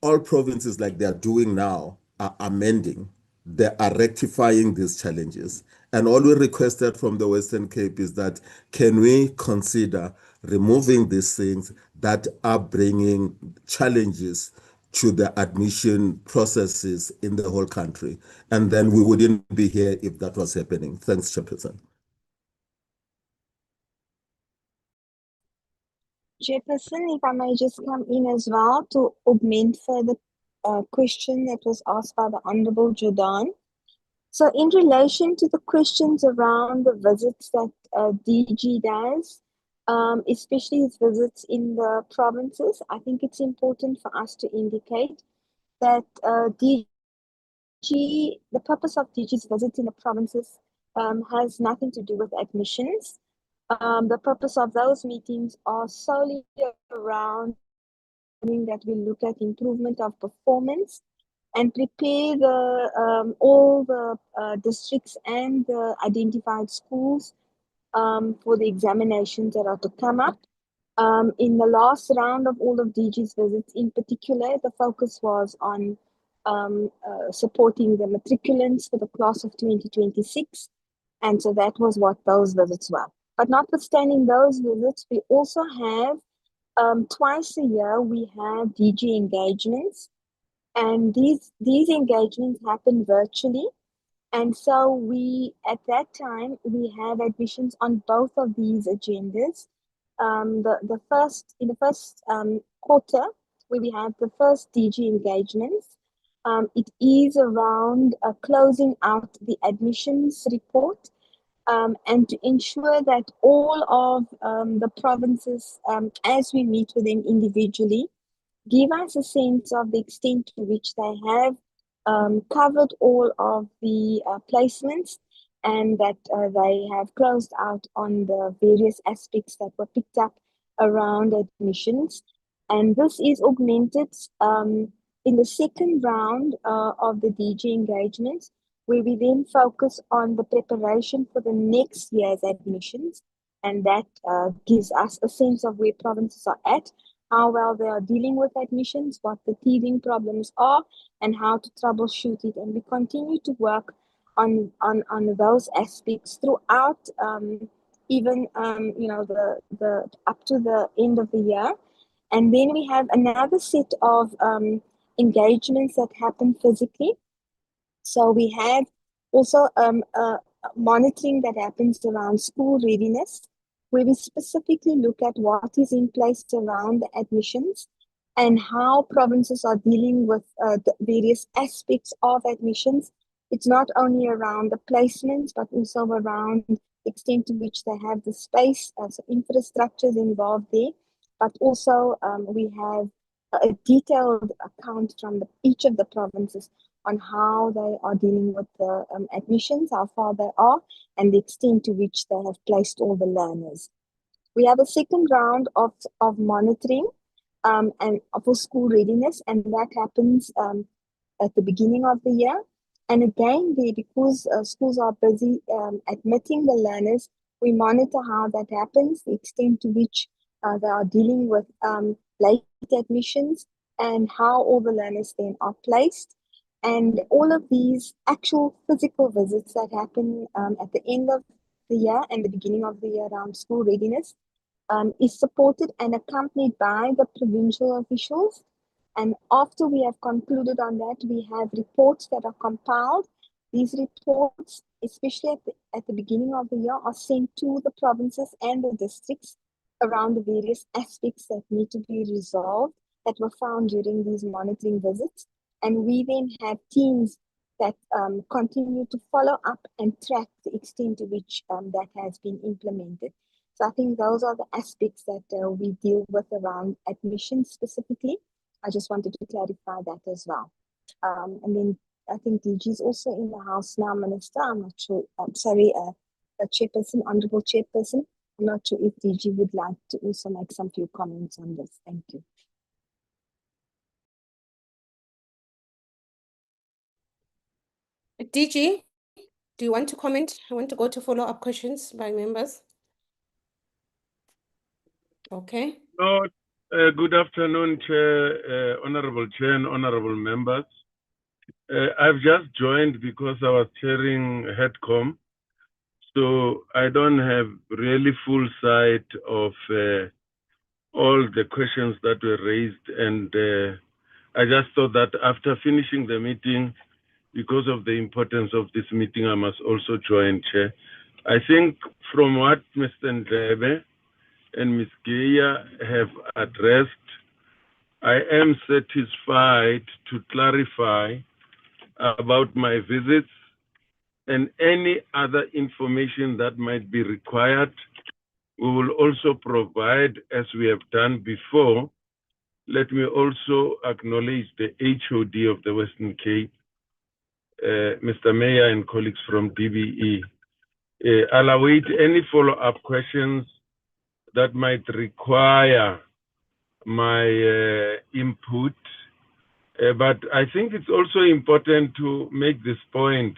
all provinces, like they are doing now, are amending. They are rectifying these challenges. And all we requested from the Western Cape is that, can we consider removing these things that are bringing challenges to the admission processes in the whole country? And then we wouldn't be here if that was happening. Thanks, Chairperson. Chairperson, if I may just come in as well to augment further question that was asked by the Honorable Jordan. So in relation to the questions around the visits that DG does, especially his visits in the provinces, I think it's important for us to indicate that the purpose of DG's visits in the provinces has nothing to do with admissions. The purpose of those meetings are solely around that we look at improvement of performance and prepare the all the districts and the identified schools for the examinations that are to come up. In the last round of all of DG's visits in particular, the focus was on supporting the matriculants for the class of 2026. And so that was what those visits were. But notwithstanding those visits, we also have twice a year, we have DG engagements. And these engagements happen virtually. And so we, at that time, we have admissions on both of these agendas. In the first quarter, where we have the first DG engagements, it is around closing out the admissions report and to ensure that all of the provinces, as we meet with them individually, give us a sense of the extent to which they have covered all of the placements and that they have closed out on the various aspects that were picked up around admissions. And this is augmented in the second round of the DG engagements, where we then focus on the preparation for the next year's admissions. And that gives us a sense of where provinces are at, how well they are dealing with admissions, what the teething problems are, and how to troubleshoot it. And we continue to work on those aspects throughout, even the up to the end of the year. And then we have another set of engagements that happen physically. So we have also monitoring that happens around school readiness, where we specifically look at what is in place around the admissions and how provinces are dealing with the various aspects of admissions. It's not only around the placements, but also around the extent to which they have the space, so infrastructures involved there. But also we have a detailed account from each of the provinces on how they are dealing with the admissions, how far they are, and the extent to which they have placed all the learners. We have a second round of monitoring and for school readiness, and that happens at the beginning of the year. And again, because schools are busy admitting the learners, We monitor how that happens, the extent to which they are dealing with late admissions, and how all the learners then are placed. And all of these actual physical visits that happen at the end of the year and the beginning of the year around school readiness is supported and accompanied by the provincial officials. And after we have concluded on that, we have reports that are compiled. These reports, especially at the beginning of the year, are sent to the provinces and the districts around the various aspects that need to be resolved that were found during these monitoring visits. And we then have teams that continue to follow up and track the extent to which that has been implemented. So I think those are the aspects that we deal with around admissions specifically. I just wanted to clarify that as well. And then I think DG is also in the house now, Minister. I'm not sure. Sorry, Chairperson, Honorable Chairperson. I'm not sure if DG would like to also make some few comments on this. Thank you. DG, do you want to comment? I want to go to follow-up questions by members. Okay. Good afternoon, Chair, Honorable Chair and Honorable members. I've just joined because I was chairing HEDCOM, so I don't have really full sight of all the questions that were raised, and I just thought that after finishing the meeting, because of the importance of this meeting, I must also join, Chair. I think from what Mr. Ndlebe and Ms. Geya have addressed, I am satisfied to clarify about my visits and any other information that might be required. We will also provide, as we have done before. Let me also acknowledge the HOD of the Western Cape, Mr. Mayor and colleagues from DBE. I'll await any follow-up questions that might require my input. But I think it's also important to make this point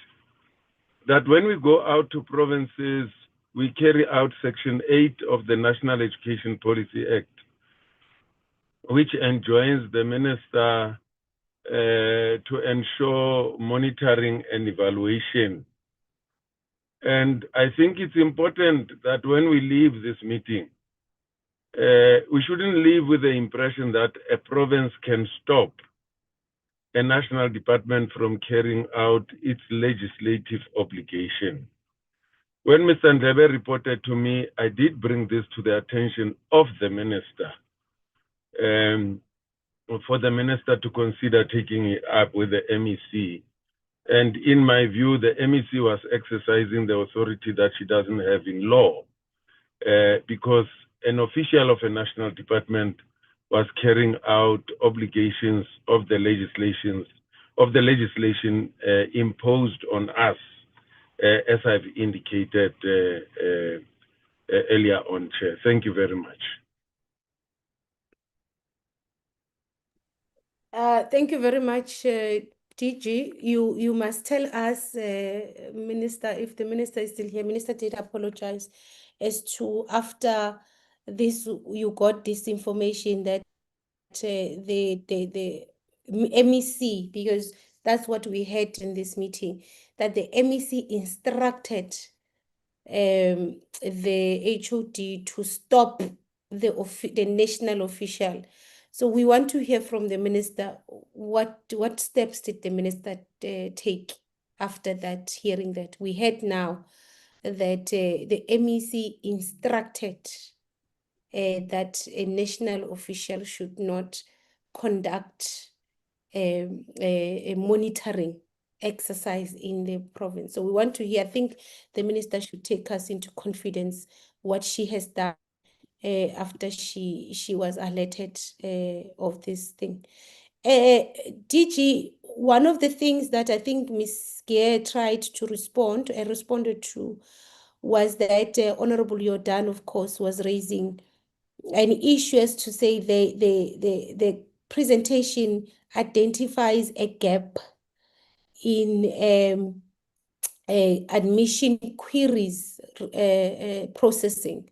that when we go out to provinces, we carry out Section 8 of the National Education Policy Act, which enjoins the minister to ensure monitoring and evaluation. And I think it's important that when we leave this meeting, we shouldn't leave with the impression that a province can stop a national department from carrying out its legislative obligation. When Mr. Ndlebe reported to me, I did bring this to the attention of the minister, for the minister to consider taking it up with the MEC. And in my view, the MEC was exercising the authority that she doesn't have in law, because an official of a national department was carrying out obligations of the legislation imposed on us, as I've indicated earlier on, Chair. Thank you very much. Thank you very much, DG. You must tell us, Minister, if the Minister is still here. Minister did apologize as to after this, you got this information that the MEC, because that's what we had in this meeting, that the MEC instructed the HOD to stop the national official. So we want to hear from the minister, what steps did the minister take after that, hearing that? We heard now that the MEC instructed that a national official should not conduct a monitoring exercise in the province. So we want to hear, I think the minister should take us into confidence what she has done after she was alerted of this thing. DG, one of the things that I think Ms. Gear tried to responded to, was that Honorable Jordan, of course, was raising an issue as to say the presentation identifies a gap in admission queries processing.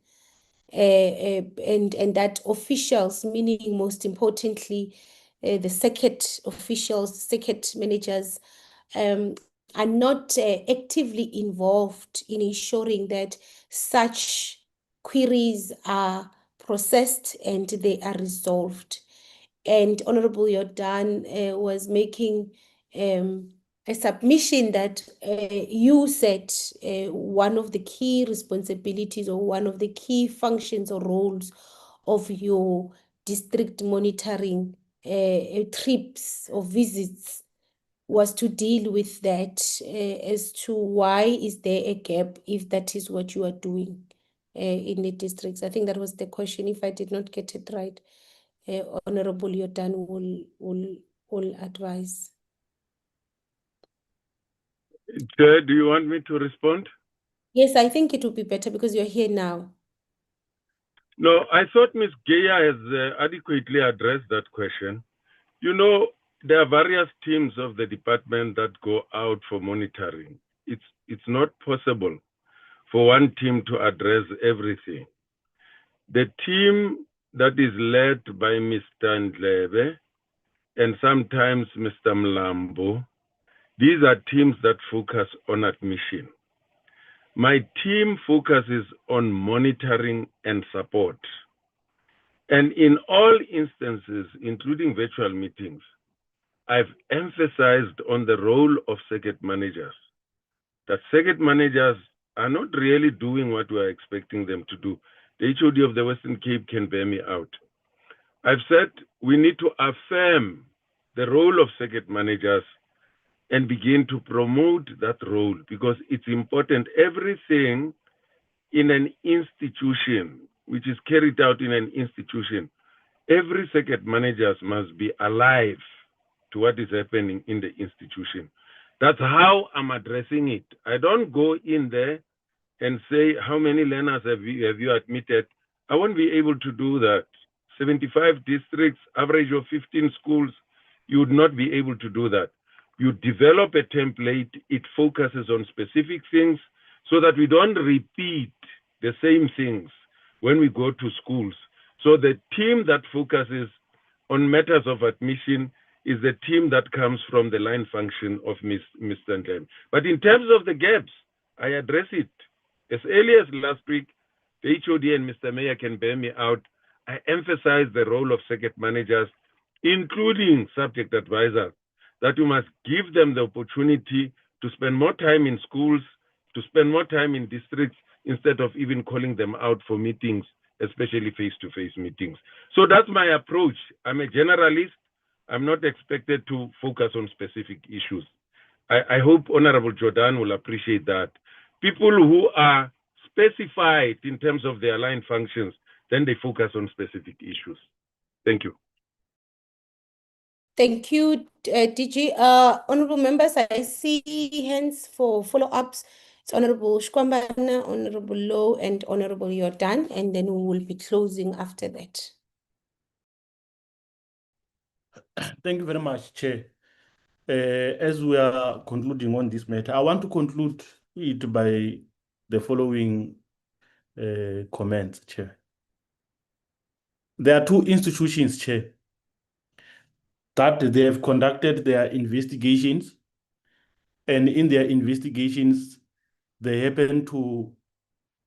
And that officials, meaning most importantly, the circuit officials, circuit managers, are not actively involved in ensuring that such queries are processed and they are resolved. And Honorable Jordan was making a submission that you said one of the key responsibilities or one of the key functions or roles of your district monitoring trips or visits was to deal with that as to why is there a gap if that is what you are doing in the districts. I think that was the question. If I did not get it right, Honorable Jordan will advise. Chair, do you want me to respond? Yes, I think it would be better because you're here now. No, I thought Ms. Geya has adequately addressed that question. You know, there are various teams of the department that go out for monitoring. It's not possible for one team to address everything. The team that is led by Mr. Ndlebe and sometimes Mr. Mlambo, these are teams that focus on admission. My team focuses on monitoring and support. And in all instances, including virtual meetings, I've emphasized on the role of circuit managers, that circuit managers are not really doing what we're expecting them to do. The HOD of the Western Cape can bear me out. I've said we need to affirm the role of circuit managers and begin to promote that role because it's important. Everything in an institution, which is carried out in an institution, every circuit manager must be alive to what is happening in the institution. That's how I'm addressing it. I don't go in there and say, how many learners have you admitted? I won't be able to do that. 75 districts, average of 15 schools, you would not be able to do that. You develop a template, it focuses on specific things so that we don't repeat the same things when we go to schools. So the team that focuses on matters of admission is the team that comes from the line function of Mr. Ndlebe. But in terms of the gaps, I address it. As early as last week, the HOD and Mr. Mayor can bear me out. I emphasize the role of circuit managers, including subject advisors, that you must give them the opportunity to spend more time in schools, to spend more time in districts, instead of even calling them out for meetings, especially face-to-face meetings. So that's my approach. I'm a generalist. I'm not expected to focus on specific issues. I hope Honorable Jordan will appreciate that. People who are specified in terms of their line functions, then they focus on specific issues. Thank you. Thank you, DG. Honorable members, I see hands for follow-ups. It's Honorable Shkwambana, Honorable Low, and Honorable Jordan, and then we will be closing after that. Thank you very much, Chair. As we are concluding on this matter, I want to conclude it by the following comments, Chair. There are two institutions, Chair, that they have conducted their investigations, and in their investigations, they happen to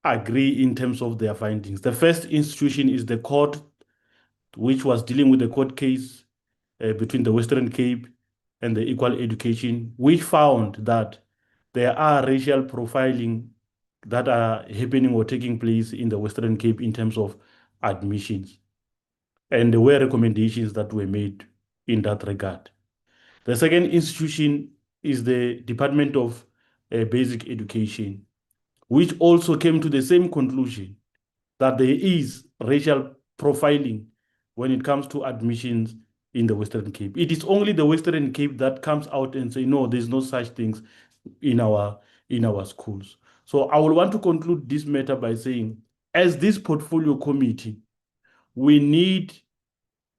agree in terms of their findings. The first institution is the court, which was dealing with the court case between the Western Cape and the Equal Education, which found that there are racial profiling that are happening or taking place in the Western Cape in terms of admissions. And there were recommendations that were made in that regard. The second institution is the Department of Basic Education, which also came to the same conclusion that there is racial profiling when it comes to admissions in the Western Cape. It is only the Western Cape that comes out and say, no, there's no such things in our schools. So I will want to conclude this matter by saying, as this portfolio committee, we need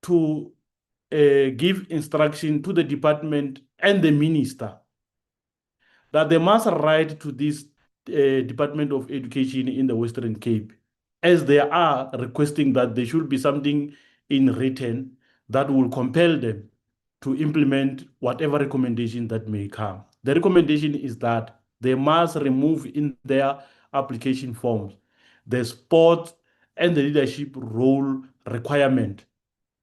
to give instruction to the department and the minister that they must write to this Department of Education in the Western Cape, as they are requesting that there should be something in written that will compel them to implement whatever recommendation that may come. The recommendation is that they must remove in their application forms the sport and the leadership role requirement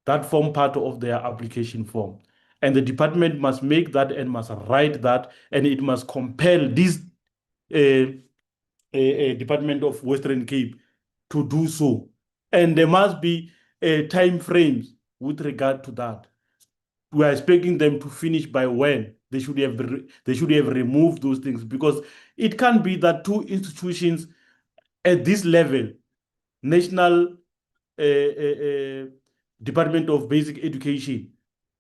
that form part of their application form. And the department must make that and must write that, and it must compel this Department of Western Cape to do so. And there must be time frames with regard to that. We are expecting them to finish by when they should have removed those things, because it can't be that two institutions at this level, National Department of Basic Education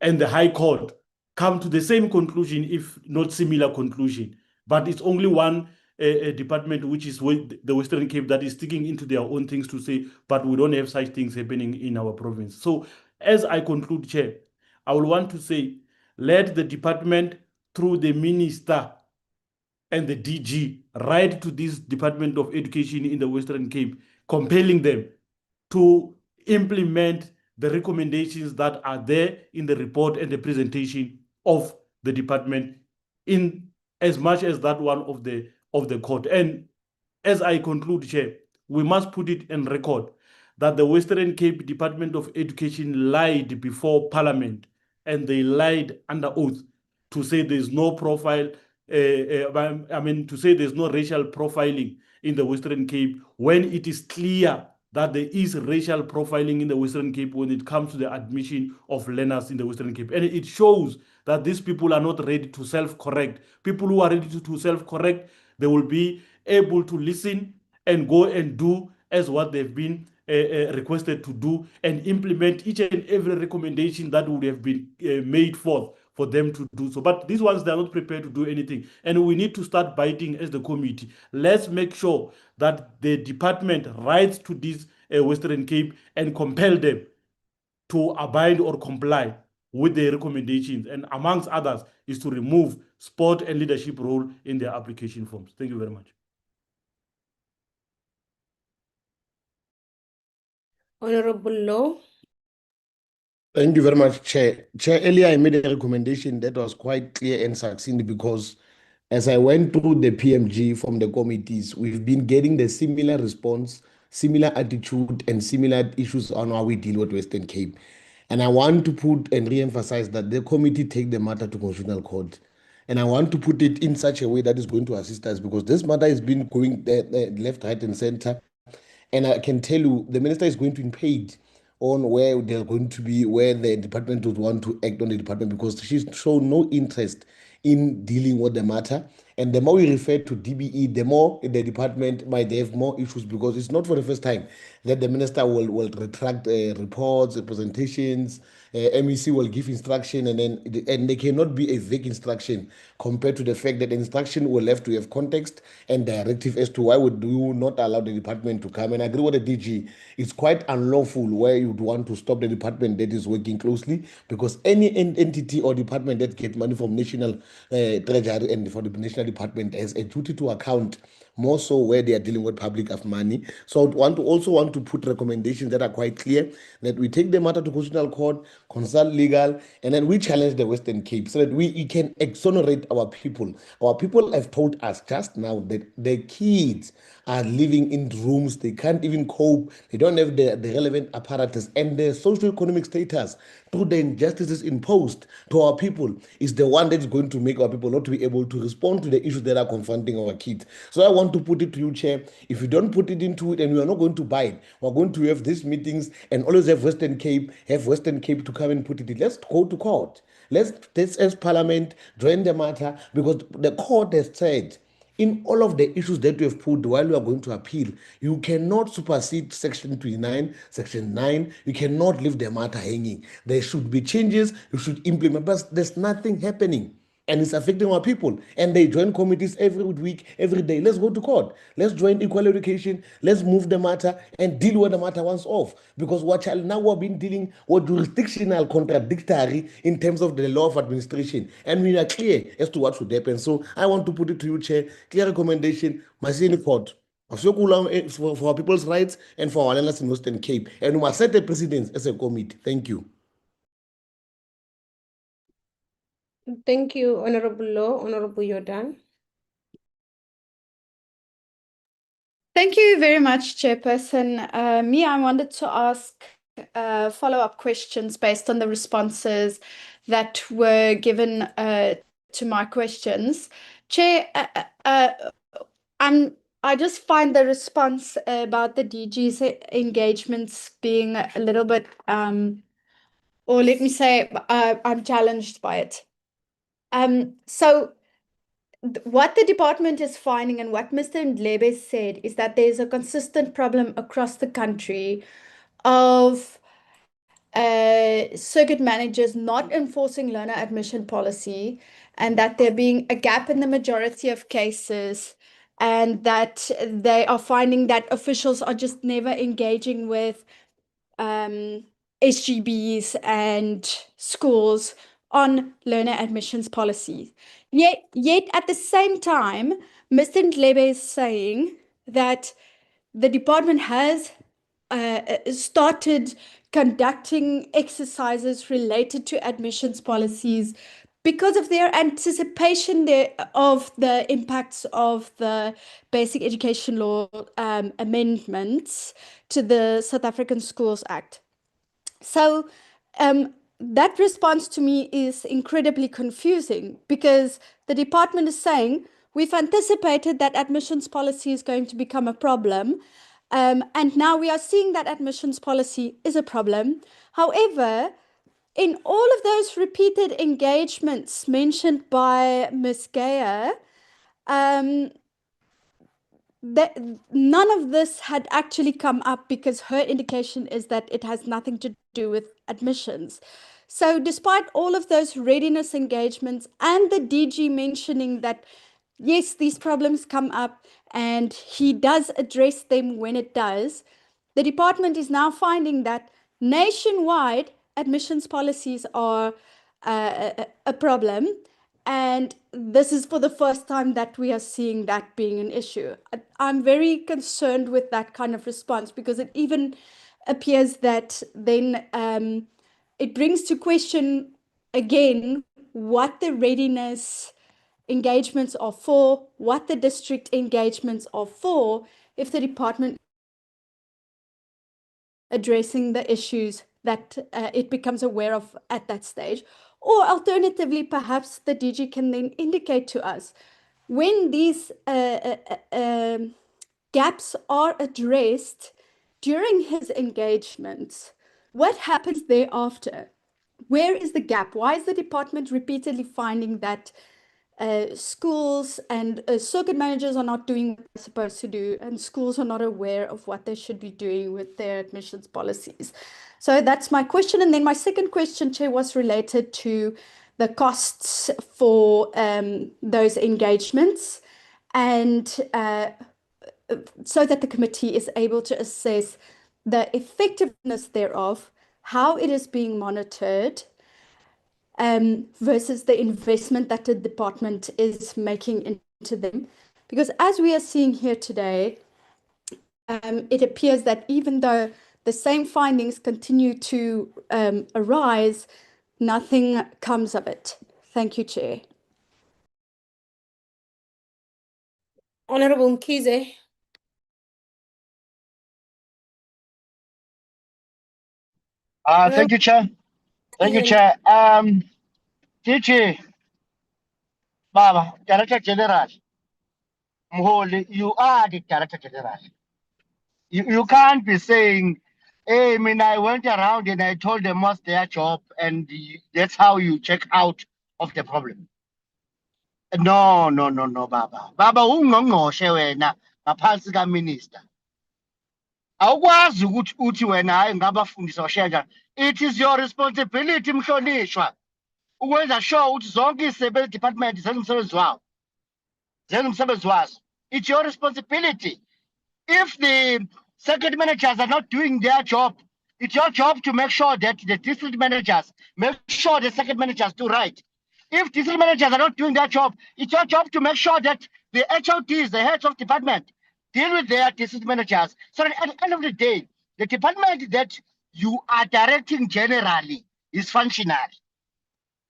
and the High Court, come to the same conclusion, if not similar conclusion. But it's only one department, which is the Western Cape, that is sticking into their own things to say, but we don't have such things happening in our province. So as I conclude, Chair, I will want to say, let the department, through the minister and the DG, write to this Department of Education in the Western Cape, compelling them to implement the recommendations that are there in the report and the presentation of the department, in as much as that one of the court. And as I conclude, Chair, we must put it in record that the Western Cape Department of Education lied before Parliament, and they lied under oath to say there's no profile, to say there's no racial profiling in the Western Cape, when it is clear that there is racial profiling in the Western Cape when it comes to the admission of learners in the Western Cape. And it shows that these people are not ready to self-correct. People who are ready to self-correct, they will be able to listen and go and do as what they've been requested to do, and implement each and every recommendation that would have been made forth for them to do so. But these ones, they're not prepared to do anything. And we need to start biting as the committee. Let's make sure that the department writes to this Western Cape and compel them to abide or comply with the recommendations, and amongst others is to remove sport and leadership role in their application forms. Thank you very much. Honorable Law. Thank you very much, Chair. Chair, earlier I made a recommendation that was quite clear and succinct, because as I went through the PMG from the committees, we've been getting the similar response, similar attitude, and similar issues on how we deal with Western Cape. And I want to put and re-emphasize that the committee take the matter to Constitutional Court. And I want to put it in such a way that is going to assist us, because this matter has been going left, right, and center. And I can tell you, the minister is going to impede on where they're going to be, where the department would want to act on the department, because she's shown no interest in dealing with the matter. And the more we refer to DBE, the more the department might have more issues, because it's not for the first time that the minister will retract reports, presentations. MEC will give instruction, and they cannot be a vague instruction compared to the fact that the instruction will have to have context and directive as to why would you not allow the department to come. And I agree with the DG. It's quite unlawful where you'd want to stop the department that is working closely, because any entity or department that get money from national treasury and for the national department has a duty to account, more so where they are dealing with public of money. So I also want to put recommendations that are quite clear, that we take the matter to Constitutional Court, consult legal, and then we challenge the Western Cape so that we can exonerate our people. Our people have told us just now that the kids are living in rooms, they can't even cope, they don't have the relevant apparatus, and the socio-economic status through the injustices imposed to our people is the one that is going to make our people not to be able to respond to the issues that are confronting our kids. So I want to put it to you, Chair, if you don't put it into it, and we are not going to buy it, we're going to have these meetings and always have Western Cape to come and put it in. Let's go to court. Let's as Parliament join the matter, because the court has said in all of the issues that we have put while we are going to appeal, you cannot supersede Section 29, Section 9. You cannot leave the matter hanging. There should be changes. You should implement, but there's nothing happening. and it's affecting our people. And they join committees every week, every day. Let's go to court. Let's join equal education. Let's move the matter and deal with the matter once off. Because what now we've been dealing with jurisdictional contradictory in terms of the law of administration. And we are clear as to what should happen. So I want to put it to you, Chair, clear recommendation, Masini Court. For our people's rights and for our learners in Western Cape. And we must set a precedence as a committee. Thank you. Thank you, Honorable Law. Honorable Jordan. Thank you very much, Chairperson. I wanted to ask follow-up questions based on the responses that were given to my questions. Chair, I just find the response about the DG's engagements being a little bit, or let me say, I'm challenged by it. So what the department is finding and what Mr. Ndlebe said is that there's a consistent problem across the country of circuit managers not enforcing learner admission policy, and that there being a gap in the majority of cases, and that they are finding that officials are just never engaging with SGBs and schools on learner admissions policies. Yet at the same time, Mr. Ndlebe is saying that the department has started conducting exercises related to admissions policies because of their anticipation of the impacts of the Basic Education Law amendments to the South African Schools Act. So that response to me is incredibly confusing, because the department is saying, we've anticipated that admissions policy is going to become a problem. And now we are seeing that admissions policy is a problem. However, in all of those repeated engagements mentioned by Ms. Geyer, none of this had actually come up, because her indication is that it has nothing to do with admissions. So despite all of those readiness engagements and the DG mentioning that, yes, these problems come up and he does address them when it does, the department is now finding that nationwide admissions policies are a problem. And this is for the first time that we are seeing that being an issue. I'm very concerned with that kind of response, because it even appears that then it brings to question again what the readiness engagements are for, what the district engagements are for, if the department addressing the issues that it becomes aware of at that stage. Or alternatively, perhaps the DG can then indicate to us when these gaps are addressed during his engagements, what happens thereafter? Where is the gap? Why is the department repeatedly finding that schools and circuit managers are not doing what they're supposed to do, and schools are not aware of what they should be doing with their admissions policies? So that's my question. And then my second question, Chair, was related to the costs for those engagements, and so that the committee is able to assess the effectiveness thereof, how it is being monitored, versus the investment that the department is making into them. Because as we are seeing here today, it appears that even though the same findings continue to arise, nothing comes of it. Thank you, Chair. Honorable Mkhize. Thank you, Chair. Thank you, Chair. DG, Baba, Director General, Mholi, you are the Director General. You can't be saying, hey, I mean, I went around and I told them what's their job, and that's how you check out of the problem. No, Baba. Baba, ungqongqoshe wena ngaphansi kaMinister. Awukwazi uthi wena hayi ngabafundisa washiya njani. It is your responsibility, mhlonishwa. ukwenza sure ukuthi zonke izisebenzi department zenza umsebenzi wawo. Zenza umsebenzi wazo. It's your responsibility. If the circuit managers are not doing their job, it's your job to make sure that the district managers make sure the circuit managers do right. If district managers are not doing their job, it's your job to make sure that the HODs, the heads of department, deal with their district managers. So that at the end of the day, the department that you are directing generally is functional.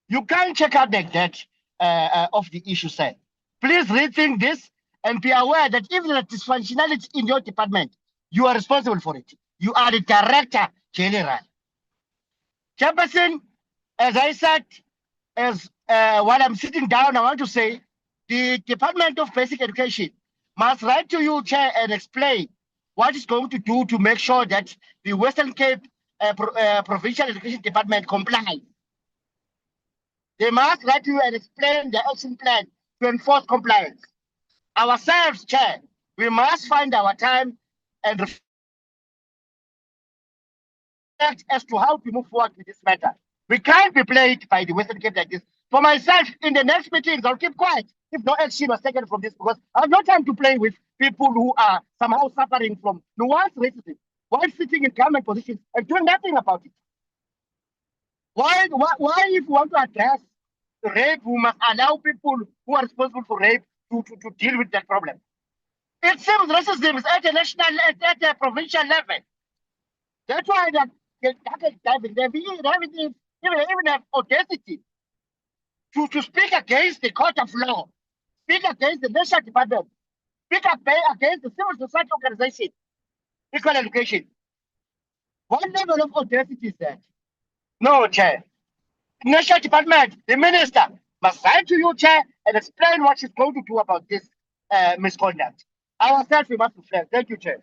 You can't check out like that of the issue, sir. Please rethink this and be aware that if there is dysfunctionality in your department, you are responsible for it. You are the director general. Chairperson, as I said, as while I'm sitting down, I want to say the Department of Basic Education must write to you, Chair, and explain what it's going to do to make sure that the Western Cape Provincial Education Department complies. They must write to you and explain the action plan to enforce compliance. Ourselves, Chair, we must find our time and reflect as to how to move forward with this matter. We can't be played by the Western Cape like this. For myself, in the next meetings, I'll keep quiet if no action was taken from this because I have no time to play with people who are somehow suffering from nuanced racism while sitting in government positions and doing nothing about it. Why if we want to address rape, we must allow people who are responsible for rape to deal with that problem. It seems racism is at a national, at a provincial level. That's why that they even have audacity to speak against the court of law, speak against the national department, speak against the civil society organization, equal education. What level of audacity is that? No, Chair. National department, the minister must write to you, Chair, and explain what she's going to do about this misconduct. Ourselves, we must reflect. Thank you, Chair.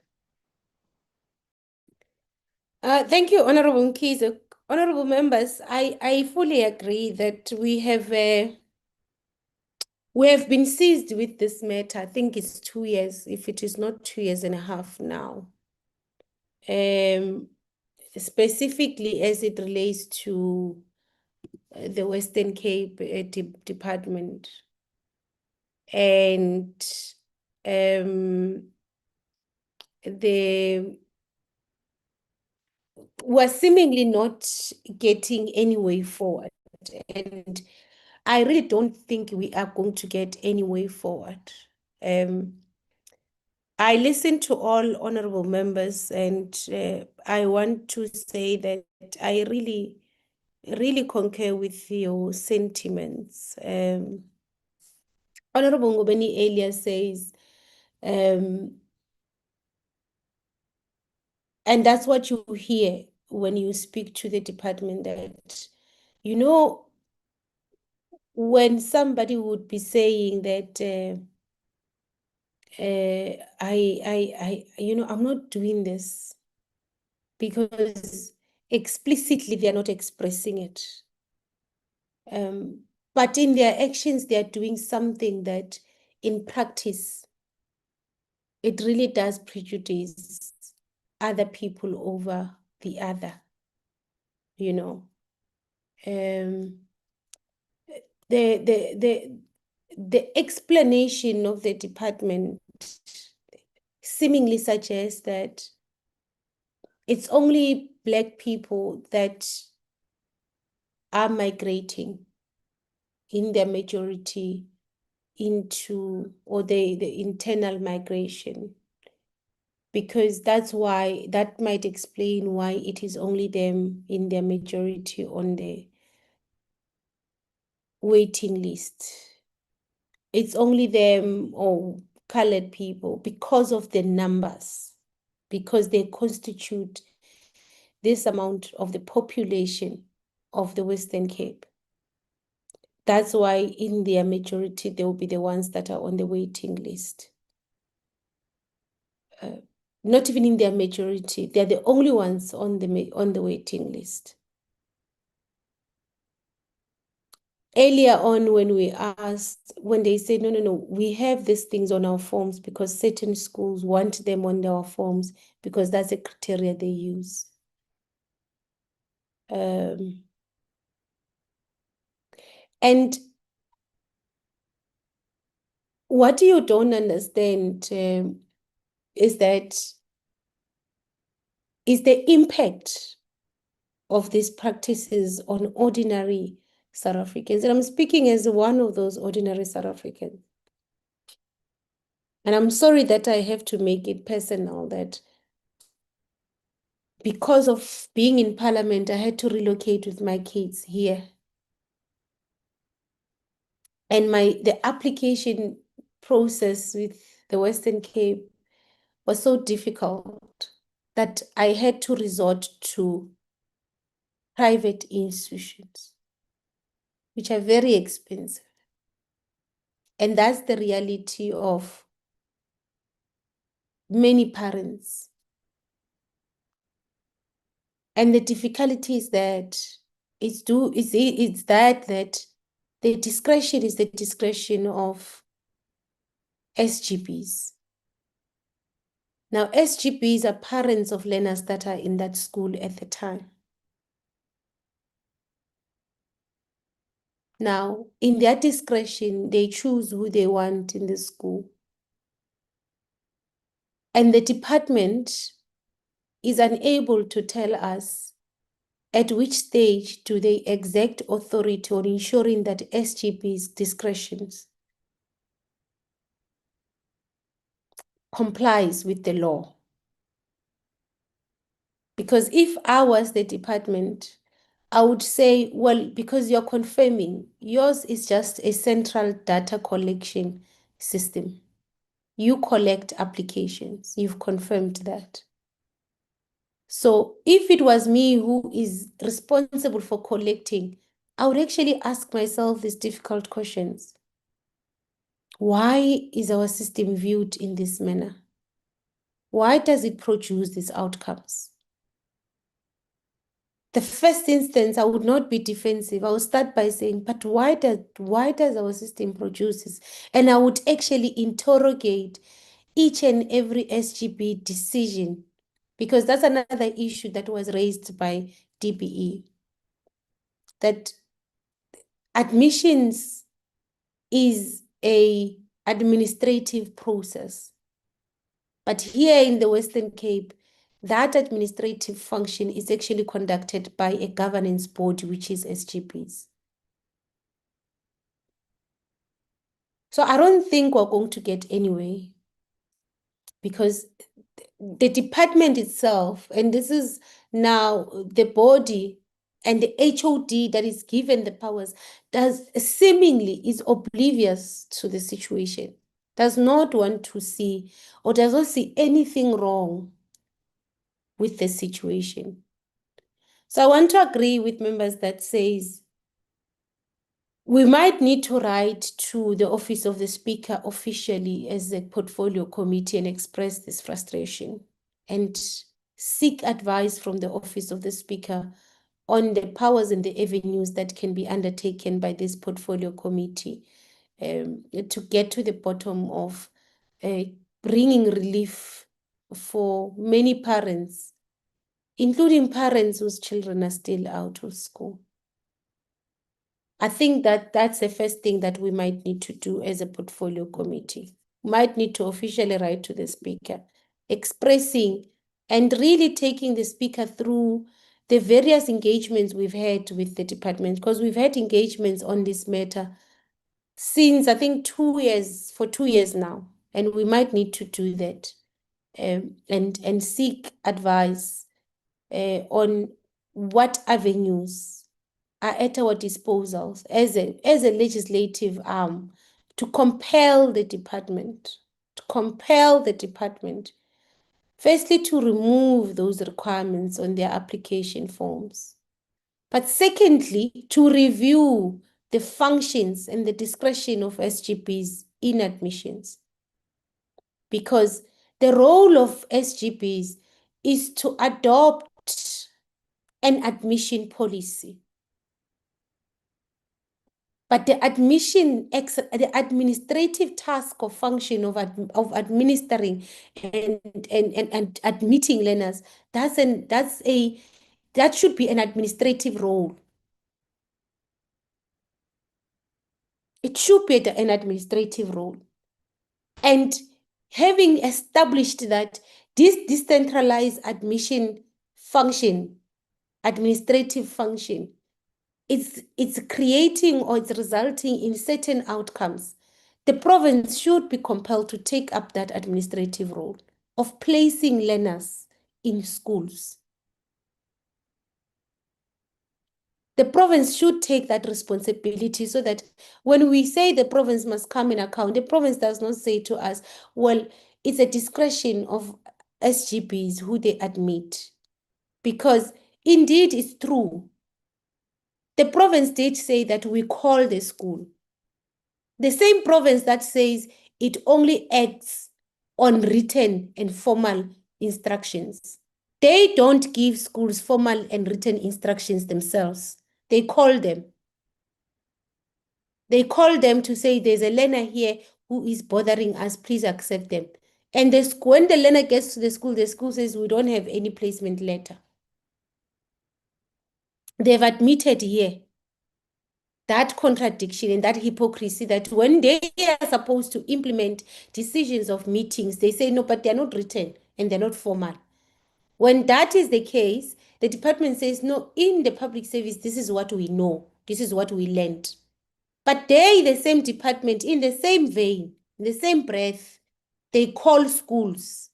Thank you, Honorable Nkizo. Honorable members, I fully agree that we have been seized with this matter. I think it's 2 years, if it is not 2 years and a half now. Specifically as it relates to the Western Cape Department. And we're seemingly not getting any way forward. And I really don't think we are going to get any way forward. I listened to all honorable members, and I want to say that I really concur with your sentiments. Honorable Ngobeni earlier says, and that's what you hear when you speak to the department, that, you know, when somebody would be saying that, I'm not doing this, because explicitly they are not expressing it. But in their actions, they are doing something that in practice, it really does prejudice other people over the other, you know. The explanation of the department seemingly suggests that it's only Black people that are migrating in their majority into, or the internal migration, because that might explain why it is only them in their majority on the waiting list. It's only them or colored people because of the numbers, because they constitute this amount of the population of the Western Cape. That's why in their majority, they will be the ones that are on the waiting list. Not even in their majority, they're the only ones on the waiting list. Earlier on, when we asked, when they said, no, we have these things on our forms because certain schools want them on their forms because that's a criteria they use. And what you don't understand is the impact of these practices on ordinary South Africans. And I'm speaking as one of those ordinary South Africans. And I'm sorry that I have to make it personal, that because of being in Parliament, I had to relocate with my kids here. And the application process with the Western Cape was so difficult that I had to resort to private institutions, which are very expensive. And that's the reality of many parents. And the difficulty is that it's that the discretion is the discretion of SGBs. Now, SGBs are parents of learners that are in that school at the time. Now, in their discretion, they choose who they want in the school. And the department is unable to tell us at which stage do they exert authority on ensuring that SGB's discretions complies with the law. Because if I was the department, I would say, well, because you're confirming, yours is just a central data collection system. You collect applications. You've confirmed that. So if it was me who is responsible for collecting, I would actually ask myself these difficult questions. Why is our system viewed in this manner? Why does it produce these outcomes? The first instance, I would not be defensive. I would start by saying, but why does our system produce this? And I would actually interrogate each and every SGB decision, because that's another issue that was raised by DBE, that admissions is a administrative process. But here in the Western Cape, that administrative function is actually conducted by a governance body, which is SGBs. So I don't think we're going to get anywhere, because the department itself, and this is now the body and the HOD that is given the powers, seemingly is oblivious to the situation, does not want to see or does not see anything wrong with the situation. So I want to agree with members that says we might need to write to the Office of the Speaker officially as a portfolio committee and express this frustration and seek advice from the Office of the Speaker on the powers and the avenues that can be undertaken by this portfolio committee to get to the bottom of bringing relief for many parents, including parents whose children are still out of school. I think that that's the first thing that we might need to do as a portfolio committee. Might need to officially write to the speaker, expressing and really taking the speaker through the various engagements we've had with the department, because we've had engagements on this matter since, I think, 2 years, for 2 years now, and we might need to do that and seek advice on what avenues are at our disposal as a legislative arm to compel the department, firstly, to remove those requirements on their application forms, but secondly, to review the functions and the discretion of SGBs in admissions. Because the role of SGBs is to adopt an admission policy. But the administrative task or function of administering and admitting learners, that should be an administrative role. It should be an administrative role. And having established that this decentralized admission function, administrative function, it's creating or it's resulting in certain outcomes, the province should be compelled to take up that administrative role of placing learners in schools. The province should take that responsibility so that when we say the province must come in account, the province does not say to us, well, it's a discretion of SGBs who they admit. Because indeed it's true. The province did say that we call the school. The same province that says it only acts on written and formal instructions. They don't give schools formal and written instructions themselves. They call them. They call them to say there's a learner here who is bothering us, please accept them. And when the learner gets to the school says we don't have any placement letter. They've admitted here that contradiction and that hypocrisy that when they are supposed to implement decisions of meetings, they say no, but they're not written and they're not formal. When that is the case, the department says, no, in the public service, this is what we know. This is what we learned. But they, the same department, in the same vein, in the same breath, they call schools.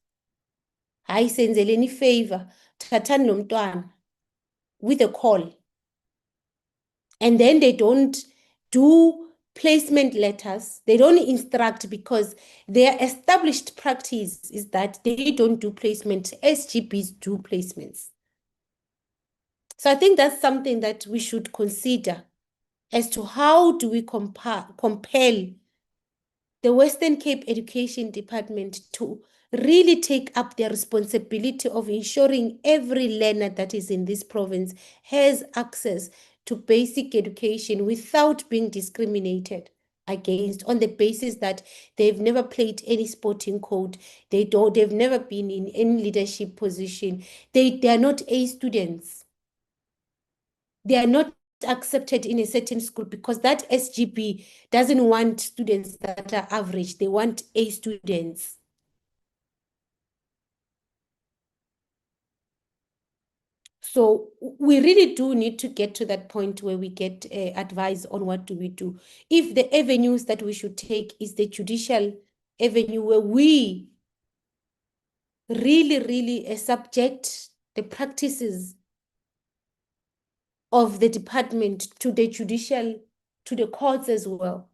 Hayi senzeleni favor, thathani lo mntwana, with a call. And then they don't do placement letters. They don't instruct because their established practice is that they don't do placement. SGPs do placements. So I think that's something that we should consider as to how do we compel the Western Cape Education Department to really take up their responsibility of ensuring every learner that is in this province has access to basic education without being discriminated against on the basis that they've never played any sporting code, they've never been in any leadership position, they are not A students. They are not accepted in a certain school because that SGB doesn't want students that are average. They want A students. So we really do need to get to that point where we get advice on what do we do. If the avenues that we should take is the judicial avenue where we really subject the practices of the department to the judicial, to the courts as well,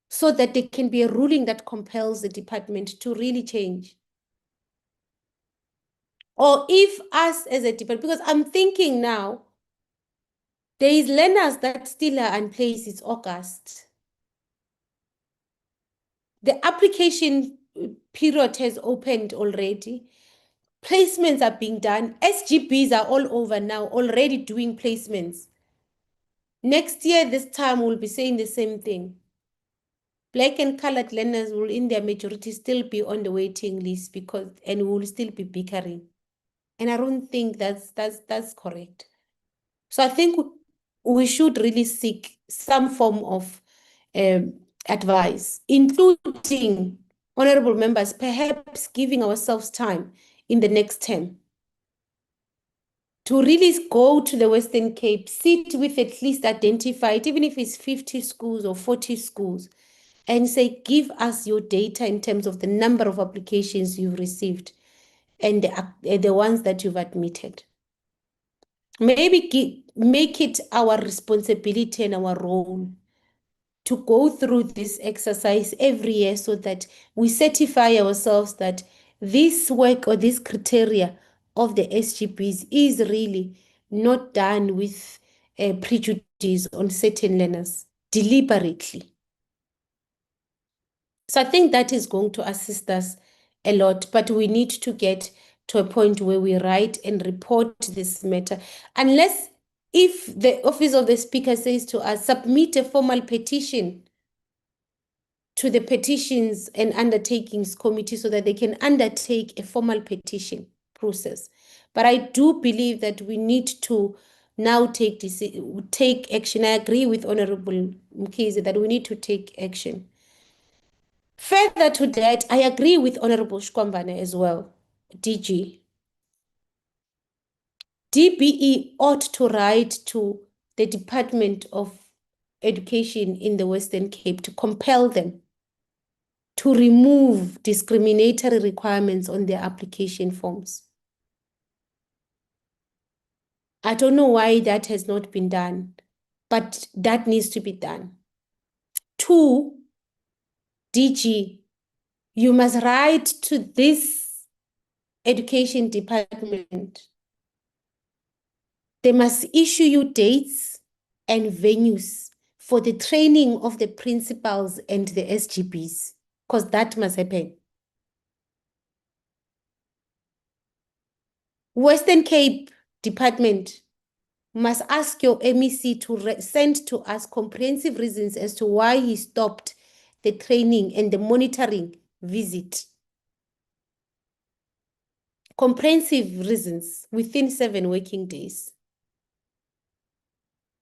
so that there can be a ruling that compels the department to really change. Or if us as a department, because I'm thinking now, there is learners that still are in place, it's August. The application period has opened already. Placements are being done. SGBs are all over now, already doing placements. Next year, this time, we'll be saying the same thing. Black and colored learners will, in their majority, still be on the waiting list and will still be bickering. And I don't think that's correct. So I think we should really seek some form of advice, including honorable members, perhaps giving ourselves time in the next term to really go to the Western Cape, sit with at least identified, even if it's 50 schools or 40 schools, and say, give us your data in terms of the number of applications you've received and the ones that you've admitted. Maybe make it our responsibility and our role to go through this exercise every year so that we certify ourselves that this work or this criteria of the SGPs is really not done with prejudice on certain learners deliberately. So I think that is going to assist us a lot, but we need to get to a point where we write and report this matter. Unless if the Office of the Speaker says to us, submit a formal petition to the Petitions and Undertakings Committee so that they can undertake a formal petition process. But I do believe that we need to now take action. I agree with Honorable Mkhize that we need to take action. Further to that, I agree with Honorable Shkwambane as well, DG. DBE ought to write to the Department of Education in the Western Cape to compel them to remove discriminatory requirements on their application forms. I don't know why that has not been done, but that needs to be done. 2, DG, you must write to this education department. They must issue you dates and venues for the training of the principals and the SGBs, because that must happen. Western Cape Department must ask your MEC to send to us comprehensive reasons as to why he stopped the training and the monitoring visit. Comprehensive reasons within 7 working days.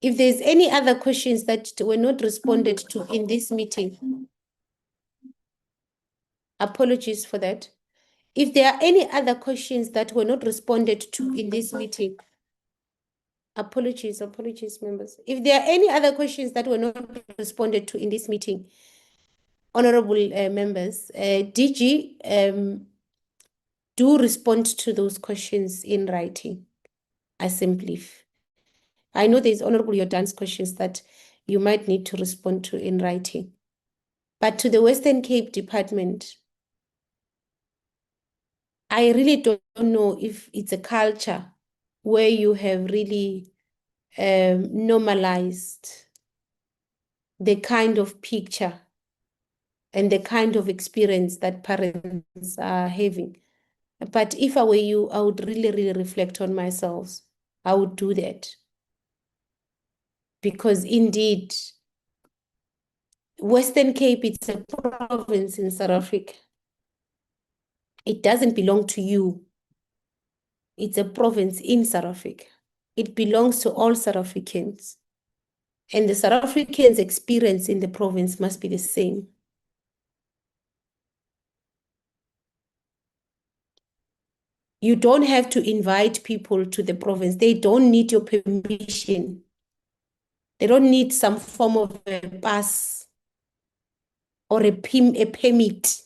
If there's any other questions that were not responded to in this meeting, apologies for that. If there are any other questions that were not responded to in this meeting, apologies, members. If there are any other questions that were not responded to in this meeting, honorable members, DG, do respond to those questions in writing. I know there's Honorable Jordan's questions that you might need to respond to in writing. But to the Western Cape Department, I really don't know if it's a culture where you have really normalized the kind of picture and the kind of experience that parents are having. But if I were you, I would really, really reflect on myself. I would do that. Because indeed, Western Cape, it's a province in South Africa. It doesn't belong to you. It's a province in South Africa. It belongs to all South Africans. And the South Africans' experience in the province must be the same. You don't have to invite people to the province. They don't need your permission. They don't need some form of a pass or a permit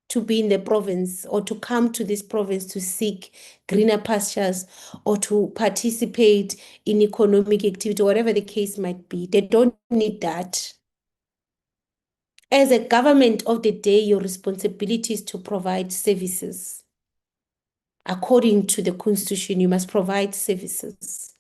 to be in the province or to come to this province to seek greener pastures or to participate in economic activity, whatever the case might be. They don't need that. As a government of the day, your responsibility is to provide services. According to the Constitution, you must provide services.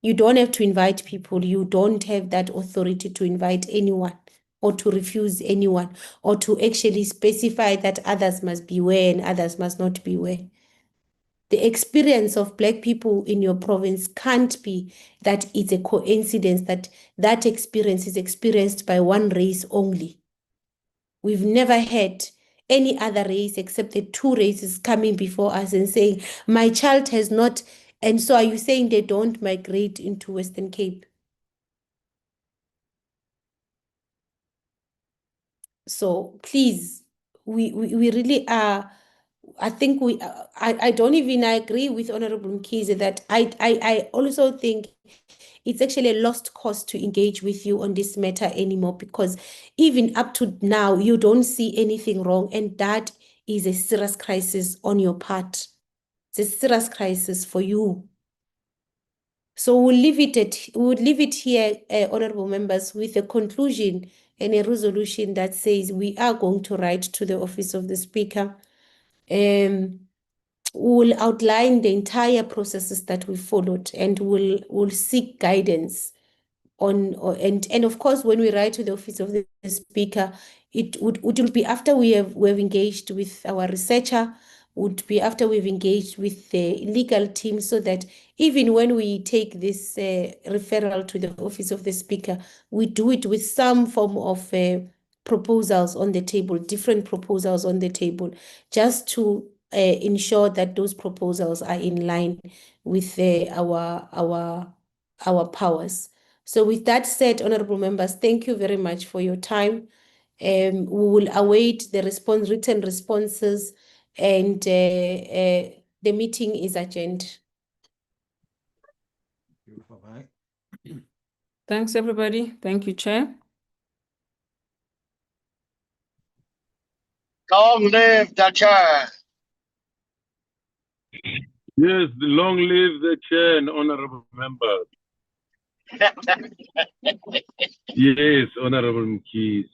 You don't have to invite people. You don't have that authority to invite anyone or to refuse anyone or to actually specify that others must be where and others must not be where. The experience of Black people in your province can't be that it's a coincidence that that experience is experienced by one race only. We've never had any other race except the 2 races coming before us and saying, my child has not. And so are you saying they don't migrate into Western Cape? So please, we really are, I think I don't even agree with Honorable Mkhize that I also think it's actually a lost cause to engage with you on this matter anymore, because even up to now, you don't see anything wrong. And that is a serious crisis on your part. It's a serious crisis for you. So we'll leave it here, honorable members, with a conclusion and a resolution that says we are going to write to the Office of the Speaker. We'll outline the entire processes that we followed, and we'll seek guidance on, and of course, when we write to the Office of the Speaker, it will be after we've engaged with our researcher, would be after we've engaged with the legal team, so that even when we take this referral to the Office of the Speaker, we do it with some form of proposals on the table, different proposals on the table, just to ensure that those proposals are in line with our powers. So with that said, honorable members, thank you very much for your time. We will await the written responses, and the meeting is adjourned. Bye-bye. Thanks, everybody. Thank you, Chair. Long live the chair. Yes, long live the chair and honorable members. Yes, honorable Mkhize.